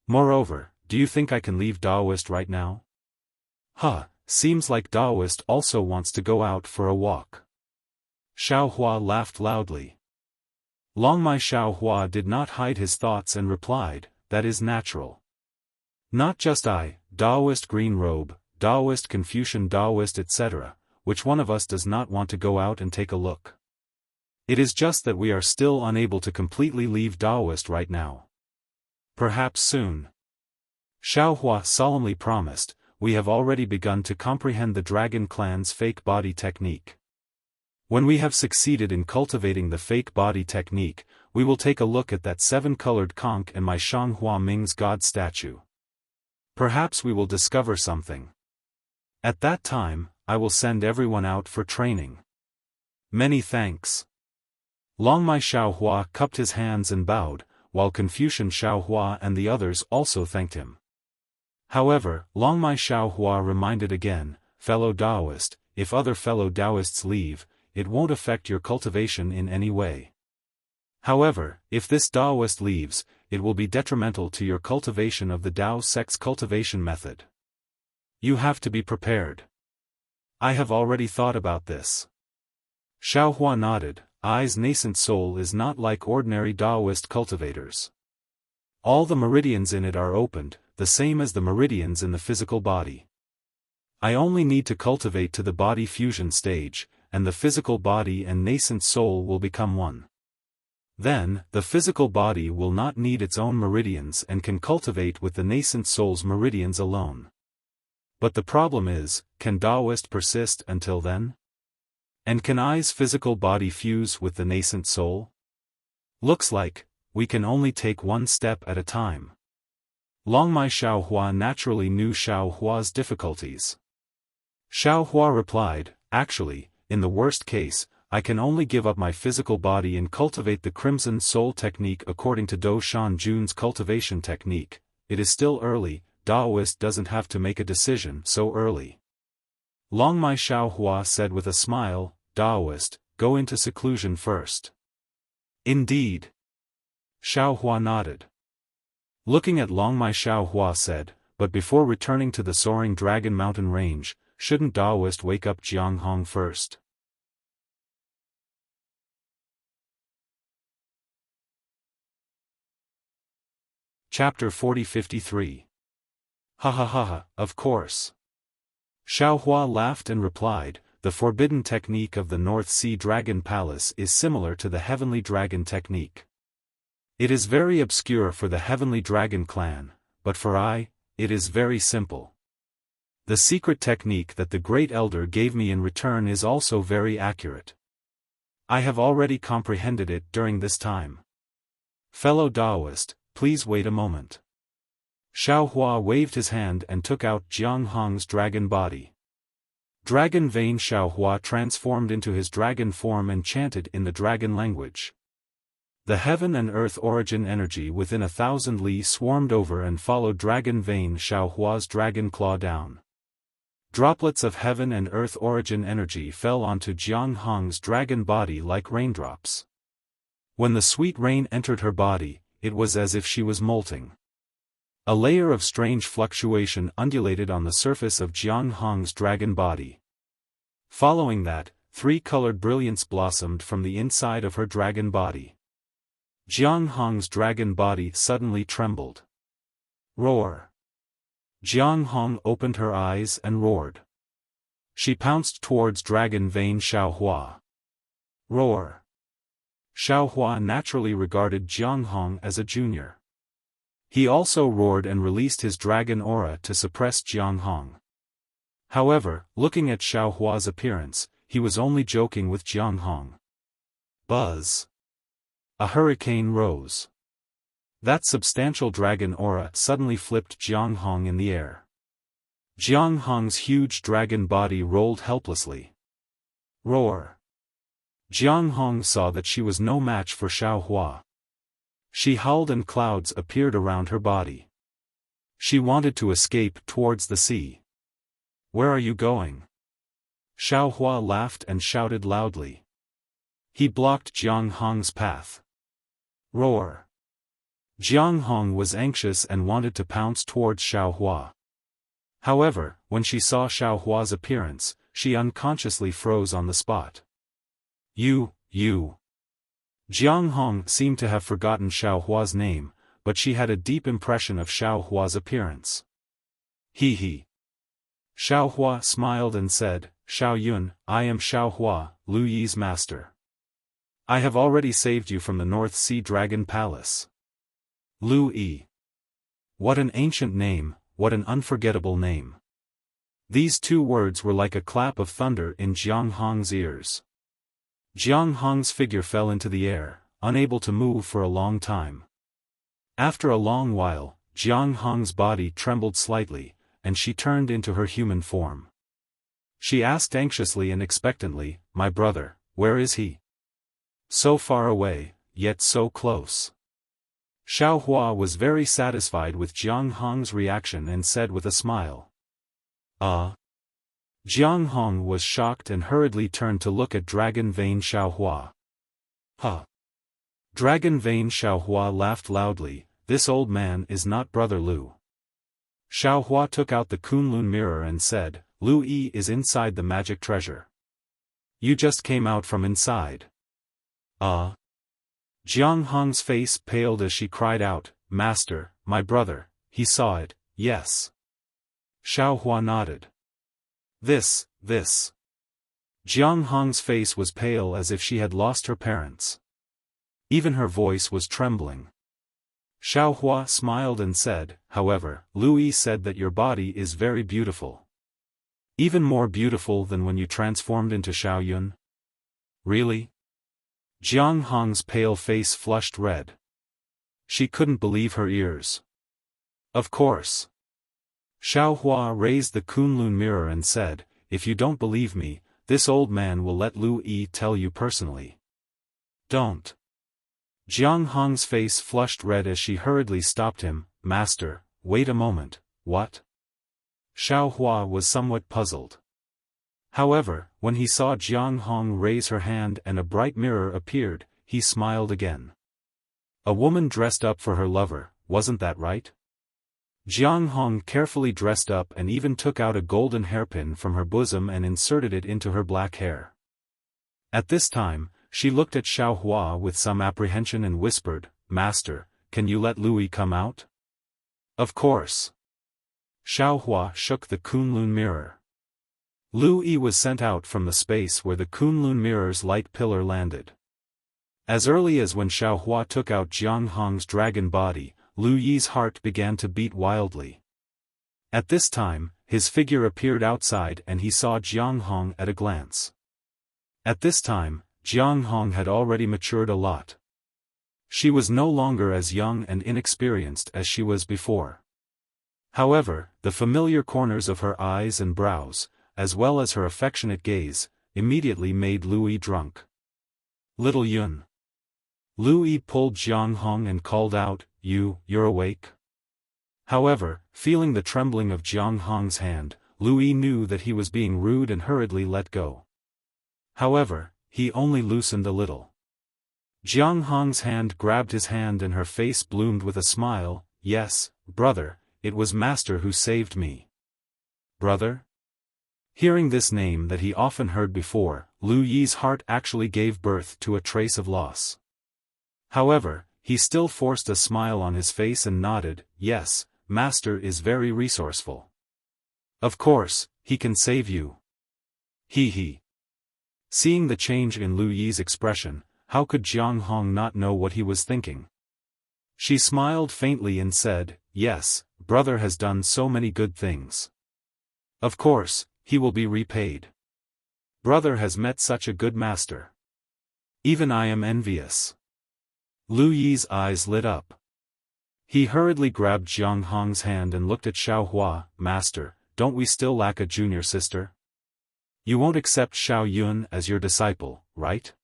Moreover, do you think I can leave Taoist right now? Seems like Taoist also wants to go out for a walk. Xiaohua laughed loudly. Longmai Xiaohua did not hide his thoughts and replied, that is natural. Not just I, Taoist green robe, Taoist Confucian Taoist etc., which one of us does not want to go out and take a look? It is just that we are still unable to completely leave Taoist right now. Perhaps soon. Xiaohua solemnly promised, we have already begun to comprehend the dragon clan's fake body technique. When we have succeeded in cultivating the fake body technique, we will take a look at that 7-colored conch and my Shanghua Ming's god statue. Perhaps we will discover something. At that time, I will send everyone out for training. Many thanks. Longmai Xiaohua cupped his hands and bowed, while Confucian Xiaohua and the others also thanked him. However, Longmai Xiaohua reminded again, fellow Taoist, if other fellow Taoists leave, it won't affect your cultivation in any way. However, if this Taoist leaves, it will be detrimental to your cultivation of the Tao sect's cultivation method. You have to be prepared. I have already thought about this. Xiaohua nodded. I's nascent soul is not like ordinary Taoist cultivators. All the meridians in it are opened, the same as the meridians in the physical body. I only need to cultivate to the body fusion stage, and the physical body and nascent soul will become one. Then, the physical body will not need its own meridians and can cultivate with the nascent soul's meridians alone. But the problem is, can Taoist persist until then? And can I's physical body fuse with the nascent soul? Looks like, we can only take one step at a time. Longmai Xiaohua naturally knew Xiaohua's difficulties. Xiaohua replied, actually, in the worst case, I can only give up my physical body and cultivate the Crimson Soul technique according to Do Shan Jun's cultivation technique. It is still early, Taoist doesn't have to make a decision so early. Longmai Xiaohua said with a smile, Taoist, go into seclusion first. Indeed. Xiaohua nodded. Looking at Longmai Xiaohua said, but before returning to the soaring Dragon Mountain range, shouldn't Taoist wake up Jianghong first? Chapter 40-53. Ha ha ha ha, of course. Xiaohua laughed and replied, the forbidden technique of the North Sea Dragon Palace is similar to the Heavenly Dragon technique. It is very obscure for the Heavenly Dragon clan, but for I, it is very simple. The secret technique that the Great Elder gave me in return is also very accurate. I have already comprehended it during this time. Fellow Taoist, please wait a moment. Xiaohua waved his hand and took out Jianghong's dragon body. Dragon Vein Xiaohua transformed into his dragon form and chanted in the dragon language. The heaven and earth origin energy within 1,000 li swarmed over and followed Dragon Vein Xiaohua's dragon claw down. Droplets of heaven and earth origin energy fell onto Jianghong's dragon body like raindrops. When the sweet rain entered her body, it was as if she was molting. A layer of strange fluctuation undulated on the surface of Jianghong's dragon body. Following that, 3-colored brilliance blossomed from the inside of her dragon body. Jianghong's dragon body suddenly trembled. Roar! Jianghong opened her eyes and roared. She pounced towards Dragon Vein Xiaohua. Roar! Xiaohua naturally regarded Jianghong as a junior. He also roared and released his dragon aura to suppress Jianghong. However, looking at Xiaohua's appearance, he was only joking with Jianghong. Buzz! A hurricane rose. That substantial dragon aura suddenly flipped Jianghong in the air. Jianghong's huge dragon body rolled helplessly. Roar! Jianghong saw that she was no match for Xiaohua. She howled and clouds appeared around her body. She wanted to escape towards the sea. Where are you going? Xiaohua laughed and shouted loudly. He blocked Jianghong's path. Roar! Jianghong was anxious and wanted to pounce towards Xiaohua. However, when she saw Xiaohua's appearance, she unconsciously froze on the spot. You. Jianghong seemed to have forgotten Xiaohua's name, but she had a deep impression of Xiaohua's appearance. He. Xiaohua smiled and said, Xiao Yun, I am Xiaohua, Lu Yi's master. I have already saved you from the North Sea Dragon Palace. Lu Yi. What an ancient name, what an unforgettable name. These two words were like a clap of thunder in Jiang Hong's ears. Jiang Hong's figure fell into the air, unable to move for a long time. After a long while, Jiang Hong's body trembled slightly, and she turned into her human form. She asked anxiously and expectantly, "My brother, where is he? So far away, yet so close." Xiaofan was very satisfied with Jiang Hong's reaction and said with a smile, Jiang Hong was shocked and hurriedly turned to look at Dragon Vein Xiaofan. "Huh." Dragon Vein Xiaofan laughed loudly, "This old man is not Brother Lu." Xiaofan took out the Kunlun mirror and said, "Lu Yi is inside the magic treasure. You just came out from inside." Jiang Hong's face paled as she cried out, "Master, my brother, he saw it, yes." Xiaofan nodded. This. Jiang Hong's face was pale as if she had lost her parents. Even her voice was trembling. Xiaofan smiled and said, "However, Lu Yi said that your body is very beautiful. Even more beautiful than when you transformed into Xiaoyun." "Really?" Jiang Hong's pale face flushed red. She couldn't believe her ears. "Of course." Xiaofan raised the Kunlun mirror and said, "If you don't believe me, this old man will let Lu Yi tell you personally." "Don't." Jiang Hong's face flushed red as she hurriedly stopped him. "Master, wait a moment, what?" Xiaofan was somewhat puzzled. However, when he saw Jiang Hong raise her hand and a bright mirror appeared, he smiled again. A woman dressed up for her lover, wasn't that right? Jiang Hong carefully dressed up and even took out a golden hairpin from her bosom and inserted it into her black hair. At this time, she looked at Xiaofan with some apprehension and whispered, "Master, can you let Lu Yi come out?" "Of course." Xiaofan shook the Kunlun mirror. Lu Yi was sent out from the space where the Kunlun mirror's light pillar landed. As early as when Xiaofan took out Jiang Hong's dragon body, Lu Yi's heart began to beat wildly. At this time, his figure appeared outside and he saw Jiang Hong at a glance. At this time, Jiang Hong had already matured a lot. She was no longer as young and inexperienced as she was before. However, the familiar corners of her eyes and brows, as well as her affectionate gaze, immediately made Lu Yi drunk. "Little Yun." Lu Yi pulled Jiang Hong and called out, You're awake?" However, feeling the trembling of Jiang Hong's hand, Lu Yi knew that he was being rude and hurriedly let go. However, he only loosened a little. Jiang Hong's hand grabbed his hand and her face bloomed with a smile. "Yes, brother, it was Master who saved me." "Brother?" Hearing this name that he often heard before, Lu Yi's heart actually gave birth to a trace of loss. However, he still forced a smile on his face and nodded, "Yes, Master is very resourceful. Of course, he can save you." He. Seeing the change in Lu Yi's expression, how could Jiang Hong not know what he was thinking? She smiled faintly and said, "Yes, brother has done so many good things. Of course, he will be repaid. Brother has met such a good master. Even I am envious." Lu Yi's eyes lit up. He hurriedly grabbed Jiang Hong's hand and looked at Xiaofan. "Master, don't we still lack a junior sister? You won't accept Xiaoyun as your disciple, right?"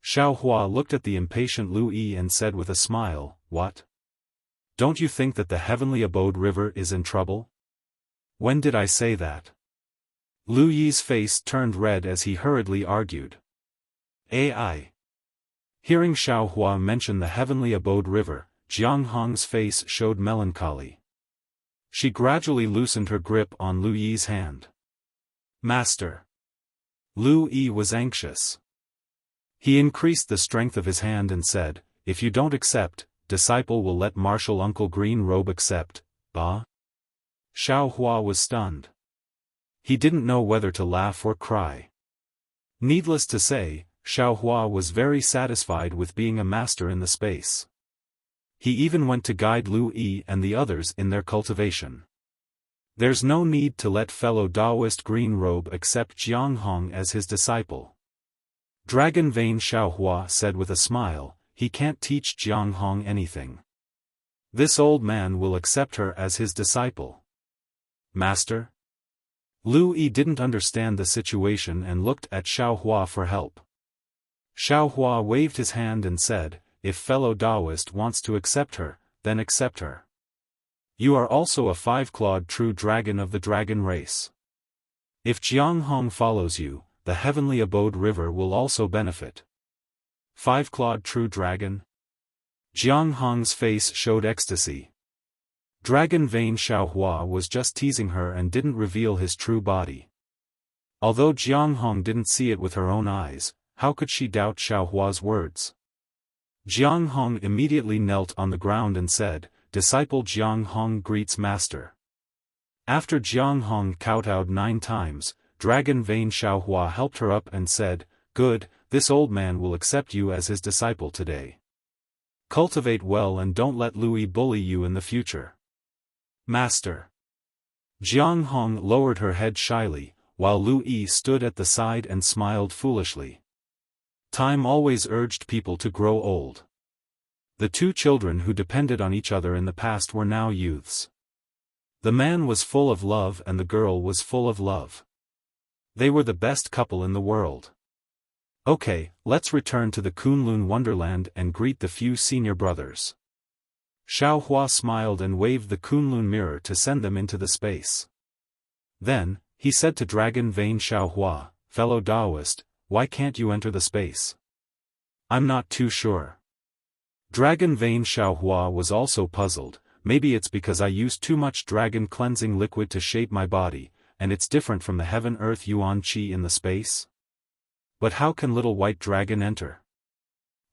Xiaofan looked at the impatient Lu Yi and said with a smile, "What? Don't you think that the heavenly abode river is in trouble? When did I say that?" Lu Yi's face turned red as he hurriedly argued. "Ai." Hearing Xiaofan mention the heavenly abode river, Jiang Hong's face showed melancholy. She gradually loosened her grip on Lu Yi's hand. "Master." Lu Yi was anxious. He increased the strength of his hand and said, "If you don't accept, disciple will let Martial Uncle Green Robe accept." Xiaofan was stunned. He didn't know whether to laugh or cry. Needless to say, Xiaofan was very satisfied with being a master in the space. He even went to guide Lu Yi and the others in their cultivation. There's no need to let fellow Taoist Green Robe accept Jiang Hong as his disciple. Dragon Vein Xiaohua said with a smile, he can't teach Jiang Hong anything. This old man will accept her as his disciple. Master? Lu Yi didn't understand the situation and looked at Xiaohua for help. Xiaohua waved his hand and said, if fellow Taoist wants to accept her, then accept her. You are also a five-clawed true dragon of the dragon race. If Jiang Hong follows you, the heavenly abode river will also benefit. Five-clawed true dragon? Jiang Hong's face showed ecstasy. Dragon Vein Xiaohua was just teasing her and didn't reveal his true body. Although Jiang Hong didn't see it with her own eyes, how could she doubt Xiaohua's words? Jiang Hong immediately knelt on the ground and said, Disciple Jiang Hong greets Master. After Jiang Hong kowtowed 9 times, Dragon Vein Xiaohua helped her up and said, Good, this old man will accept you as his disciple today. Cultivate well and don't let Lu Yi bully you in the future. Master. Jiang Hong lowered her head shyly, while Lu Yi stood at the side and smiled foolishly. Time always urged people to grow old. The 2 children who depended on each other in the past were now youths. The man was full of love and the girl was full of love. They were the best couple in the world. Okay, let's return to the Kunlun Wonderland and greet the few senior brothers. Xiaohua smiled and waved the Kunlun mirror to send them into the space. Then, he said to Dragon Vein Xiaohua, Fellow Taoist, why can't you enter the space? I'm not too sure. Dragon Vein Xiaohua was also puzzled, maybe it's because I used too much dragon cleansing liquid to shape my body, and it's different from the heaven-earth yuan qi in the space? But how can little white dragon enter?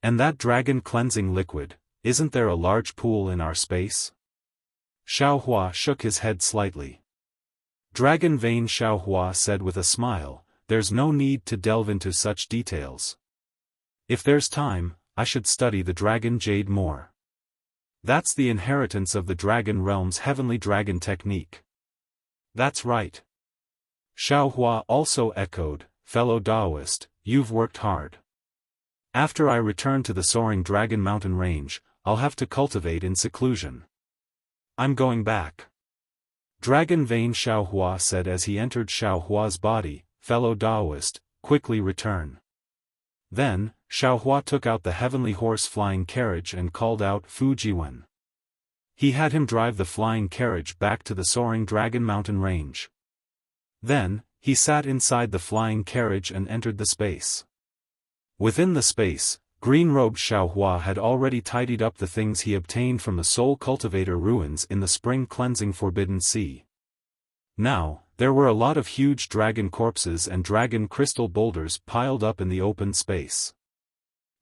And that dragon cleansing liquid, isn't there a large pool in our space? Xiaohua shook his head slightly. Dragon Vein Xiaohua said with a smile, there's no need to delve into such details. If there's time, I should study the dragon jade more. That's the inheritance of the dragon realm's heavenly dragon technique. That's right. Xiaohua also echoed, Fellow Taoist, you've worked hard. After I return to the soaring dragon mountain range, I'll have to cultivate in seclusion. I'm going back. Dragon Vein Xiaohua said as he entered Xiaohua's body, Fellow Taoist, quickly return. Then, Xiaohua took out the heavenly horse flying carriage and called out Fu Jiwen. He had him drive the flying carriage back to the soaring dragon mountain range. Then, he sat inside the flying carriage and entered the space. Within the space, green-robed Xiaohua had already tidied up the things he obtained from the Soul Cultivator ruins in the spring cleansing Forbidden Sea. Now, there were a lot of huge dragon corpses and dragon crystal boulders piled up in the open space.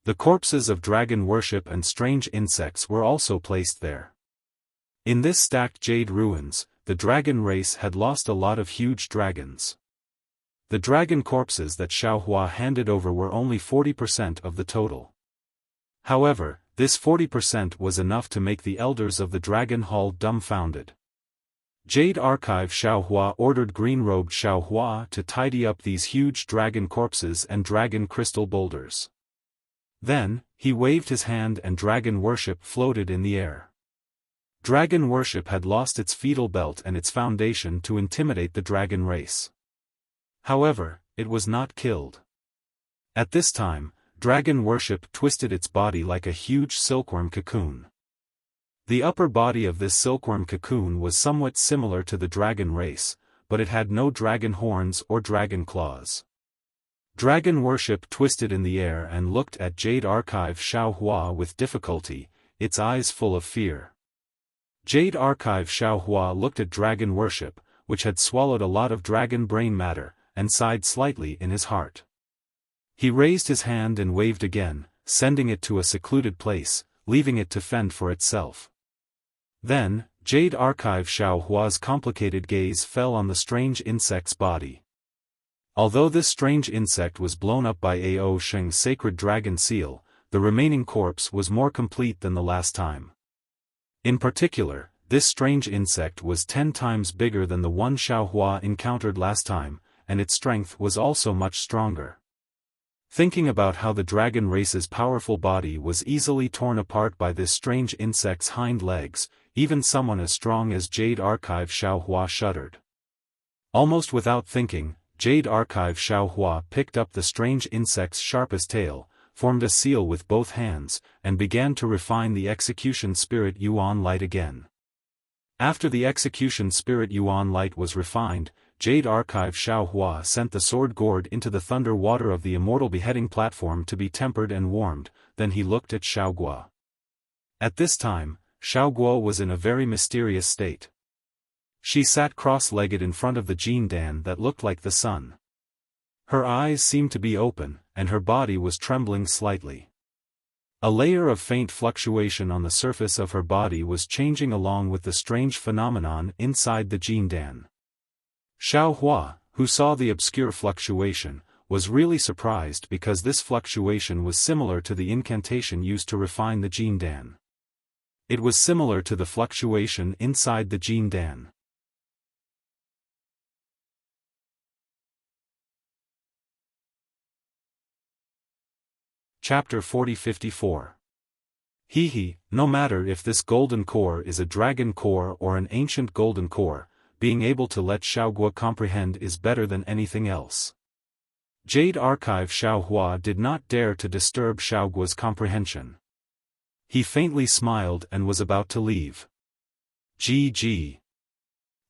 The corpses of dragon worship and strange insects were also placed there. In this stacked jade ruins, the dragon race had lost a lot of huge dragons. The dragon corpses that Xiaohua handed over were only 40% of the total. However, this 40% was enough to make the elders of the Dragon Hall dumbfounded. Jade Archive Xiaohua ordered green-robed Xiaohua to tidy up these huge dragon corpses and dragon crystal boulders. Then, he waved his hand and dragon worship floated in the air. Dragon worship had lost its fetal belt and its foundation to intimidate the dragon race. However, it was not killed. At this time, dragon worship twisted its body like a huge silkworm cocoon. The upper body of this silkworm cocoon was somewhat similar to the dragon race, but it had no dragon horns or dragon claws. Dragon worship twisted in the air and looked at Jade Archive Xiaohua with difficulty, its eyes full of fear. Jade Archive Xiaohua looked at dragon worship, which had swallowed a lot of dragon brain matter, and sighed slightly in his heart. He raised his hand and waved again, sending it to a secluded place, leaving it to fend for itself. Then, Jade Archive Xiaohua's complicated gaze fell on the strange insect's body. Although this strange insect was blown up by Ao Sheng's sacred dragon seal, the remaining corpse was more complete than the last time. In particular, this strange insect was 10 times bigger than the one Xiaohua encountered last time, and its strength was also much stronger. Thinking about how the dragon race's powerful body was easily torn apart by this strange insect's hind legs, even someone as strong as Jade Archive Xiaohua shuddered. Almost without thinking, Jade Archive Xiaohua picked up the strange insect's sharpest tail, formed a seal with both hands, and began to refine the execution spirit Yuan light again. After the execution spirit Yuan light was refined, Jade Archive Xiaohua sent the sword gourd into the thunder water of the immortal beheading platform to be tempered and warmed. Then he looked at Xiaoguo. At this time, Xiaoguo was in a very mysterious state. She sat cross-legged in front of the Jindan that looked like the sun. Her eyes seemed to be open, and her body was trembling slightly. A layer of faint fluctuation on the surface of her body was changing along with the strange phenomenon inside the Jindan. Xiaohua, who saw the obscure fluctuation, was really surprised because this fluctuation was similar to the incantation used to refine the Jindan. It was similar to the fluctuation inside the Jindan. Chapter 40-54. Hehe, no matter if this golden core is a dragon core or an ancient golden core, being able to let Xiaoguo comprehend is better than anything else. Jade Archive Xiaohua did not dare to disturb Xiaoguo's comprehension. He faintly smiled and was about to leave. GG.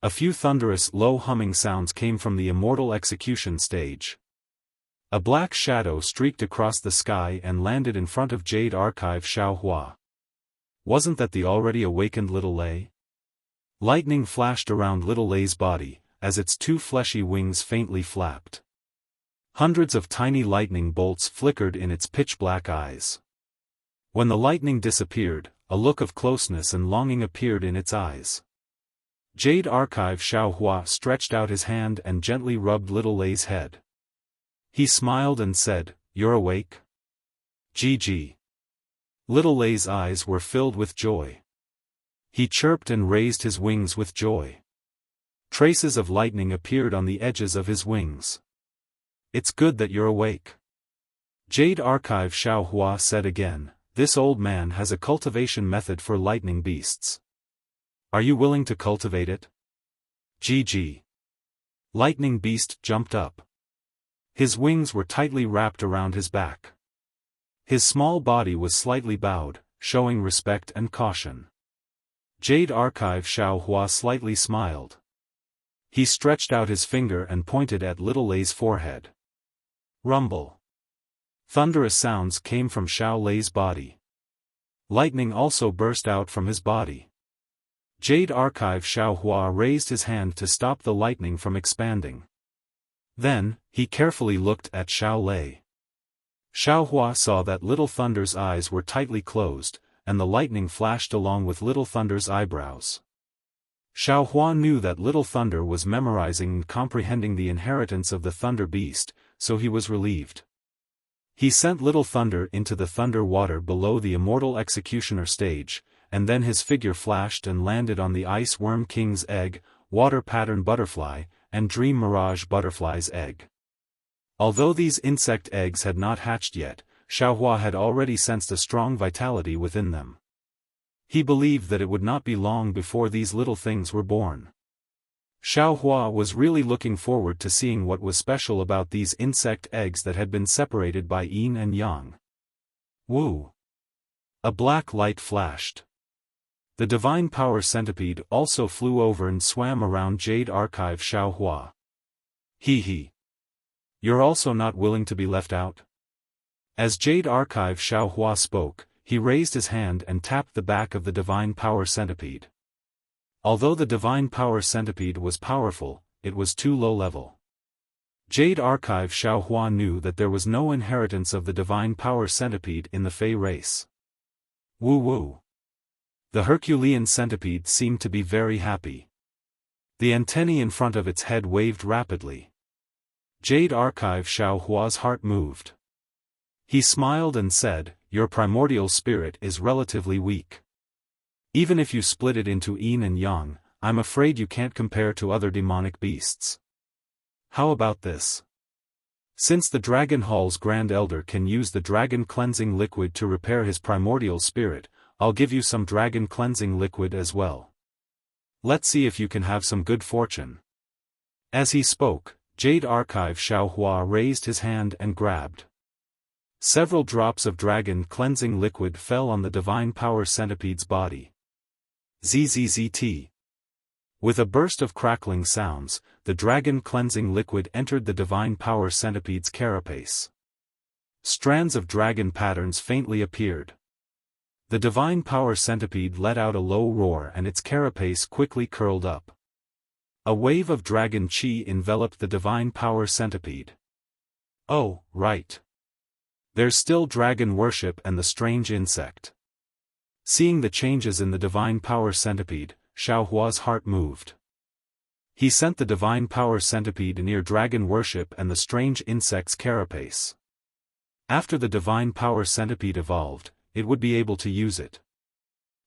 A few thunderous low humming sounds came from the immortal execution stage. A black shadow streaked across the sky and landed in front of Jade Archive Xiaohua. Wasn't that the already awakened little Lei? Lightning flashed around little Lei's body, as its two fleshy wings faintly flapped. Hundreds of tiny lightning bolts flickered in its pitch-black eyes. When the lightning disappeared, a look of closeness and longing appeared in its eyes. Jade Archive Xiaohua stretched out his hand and gently rubbed little Lei's head. He smiled and said, "You're awake?" GG. Little Lei's eyes were filled with joy. He chirped and raised his wings with joy. Traces of lightning appeared on the edges of his wings. "It's good that you're awake." Jade Archive Xiaohua said again, "This old man has a cultivation method for lightning beasts. Are you willing to cultivate it?" GG. Lightning Beast jumped up. His wings were tightly wrapped around his back. His small body was slightly bowed, showing respect and caution. Jade Archive Xiaohua slightly smiled. He stretched out his finger and pointed at little Lei's forehead. Rumble. Thunderous sounds came from Xiao Lei's body. Lightning also burst out from his body. Jade Archive Xiaohua raised his hand to stop the lightning from expanding. Then, he carefully looked at Xiao Lei. Xiaohua saw that Little Thunder's eyes were tightly closed, and the lightning flashed along with Little Thunder's eyebrows. Xiaohua knew that Little Thunder was memorizing and comprehending the inheritance of the Thunder Beast, so he was relieved. He sent Little Thunder into the thunder water below the immortal executioner stage, and then his figure flashed and landed on the Ice Worm King's egg, Water Pattern Butterfly, and Dream Mirage Butterfly's egg. Although these insect eggs had not hatched yet, Xiaohua had already sensed a strong vitality within them. He believed that it would not be long before these little things were born. Xiaohua was really looking forward to seeing what was special about these insect eggs that had been separated by yin and yang. Woo! A black light flashed. The Divine Power Centipede also flew over and swam around Jade Archive Xiaohua. He. You're also not willing to be left out? As Jade Archive Xiaohua spoke, he raised his hand and tapped the back of the Divine Power Centipede. Although the Divine Power Centipede was powerful, it was too low level. Jade Archive Xiaohua knew that there was no inheritance of the Divine Power Centipede in the Fey race. Woo. The Herculean centipede seemed to be very happy. The antennae in front of its head waved rapidly. Jade Archive Xiaohua's heart moved. He smiled and said, "Your primordial spirit is relatively weak. Even if you split it into yin and yang, I'm afraid you can't compare to other demonic beasts. How about this? Since the Dragon Hall's Grand Elder can use the dragon cleansing liquid to repair his primordial spirit, I'll give you some dragon cleansing liquid as well. Let's see if you can have some good fortune. As he spoke, Jade Archive Xiaohua raised his hand and grabbed. Several drops of dragon cleansing liquid fell on the Divine Power Centipede's body. ZZZT. With a burst of crackling sounds, the dragon cleansing liquid entered the Divine Power Centipede's carapace. Strands of dragon patterns faintly appeared. The Divine Power Centipede let out a low roar and its carapace quickly curled up. A wave of dragon chi enveloped the Divine Power Centipede. Oh, right. There's still dragon worship and the strange insect. Seeing the changes in the Divine Power Centipede, Xiaohua's heart moved. He sent the Divine Power Centipede near dragon worship and the strange insect's carapace. After the Divine Power Centipede evolved, it would be able to use it.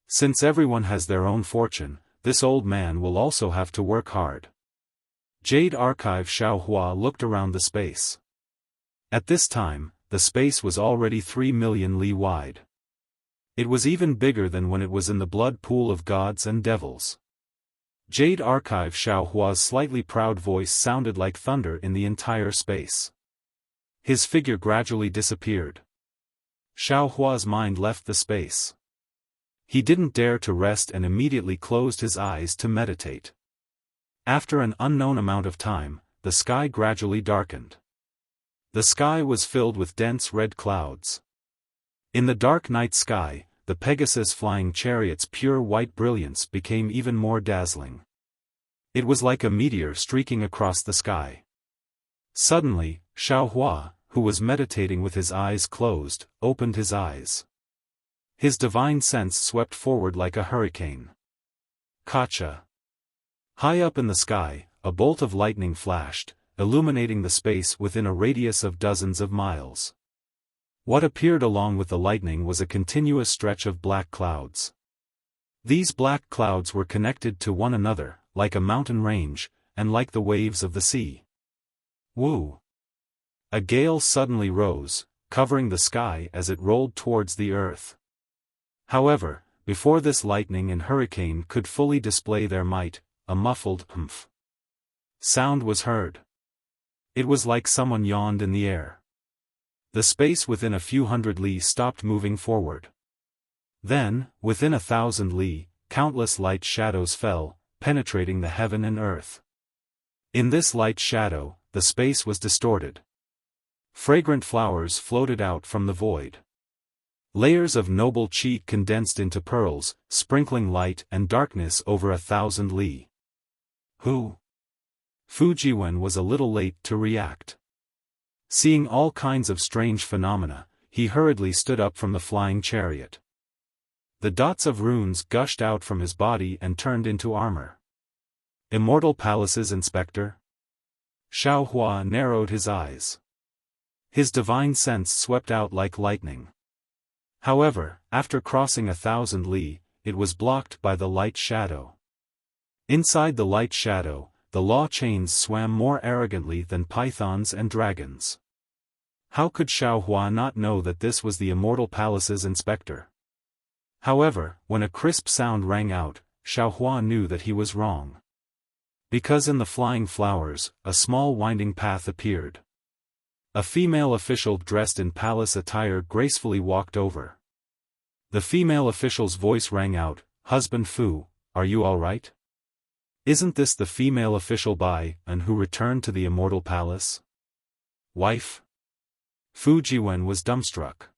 Since everyone has their own fortune, this old man will also have to work hard. Jade Archive Xiaohua looked around the space. At this time, the space was already 3 million li wide. It was even bigger than when it was in the blood pool of gods and devils. Jade Archive Xiaohua's slightly proud voice sounded like thunder in the entire space. His figure gradually disappeared. Xiaohua's mind left the space. He didn't dare to rest and immediately closed his eyes to meditate. After an unknown amount of time, the sky gradually darkened. The sky was filled with dense red clouds. In the dark night sky, the Pegasus flying chariot's pure white brilliance became even more dazzling. It was like a meteor streaking across the sky. Suddenly, Xiaohua, who was meditating with his eyes closed, opened his eyes. His divine sense swept forward like a hurricane. Kacha. High up in the sky, a bolt of lightning flashed, illuminating the space within a radius of dozens of miles. What appeared along with the lightning was a continuous stretch of black clouds. These black clouds were connected to one another, like a mountain range, and like the waves of the sea. Woo! A gale suddenly rose, covering the sky as it rolled towards the earth. However, before this lightning and hurricane could fully display their might, a muffled humph sound was heard. It was like someone yawned in the air. The space within a few hundred li stopped moving forward. Then, within 1,000 li, countless light shadows fell, penetrating the heaven and earth. In this light shadow, the space was distorted. Fragrant flowers floated out from the void. Layers of noble chi condensed into pearls, sprinkling light and darkness over 1,000 li. Who? Fujiwen was a little late to react. Seeing all kinds of strange phenomena, he hurriedly stood up from the flying chariot. The dots of runes gushed out from his body and turned into armor. Immortal Palace's inspector? Xiaohua narrowed his eyes. His divine sense swept out like lightning. However, after crossing 1,000 li, it was blocked by the light shadow. Inside the light shadow, the law chains swam more arrogantly than pythons and dragons. How could Xiaohua not know that this was the Immortal Palace's inspector? However, when a crisp sound rang out, Xiaohua knew that he was wrong. Because in the flying flowers, a small winding path appeared. A female official dressed in palace attire gracefully walked over. The female official's voice rang out, "Husband Fu, are you all right? Isn't this the female official Bai, and who returned to the Immortal Palace?" "Wife?" Fujiwen was dumbstruck.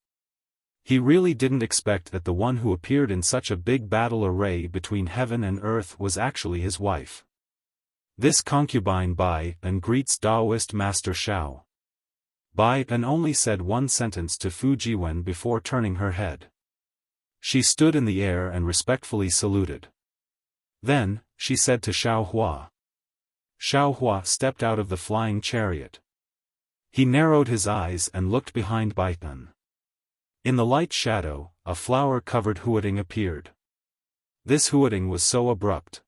He really didn't expect that the one who appeared in such a big battle array between heaven and earth was actually his wife. This concubine Bai and greets Taoist Master Xiao. Bai and only said one sentence to Fujiwen before turning her head. She stood in the air and respectfully saluted. Then, she said to Xiaohua. Xiaohua stepped out of the flying chariot. He narrowed his eyes and looked behind Baitan. In the light shadow, a flower-covered huading appeared. This hooting was so abrupt.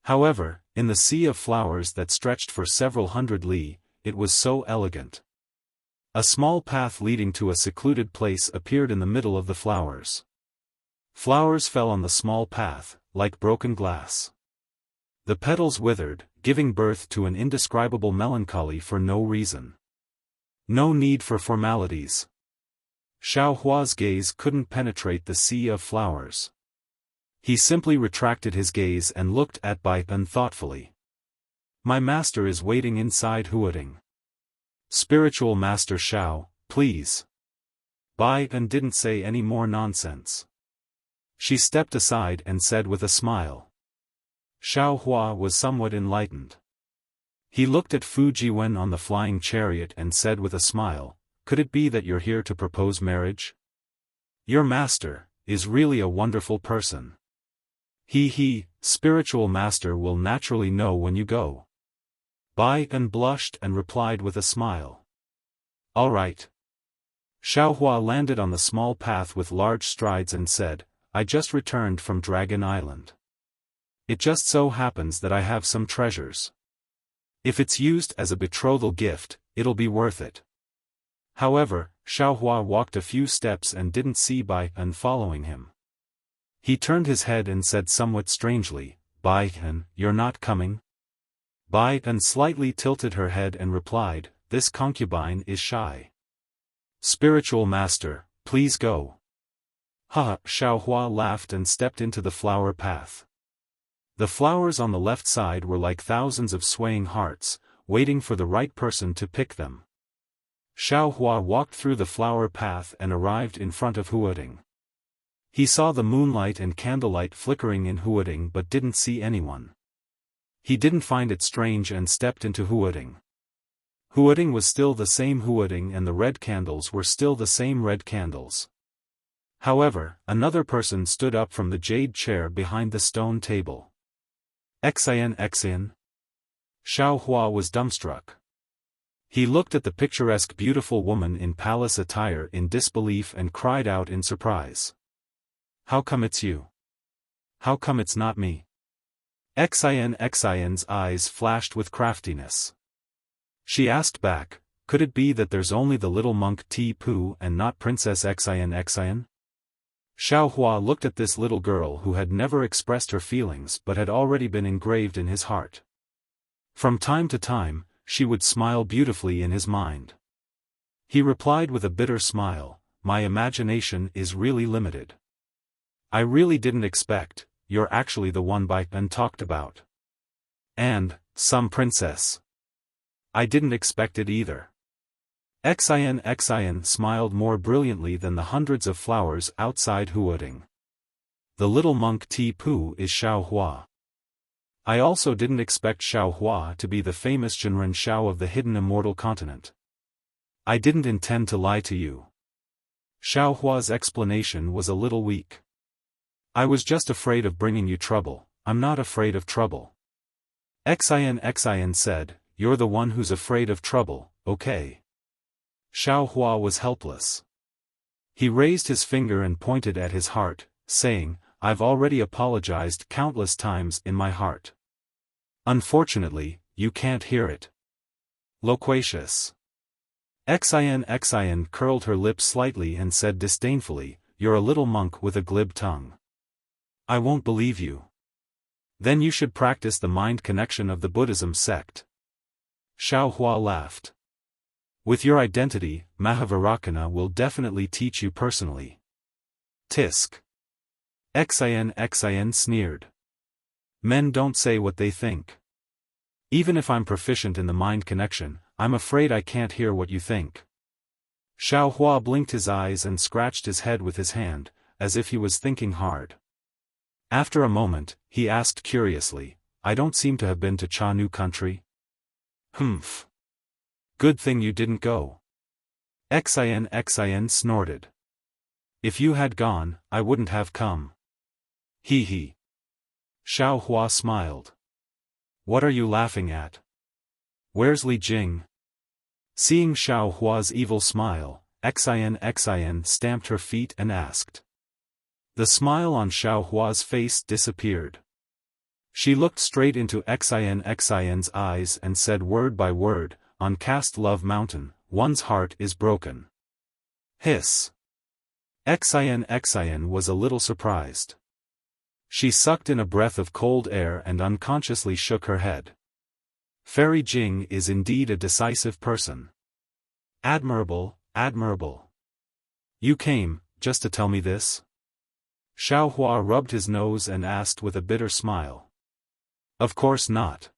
However, in the sea of flowers that stretched for several hundred li, it was so elegant. A small path leading to a secluded place appeared in the middle of the flowers. Flowers fell on the small path, like broken glass. The petals withered, giving birth to an indescribable melancholy for no reason. No need for formalities. Xiaohua's gaze couldn't penetrate the sea of flowers. He simply retracted his gaze and looked at Bai Pen thoughtfully. My master is waiting inside hooting. Spiritual Master Xiao, please. Bai Pen didn't say any more nonsense. She stepped aside and said with a smile. Xiaohua was somewhat enlightened. He looked at Fu Jiwen on the flying chariot and said with a smile, could it be that you're here to propose marriage? Your master is really a wonderful person. Spiritual master will naturally know when you go. Bai Pen blushed and replied with a smile. All right. Xiaohua landed on the small path with large strides and said, I just returned from Dragon Island. It just so happens that I have some treasures. If it's used as a betrothal gift, it'll be worth it. However, Xiaohua walked a few steps and didn't see Bai Pen following him. He turned his head and said somewhat strangely, Bai Pen, you're not coming? Bai Pen slightly tilted her head and replied, this concubine is shy. Spiritual master, please go. Xiaohua laughed and stepped into the flower path. The flowers on the left side were like thousands of swaying hearts, waiting for the right person to pick them. Xiaohua walked through the flower path and arrived in front of Huading. He saw the moonlight and candlelight flickering in Huading but didn't see anyone. He didn't find it strange and stepped into Huading. Huading was still the same Huading and the red candles were still the same red candles. However, another person stood up from the jade chair behind the stone table. Xian. Xiaohua was dumbstruck. He looked at the picturesque beautiful woman in palace attire in disbelief and cried out in surprise. How come it's you? How come it's not me? Xian's eyes flashed with craftiness. She asked back, could it be that there's only the little monk Ti Pu and not Princess Xian? Xiaohua looked at this little girl who had never expressed her feelings but had already been engraved in his heart. From time to time, she would smile beautifully in his mind. He replied with a bitter smile, my imagination is really limited. I really didn't expect, you're actually the one Bai Pen talked about. And, some princess. I didn't expect it either. Xian smiled more brilliantly than the hundreds of flowers outside Huading. The little monk Ti Pu is Xiaohua. I also didn't expect Xiaohua to be the famous Zhenren Xiao of the hidden immortal continent. I didn't intend to lie to you. Xiaohua's explanation was a little weak. I was just afraid of bringing you trouble, I'm not afraid of trouble. Xian said, you're the one who's afraid of trouble, okay. Xiaohua was helpless. He raised his finger and pointed at his heart, saying, I've already apologized countless times in my heart. Unfortunately, you can't hear it. Loquacious. Xian curled her lips slightly and said disdainfully, you're a little monk with a glib tongue. I won't believe you. Then you should practice the mind connection of the Buddhism sect. Xiaohua laughed. With your identity, Mahavarakana will definitely teach you personally. Tisk. Xian sneered. Men don't say what they think. Even if I'm proficient in the mind connection, I'm afraid I can't hear what you think. Xiaohua blinked his eyes and scratched his head with his hand, as if he was thinking hard. After a moment, he asked curiously, I don't seem to have been to Chanu country? Humph. Good thing you didn't go. Xian snorted. If you had gone, I wouldn't have come. He. Xiaohua smiled. What are you laughing at? Where's Li Jing? Seeing Xiaohua's evil smile, Xian stamped her feet and asked. The smile on Xiao Hua's face disappeared. She looked straight into Xin's eyes and said word by word, "On Cast Love Mountain, one's heart is broken." Hiss. Xin was a little surprised. She sucked in a breath of cold air and unconsciously shook her head. Fairy Jing is indeed a decisive person. Admirable, admirable. You came, just to tell me this? Xiao Hua rubbed his nose and asked with a bitter smile. Of course not.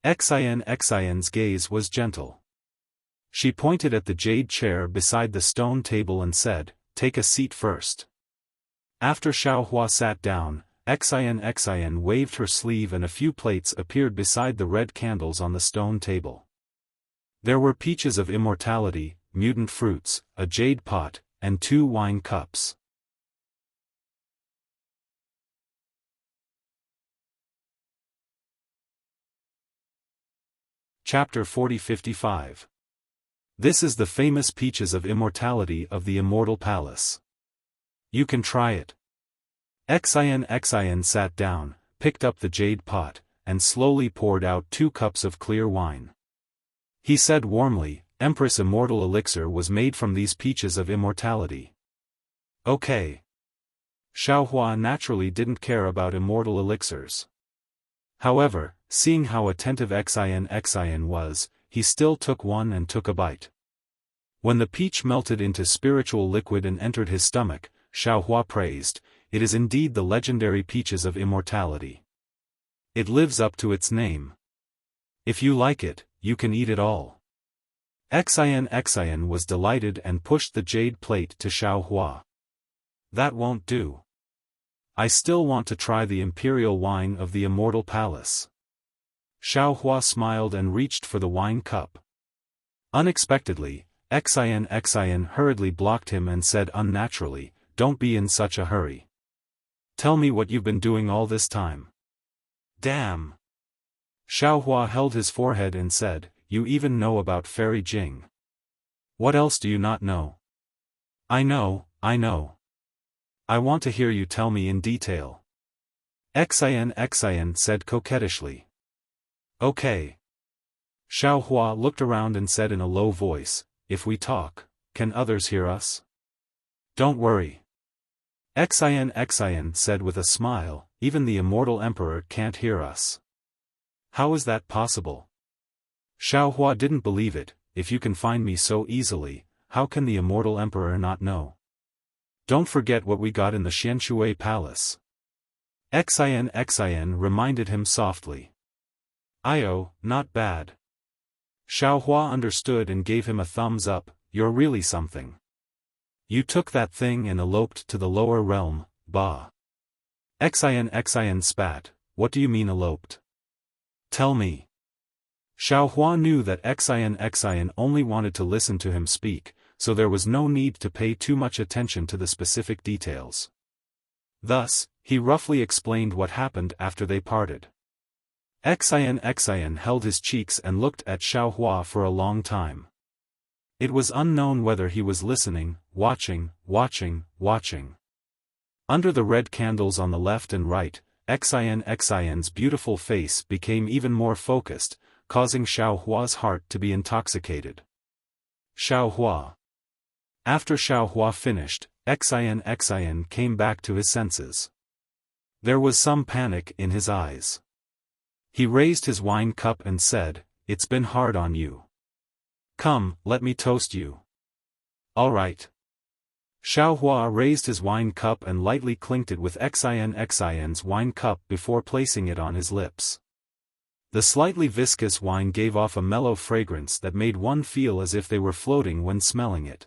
Xin's gaze was gentle. She pointed at the jade chair beside the stone table and said, "Take a seat first." After Xiao Hua sat down, Xin waved her sleeve and a few plates appeared beside the red candles on the stone table. There were peaches of immortality, mutant fruits, a jade pot, and 2 wine cups. Chapter 40-55. This is the famous peaches of immortality of the Immortal Palace. You can try it. Xin sat down, picked up the jade pot, and slowly poured out 2 cups of clear wine. He said warmly, "Empress Immortal Elixir was made from these peaches of immortality." Okay. Xiao Hua naturally didn't care about immortal elixirs. However, seeing how attentive Xin was, he still took one and took a bite. When the peach melted into spiritual liquid and entered his stomach, Xiao Hua praised, "It is indeed the legendary peaches of immortality. It lives up to its name. If you like it, you can eat it all." Xin was delighted and pushed the jade plate to Xiao Hua. "That won't do. I still want to try the imperial wine of the Immortal Palace." Xiao Hua smiled and reached for the wine cup. Unexpectedly, Xin hurriedly blocked him and said unnaturally, "Don't be in such a hurry. Tell me what you've been doing all this time." "Damn." Xiao Hua held his forehead and said, "You even know about Fairy Jing. What else do you not know?" I know. I want to hear you tell me in detail." Xin said coquettishly. "Okay." Xiao Hua looked around and said in a low voice, "If we talk, can others hear us?" "Don't worry." Xin said with a smile, "Even the immortal emperor can't hear us." "How is that possible?" Xiao Hua didn't believe it. "If you can find me so easily, how can the immortal emperor not know? Don't forget what we got in the Xianshui Palace." Xin reminded him softly. Not bad." Xiao Hua understood and gave him a thumbs up. "You're really something. You took that thing and eloped to the lower realm, bah." Xin spat. "What do you mean eloped? Tell me." Xiao Hua knew that Xin only wanted to listen to him speak, so there was no need to pay too much attention to the specific details. Thus, he roughly explained what happened after they parted. Xin held his cheeks and looked at Xiao Hua for a long time. It was unknown whether he was listening, watching. Under the red candles on the left and right, Xin's beautiful face became even more focused, causing Xiao Hua's heart to be intoxicated. Xiao Hua. After Xiao Hua finished, Xin came back to his senses. There was some panic in his eyes. He raised his wine cup and said, "It's been hard on you. Come, let me toast you." "All right." Xiao Hua raised his wine cup and lightly clinked it with Xin's wine cup before placing it on his lips. The slightly viscous wine gave off a mellow fragrance that made one feel as if they were floating when smelling it.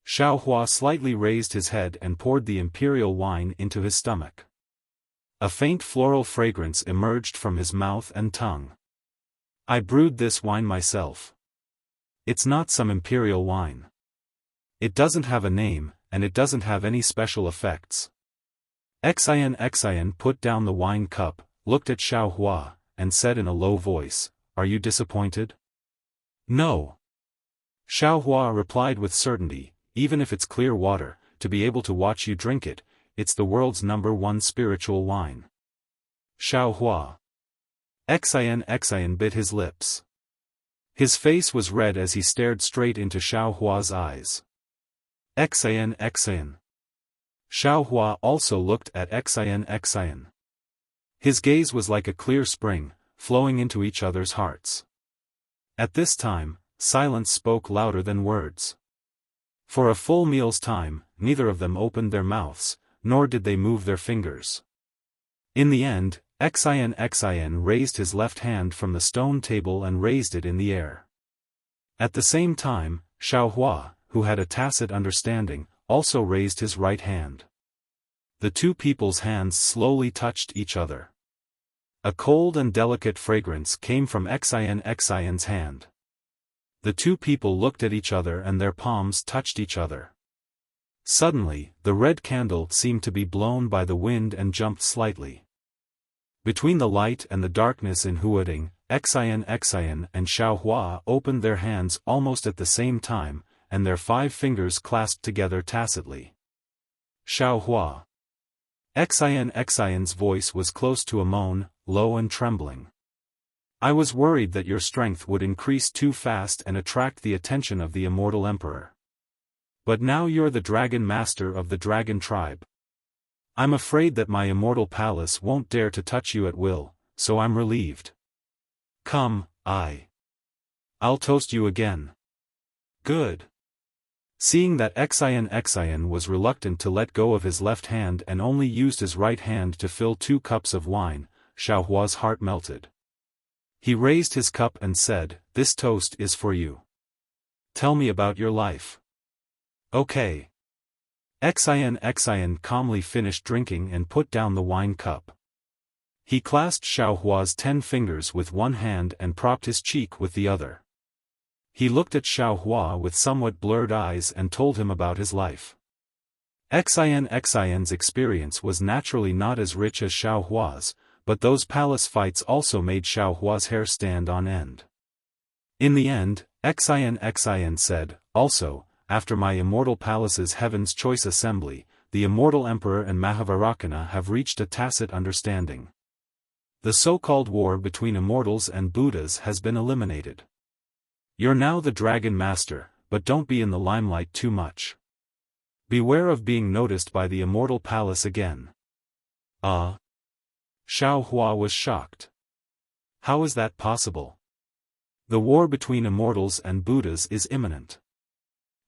Xiao Hua slightly raised his head and poured the imperial wine into his stomach. A faint floral fragrance emerged from his mouth and tongue. "I brewed this wine myself. It's not some imperial wine. It doesn't have a name, and it doesn't have any special effects." Xin put down the wine cup, looked at Xiao Hua, and said in a low voice, "Are you disappointed?" "No." Xiao Hua replied with certainty, "Even if it's clear water, to be able to watch you drink it, it's the world's #1 spiritual wine. Xiaohua. Xian bit his lips. His face was red as he stared straight into Xiaohua's eyes. Xian. Xiaohua also looked at Xian. His gaze was like a clear spring, flowing into each other's hearts. At this time, silence spoke louder than words. For a full meal's time, neither of them opened their mouths, nor did they move their fingers. In the end, Xian raised his left hand from the stone table and raised it in the air. At the same time, Xiaohua, who had a tacit understanding, also raised his right hand. The two people's hands slowly touched each other. A cold and delicate fragrance came from Xian's hand. The two people looked at each other and their palms touched each other. Suddenly, the red candle seemed to be blown by the wind and jumped slightly. Between the light and the darkness in Huading, Xian and Xiaohua opened their hands almost at the same time, and their 5 fingers clasped together tacitly. Xiaohua. Xian's voice was close to a moan, low and trembling. I was worried that your strength would increase too fast and attract the attention of the immortal emperor. But now you're the dragon master of the dragon tribe. I'm afraid that my immortal palace won't dare to touch you at will, so I'm relieved. Come, I'll toast you again. Good. Seeing that Xian was reluctant to let go of his left hand and only used his right hand to fill 2 cups of wine, Xiaohua's heart melted. He raised his cup and said, "This toast is for you. Tell me about your life." Okay. Xian calmly finished drinking and put down the wine cup. He clasped Xiaohua's 10 fingers with one hand and propped his cheek with the other. He looked at Xiaohua with somewhat blurred eyes and told him about his life. Xian's experience was naturally not as rich as Xiaohua's, but those palace fights also made Xiaohua's hair stand on end. In the end, Xian said, also, after my immortal palace's Heaven's Choice Assembly, the immortal emperor and Mahavarakana have reached a tacit understanding. The so-called war between immortals and Buddhas has been eliminated. You're now the dragon master, but don't be in the limelight too much. Beware of being noticed by the immortal palace again. Xiaohua was shocked. How is that possible? The war between immortals and Buddhas is imminent.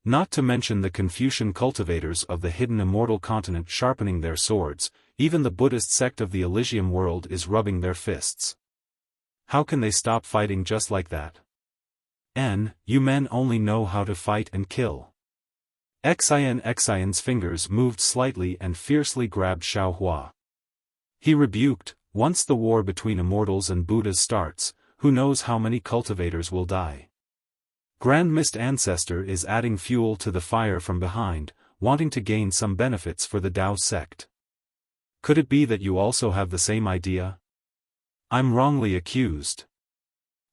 Not to mention the Confucian cultivators of the hidden immortal continent sharpening their swords, even the Buddhist sect of the Elysium world is rubbing their fists. How can they stop fighting just like that? You men only know how to fight and kill. Xian's fingers moved slightly and fiercely grabbed Xiaohua. He rebuked, once the war between immortals and Buddhas starts, who knows how many cultivators will die. Grand Mist Ancestor is adding fuel to the fire from behind, wanting to gain some benefits for the Tao sect. Could it be that you also have the same idea? I'm wrongly accused.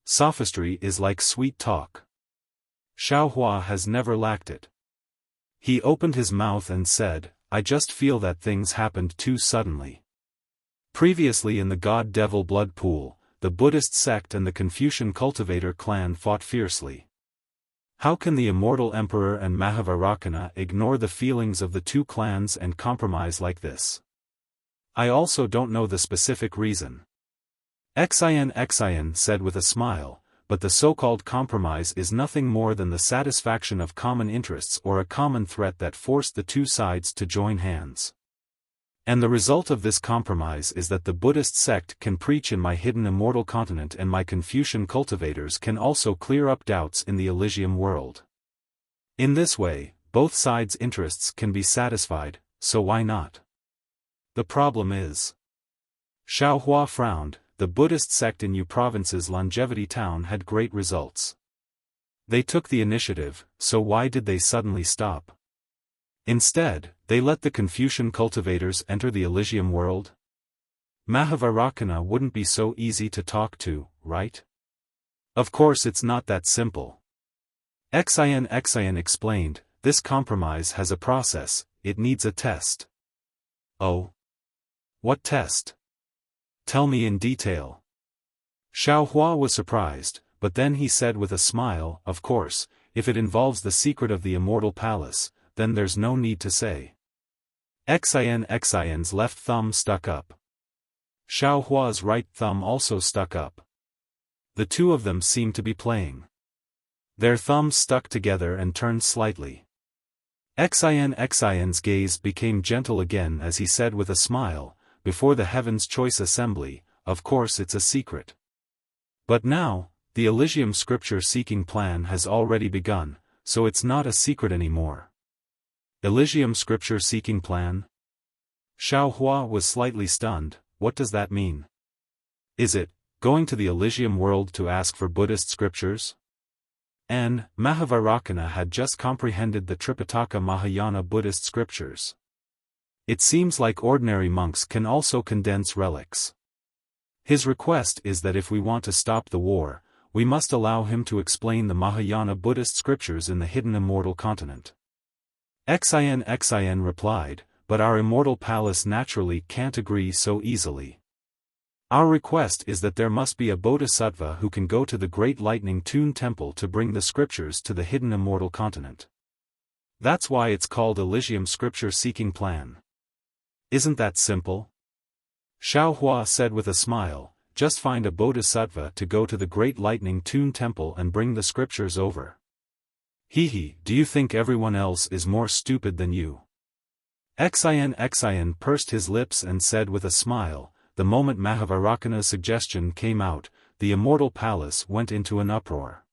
Sophistry is like sweet talk. Xiaohua has never lacked it. He opened his mouth and said, I just feel that things happened too suddenly. Previously in the God-Devil blood pool, the Buddhist sect and the Confucian cultivator clan fought fiercely. How can the immortal emperor and Mahavarakana ignore the feelings of the two clans and compromise like this? I also don't know the specific reason. Xian said with a smile, but the so-called compromise is nothing more than the satisfaction of common interests or a common threat that forced the two sides to join hands. And the result of this compromise is that the Buddhist sect can preach in my hidden immortal continent and my Confucian cultivators can also clear up doubts in the Elysium world. In this way, both sides' interests can be satisfied, so why not? The problem is. Xiaohua frowned. The Buddhist sect in Yu Province's Longevity Town had great results. They took the initiative, so why did they suddenly stop? Instead, they let the Confucian cultivators enter the Elysium world? Mahavarakana wouldn't be so easy to talk to, right? Of course it's not that simple. Xian explained, this compromise has a process, it needs a test. Oh? What test? Tell me in detail. Xiaohua was surprised, but then he said with a smile, of course, if it involves the secret of the immortal palace, then there's no need to say. Xian's left thumb stuck up. Xiaohua's right thumb also stuck up. The two of them seemed to be playing. Their thumbs stuck together and turned slightly. Xian's gaze became gentle again as he said with a smile, before the Heaven's Choice Assembly, of course it's a secret. But now, the Elysium scripture-seeking plan has already begun, so it's not a secret anymore. Elysium scripture-seeking plan? Xiaohua was slightly stunned. What does that mean? Is it going to the Elysium world to ask for Buddhist scriptures? N. Mahavarakana had just comprehended the Tripitaka Mahayana Buddhist scriptures. It seems like ordinary monks can also condense relics. His request is that if we want to stop the war, we must allow him to explain the Mahayana Buddhist scriptures in the hidden immortal continent. Xian replied, but our immortal palace naturally can't agree so easily. Our request is that there must be a bodhisattva who can go to the Great Lightning Tune Temple to bring the scriptures to the hidden immortal continent. That's why it's called Elysium Scripture-Seeking Plan. Isn't that simple? Xiaohua said with a smile, just find a bodhisattva to go to the Great Lightning Tune Temple and bring the scriptures over. Hehe, do you think everyone else is more stupid than you? Xian pursed his lips and said with a smile, the moment Mahavarakana's suggestion came out, the Immortal Palace went into an uproar.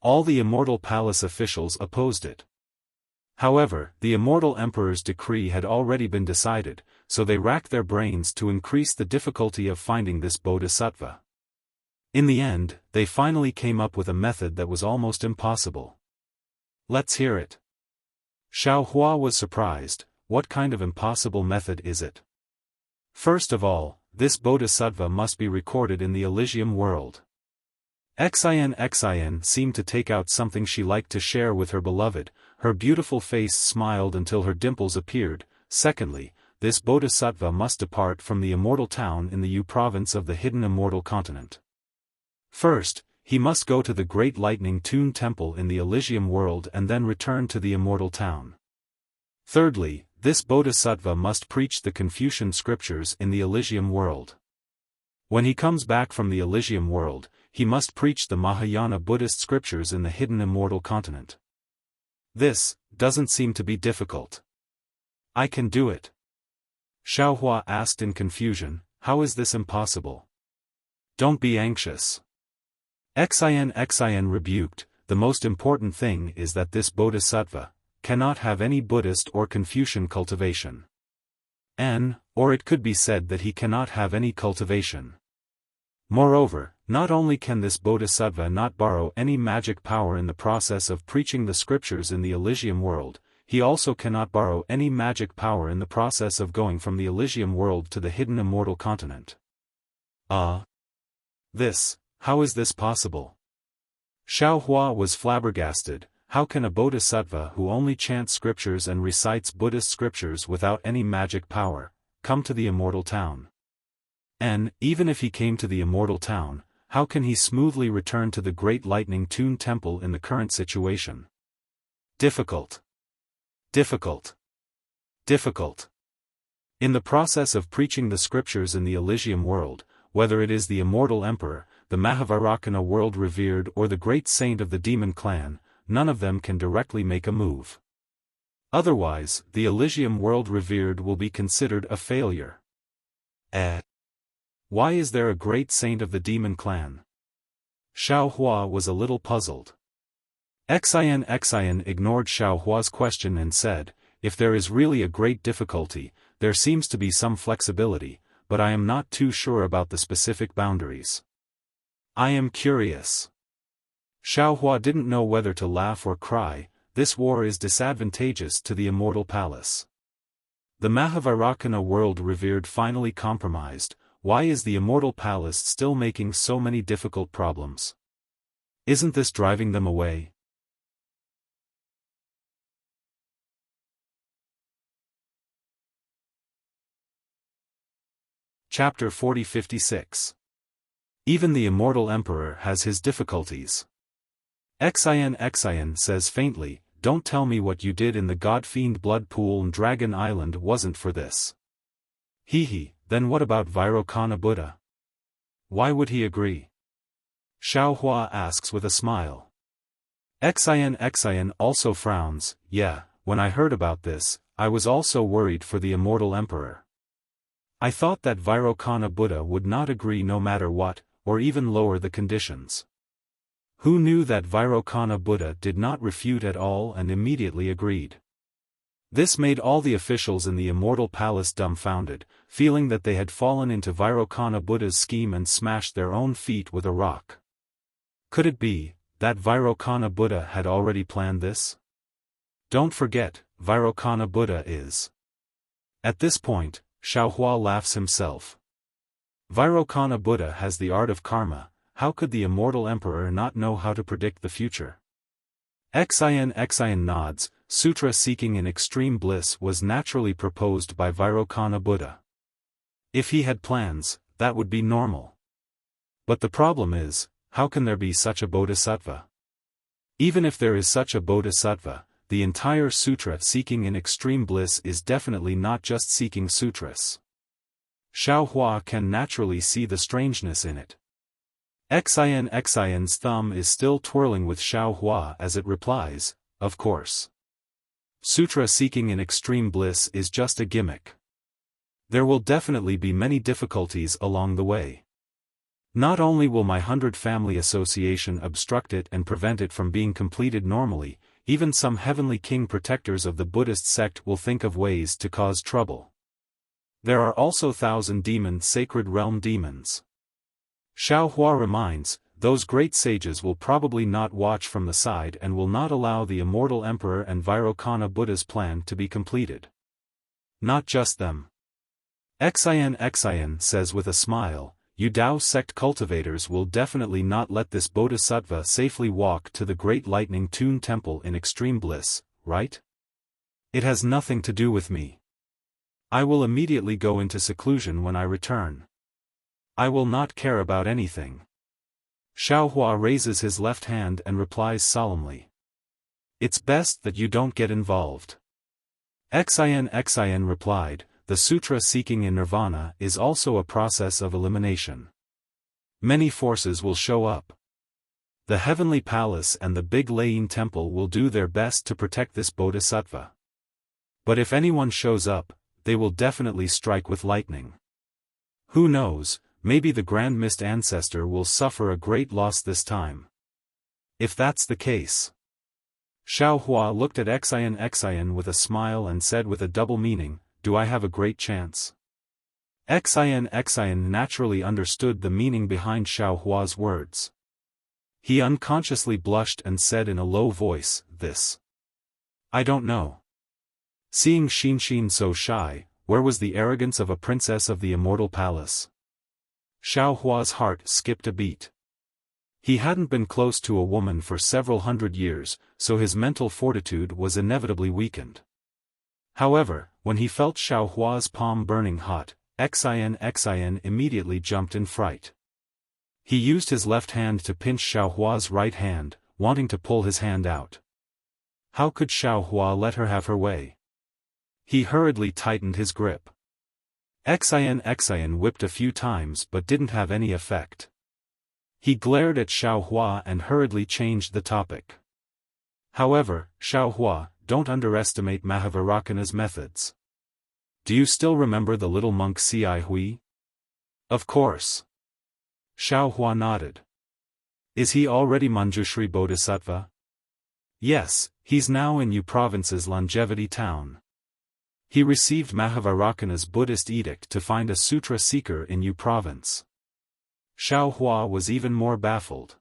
All the Immortal Palace officials opposed it. However, the Immortal Emperor's decree had already been decided, so they racked their brains to increase the difficulty of finding this bodhisattva. In the end, they finally came up with a method that was almost impossible. Let's hear it. Xiaohua was surprised. What kind of impossible method is it? First of all, this bodhisattva must be recorded in the Elysium world. Xian seemed to take out something she liked to share with her beloved. Her beautiful face smiled until her dimples appeared. Secondly, this bodhisattva must depart from the immortal town in the Yu province of the hidden immortal continent. First, he must go to the Great Lightning Tune Temple in the Elysium world and then return to the immortal town. Thirdly, this bodhisattva must preach the Confucian scriptures in the Elysium world. When he comes back from the Elysium world, he must preach the Mahayana Buddhist scriptures in the hidden immortal continent. This doesn't seem to be difficult. I can do it. Xiaohua asked in confusion, how is this impossible? Don't be anxious. Xian rebuked, the most important thing is that this bodhisattva cannot have any Buddhist or Confucian cultivation. Or it could be said that he cannot have any cultivation. Moreover, not only can this bodhisattva not borrow any magic power in the process of preaching the scriptures in the Elysium world, he also cannot borrow any magic power in the process of going from the Elysium world to the hidden immortal continent. How is this possible? Xiaohua was flabbergasted. How can a bodhisattva who only chants scriptures and recites Buddhist scriptures without any magic power, come to the immortal town? And, even if he came to the immortal town, how can he smoothly return to the Great Lightning Tune Temple in the current situation? Difficult. Difficult. Difficult. In the process of preaching the scriptures in the Elysium world, whether it is the immortal emperor, the Mahavarakana world revered or the great saint of the demon clan, none of them can directly make a move. Otherwise, the Elysium world revered will be considered a failure. Why is there a great saint of the demon clan? Xiaohua was a little puzzled. Xian ignored Xiaohua's question and said, if there is really a great difficulty, there seems to be some flexibility, but I am not too sure about the specific boundaries. I am curious. Xiaohua didn't know whether to laugh or cry. This war is disadvantageous to the immortal palace. The Mahavarakana world revered finally compromised. Why is the immortal palace still making so many difficult problems? Isn't this driving them away? Chapter 40-56. Even the immortal emperor has his difficulties. Xian says faintly, don't tell me what you did in the god-fiend blood pool and Dragon Island wasn't for this. Then what about Vairocana Buddha? Why would he agree? Xiaohua asks with a smile. Xian also frowns, yeah, when I heard about this, I was also worried for the immortal emperor. I thought that Vairocana Buddha would not agree no matter what, or even lower the conditions. Who knew that Vairocana Buddha did not refute at all and immediately agreed? This made all the officials in the immortal palace dumbfounded, feeling that they had fallen into Vairocana Buddha's scheme and smashed their own feet with a rock. Could it be that Vairocana Buddha had already planned this? Don't forget, Vairocana Buddha is. At this point, Xiaohua laughs himself. Vairocana Buddha has the art of karma, how could the immortal emperor not know how to predict the future? Xian nods, sutra seeking in extreme bliss was naturally proposed by Vairocana Buddha. If he had plans, that would be normal. But the problem is, how can there be such a bodhisattva? Even if there is such a bodhisattva, the entire sutra seeking in extreme bliss is definitely not just seeking sutras. Xiaohua can naturally see the strangeness in it. Xian's thumb is still twirling with Xiaohua as it replies, of course. Sutra seeking in extreme bliss is just a gimmick. There will definitely be many difficulties along the way. Not only will my 100 family association obstruct it and prevent it from being completed normally, even some heavenly king protectors of the Buddhist sect will think of ways to cause trouble. There are also 1,000 demon sacred realm demons. Xiaohua reminds, those great sages will probably not watch from the side and will not allow the immortal emperor and Vairocana Buddha's plan to be completed. Not just them. Xian says with a smile, you Tao sect cultivators will definitely not let this bodhisattva safely walk to the great lightning tune temple in extreme bliss, right? It has nothing to do with me. I will immediately go into seclusion when I return. I will not care about anything. Xiaohua raises his left hand and replies solemnly. It's best that you don't get involved. Xian replied, the sutra seeking in nirvana is also a process of elimination. Many forces will show up. The heavenly palace and the big Layin temple will do their best to protect this bodhisattva. But if anyone shows up, they will definitely strike with lightning. Who knows? Maybe the Grand Mist Ancestor will suffer a great loss this time. If that's the case. Xiaohua looked at Xian with a smile and said with a double meaning, do I have a great chance? Xian naturally understood the meaning behind Xiaohua's words. He unconsciously blushed and said in a low voice, this. I don't know. Seeing Xin so shy, where was the arrogance of a princess of the immortal palace? Xiaohua's heart skipped a beat. He hadn't been close to a woman for several hundred years, so his mental fortitude was inevitably weakened. However, when he felt Xiaohua's palm burning hot, Xian immediately jumped in fright. He used his left hand to pinch Xiaohua's right hand, wanting to pull his hand out. How could Xiaohua let her have her way? He hurriedly tightened his grip. Xian whipped a few times but didn't have any effect. He glared at Xiaohua and hurriedly changed the topic. However, Xiaohua, don't underestimate Mahaviracana's methods. Do you still remember the little monk Ci Hui? Of course. Xiaohua nodded. Is he already Manjushri Bodhisattva? Yes, he's now in Yu Province's Longevity Town. He received Mahaviracana's Buddhist edict to find a sutra seeker in Yu Province. Xiaohua was even more baffled.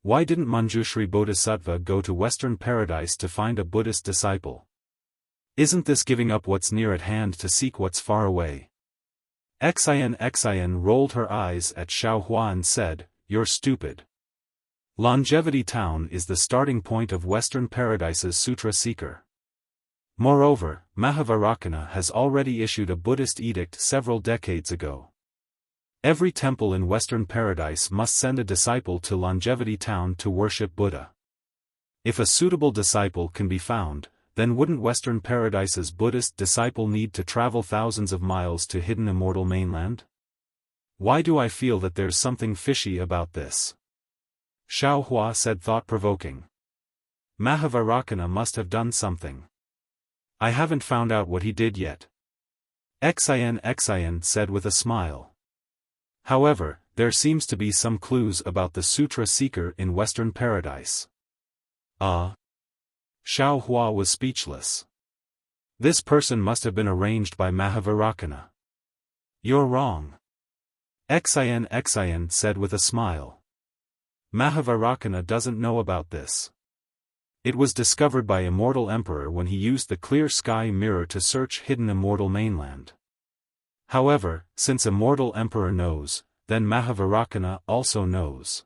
Why didn't Manjushri Bodhisattva go to Western Paradise to find a Buddhist disciple? Isn't this giving up what's near at hand to seek what's far away? Xian rolled her eyes at Xiaohua and said, you're stupid. Longevity Town is the starting point of Western Paradise's sutra seeker. Moreover, Mahaviracana has already issued a Buddhist edict several decades ago. Every temple in Western Paradise must send a disciple to Longevity Town to worship Buddha. If a suitable disciple can be found, then wouldn't Western Paradise's Buddhist disciple need to travel thousands of miles to hidden immortal mainland? Why do I feel that there's something fishy about this? Xiaofan said thought-provoking. Mahavarakana must have done something. I haven't found out what he did yet. Xian said with a smile. However, there seems to be some clues about the Sutra Seeker in Western Paradise. Xiaofan was speechless. This person must have been arranged by Mahavarakana. You're wrong. Xian said with a smile. Mahavarakana doesn't know about this. It was discovered by Immortal Emperor when he used the clear sky mirror to search hidden immortal mainland. However, since Immortal Emperor knows, then Mahavarakana also knows.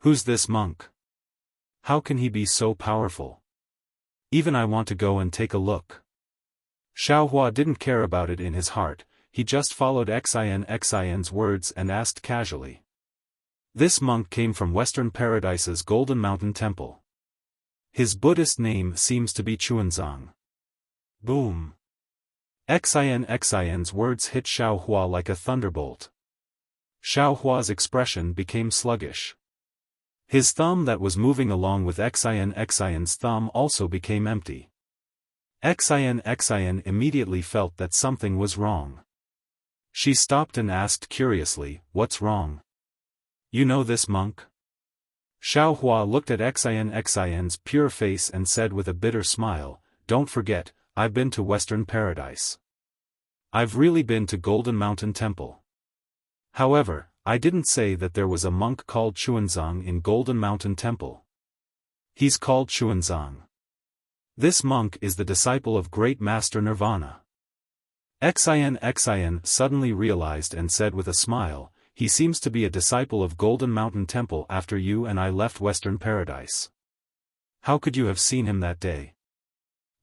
Who's this monk? How can he be so powerful? Even I want to go and take a look. Xiaofan didn't care about it in his heart, he just followed Xian's words and asked casually. This monk came from Western Paradise's Golden Mountain Temple. His Buddhist name seems to be Chuanzang. Boom. Xian's words hit Xiaofan like a thunderbolt. Xiaohua's expression became sluggish. His thumb that was moving along with Xian's thumb also became empty. Xian immediately felt that something was wrong. She stopped and asked curiously, "What's wrong? You know this monk?" Xiaofan looked at Xian's pure face and said with a bitter smile, "Don't forget, I've been to Western Paradise. I've really been to Golden Mountain Temple. However, I didn't say that there was a monk called Chuanzang in Golden Mountain Temple. He's called Chuanzang. This monk is the disciple of Great Master Nirvana." Xian suddenly realized and said with a smile, "He seems to be a disciple of Golden Mountain Temple after you and I left Western Paradise. How could you have seen him that day?"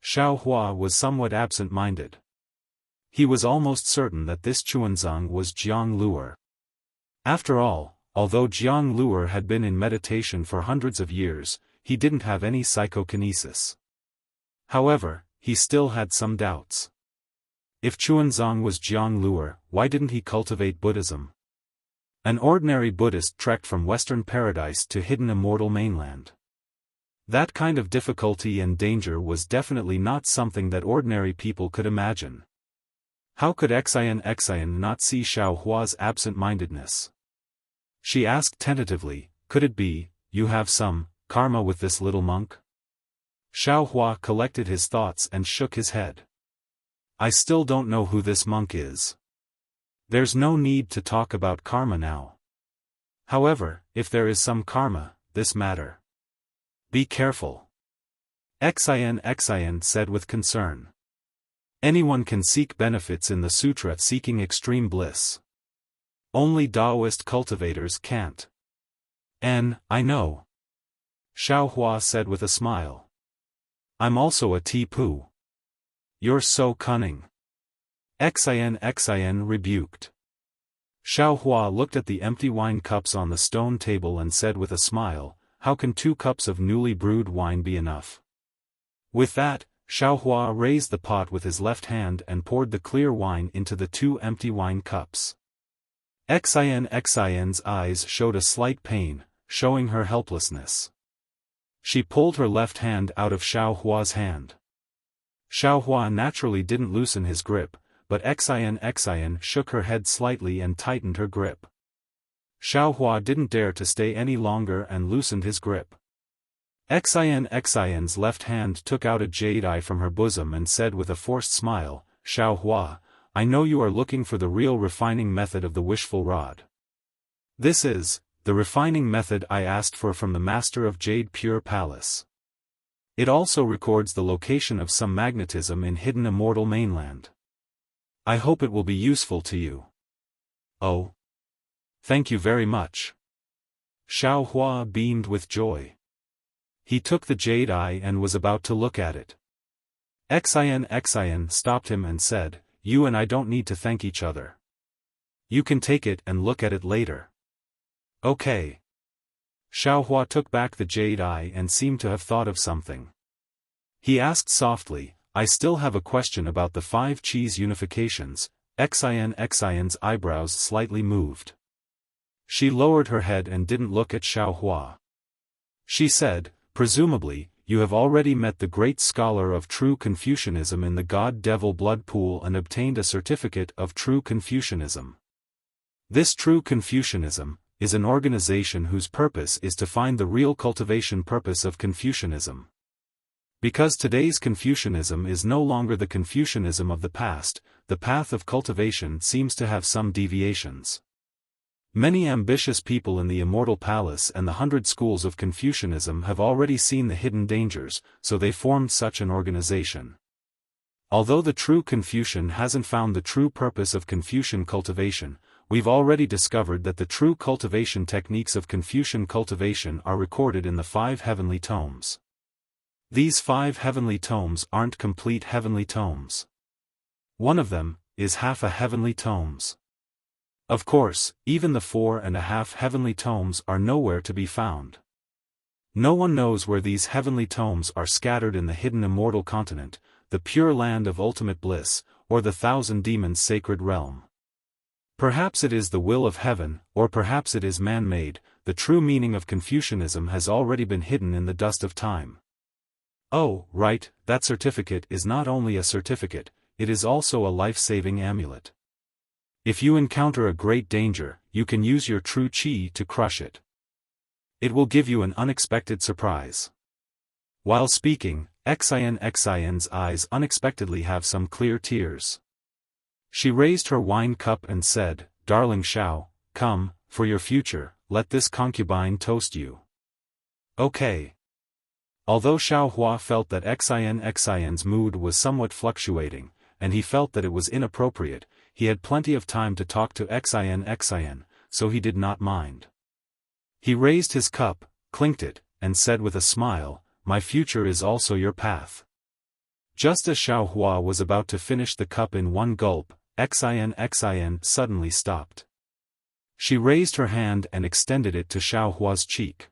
Xiaofan was somewhat absent-minded. He was almost certain that this Chuanzang was Jiang Luer. After all, although Jiang Luer had been in meditation for hundreds of years, he didn't have any psychokinesis. However, he still had some doubts. If Chuanzang was Jiang Luer, why didn't he cultivate Buddhism? An ordinary Buddhist trekked from Western Paradise to hidden immortal mainland. That kind of difficulty and danger was definitely not something that ordinary people could imagine. How could Xian not see Xiaohua's absent-mindedness? She asked tentatively, "Could it be, you have some karma with this little monk?" Xiaohua collected his thoughts and shook his head. "I still don't know who this monk is. There's no need to talk about karma now. However, if there is some karma, this matter. Be careful." Xian said with concern. Anyone can seek benefits in the sutra seeking extreme bliss. Only Taoist cultivators can't. I know. Xiaohua said with a smile. I'm also a Tipu. You're so cunning. Xian rebuked. Xiaohua looked at the empty wine cups on the stone table and said with a smile, "How can 2 cups of newly brewed wine be enough?" With that, Xiaohua raised the pot with his left hand and poured the clear wine into the 2 empty wine cups. Xian's eyes showed a slight pain, showing her helplessness. She pulled her left hand out of Xiaohua's hand. Xiaohua naturally didn't loosen his grip, but Xian shook her head slightly and tightened her grip. Xiaohua didn't dare to stay any longer and loosened his grip. Xian's left hand took out a jade eye from her bosom and said with a forced smile, "Xiaohua, I know you are looking for the real refining method of the wishful rod. This is the refining method I asked for from the Master of Jade Pure Palace. It also records the location of some magnetism in hidden immortal mainland. I hope it will be useful to you." "Oh. Thank you very much." Xiaohua beamed with joy. He took the jade eye and was about to look at it. Xian stopped him and said, "You and I don't need to thank each other. You can take it and look at it later. Okay. Xiaohua took back the jade eye and seemed to have thought of something. He asked softly, I still have a question about the 5 cheese unifications. Xian's eyebrows slightly moved. She lowered her head and didn't look at Xiaohua. She said, presumably, you have already met the great scholar of true Confucianism in the God-Devil blood pool and obtained a certificate of true Confucianism. This true Confucianism is an organization whose purpose is to find the real cultivation purpose of Confucianism. Because today's Confucianism is no longer the Confucianism of the past, the path of cultivation seems to have some deviations. Many ambitious people in the Immortal Palace and the 100 schools of Confucianism have already seen the hidden dangers, so they formed such an organization. Although the true Confucian hasn't found the true purpose of Confucian cultivation, we've already discovered that the true cultivation techniques of Confucian cultivation are recorded in the 5 heavenly tomes. These 5 heavenly tomes aren't complete heavenly tomes. One of them is half a heavenly tomes. Of course, even the 4.5 heavenly tomes are nowhere to be found. No one knows where these heavenly tomes are scattered in the hidden immortal continent, the pure land of ultimate bliss, or the 1,000 demons' sacred realm. Perhaps it is the will of heaven, or perhaps it is man-made. The true meaning of Confucianism has already been hidden in the dust of time. Oh, right, that certificate is not only a certificate, it is also a life-saving amulet. If you encounter a great danger, you can use your true qi to crush it. It will give you an unexpected surprise. While speaking, Xian's eyes unexpectedly have some clear tears. She raised her wine cup and said, Darling Xiao, come, for your future, let this concubine toast you. Okay. Although Xiaohua felt that Xian's mood was somewhat fluctuating, and he felt that it was inappropriate, he had plenty of time to talk to Xian, so he did not mind. He raised his cup, clinked it, and said with a smile, My future is also your path. Just as Xiaohua was about to finish the cup in one gulp, Xian suddenly stopped. She raised her hand and extended it to Xiaohua's cheek.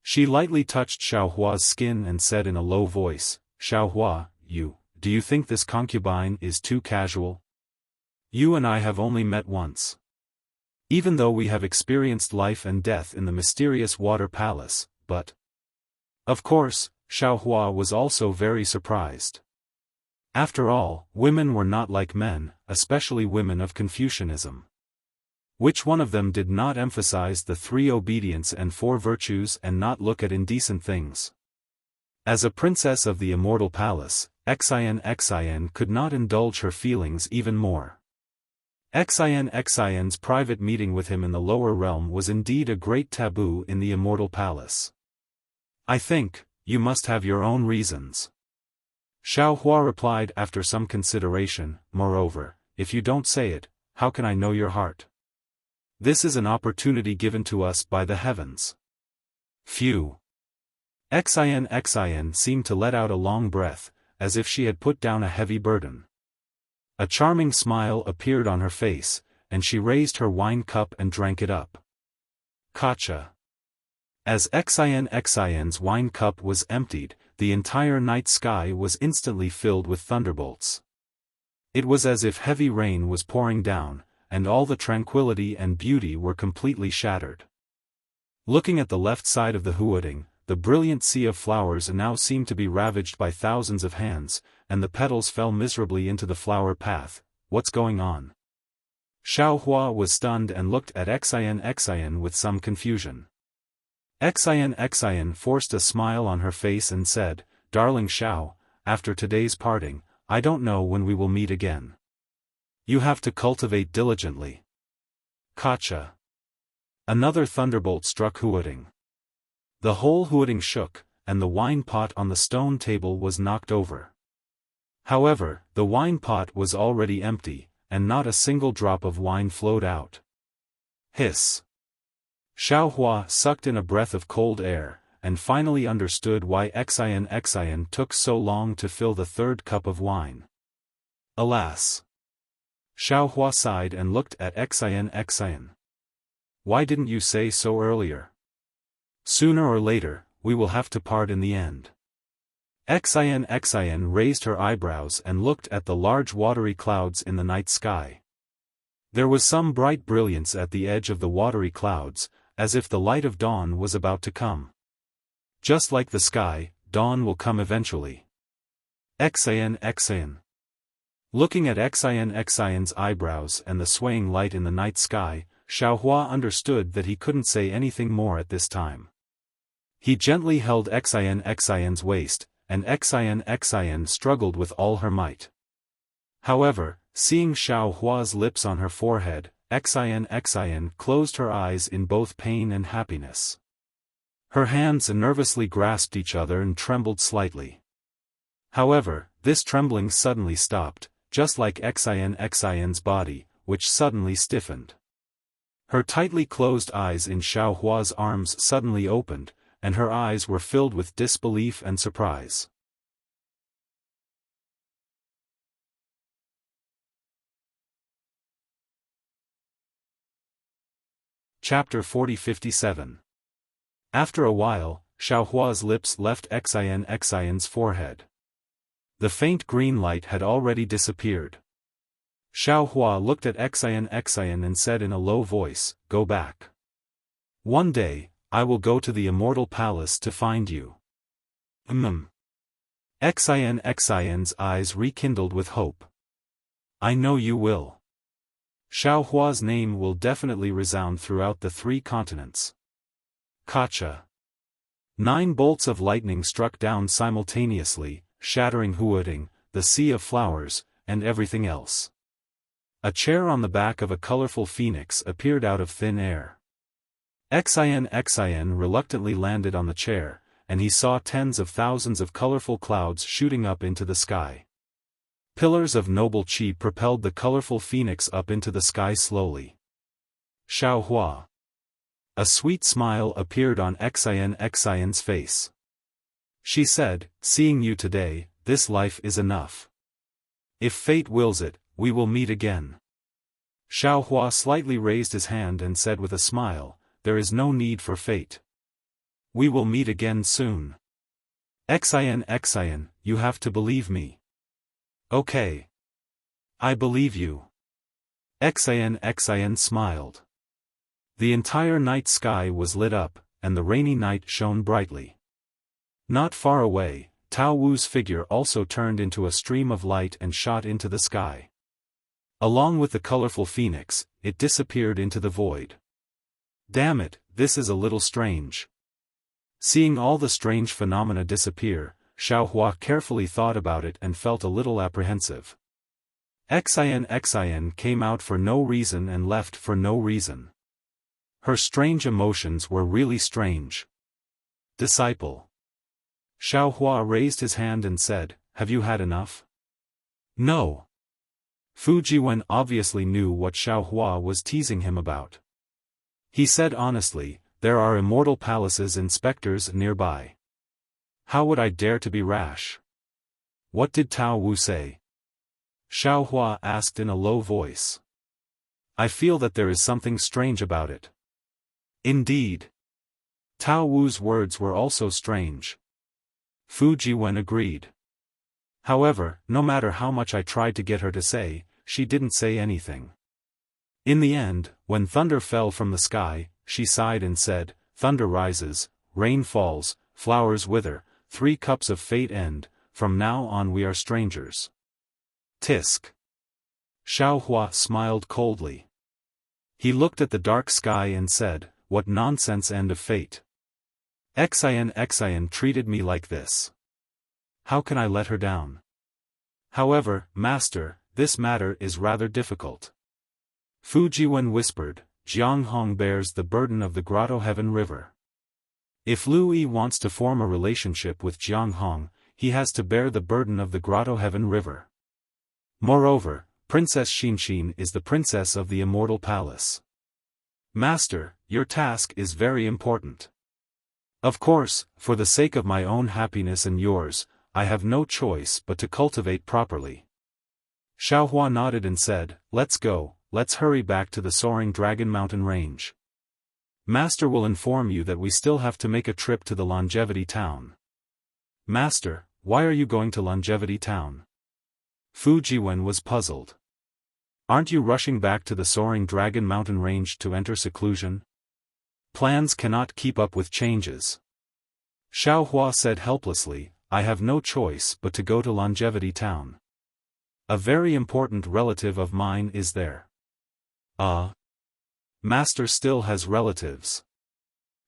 She lightly touched Xiaohua's skin and said in a low voice, Xiaohua, do you think this concubine is too casual? You and I have only met once. Even though we have experienced life and death in the mysterious water palace, but... Of course, Xiaohua was also very surprised. After all, women were not like men, especially women of Confucianism. Which one of them did not emphasize the 3 obedience and 4 virtues and not look at indecent things? As a princess of the Immortal Palace, Xian could not indulge her feelings even more. Xian's private meeting with him in the lower realm was indeed a great taboo in the Immortal Palace. I think, you must have your own reasons. Xiaohua replied after some consideration, moreover, if you don't say it, how can I know your heart? This is an opportunity given to us by the heavens. Phew. Xian seemed to let out a long breath, as if she had put down a heavy burden. A charming smile appeared on her face, and she raised her wine cup and drank it up. Gotcha. As Xian's wine cup was emptied, the entire night sky was instantly filled with thunderbolts. It was as if heavy rain was pouring down, and all the tranquility and beauty were completely shattered. Looking at the left side of the Huading, the brilliant sea of flowers now seemed to be ravaged by thousands of hands, and the petals fell miserably into the flower path. What's going on? Xiaohua was stunned and looked at Xian with some confusion. Xian forced a smile on her face and said, Darling Xiao, after today's parting, I don't know when we will meet again. You have to cultivate diligently. Gotcha. Another thunderbolt struck Huading. The whole Huading shook, and the wine pot on the stone table was knocked over. However, the wine pot was already empty, and not a single drop of wine flowed out. Hiss. Xiaohua sucked in a breath of cold air, and finally understood why Xian took so long to fill the 3rd cup of wine. Alas! Xiaohua sighed and looked at Xian. Why didn't you say so earlier? Sooner or later, we will have to part in the end. Xian raised her eyebrows and looked at the large watery clouds in the night sky. There was some bright brilliance at the edge of the watery clouds, as if the light of dawn was about to come. Just like the sky, dawn will come eventually. Xian. Looking at Xian's eyebrows and the swaying light in the night sky, Xiaohua understood that he couldn't say anything more at this time. He gently held Xian's waist, and Xian struggled with all her might. However, seeing Xiaohua's lips on her forehead, Xian closed her eyes in both pain and happiness. Her hands nervously grasped each other and trembled slightly. However, this trembling suddenly stopped, just like Xian's body, which suddenly stiffened. Her tightly closed eyes in Xiaohua's arms suddenly opened, and her eyes were filled with disbelief and surprise. Chapter 40-57. After a while, Xiaohua's lips left Xian's forehead. The faint green light had already disappeared. Xiaohua looked at Xian and said in a low voice, "Go back. One day, I will go to the immortal palace to find you." Xian's eyes rekindled with hope. "I know you will. Xiaohua's name will definitely resound throughout the 3 continents." Kacha. 9 bolts of lightning struck down simultaneously, shattering Huading, the sea of flowers, and everything else. A chair on the back of a colorful phoenix appeared out of thin air. Xian reluctantly landed on the chair, and he saw tens of thousands of colorful clouds shooting up into the sky. Pillars of noble qi propelled the colorful phoenix up into the sky slowly. Xiaohua. A sweet smile appeared on Xian's face. She said, "Seeing you today, this life is enough. If fate wills it, we will meet again." Xiaohua slightly raised his hand and said with a smile, "There is no need for fate. We will meet again soon. Xian, you have to believe me." "Okay. I believe you." Xian smiled. The entire night sky was lit up, and the rainy night shone brightly. Not far away, Tao Wu's figure also turned into a stream of light and shot into the sky. Along with the colorful phoenix, it disappeared into the void. "Damn it, this is a little strange." Seeing all the strange phenomena disappear, Xiaohua carefully thought about it and felt a little apprehensive. Xian came out for no reason and left for no reason. Her strange emotions were really strange. "Disciple." Xiaohua raised his hand and said, "Have you had enough?" "No." Fujiwen obviously knew what Xiaohua was teasing him about. He said honestly, "There are immortal palaces inspectors nearby. How would I dare to be rash?" "What did Tao Wu say?" Xiaohua asked in a low voice. "I feel that there is something strange about it." "Indeed." Tao Wu's words were also strange. Fujiwen agreed. However, no matter how much I tried to get her to say, she didn't say anything. In the end, when thunder fell from the sky, she sighed and said, "Thunder rises, rain falls, flowers wither, 3 cups of fate end, from now on we are strangers." Tisk. Xiaohua smiled coldly. He looked at the dark sky and said, "What nonsense end of fate. Xian treated me like this. How can I let her down? However, master, this matter is rather difficult." Fujiwen whispered, "Jianghong bears the burden of the Grotto Heaven River. If Lu Yi wants to form a relationship with Jianghong, he has to bear the burden of the Grotto Heaven River. Moreover, Princess Xinshin is the princess of the Immortal Palace. Master, your task is very important. Of course, for the sake of my own happiness and yours, I have no choice but to cultivate properly." Xiaohua nodded and said, let's go, let's hurry back to the soaring dragon mountain range. Master will inform you that we still have to make a trip to the Longevity Town. Master, why are you going to Longevity Town? Fu Jiwen was puzzled. Aren't you rushing back to the soaring dragon mountain range to enter seclusion? Plans cannot keep up with changes. Xiaohua said helplessly, I have no choice but to go to Longevity Town. A very important relative of mine is there. Master still has relatives.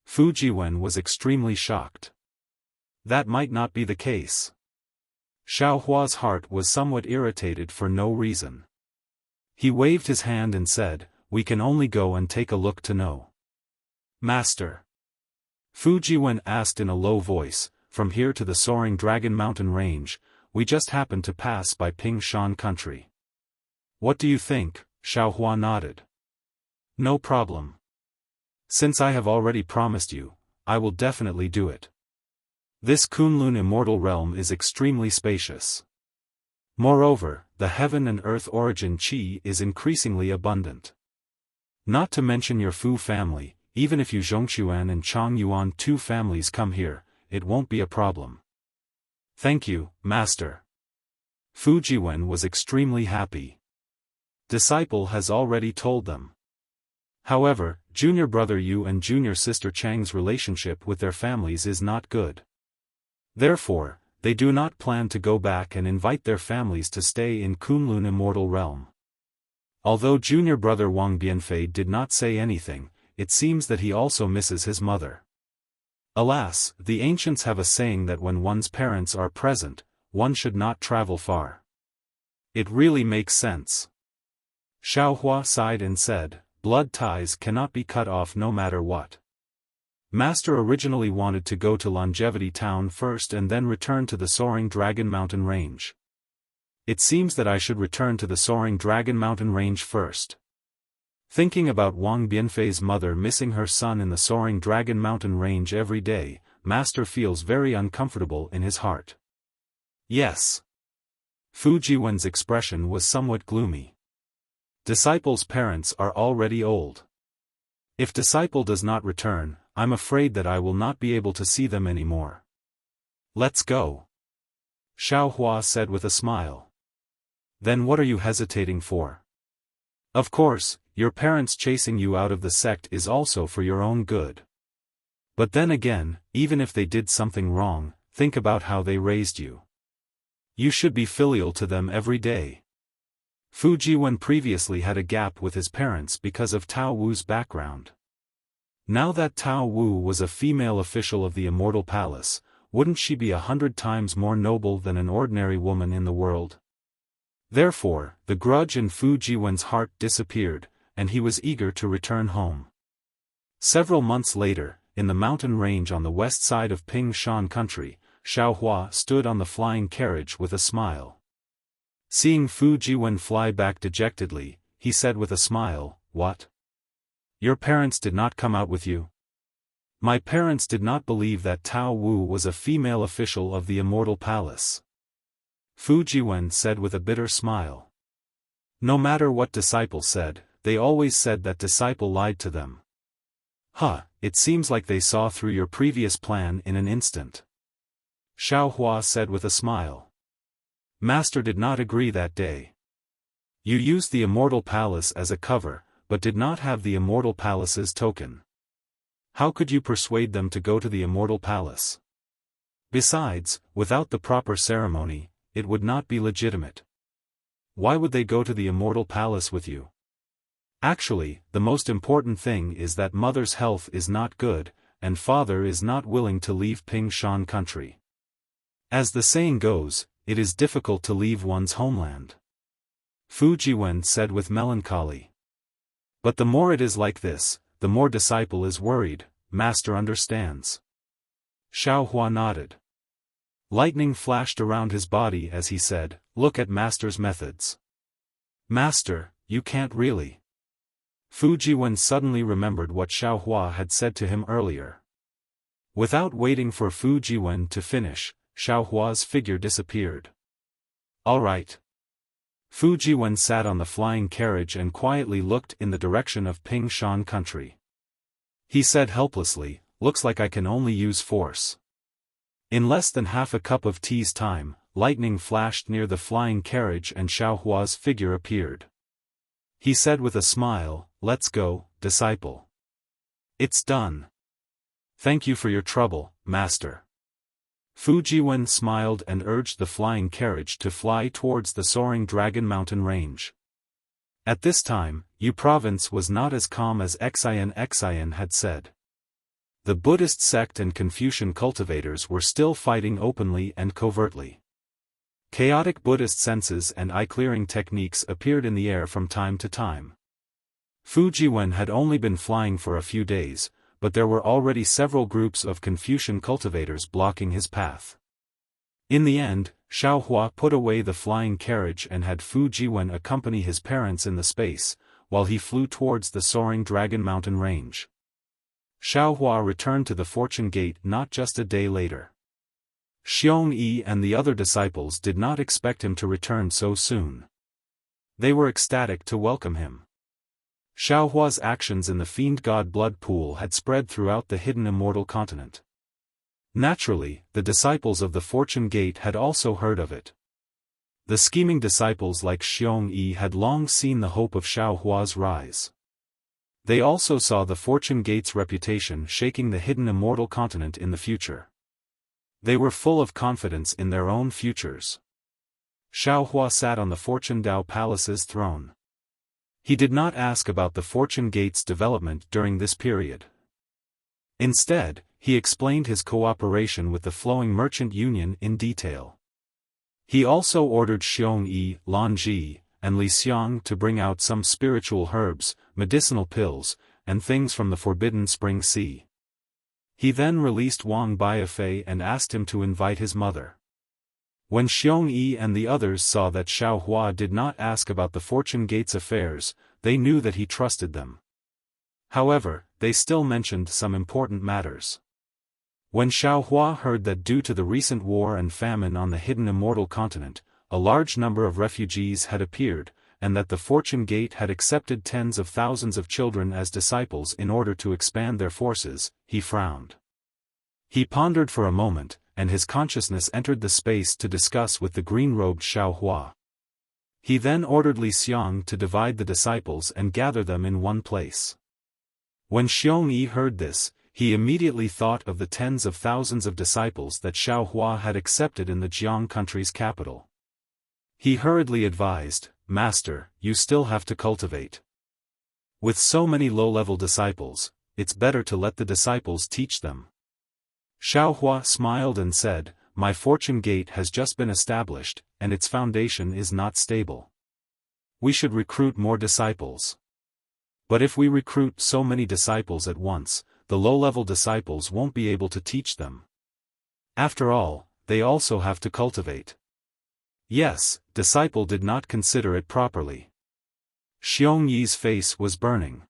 Fu Jiwen was extremely shocked. That might not be the case. Xiaohua's heart was somewhat irritated for no reason. He waved his hand and said, we can only go and take a look to know. Master. Fu Jiwen asked in a low voice, from here to the soaring dragon mountain range, we just happened to pass by Pingshan country. What do you think? Xiaohua nodded. No problem. Since I have already promised you, I will definitely do it. This Kunlun immortal realm is extremely spacious. Moreover, the heaven and earth origin qi is increasingly abundant. Not to mention your Fu family, even if you Zhongxuan and Chang Yuan two families come here, it won't be a problem. Thank you, Master. Fu Jiwen was extremely happy. Disciple has already told them. However, junior brother Yu and junior sister Chang's relationship with their families is not good. Therefore, they do not plan to go back and invite their families to stay in Kunlun immortal realm. Although junior brother Wang Bianfei did not say anything, it seems that he also misses his mother. Alas, the ancients have a saying that when one's parents are present, one should not travel far. It really makes sense. Xiaohua sighed and said, blood ties cannot be cut off no matter what. Master originally wanted to go to Longevity Town first and then return to the soaring Dragon Mountain Range. It seems that I should return to the soaring Dragon Mountain Range first. Thinking about Wang Bianfei's mother missing her son in the soaring Dragon Mountain Range every day, Master feels very uncomfortable in his heart. Yes. Fu Jiwen's expression was somewhat gloomy. Disciple's parents are already old. If Disciple does not return, I'm afraid that I will not be able to see them anymore. Let's go. Xiaohua said with a smile. Then what are you hesitating for? Of course, your parents chasing you out of the sect is also for your own good. But then again, even if they did something wrong, think about how they raised you. You should be filial to them every day. Fu Jiwen previously had a gap with his parents because of Tao Wu's background. Now that Tao Wu was a female official of the Immortal Palace, wouldn't she be 100 times more noble than an ordinary woman in the world? Therefore, the grudge in Fu Jiwen's heart disappeared, and he was eager to return home. Several months later, in the mountain range on the west side of Pingshan country, Xiaohua stood on the flying carriage with a smile. Seeing Fu Jiwen fly back dejectedly, he said with a smile, "What? Your parents did not come out with you?" "My parents did not believe that Tao Wu was a female official of the Immortal Palace," Fu Jiwen said with a bitter smile. No matter what Disciple said, they always said that Disciple lied to them. It seems like they saw through your previous plan in an instant," Xiaohua said with a smile. Master did not agree that day. You used the Immortal Palace as a cover, but did not have the Immortal Palace's token. How could you persuade them to go to the Immortal Palace? Besides, without the proper ceremony, it would not be legitimate. Why would they go to the Immortal Palace with you? Actually, the most important thing is that mother's health is not good, and father is not willing to leave Pingshan country. As the saying goes, it is difficult to leave one's homeland, Fu Jiwen said with melancholy. But the more it is like this, the more Disciple is worried. Master understands. Xiaohua nodded. Lightning flashed around his body as he said, "Look at Master's methods." "Master, you can't really." Fu Jiwen suddenly remembered what Xiaohua had said to him earlier. Without waiting for Fu Jiwen to finish, Xiaohua's figure disappeared. "All right. Fu Jiwen sat on the flying carriage and quietly looked in the direction of Ping Shan country. He said helplessly, "Looks like I can only use force." In less than half a cup of tea's time, lightning flashed near the flying carriage and Xiaohua's figure appeared. He said with a smile, "Let's go, disciple. It's done. Thank you for your trouble, master." Fu Jiwen smiled and urged the flying carriage to fly towards the soaring Dragon Mountain range. At this time, Yu province was not as calm as Xian had said. The Buddhist sect and Confucian cultivators were still fighting openly and covertly. Chaotic Buddhist senses and eye-clearing techniques appeared in the air from time to time. Fu Jiwen had only been flying for a few days, but there were already several groups of Confucian cultivators blocking his path. In the end, Xiaohua put away the flying carriage and had Fu Jiwen accompany his parents in the space, while he flew towards the soaring Dragon Mountain range. Xiaohua returned to the Fortune Gate not just a day later. Xiong Yi and the other disciples did not expect him to return so soon. They were ecstatic to welcome him. Xiaohua's actions in the Fiend God blood pool had spread throughout the hidden immortal continent. Naturally, the disciples of the Fortune Gate had also heard of it. The scheming disciples like Xiong Yi had long seen the hope of Xiaohua's rise. They also saw the Fortune Gate's reputation shaking the hidden immortal continent in the future. They were full of confidence in their own futures. Xiaohua sat on the Fortune Dao Palace's throne. He did not ask about the Fortune Gate's development during this period. Instead, he explained his cooperation with the Flowing Merchant Union in detail. He also ordered Xiong Yi, Lan Ji, and Li Xiang to bring out some spiritual herbs, medicinal pills, and things from the Forbidden Spring Sea. He then released Wang Baifei and asked him to invite his mother. When Xiong Yi and the others saw that Xiaohua did not ask about the Fortune Gate's affairs, they knew that he trusted them. However, they still mentioned some important matters. When Xiaohua heard that due to the recent war and famine on the hidden immortal continent, a large number of refugees had appeared, and that the Fortune Gate had accepted tens of thousands of children as disciples in order to expand their forces, he frowned. He pondered for a moment, and his consciousness entered the space to discuss with the green-robed Xiaohua. He then ordered Li Xiang to divide the disciples and gather them in one place. When Xiong Yi heard this, he immediately thought of the tens of thousands of disciples that Xiaohua had accepted in the Jiang country's capital. He hurriedly advised, "Master, you still have to cultivate. With so many low-level disciples, it's better to let the disciples teach them." Xiaohua smiled and said, "My Fortune Gate has just been established, and its foundation is not stable. We should recruit more disciples. But if we recruit so many disciples at once, the low-level disciples won't be able to teach them. After all, they also have to cultivate." Yes, disciple did not consider it properly. Xiong Yi's face was burning.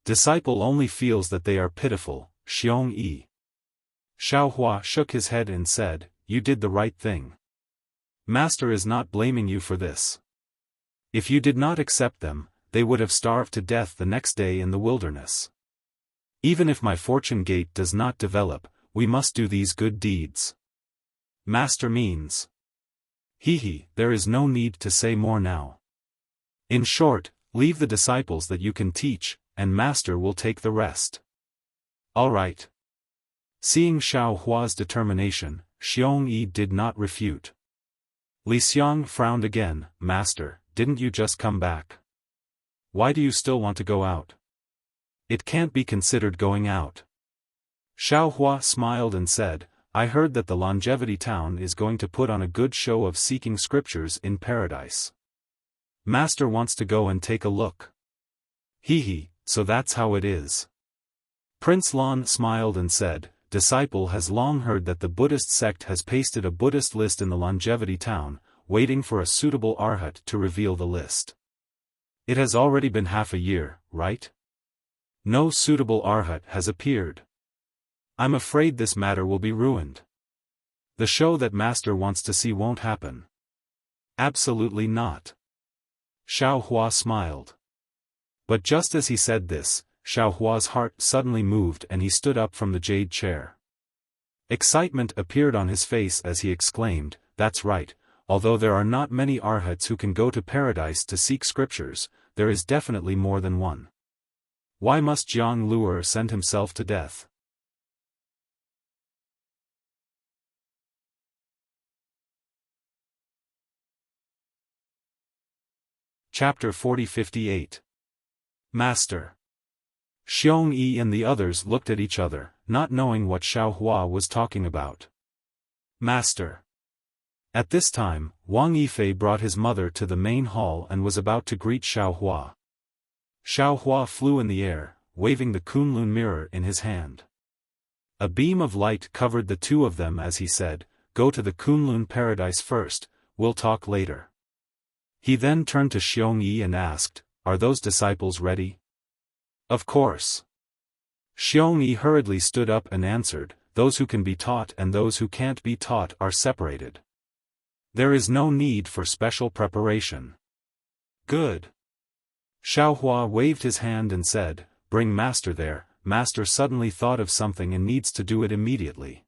Disciple only feels that they are pitiful, Xiong Yi. Xiaohua shook his head and said, "You did the right thing. Master is not blaming you for this. If you did not accept them, they would have starved to death the next day in the wilderness. Even if my Fortune Gate does not develop, we must do these good deeds. Master means. There is no need to say more now. In short, leave the disciples that you can teach, and Master will take the rest." "All right." Seeing Xiaohua's determination, Xiong Yi did not refute. Li Xiang frowned again, "Master, didn't you just come back? Why do you still want to go out? It can't be considered going out." Xiaohua smiled and said, "I heard that the Longevity Town is going to put on a good show of seeking scriptures in paradise. Master wants to go and take a look." So that's how it is." Prince Lan smiled and said, "Disciple has long heard that the Buddhist sect has pasted a Buddhist list in the Longevity Town, waiting for a suitable arhat to reveal the list. It has already been half a year, right? No suitable arhat has appeared. I'm afraid this matter will be ruined. The show that Master wants to see won't happen." "Absolutely not. Xiaohua smiled. But just as he said this, Xiaohua's heart suddenly moved and he stood up from the jade chair. Excitement appeared on his face as he exclaimed, "That's right, although there are not many arhats who can go to paradise to seek scriptures, there is definitely more than one. Why must Jiang Luer send himself to death?" Chapter 40-58. Master. Xiong Yi and the others looked at each other, not knowing what Xiaohua was talking about. Master. At this time, Wang Yifei brought his mother to the main hall and was about to greet Xiaohua. Xiaohua flew in the air, waving the Kunlun mirror in his hand. A beam of light covered the two of them as he said, "Go to the Kunlun paradise first, we'll talk later." He then turned to Xiong Yi and asked, "Are those disciples ready?" "Of course." Xiong Yi hurriedly stood up and answered, "Those who can be taught and those who can't be taught are separated. There is no need for special preparation." "Good." Xiaohua waved his hand and said, "Bring Master there." Master suddenly thought of something and needs to do it immediately.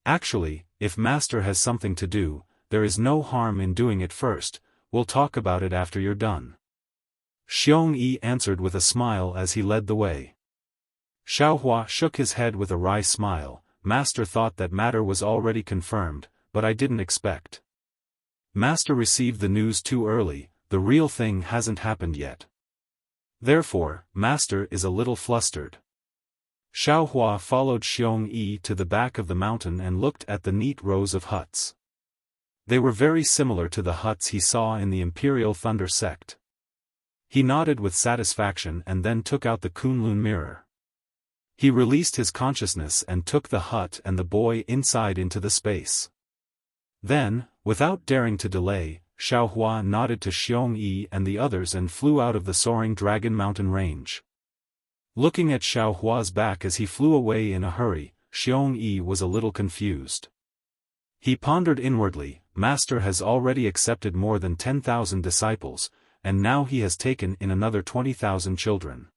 Actually, if Master has something to do, there is no harm in doing it first, we'll talk about it after you're done. Xiong Yi answered with a smile as he led the way. Xiaohua shook his head with a wry smile. Master thought that matter was already confirmed, but I didn't expect. Master received the news too early, the real thing hasn't happened yet. Therefore, Master is a little flustered. Xiaohua followed Xiong Yi to the back of the mountain and looked at the neat rows of huts. They were very similar to the huts he saw in the Imperial Thunder sect. He nodded with satisfaction and then took out the Kunlun mirror. He released his consciousness and took the hut and the boy inside into the space. Then, without daring to delay, Xiaohua nodded to Xiong Yi and the others and flew out of the soaring Dragon Mountain range. Looking at Xiaohua's back as he flew away in a hurry, Xiong Yi was a little confused. He pondered inwardly, Master has already accepted more than 10,000 disciples, and now he has taken in another 20,000 children.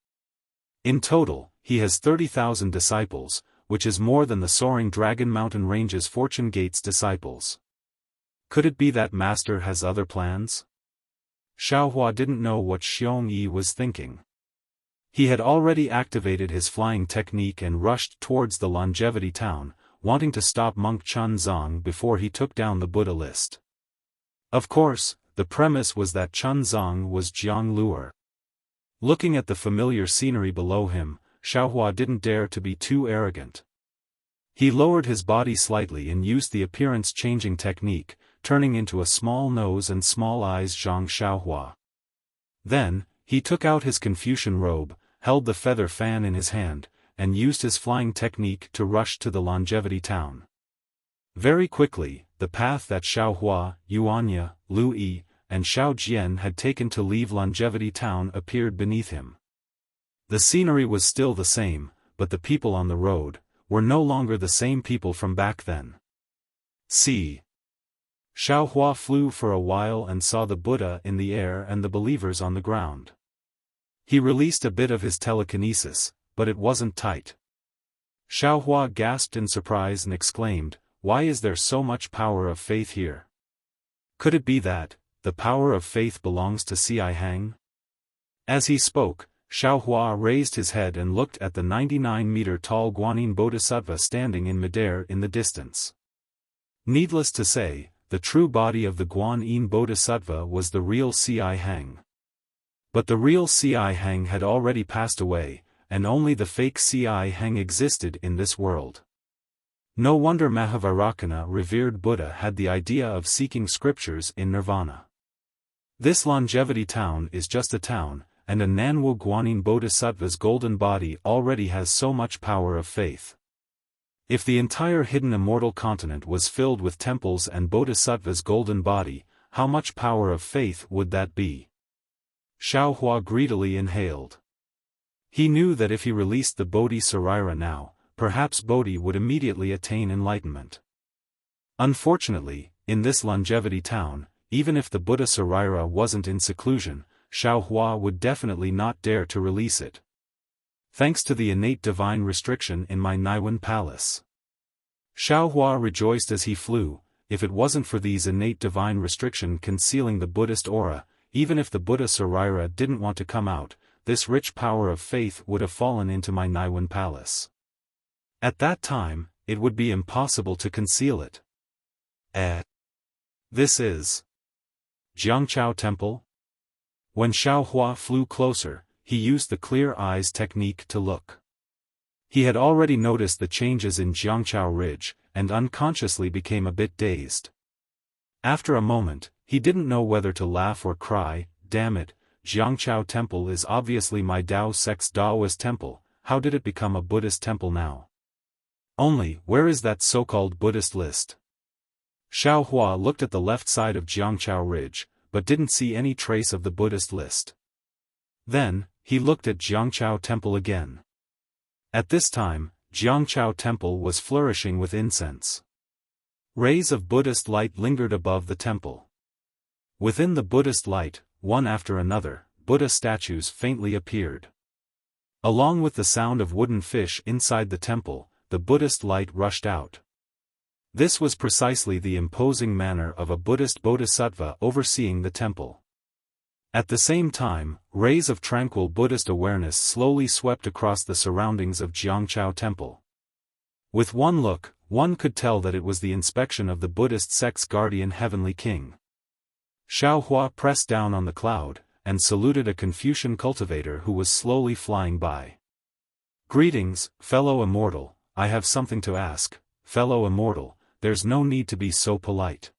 In total, he has 30,000 disciples, which is more than the soaring Dragon Mountain range's Fortune Gate's disciples. Could it be that Master has other plans? Xiaohua didn't know what Xiong Yi was thinking. He had already activated his flying technique and rushed towards the Longevity Town, wanting to stop monk Chun Zong before he took down the Buddha list. Of course, the premise was that Chun Zong was Jiang Luer. Looking at the familiar scenery below him, Xiaohua didn't dare to be too arrogant. He lowered his body slightly and used the appearance-changing technique, turning into a small nose and small eyes Zhang Xiaohua. Then, he took out his Confucian robe, held the feather fan in his hand, and used his flying technique to rush to the Longevity Town. Very quickly, the path that Xiaohua, Yuanya, Lu Yi, and Xiao Jian had taken to leave Longevity Town appeared beneath him. The scenery was still the same, but the people on the road were no longer the same people from back then. See. Xiaohua flew for a while and saw the Buddha in the air and the believers on the ground. He released a bit of his telekinesis, but it wasn't tight. Xiaohua gasped in surprise and exclaimed, "Why is there so much power of faith here? Could it be that the power of faith belongs to Ci Hang?" As he spoke, Xiaohua raised his head and looked at the 99-meter-tall Guanyin Bodhisattva standing in midair in the distance. Needless to say, the true body of the Guanyin Bodhisattva was the real Ci Hang. But the real Ci Hang had already passed away, and only the fake Ci Hang existed in this world. No wonder Mahavairocana revered Buddha had the idea of seeking scriptures in nirvana. This Longevity Town is just a town, and a Nanwu Guanyin Bodhisattva's golden body already has so much power of faith. If the entire hidden immortal continent was filled with temples and Bodhisattva's golden body, how much power of faith would that be? Xiaohua greedily inhaled. He knew that if he released the Bodhi Sarira now, perhaps Bodhi would immediately attain enlightenment. Unfortunately, in this Longevity Town, even if the Buddha Saraira wasn't in seclusion, Xiaohua would definitely not dare to release it. Thanks to the innate divine restriction in my Naiwan palace. Xiaohua rejoiced as he flew. If it wasn't for these innate divine restriction concealing the Buddhist aura, even if the Buddha Saraira didn't want to come out, this rich power of faith would have fallen into my Naiwan palace. At that time, it would be impossible to conceal it. This is Jiangchao Temple? When Xiaohua flew closer, he used the clear eyes technique to look. He had already noticed the changes in Jiangchao Ridge, and unconsciously became a bit dazed. After a moment, he didn't know whether to laugh or cry. Damn it, Jiangchao Temple is obviously my Dao sect's Daoist temple, how did it become a Buddhist temple now? Only, where is that so-called Buddhist list? Xiaohua looked at the left side of Jiangchao Ridge, but didn't see any trace of the Buddhist list. Then, he looked at Jiangchao Temple again. At this time, Jiangchao Temple was flourishing with incense. Rays of Buddhist light lingered above the temple. Within the Buddhist light, one after another, Buddha statues faintly appeared. Along with the sound of wooden fish inside the temple, the Buddhist light rushed out. This was precisely the imposing manner of a Buddhist bodhisattva overseeing the temple. At the same time, rays of tranquil Buddhist awareness slowly swept across the surroundings of Jiangchao Temple. With one look, one could tell that it was the inspection of the Buddhist sect's guardian heavenly king. Xiaohua pressed down on the cloud, and saluted a Confucian cultivator who was slowly flying by. Greetings, fellow immortal, I have something to ask, fellow immortal, there's no need to be so polite.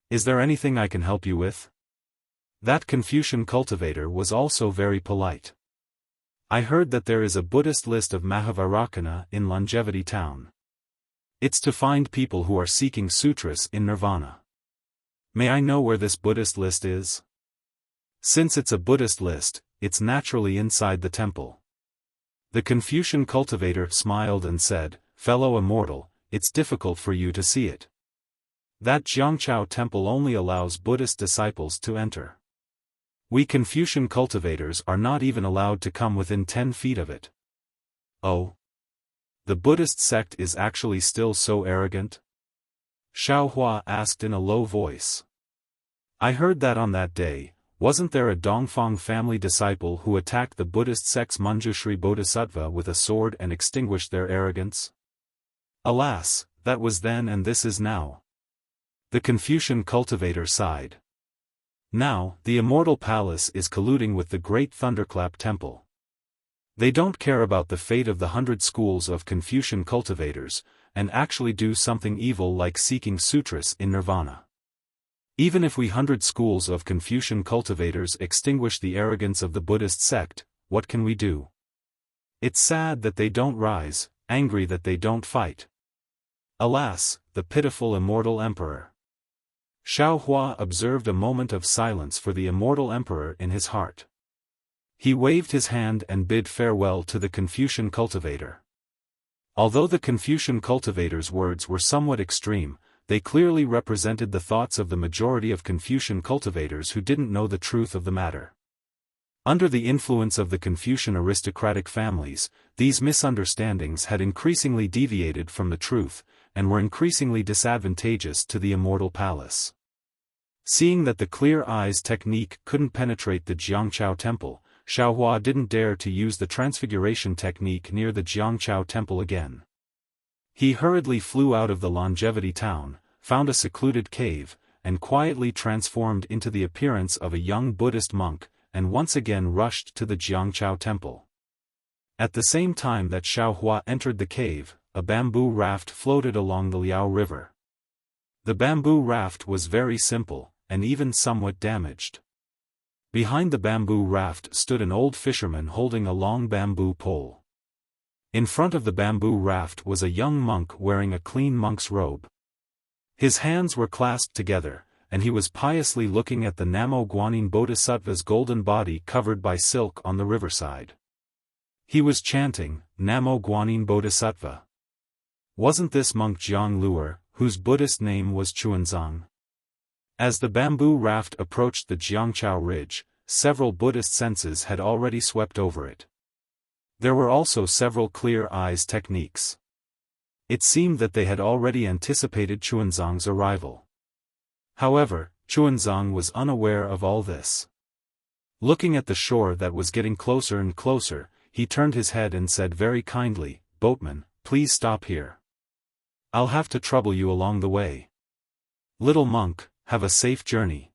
Is there anything I can help you with? That Confucian cultivator was also very polite. I heard that there is a Buddhist list of Mahavarakana in Longevity Town. It's to find people who are seeking sutras in nirvana. May I know where this Buddhist list is? Since it's a Buddhist list, it's naturally inside the temple. The Confucian cultivator smiled and said, fellow immortal, it's difficult for you to see it. That Jiangchao temple only allows Buddhist disciples to enter. We Confucian cultivators are not even allowed to come within 10 feet of it. Oh? The Buddhist sect is actually still so arrogant? Xiaohua asked in a low voice. I heard that on that day, wasn't there a Dongfang family disciple who attacked the Buddhist sect's Manjushri Bodhisattva with a sword and extinguished their arrogance? Alas, that was then and this is now. The Confucian cultivator sighed. Now, the Immortal Palace is colluding with the Great Thunderclap Temple. They don't care about the fate of the 100 schools of Confucian cultivators, and actually do something evil like seeking sutras in nirvana. Even if we 100 schools of Confucian cultivators extinguish the arrogance of the Buddhist sect, what can we do? It's sad that they don't rise, angry that they don't fight. Alas, the pitiful immortal emperor. Xiaohua observed a moment of silence for the immortal emperor in his heart. He waved his hand and bid farewell to the Confucian cultivator. Although the Confucian cultivator's words were somewhat extreme, they clearly represented the thoughts of the majority of Confucian cultivators who didn't know the truth of the matter. Under the influence of the Confucian aristocratic families, these misunderstandings had increasingly deviated from the truth, and were increasingly disadvantageous to the Immortal Palace. Seeing that the clear eyes technique couldn't penetrate the Jiangchao temple, Xiaohua didn't dare to use the transfiguration technique near the Jiangchao temple again. He hurriedly flew out of the Longevity Town, found a secluded cave, and quietly transformed into the appearance of a young Buddhist monk, and once again rushed to the Jiangchao temple. At the same time that Xiaohua entered the cave, a bamboo raft floated along the Liao River. The bamboo raft was very simple, and even somewhat damaged. Behind the bamboo raft stood an old fisherman holding a long bamboo pole. In front of the bamboo raft was a young monk wearing a clean monk's robe. His hands were clasped together, and he was piously looking at the Namo Guanyin Bodhisattva's golden body covered by silk on the riverside. He was chanting, Namo Guanyin Bodhisattva. Wasn't this monk Zhang Luer, whose Buddhist name was Chuanzang? As the bamboo raft approached the Jiangchao Ridge, several Buddhist senses had already swept over it. There were also several clear eyes techniques. It seemed that they had already anticipated Chuanzang's arrival. However, Chuanzang was unaware of all this. Looking at the shore that was getting closer and closer, he turned his head and said very kindly, "Boatman, please stop here. I'll have to trouble you along the way. Little monk, have a safe journey."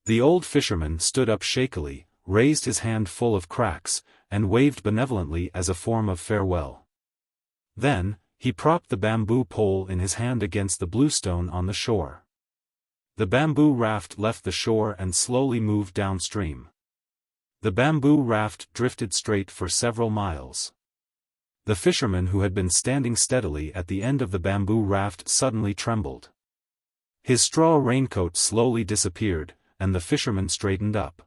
The old fisherman stood up shakily, raised his hand full of cracks, and waved benevolently as a form of farewell. Then, he propped the bamboo pole in his hand against the bluestone on the shore. The bamboo raft left the shore and slowly moved downstream. The bamboo raft drifted straight for several miles. The fisherman who had been standing steadily at the end of the bamboo raft suddenly trembled. His straw raincoat slowly disappeared, and the fisherman straightened up.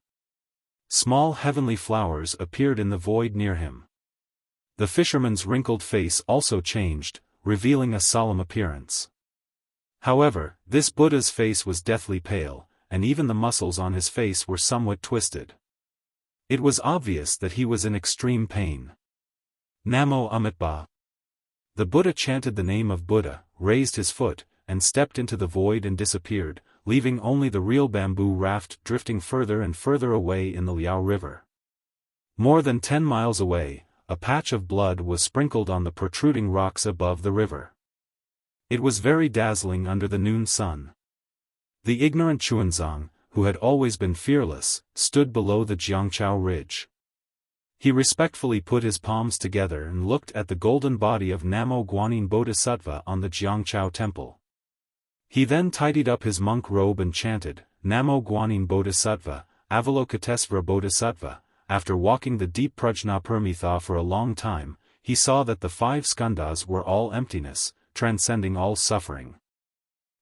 Small heavenly flowers appeared in the void near him. The fisherman's wrinkled face also changed, revealing a solemn appearance. However, this Buddha's face was deathly pale, and even the muscles on his face were somewhat twisted. It was obvious that he was in extreme pain. Namo Amitabha. The Buddha chanted the name of Buddha, raised his foot, and stepped into the void and disappeared, leaving only the real bamboo raft drifting further and further away in the Liao River. More than 10 miles away, a patch of blood was sprinkled on the protruding rocks above the river. It was very dazzling under the noon sun. The ignorant Chuanzang, who had always been fearless, stood below the Jiangchao Ridge. He respectfully put his palms together and looked at the golden body of Namo Guanyin Bodhisattva on the Jiangchao temple. He then tidied up his monk robe and chanted, Namo Guanyin Bodhisattva, Avalokitesvara Bodhisattva. After walking the deep Prajnaparamita for a long time, he saw that the 5 skandhas were all emptiness, transcending all suffering.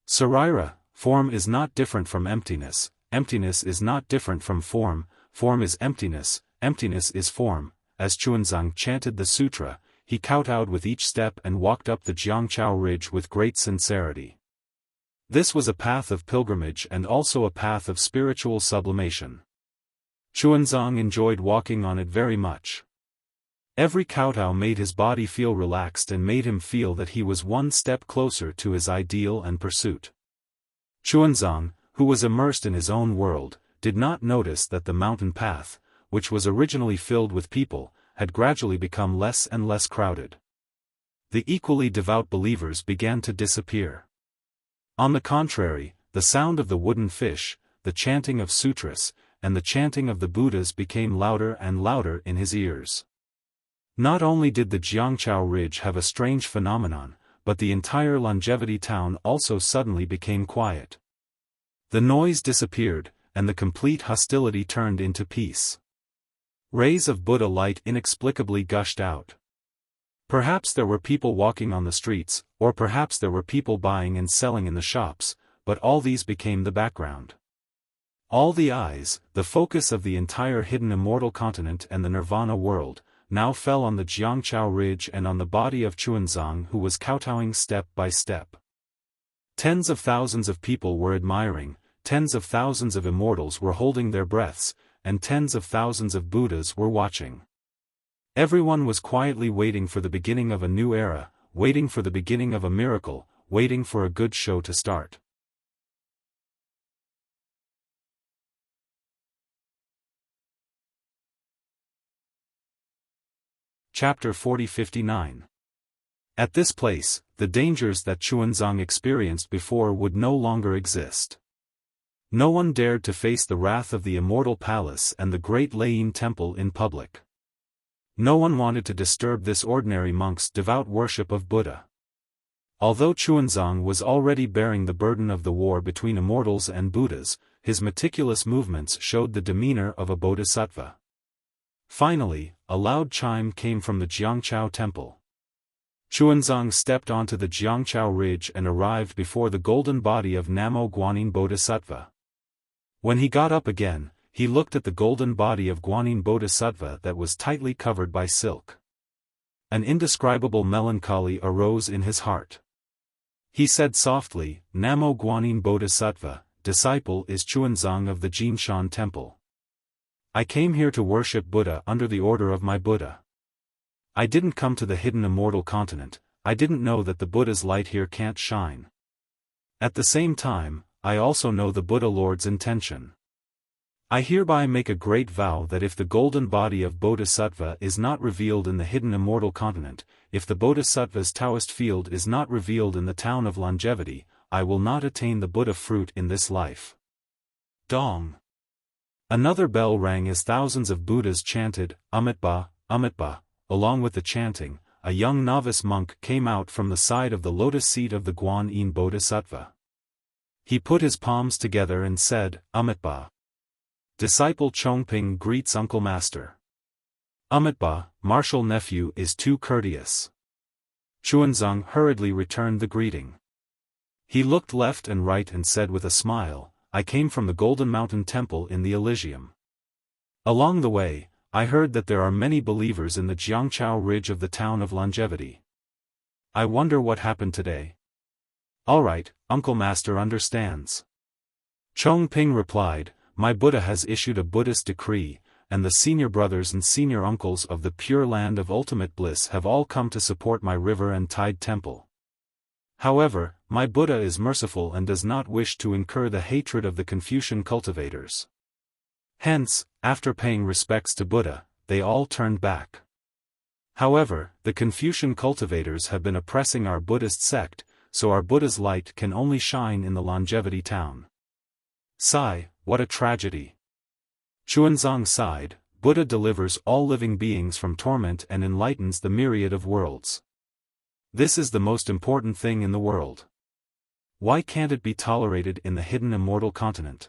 Sarira, form is not different from emptiness, emptiness is not different from form is emptiness is form. As Chuanzang chanted the sutra, he kowtowed with each step and walked up the Jiangchao Ridge with great sincerity. This was a path of pilgrimage and also a path of spiritual sublimation. Chuanzang enjoyed walking on it very much. Every kowtow made his body feel relaxed and made him feel that he was one step closer to his ideal and pursuit. Chuanzang, who was immersed in his own world, did not notice that the mountain path, which was originally filled with people, had gradually become less and less crowded. The equally devout believers began to disappear. On the contrary, the sound of the wooden fish, the chanting of sutras, and the chanting of the Buddhas became louder and louder in his ears. Not only did the Jiangchao Ridge have a strange phenomenon, but the entire Longevity town also suddenly became quiet. The noise disappeared, and the complete hostility turned into peace. Rays of Buddha light inexplicably gushed out. Perhaps there were people walking on the streets, or perhaps there were people buying and selling in the shops, but all these became the background. All the eyes, the focus of the entire hidden immortal continent and the nirvana world, now fell on the Jiangchao Ridge and on the body of Chuanzang, who was kowtowing step by step. Tens of thousands of people were admiring, tens of thousands of immortals were holding their breaths, and tens of thousands of Buddhas were watching. Everyone was quietly waiting for the beginning of a new era, waiting for the beginning of a miracle, waiting for a good show to start. Chapter 40-59. At this place, the dangers that Chuanzang experienced before would no longer exist. No one dared to face the wrath of the immortal palace and the great Layin temple in public. No one wanted to disturb this ordinary monk's devout worship of Buddha. Although Chuanzang was already bearing the burden of the war between immortals and Buddhas, his meticulous movements showed the demeanor of a bodhisattva. Finally, a loud chime came from the Jiangchao temple. Chuanzang stepped onto the Jiangchao Ridge and arrived before the golden body of Namo Guanyin Bodhisattva. When he got up again, he looked at the golden body of Guanyin Bodhisattva that was tightly covered by silk. An indescribable melancholy arose in his heart. He said softly, Namo Guanyin Bodhisattva, disciple is Chuanzang of the Jinshan Temple. I came here to worship Buddha under the order of my Buddha. I didn't come to the hidden immortal continent, I didn't know that the Buddha's light here can't shine. At the same time, I also know the Buddha Lord's intention. I hereby make a great vow that if the golden body of Bodhisattva is not revealed in the hidden immortal continent, if the Bodhisattva's Taoist field is not revealed in the town of longevity, I will not attain the Buddha fruit in this life. Dong. Another bell rang as thousands of Buddhas chanted, Amitabha, Amitabha. Along with the chanting, a young novice monk came out from the side of the lotus seat of the Guan Yin Bodhisattva. He put his palms together and said, Amitabha. Disciple Chongping greets Uncle Master. Amitabha, martial nephew, is too courteous. Chuanzang hurriedly returned the greeting. He looked left and right and said with a smile, I came from the Golden Mountain Temple in the Elysium. Along the way, I heard that there are many believers in the Jiangchao ridge of the town of longevity. I wonder what happened today. All right, Uncle Master understands. Chongping replied, My Buddha has issued a Buddhist decree, and the senior brothers and senior uncles of the Pure Land of Ultimate Bliss have all come to support my river and tide temple. However, my Buddha is merciful and does not wish to incur the hatred of the Confucian cultivators. Hence, after paying respects to Buddha, they all turned back. However, the Confucian cultivators have been oppressing our Buddhist sect, so our Buddha's light can only shine in the longevity town. Sigh, what a tragedy. Chuanzang sighed, Buddha delivers all living beings from torment and enlightens the myriad of worlds. This is the most important thing in the world. Why can't it be tolerated in the hidden immortal continent?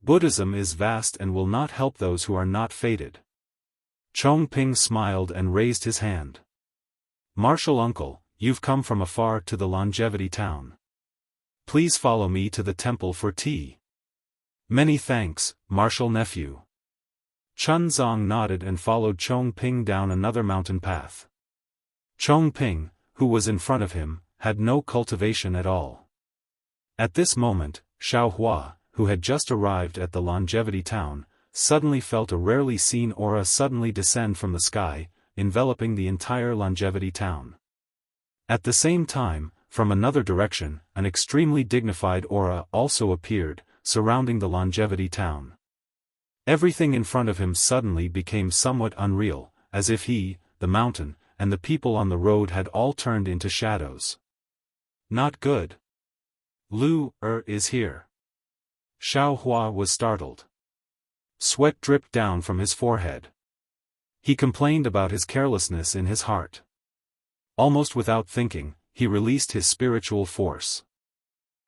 Buddhism is vast and will not help those who are not fated. Chongping smiled and raised his hand. Martial uncle, you've come from afar to the longevity town. Please follow me to the temple for tea. Many thanks, martial nephew. Chuanzang nodded and followed Chongping down another mountain path. Chongping, who was in front of him, had no cultivation at all. At this moment, Xiaofan, who had just arrived at the longevity town, suddenly felt a rarely seen aura suddenly descend from the sky, enveloping the entire longevity town. At the same time, from another direction, an extremely dignified aura also appeared, surrounding the longevity town. Everything in front of him suddenly became somewhat unreal, as if he, the mountain, and the people on the road had all turned into shadows. Not good. Lu is here. Xiaofan was startled. Sweat dripped down from his forehead. He complained about his carelessness in his heart. Almost without thinking, he released his spiritual force.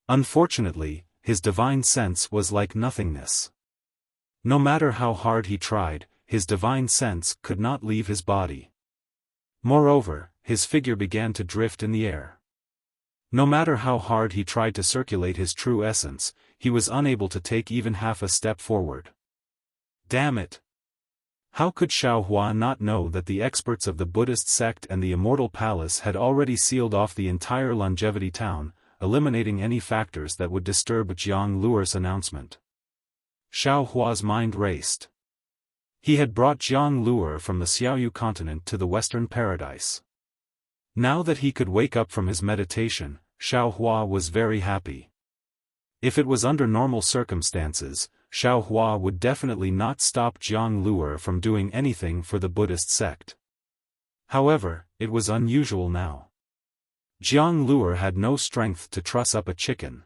Unfortunately, his divine sense was like nothingness. No matter how hard he tried, his divine sense could not leave his body. Moreover, his figure began to drift in the air. No matter how hard he tried to circulate his true essence, he was unable to take even half a step forward. Damn it! How could Xiaofan not know that the experts of the Buddhist sect and the Immortal Palace had already sealed off the entire longevity town, eliminating any factors that would disturb Jiang Luer's announcement? Xiaohua's mind raced. He had brought Jiang Luer from the Xiaoyu continent to the Western Paradise. Now that he could wake up from his meditation, Xiaohua was very happy. If it was under normal circumstances, Xiaohua would definitely not stop Jiang Luer from doing anything for the Buddhist sect. However, it was unusual now. Jiang Luer had no strength to truss up a chicken.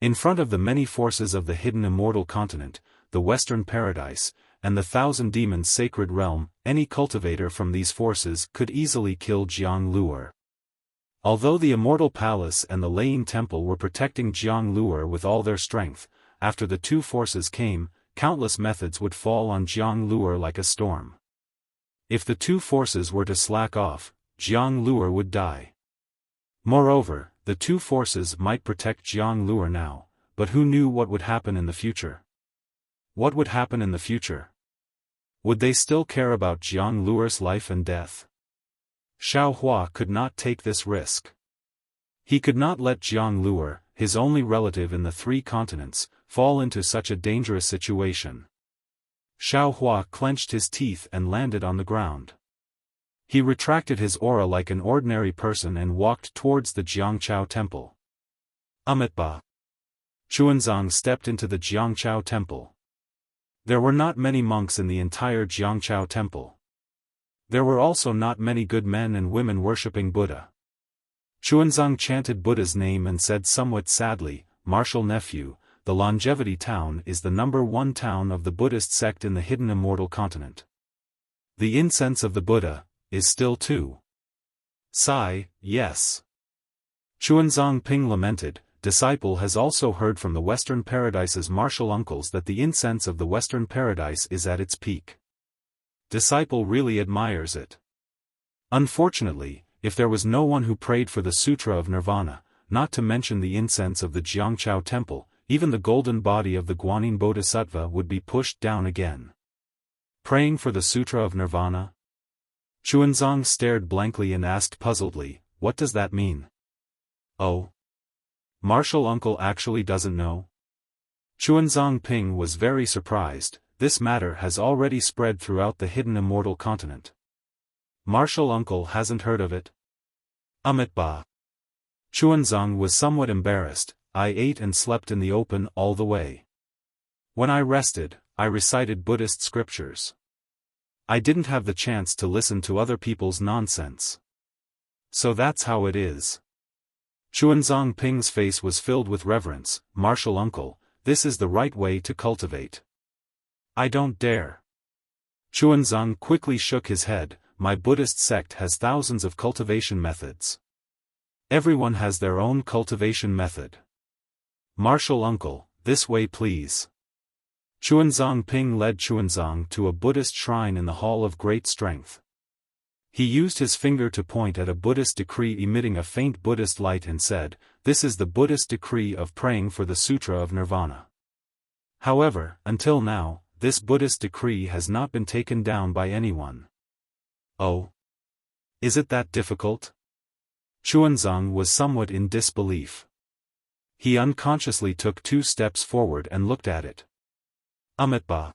In front of the many forces of the hidden immortal continent, the Western Paradise, and the Thousand Demons Sacred Realm, any cultivator from these forces could easily kill Jiang Luer. Although the Immortal Palace and the Laying Temple were protecting Jiang Luer with all their strength, after the two forces came, countless methods would fall on Jiang Luer like a storm. If the two forces were to slack off, Jiang Luer would die. Moreover, the two forces might protect Jiang Luer now, but who knew what would happen in the future? What would happen in the future? Would they still care about Jiang Luer's life and death? Xiaohua could not take this risk. He could not let Jiang Luer, his only relative in the 3 continents, fall into such a dangerous situation? Xiaofan clenched his teeth and landed on the ground. He retracted his aura like an ordinary person and walked towards the Jiangchao temple. Amitabha. Xuanzang stepped into the Jiangchao temple. There were not many monks in the entire Jiangchao temple. There were also not many good men and women worshipping Buddha. Xuanzang chanted Buddha's name and said somewhat sadly, "Martial nephew, the Longevity Town is the #1 town of the Buddhist sect in the hidden immortal continent. The incense of the Buddha is still too." Sigh, yes. Xuanzang Ping lamented, "Disciple has also heard from the Western Paradise's martial uncles that the incense of the Western Paradise is at its peak. Disciple really admires it. Unfortunately, if there was no one who prayed for the Sutra of Nirvana, not to mention the incense of the Jiangchao temple, even the golden body of the Guanyin Bodhisattva would be pushed down again." Praying for the Sutra of Nirvana? Xuanzang stared blankly and asked puzzledly, "What does that mean?" "Oh. Martial uncle actually doesn't know?" Xuanzang Ping was very surprised. This matter has already spread throughout the hidden immortal continent. Martial uncle hasn't heard of it? Amitabha. Xuanzang was somewhat embarrassed. "I ate and slept in the open all the way. When I rested, I recited Buddhist scriptures. I didn't have the chance to listen to other people's nonsense. So that's how it is." Xuanzang Ping's face was filled with reverence. "Martial uncle, this is the right way to cultivate." "I don't dare." Xuanzang quickly shook his head. "My Buddhist sect has thousands of cultivation methods. Everyone has their own cultivation method. Martial uncle, this way please." Xuanzang Ping led Xuanzang to a Buddhist shrine in the Hall of Great Strength. He used his finger to point at a Buddhist decree emitting a faint Buddhist light and said, "This is the Buddhist decree of praying for the Sutra of Nirvana." However, until now, this Buddhist decree has not been taken down by anyone. "Oh? Is it that difficult?" Xuanzang was somewhat in disbelief. He unconsciously took 2 steps forward and looked at it. Amitabha.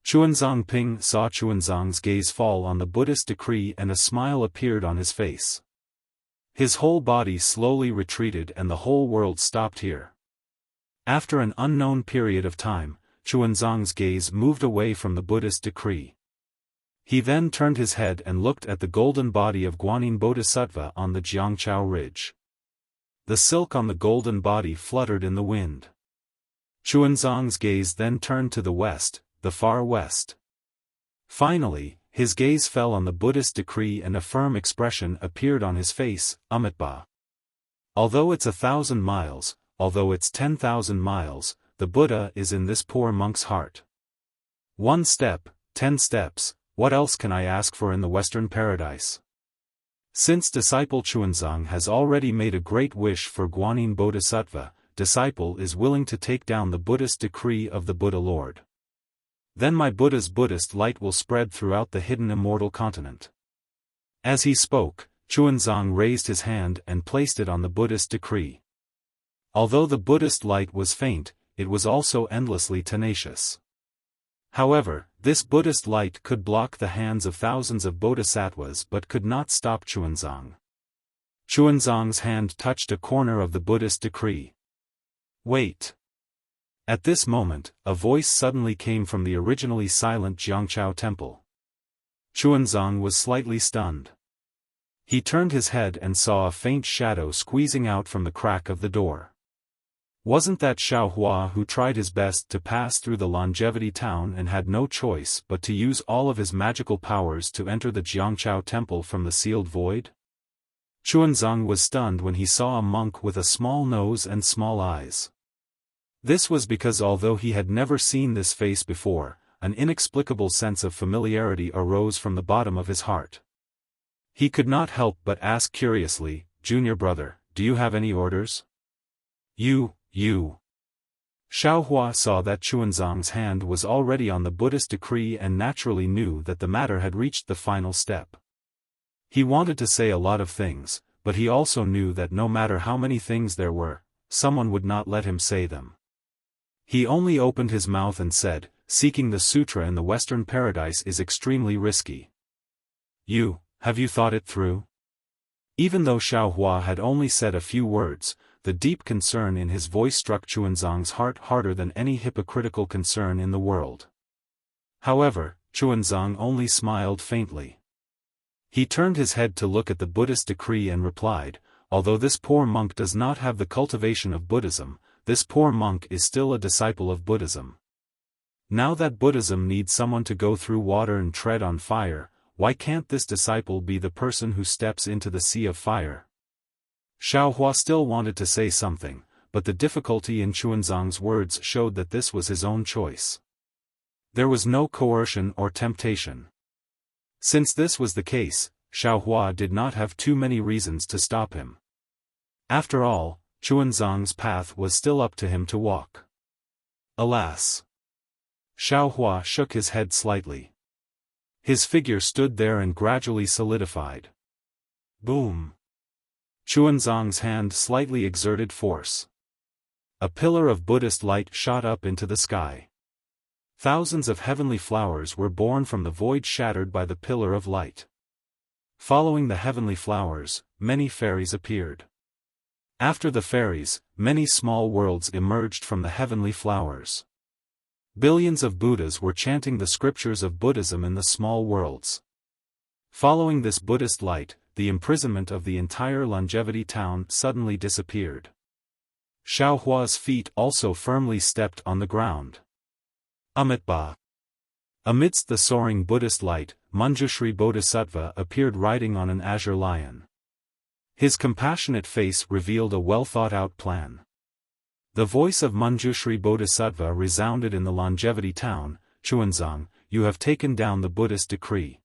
Xuanzang Ping saw Xuanzang's gaze fall on the Buddhist decree and a smile appeared on his face. His whole body slowly retreated and the whole world stopped here. After an unknown period of time, Xuanzang's gaze moved away from the Buddhist decree. He then turned his head and looked at the golden body of Guanyin Bodhisattva on the Jiangchao ridge. The silk on the golden body fluttered in the wind. Xuanzang's gaze then turned to the west, the far west. Finally, his gaze fell on the Buddhist decree and a firm expression appeared on his face. "Amitabha. Although it's 1,000 miles, although it's 10,000 miles, the Buddha is in this poor monk's heart. 1 step, 10 steps, what else can I ask for in the Western Paradise?" Since disciple Xuanzang has already made a great wish for Guanyin Bodhisattva, disciple is willing to take down the Buddhist decree of the Buddha Lord. Then my Buddha's Buddhist light will spread throughout the hidden immortal continent. As he spoke, Xuanzang raised his hand and placed it on the Buddhist decree. Although the Buddhist light was faint, it was also endlessly tenacious. However, this Buddhist light could block the hands of thousands of bodhisattvas but could not stop Xuanzang. Xuanzang's hand touched a corner of the Buddhist decree. "Wait." At this moment, a voice suddenly came from the originally silent Jiangchao temple. Xuanzang was slightly stunned. He turned his head and saw a faint shadow squeezing out from the crack of the door. Wasn't that Xiaofan who tried his best to pass through the Longevity Town and had no choice but to use all of his magical powers to enter the Jiangchao temple from the sealed void? Xuanzang was stunned when he saw a monk with a small nose and small eyes. This was because although he had never seen this face before, an inexplicable sense of familiarity arose from the bottom of his heart. He could not help but ask curiously, "Junior brother, do you have any orders?" You. Xiaofan saw that Xuanzang's hand was already on the Buddhist decree and naturally knew that the matter had reached the final step. He wanted to say a lot of things, but he also knew that no matter how many things there were, someone would not let him say them. He only opened his mouth and said, "Seeking the sutra in the Western paradise is extremely risky. Have you thought it through?" Even though Xiaohua had only said a few words, the deep concern in his voice struck Chuanzang's heart harder than any hypocritical concern in the world. However, Chuanzang only smiled faintly. He turned his head to look at the Buddhist decree and replied, "Although this poor monk does not have the cultivation of Buddhism, this poor monk is still a disciple of Buddhism. Now that Buddhism needs someone to go through water and tread on fire, why can't this disciple be the person who steps into the sea of fire?" Xiaohua still wanted to say something, but the difficulty in Chuanzang's words showed that this was his own choice. There was no coercion or temptation. Since this was the case, Xiaohua did not have too many reasons to stop him. After all, Chuanzang's path was still up to him to walk. Alas! Xiaohua shook his head slightly. His figure stood there and gradually solidified. Boom! Chuanzang's hand slightly exerted force. A pillar of Buddhist light shot up into the sky. Thousands of heavenly flowers were born from the void shattered by the pillar of light. Following the heavenly flowers, many fairies appeared. After the fairies, many small worlds emerged from the heavenly flowers. Billions of Buddhas were chanting the scriptures of Buddhism in the small worlds. Following this Buddhist light, the imprisonment of the entire longevity town suddenly disappeared. Xiaohua's feet also firmly stepped on the ground. Amitabha. Amidst the soaring Buddhist light, Manjushri Bodhisattva appeared riding on an azure lion. His compassionate face revealed a well-thought-out plan. The voice of Manjushri Bodhisattva resounded in the longevity town, "Chuanzang, you have taken down the Buddhist decree.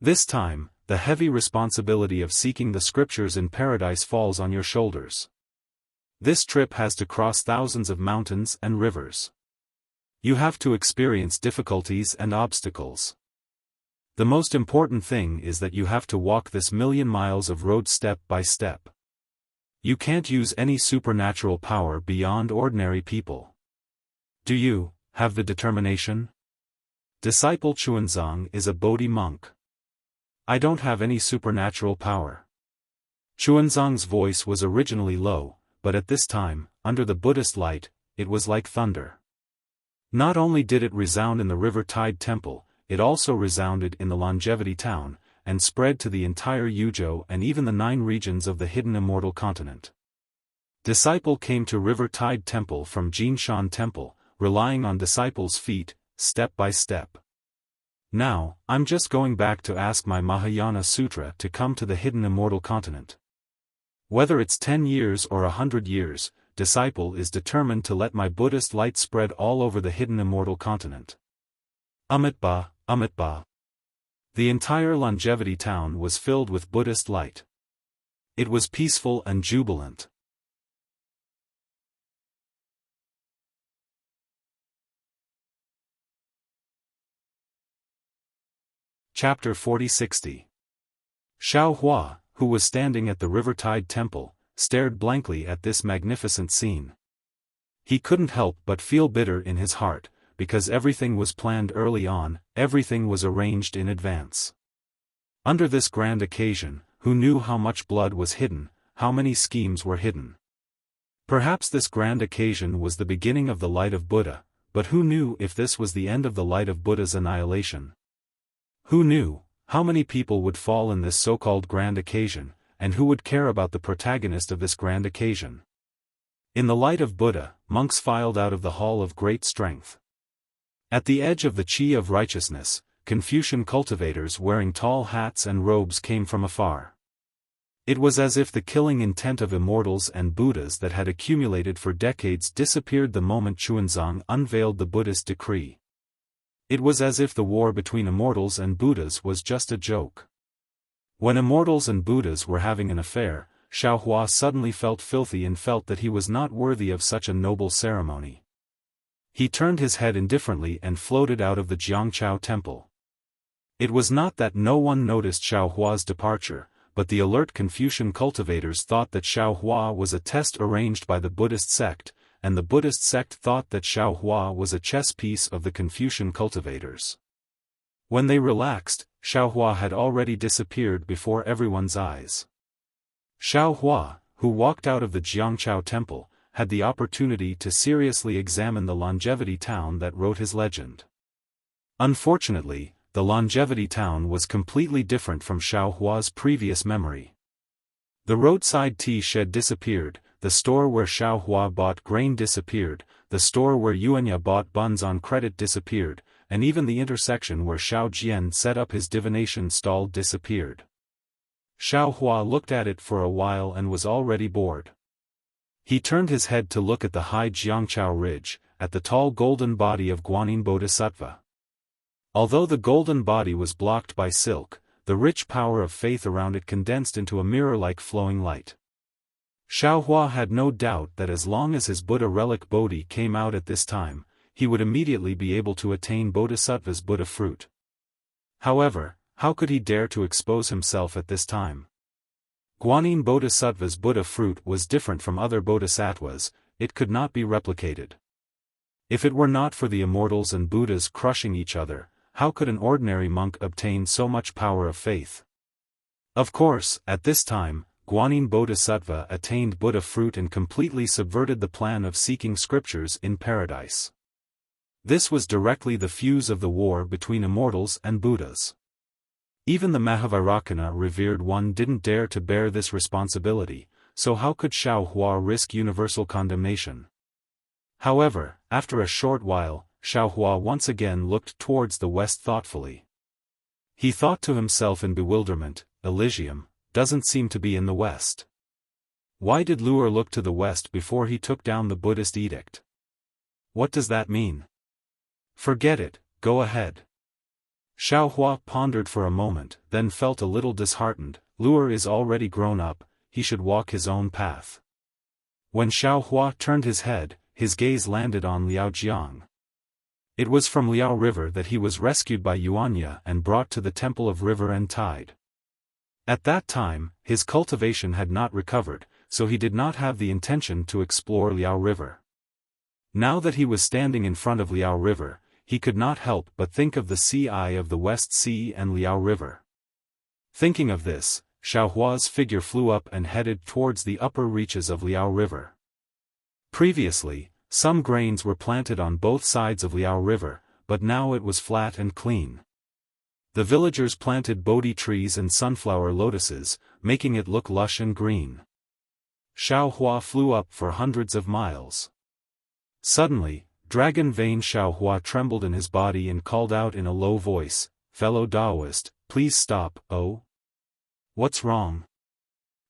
This time, the heavy responsibility of seeking the scriptures in paradise falls on your shoulders. This trip has to cross thousands of mountains and rivers. You have to experience difficulties and obstacles. The most important thing is that you have to walk this 1,000,000 miles of road step by step. You can't use any supernatural power beyond ordinary people. Do you have the determination?" Disciple Chuanzang is a Bodhi monk. "I don't have any supernatural power." Chuanzang's voice was originally low, but at this time, under the Buddhist light, it was like thunder. Not only did it resound in the River Tide Temple, it also resounded in the longevity town, and spread to the entire Yuzhou and even the 9 regions of the hidden immortal continent. Disciple came to River Tide Temple from Jinshan Temple, relying on disciple's feet, step by step. "Now, I'm just going back to ask my Mahayana Sutra to come to the hidden immortal continent. Whether it's 10 years or 100 years, disciple is determined to let my Buddhist light spread all over the hidden immortal continent." Amitabha, Amitabha. The entire longevity town was filled with Buddhist light. It was peaceful and jubilant. Chapter 40-60. Xiaohua, who was standing at the River Tide Temple, stared blankly at this magnificent scene. He couldn't help but feel bitter in his heart, because everything was planned early on, everything was arranged in advance. Under this grand occasion, who knew how much blood was hidden, how many schemes were hidden? Perhaps this grand occasion was the beginning of the light of Buddha, but who knew if this was the end of the light of Buddha's annihilation? Who knew how many people would fall in this so-called grand occasion, and who would care about the protagonist of this grand occasion? In the light of Buddha, monks filed out of the hall of great strength. At the edge of the Chi of righteousness, Confucian cultivators wearing tall hats and robes came from afar. It was as if the killing intent of immortals and Buddhas that had accumulated for decades disappeared the moment Chuanzang unveiled the Buddhist decree. It was as if the war between immortals and Buddhas was just a joke. When immortals and Buddhas were having an affair, Xiaohua suddenly felt filthy and felt that he was not worthy of such a noble ceremony. He turned his head indifferently and floated out of the Jiangchao temple. It was not that no one noticed Xiaohua's departure, but the alert Confucian cultivators thought that Xiaohua was a test arranged by the Buddhist sect, and the Buddhist sect thought that Xiaohua was a chess piece of the Confucian cultivators. When they relaxed, Xiaohua had already disappeared before everyone's eyes. Xiaohua, who walked out of the Jiangchao temple, had the opportunity to seriously examine the longevity town that wrote his legend. Unfortunately, the longevity town was completely different from Xiaohua's previous memory. The roadside tea shed disappeared, the store where Xiaohua bought grain disappeared, the store where Yuanya bought buns on credit disappeared, and even the intersection where Xiao Jian set up his divination stall disappeared. Xiaohua looked at it for a while and was already bored. He turned his head to look at the high Jiangchao ridge, at the tall golden body of Guanyin Bodhisattva. Although the golden body was blocked by silk, the rich power of faith around it condensed into a mirror-like flowing light. Xiaohua had no doubt that as long as his Buddha relic Bodhi came out at this time, he would immediately be able to attain Bodhisattva's Buddha fruit. However, how could he dare to expose himself at this time? Guanyin Bodhisattva's Buddha fruit was different from other bodhisattvas, it could not be replicated. If it were not for the immortals and Buddhas crushing each other, how could an ordinary monk obtain so much power of faith? Of course, at this time, Guanyin Bodhisattva attained Buddha fruit and completely subverted the plan of seeking scriptures in paradise. This was directly the fuse of the war between immortals and Buddhas. Even the Mahavairakana revered one didn't dare to bear this responsibility, so how could Xiaohua risk universal condemnation? However, after a short while, Xiaohua once again looked towards the west thoughtfully. He thought to himself in bewilderment, Elysium doesn't seem to be in the west. Why did Luer look to the west before he took down the Buddhist edict? What does that mean? Forget it, go ahead. Xiaohua pondered for a moment, then felt a little disheartened. Luer is already grown up, he should walk his own path. When Xiaohua turned his head, his gaze landed on Liaojiang. It was from Liao River that he was rescued by Yuanya and brought to the Temple of River and Tide. At that time, his cultivation had not recovered, so he did not have the intention to explore Liao River. Now that he was standing in front of Liao River, he could not help but think of the sea eye of the West Sea and Liao River. Thinking of this, Xiaohua's figure flew up and headed towards the upper reaches of Liao River. Previously, some grains were planted on both sides of Liao River, but now it was flat and clean. The villagers planted Bodhi trees and sunflower lotuses, making it look lush and green. Xiaohua flew up for hundreds of miles. Suddenly, Dragon Vein Xiaohua trembled in his body and called out in a low voice, "Fellow Taoist, please stop, oh? What's wrong?"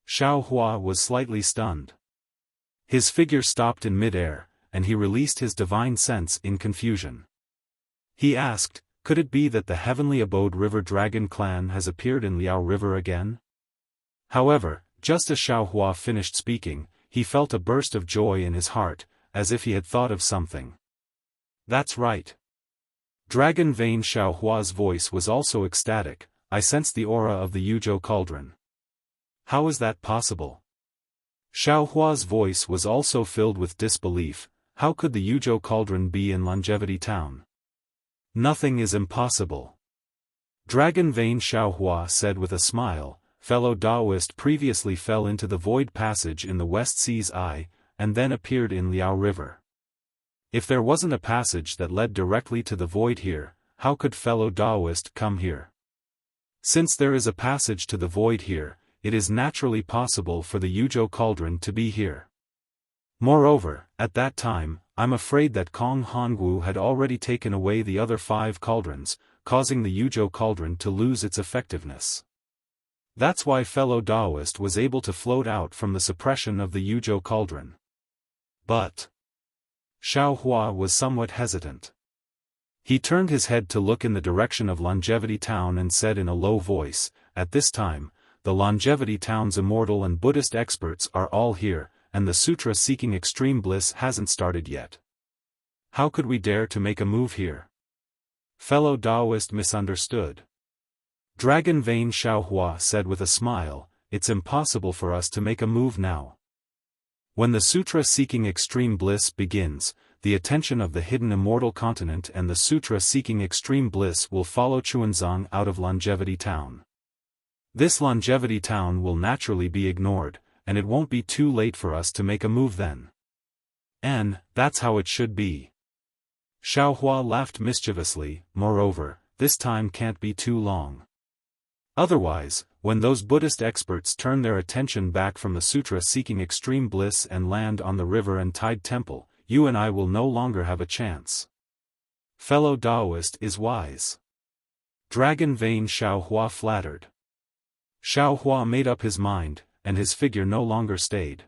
Xiaohua was slightly stunned. His figure stopped in mid-air, and he released his divine sense in confusion. He asked, could it be that the heavenly abode River Dragon clan has appeared in Liao River again? However, just as Xiaohua finished speaking, he felt a burst of joy in his heart, as if he had thought of something. That's right. Dragon Vein Xiaohua's voice was also ecstatic. I sensed the aura of the Yuzhou cauldron. How is that possible? Xiaohua's voice was also filled with disbelief. How could the Yuzhou cauldron be in Longevity Town? Nothing is impossible. Dragon Vein Xiaohua said with a smile, fellow Taoist previously fell into the void passage in the West Sea's eye, and then appeared in Liao River. If there wasn't a passage that led directly to the void here, how could fellow Taoist come here? Since there is a passage to the void here, it is naturally possible for the Yuzhou cauldron to be here. Moreover, at that time, I'm afraid that Kong Hongwu had already taken away the other 5 cauldrons, causing the Yuzhou cauldron to lose its effectiveness. That's why fellow Taoist was able to float out from the suppression of the Yuzhou cauldron. But Xiaohua was somewhat hesitant. He turned his head to look in the direction of Longevity Town and said in a low voice, at this time, the Longevity Town's immortal and Buddhist experts are all here, and the sutra seeking extreme bliss hasn't started yet. How could we dare to make a move here? Fellow Taoist misunderstood. Dragon Vein Xiaohua said with a smile, it's impossible for us to make a move now. When the Sutra Seeking Extreme Bliss begins, the attention of the hidden immortal continent and the Sutra Seeking Extreme Bliss will follow Chuanzang out of Longevity Town. This Longevity Town will naturally be ignored, and it won't be too late for us to make a move then. And that's how it should be. Xiaohua laughed mischievously. Moreover, this time can't be too long. Otherwise, when those Buddhist experts turn their attention back from the Sutra Seeking Extreme Bliss and land on the river and tide temple, you and I will no longer have a chance. Fellow Taoist is wise. Dragon Vein Xiaohua flattered. Xiaohua made up his mind, and his figure no longer stayed.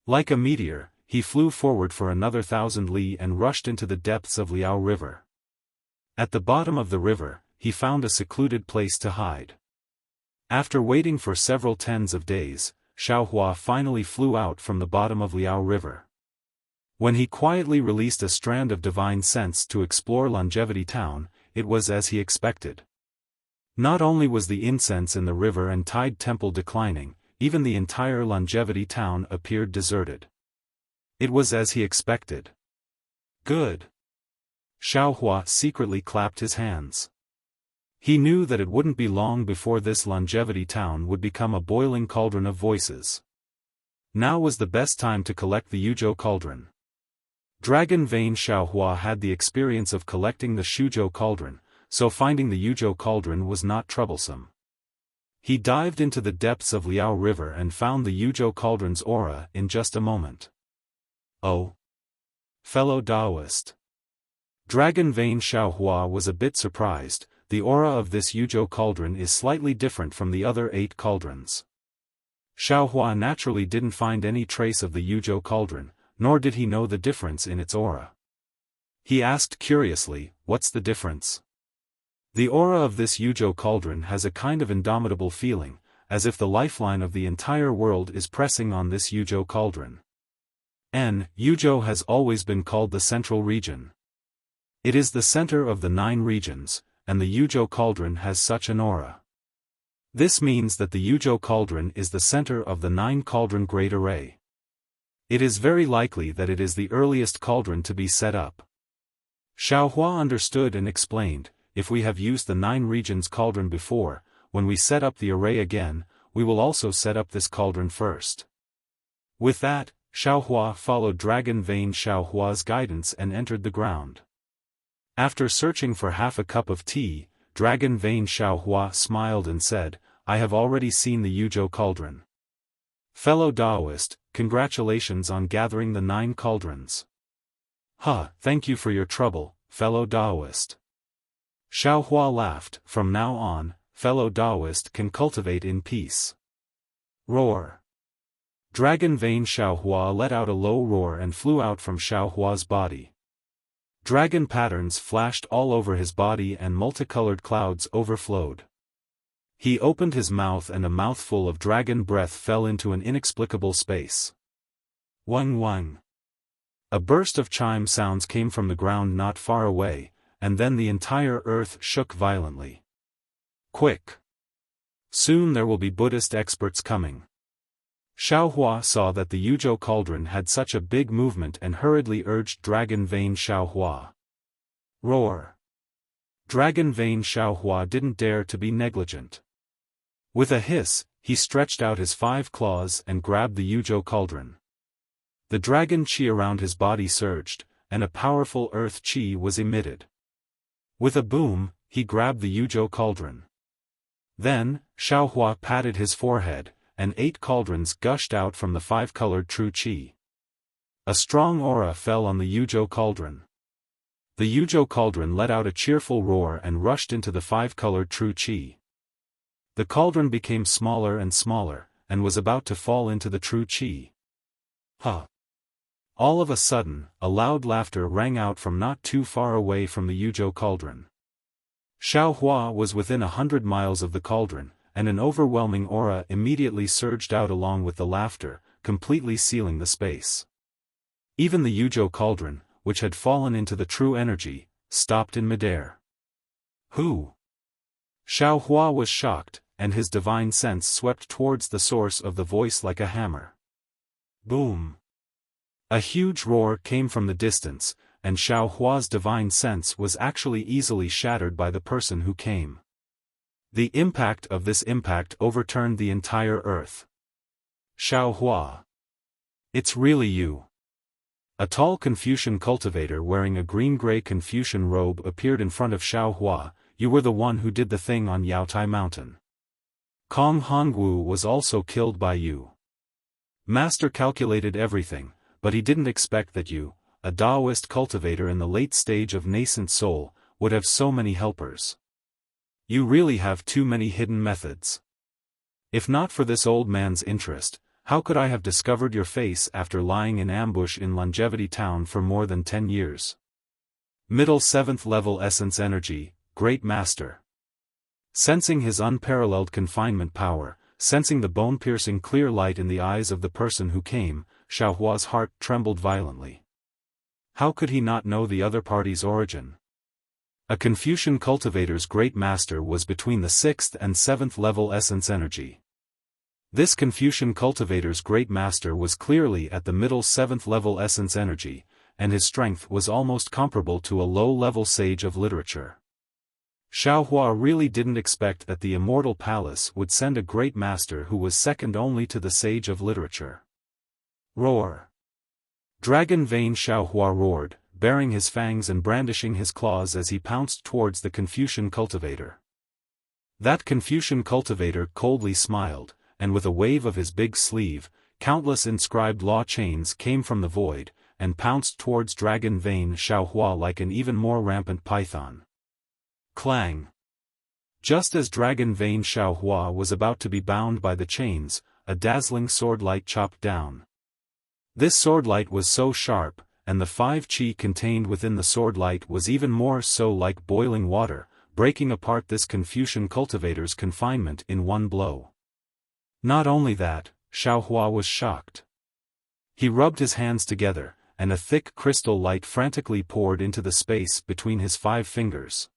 Like a meteor, he flew forward for another 1,000 li and rushed into the depths of Liao River. At the bottom of the river, he found a secluded place to hide. After waiting for several tens of days, Xiaohua finally flew out from the bottom of Liao River. When he quietly released a strand of divine sense to explore Longevity Town, it was as he expected. Not only was the incense in the river and tide temple declining, even the entire Longevity Town appeared deserted. It was as he expected. Good. Xiaohua secretly clapped his hands. He knew that it wouldn't be long before this Longevity Town would become a boiling cauldron of voices. Now was the best time to collect the Yuzhou cauldron. Dragon Vein Xiaohua had the experience of collecting the Shuzhou cauldron, so finding the Yuzhou cauldron was not troublesome. He dived into the depths of Liao River and found the Yuzhou cauldron's aura in just a moment. Oh! Fellow Taoist. Dragon Vein Xiaohua was a bit surprised. The aura of this Yuzhou cauldron is slightly different from the other 8 cauldrons. Xiaohua naturally didn't find any trace of the Yuzhou cauldron, nor did he know the difference in its aura. He asked curiously, "What's the difference?" The aura of this Yuzhou cauldron has a kind of indomitable feeling, as if the lifeline of the entire world is pressing on this Yuzhou cauldron. Yuzhou has always been called the central region. It is the center of the 9 regions, and the Yuzhou cauldron has such an aura. This means that the Yuzhou cauldron is the center of the 9 cauldron great array. It is very likely that it is the earliest cauldron to be set up. Xiaohua understood and explained, if we have used the 9 regions cauldron before, when we set up the array again, we will also set up this cauldron first. With that, Xiaohua followed Dragon Vein Xiaohua's guidance and entered the ground. After searching for half a cup of tea, Dragon Vein Xiaohua smiled and said, "I have already seen the Yuzhou cauldron. Fellow Taoist, congratulations on gathering the 9 cauldrons." Thank you for your trouble, fellow Taoist. Xiaohua laughed. From now on, fellow Taoist can cultivate in peace. Roar. Dragon Vein Xiaohua let out a low roar and flew out from Xiaohua's body. Dragon patterns flashed all over his body and multicolored clouds overflowed. He opened his mouth and a mouthful of dragon breath fell into an inexplicable space. Wang wang. A burst of chime sounds came from the ground not far away, and then the entire earth shook violently. Quick! Soon there will be Buddhist experts coming. Xiaohua saw that the Yuzhou cauldron had such a big movement and hurriedly urged Dragon Vein Xiaohua. Roar! Dragon Vein Xiaohua didn't dare to be negligent. With a hiss, he stretched out his 5 claws and grabbed the Yuzhou cauldron. The dragon qi around his body surged, and a powerful earth qi was emitted. With a boom, he grabbed the Yuzhou cauldron. Then, Xiaohua patted his forehead, and 8 cauldrons gushed out from the 5-colored true qi. A strong aura fell on the Yuzhou cauldron. The Yuzhou cauldron let out a cheerful roar and rushed into the 5-colored true qi. The cauldron became smaller and smaller, and was about to fall into the true qi. All of a sudden, a loud laughter rang out from not too far away from the Yuzhou cauldron. Xiaohua was within 100 miles of the cauldron, and an overwhelming aura immediately surged out along with the laughter, completely sealing the space. Even the Yuzhou cauldron, which had fallen into the true energy, stopped in midair. Who? Xiaohua was shocked, and his divine sense swept towards the source of the voice like a hammer. Boom! A huge roar came from the distance, and Xiaohua's divine sense was actually easily shattered by the person who came. The impact of this impact overturned the entire earth. Xiaohua. It's really you. A tall Confucian cultivator wearing a green-gray Confucian robe appeared in front of Xiaohua. You were the one who did the thing on Yaotai Mountain. Kong Hongwu was also killed by you. Master calculated everything, but he didn't expect that you, a Taoist cultivator in the late stage of nascent soul, would have so many helpers. You really have too many hidden methods. If not for this old man's interest, how could I have discovered your face after lying in ambush in Longevity Town for more than 10 years? Middle 7th level essence energy, Great Master. Sensing his unparalleled confinement power, sensing the bone-piercing clear light in the eyes of the person who came, Xiaohua's heart trembled violently. How could he not know the other party's origin? A Confucian cultivator's Great Master was between the 6th and 7th level essence energy. This Confucian cultivator's Great Master was clearly at the middle 7th level essence energy, and his strength was almost comparable to a low-level sage of literature. Xiaohua really didn't expect that the Immortal Palace would send a Great Master who was second only to the Sage of Literature. Roar! Dragon Vein Xiaohua roared, baring his fangs and brandishing his claws as he pounced towards the Confucian cultivator. That Confucian cultivator coldly smiled, and with a wave of his big sleeve, countless inscribed law chains came from the void, and pounced towards Dragon Vein Xiaohua like an even more rampant python. Clang! Just as Dragon Vein Xiaohua was about to be bound by the chains, a dazzling sword light chopped down. This sword light was so sharp, and the 5 qi contained within the sword light was even more so like boiling water, breaking apart this Confucian cultivator's confinement in one blow. Not only that, Xiaohua was shocked. He rubbed his hands together, and a thick crystal light frantically poured into the space between his 5 fingers.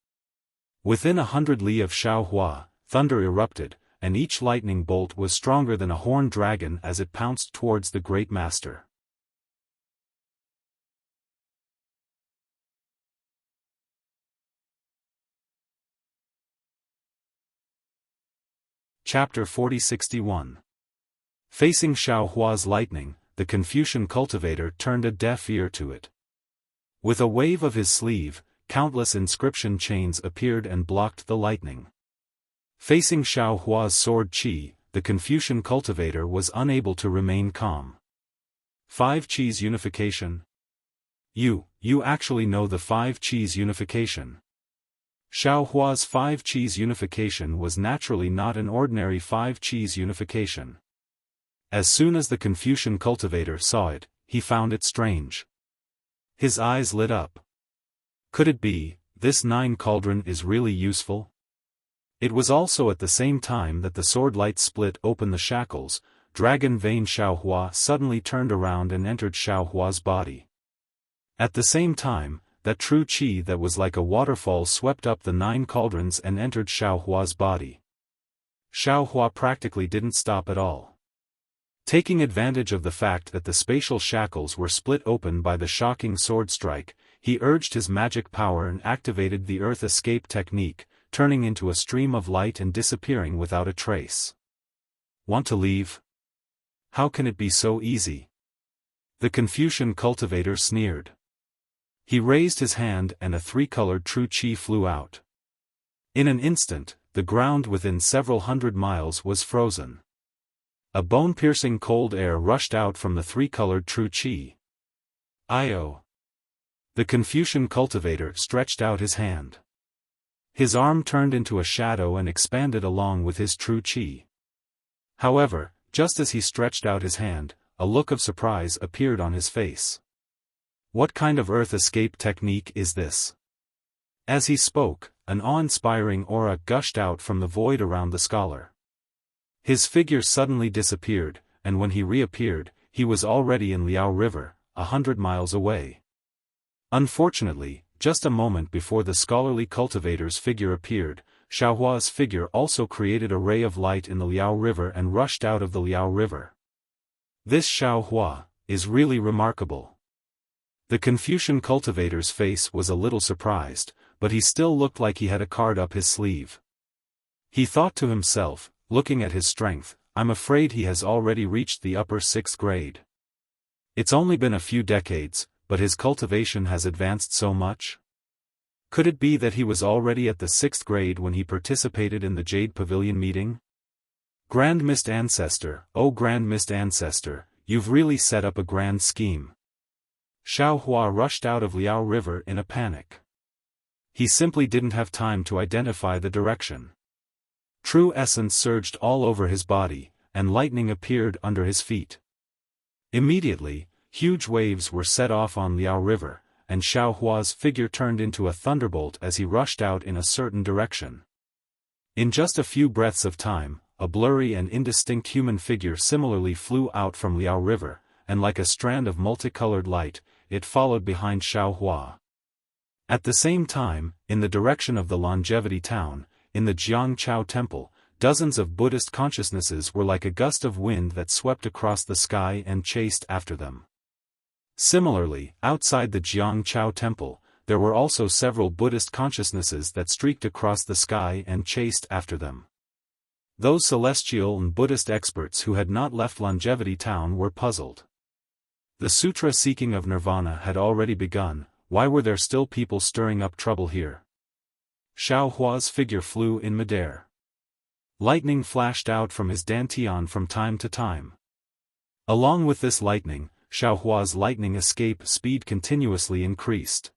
Within 100 li of Xiaohua, thunder erupted, and each lightning bolt was stronger than a horned dragon as it pounced towards the Great Master. Chapter 4061. Facing Xiaohua's lightning, the Confucian cultivator turned a deaf ear to it. With a wave of his sleeve, countless inscription chains appeared and blocked the lightning. Facing Xiaohua's sword qi, the Confucian cultivator was unable to remain calm. 5 qi's unification? You actually know the 5 qi's unification. Xiaohua's 5 qi's unification was naturally not an ordinary 5 qi's unification. As soon as the Confucian cultivator saw it, he found it strange. His eyes lit up. Could it be, this 9 cauldron is really useful? It was also at the same time that the sword light split open the shackles. Dragon Vein Xiaohua suddenly turned around and entered Xiaohua's body. At the same time, that true qi that was like a waterfall swept up the 9 cauldrons and entered Xiaohua's body. Xiaohua practically didn't stop at all. Taking advantage of the fact that the spatial shackles were split open by the shocking sword strike, he urged his magic power and activated the earth escape technique, turning into a stream of light and disappearing without a trace. Want to leave? How can it be so easy? The Confucian cultivator sneered. He raised his hand and a 3-colored true qi flew out. In an instant, the ground within several hundred miles was frozen. A bone-piercing cold air rushed out from the 3-colored true qi. Io! The Confucian cultivator stretched out his hand. His arm turned into a shadow and expanded along with his true qi. However, just as he stretched out his hand, a look of surprise appeared on his face. What kind of earth escape technique is this? As he spoke, an awe-inspiring aura gushed out from the void around the scholar. His figure suddenly disappeared, and when he reappeared, he was already in Liao River, 100 miles away. Unfortunately, just a moment before the scholarly cultivator's figure appeared, Xiaohua's figure also created a ray of light in the Liao River and rushed out of the Liao River. This Xiaohua is really remarkable. The Confucian cultivator's face was a little surprised, but he still looked like he had a card up his sleeve. He thought to himself, looking at his strength, I'm afraid he has already reached the upper 6th grade. It's only been a few decades, but his cultivation has advanced so much. Could it be that he was already at the 6th grade when he participated in the Jade Pavilion meeting? Grand Mist Ancestor, oh Grand Mist Ancestor, you've really set up a grand scheme. Xiaohua rushed out of Liao River in a panic. He simply didn't have time to identify the direction. True essence surged all over his body, and lightning appeared under his feet. Immediately, huge waves were set off on Liao River, and Xiaohua's figure turned into a thunderbolt as he rushed out in a certain direction. In just a few breaths of time, a blurry and indistinct human figure similarly flew out from Liao River, and like a strand of multicolored light, it followed behind Xiaohua. At the same time, in the direction of the Longevity Town, in the Jiangchao Temple, dozens of Buddhist consciousnesses were like a gust of wind that swept across the sky and chased after them. Similarly, outside the Jiangchao Temple, there were also several Buddhist consciousnesses that streaked across the sky and chased after them. Those celestial and Buddhist experts who had not left Longevity Town were puzzled. The sutra seeking of nirvana had already begun, why were there still people stirring up trouble here? Xiaohua's figure flew in midair. Lightning flashed out from his dantian from time to time. Along with this lightning, Xiaohua's lightning escape speed continuously increased.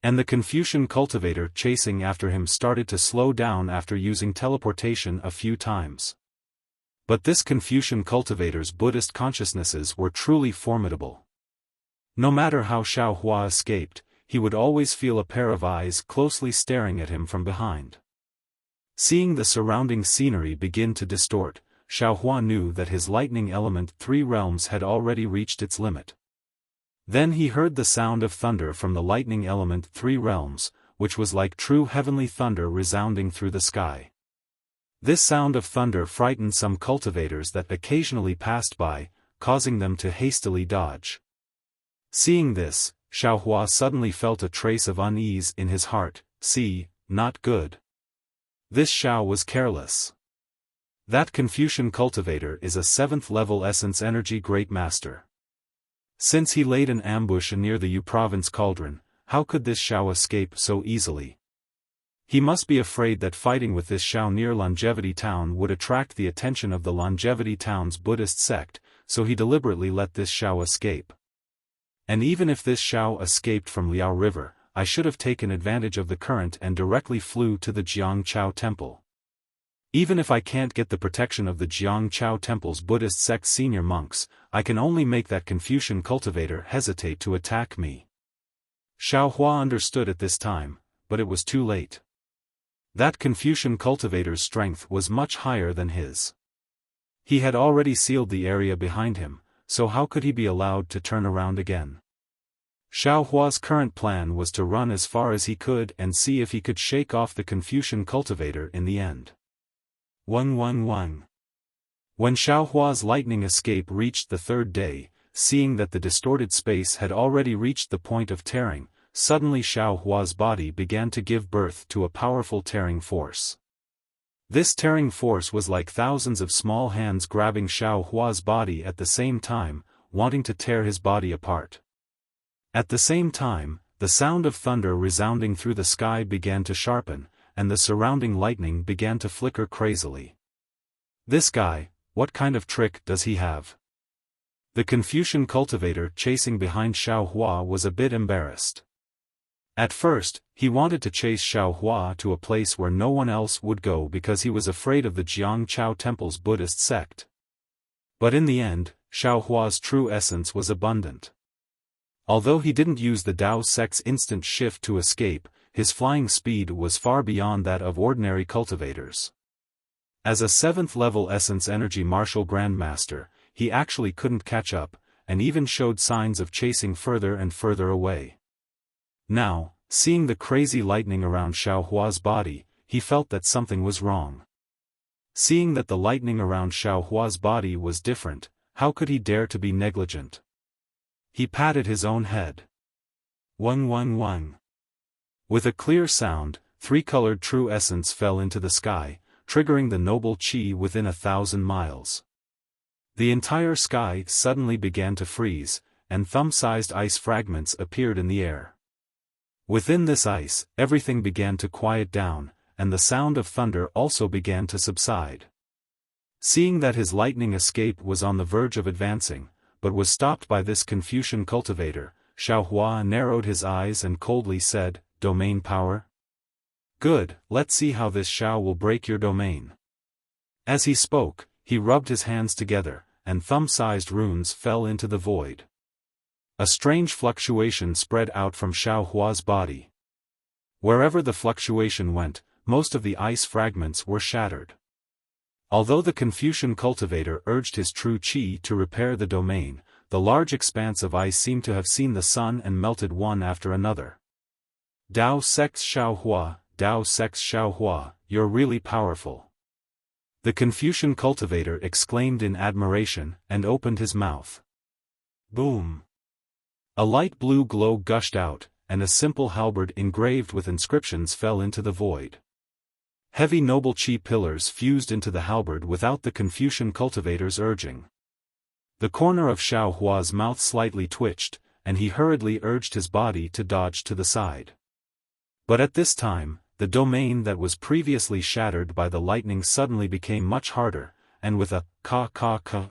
And the Confucian cultivator chasing after him started to slow down after using teleportation a few times. But this Confucian cultivator's Buddhist consciousnesses were truly formidable. No matter how Xiaohua escaped, he would always feel a pair of eyes closely staring at him from behind. Seeing the surrounding scenery begin to distort, Xiaohua knew that his lightning element 3 realms had already reached its limit. Then he heard the sound of thunder from the lightning element 3 realms, which was like true heavenly thunder resounding through the sky. This sound of thunder frightened some cultivators that occasionally passed by, causing them to hastily dodge. Seeing this, Xiaohua suddenly felt a trace of unease in his heart. See, not good. This Xiao was careless. That Confucian cultivator is a 7th level essence energy great master. Since he laid an ambush near the Yu province cauldron, how could this Xiao escape so easily? He must be afraid that fighting with this Xiao near Longevity Town would attract the attention of the Longevity Town's Buddhist sect, so he deliberately let this Xiao escape. And even if this Xiao escaped from Liao River, I should have taken advantage of the current and directly flew to the Jiangchao Temple. Even if I can't get the protection of the Jiangchao Temple's Buddhist sect senior monks, I can only make that Confucian cultivator hesitate to attack me. Xiaohua understood at this time, but it was too late. That Confucian cultivator's strength was much higher than his. He had already sealed the area behind him, so how could he be allowed to turn around again? Xiaohua's current plan was to run as far as he could and see if he could shake off the Confucian cultivator in the end. 111. When Xiaohua's lightning escape reached the 3rd day, seeing that the distorted space had already reached the point of tearing, suddenly Xiaohua's body began to give birth to a powerful tearing force. This tearing force was like thousands of small hands grabbing Xiaohua's body at the same time, wanting to tear his body apart. At the same time, the sound of thunder resounding through the sky began to sharpen, and the surrounding lightning began to flicker crazily. This guy, what kind of trick does he have? The Confucian cultivator chasing behind Xiaohua was a bit embarrassed. At first, he wanted to chase Xiaohua to a place where no one else would go because he was afraid of the Jiangchao Temple's Buddhist sect. But in the end, Xiaohua's true essence was abundant. Although he didn't use the Dao sect's instant shift to escape, his flying speed was far beyond that of ordinary cultivators. As a 7th level essence energy martial grandmaster, he actually couldn't catch up, and even showed signs of chasing further and further away. Now, seeing the crazy lightning around Xiaohua's body, he felt that something was wrong. Seeing that the lightning around Xiaohua's body was different, how could he dare to be negligent? He patted his own head. Wang. With a clear sound, three-colored true essence fell into the sky, triggering the noble qi within 1,000 miles. The entire sky suddenly began to freeze, and thumb-sized ice fragments appeared in the air. Within this ice, everything began to quiet down, and the sound of thunder also began to subside. Seeing that his lightning escape was on the verge of advancing, but was stopped by this Confucian cultivator, Xiaohua narrowed his eyes and coldly said, "Domain power? Good, let's see how this Xiao will break your domain." As he spoke, he rubbed his hands together, and thumb-sized runes fell into the void. A strange fluctuation spread out from Xiaohua's body. Wherever the fluctuation went, most of the ice fragments were shattered. Although the Confucian cultivator urged his true qi to repair the domain, the large expanse of ice seemed to have seen the sun and melted one after another. Dao Sex Xiaohua, you're really powerful. The Confucian cultivator exclaimed in admiration, and opened his mouth. Boom! A light blue glow gushed out, and a simple halberd engraved with inscriptions fell into the void. Heavy noble qi pillars fused into the halberd without the Confucian cultivator's urging. The corner of Xiaohua's mouth slightly twitched, and he hurriedly urged his body to dodge to the side. But at this time, the domain that was previously shattered by the lightning suddenly became much harder, and with a ka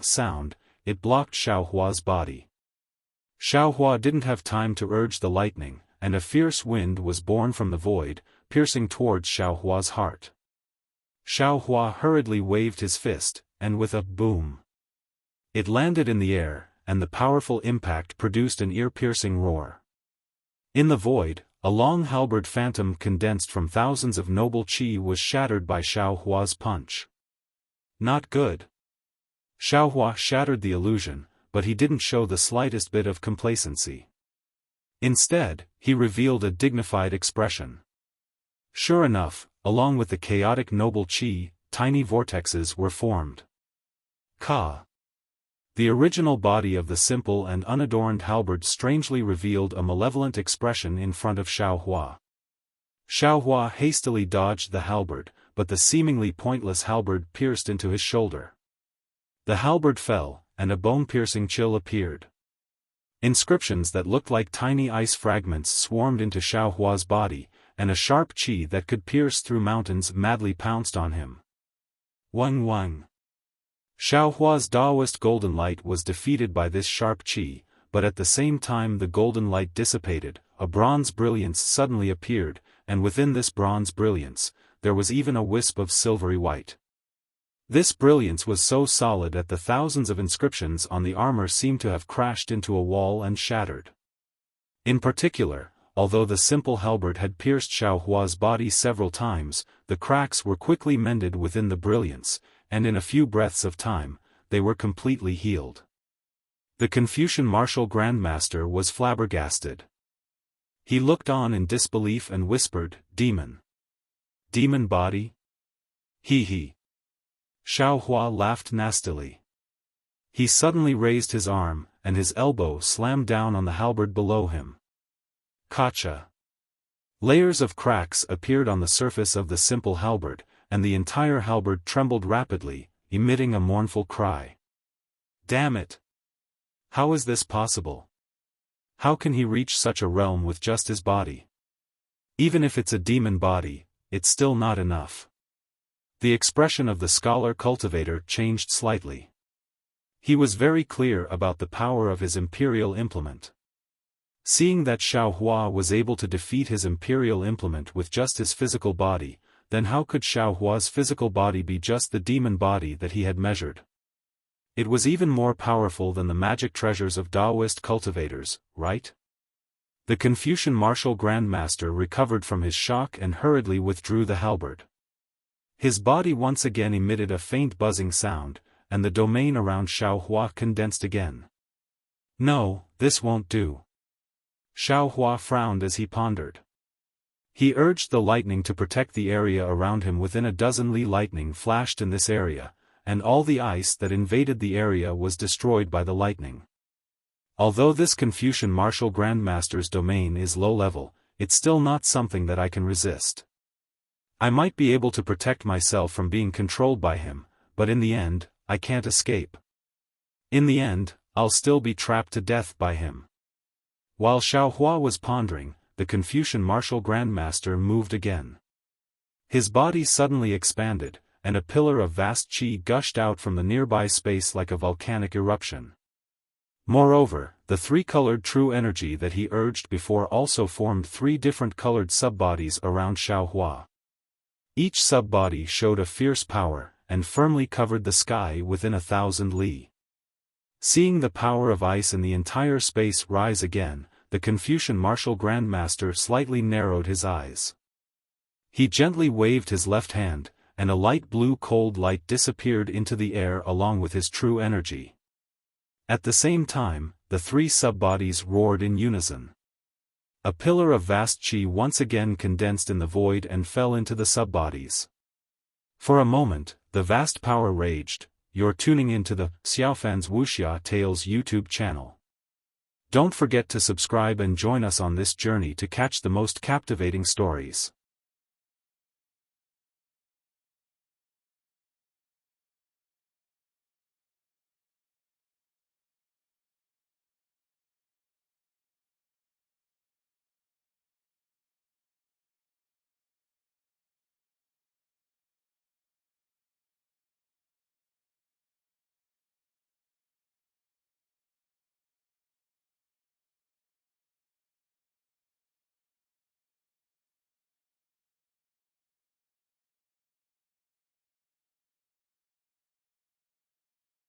sound, it blocked Xiaohua's body. Xiaohua didn't have time to urge the lightning, and a fierce wind was born from the void, piercing towards Xiaohua's heart. Xiaohua hurriedly waved his fist, and with a boom, it landed in the air, and the powerful impact produced an ear-piercing roar. In the void, a long halberd phantom condensed from thousands of noble qi was shattered by Xiaohua's punch. Not good. Xiaohua shattered the illusion, but he didn't show the slightest bit of complacency. Instead, he revealed a dignified expression. Sure enough, along with the chaotic noble qi, tiny vortexes were formed. Ka. The original body of the simple and unadorned halberd strangely revealed a malevolent expression in front of Xiaohua. Xiaohua hastily dodged the halberd, but the seemingly pointless halberd pierced into his shoulder. The halberd fell, and a bone-piercing chill appeared. Inscriptions that looked like tiny ice fragments swarmed into Xiaohua's body, and a sharp qi that could pierce through mountains madly pounced on him. Wang. Xiaohua's Taoist golden light was defeated by this sharp qi, but at the same time the golden light dissipated, a bronze brilliance suddenly appeared, and within this bronze brilliance, there was even a wisp of silvery white. This brilliance was so solid that the thousands of inscriptions on the armor seemed to have crashed into a wall and shattered. In particular, although the simple halberd had pierced Xiaohua's body several times, the cracks were quickly mended within the brilliance, and in a few breaths of time, they were completely healed. The Confucian martial grandmaster was flabbergasted. He looked on in disbelief and whispered, "Demon. Demon body? He. Xiaohua laughed nastily. He suddenly raised his arm, and his elbow slammed down on the halberd below him. Kacha. Layers of cracks appeared on the surface of the simple halberd, and the entire halberd trembled rapidly, emitting a mournful cry. Damn it! How is this possible? How can he reach such a realm with just his body? Even if it's a demon body, it's still not enough. The expression of the scholar cultivator changed slightly. He was very clear about the power of his imperial implement. Seeing that Xiaohua was able to defeat his imperial implement with just his physical body, then how could Xiaohua's physical body be just the demon body that he had measured? It was even more powerful than the magic treasures of Taoist cultivators, right? The Confucian martial grandmaster recovered from his shock and hurriedly withdrew the halberd. His body once again emitted a faint buzzing sound, and the domain around Xiaohua condensed again. No, this won't do. Xiaohua frowned as he pondered. He urged the lightning to protect the area around him. Within a dozen li lightning flashed in this area, and all the ice that invaded the area was destroyed by the lightning. Although this Confucian martial grandmaster's domain is low level, it's still not something that I can resist. I might be able to protect myself from being controlled by him, but in the end, I can't escape. In the end, I'll still be trapped to death by him. While Xiaohua was pondering, the Confucian martial grandmaster moved again. His body suddenly expanded, and a pillar of vast qi gushed out from the nearby space like a volcanic eruption. Moreover, the three-colored true energy that he urged before also formed three different colored subbodies around Xiaohua. Each subbody showed a fierce power, and firmly covered the sky within 1,000 li. Seeing the power of ice in the entire space rise again, the Confucian martial grandmaster slightly narrowed his eyes. He gently waved his left hand, and a light blue cold light disappeared into the air along with his true energy. At the same time, the three subbodies roared in unison. A pillar of vast qi once again condensed in the void and fell into the subbodies. For a moment, the vast power raged. You're tuning into the Xiaofan's Wuxia Tales YouTube channel. Don't forget to subscribe and join us on this journey to catch the most captivating stories.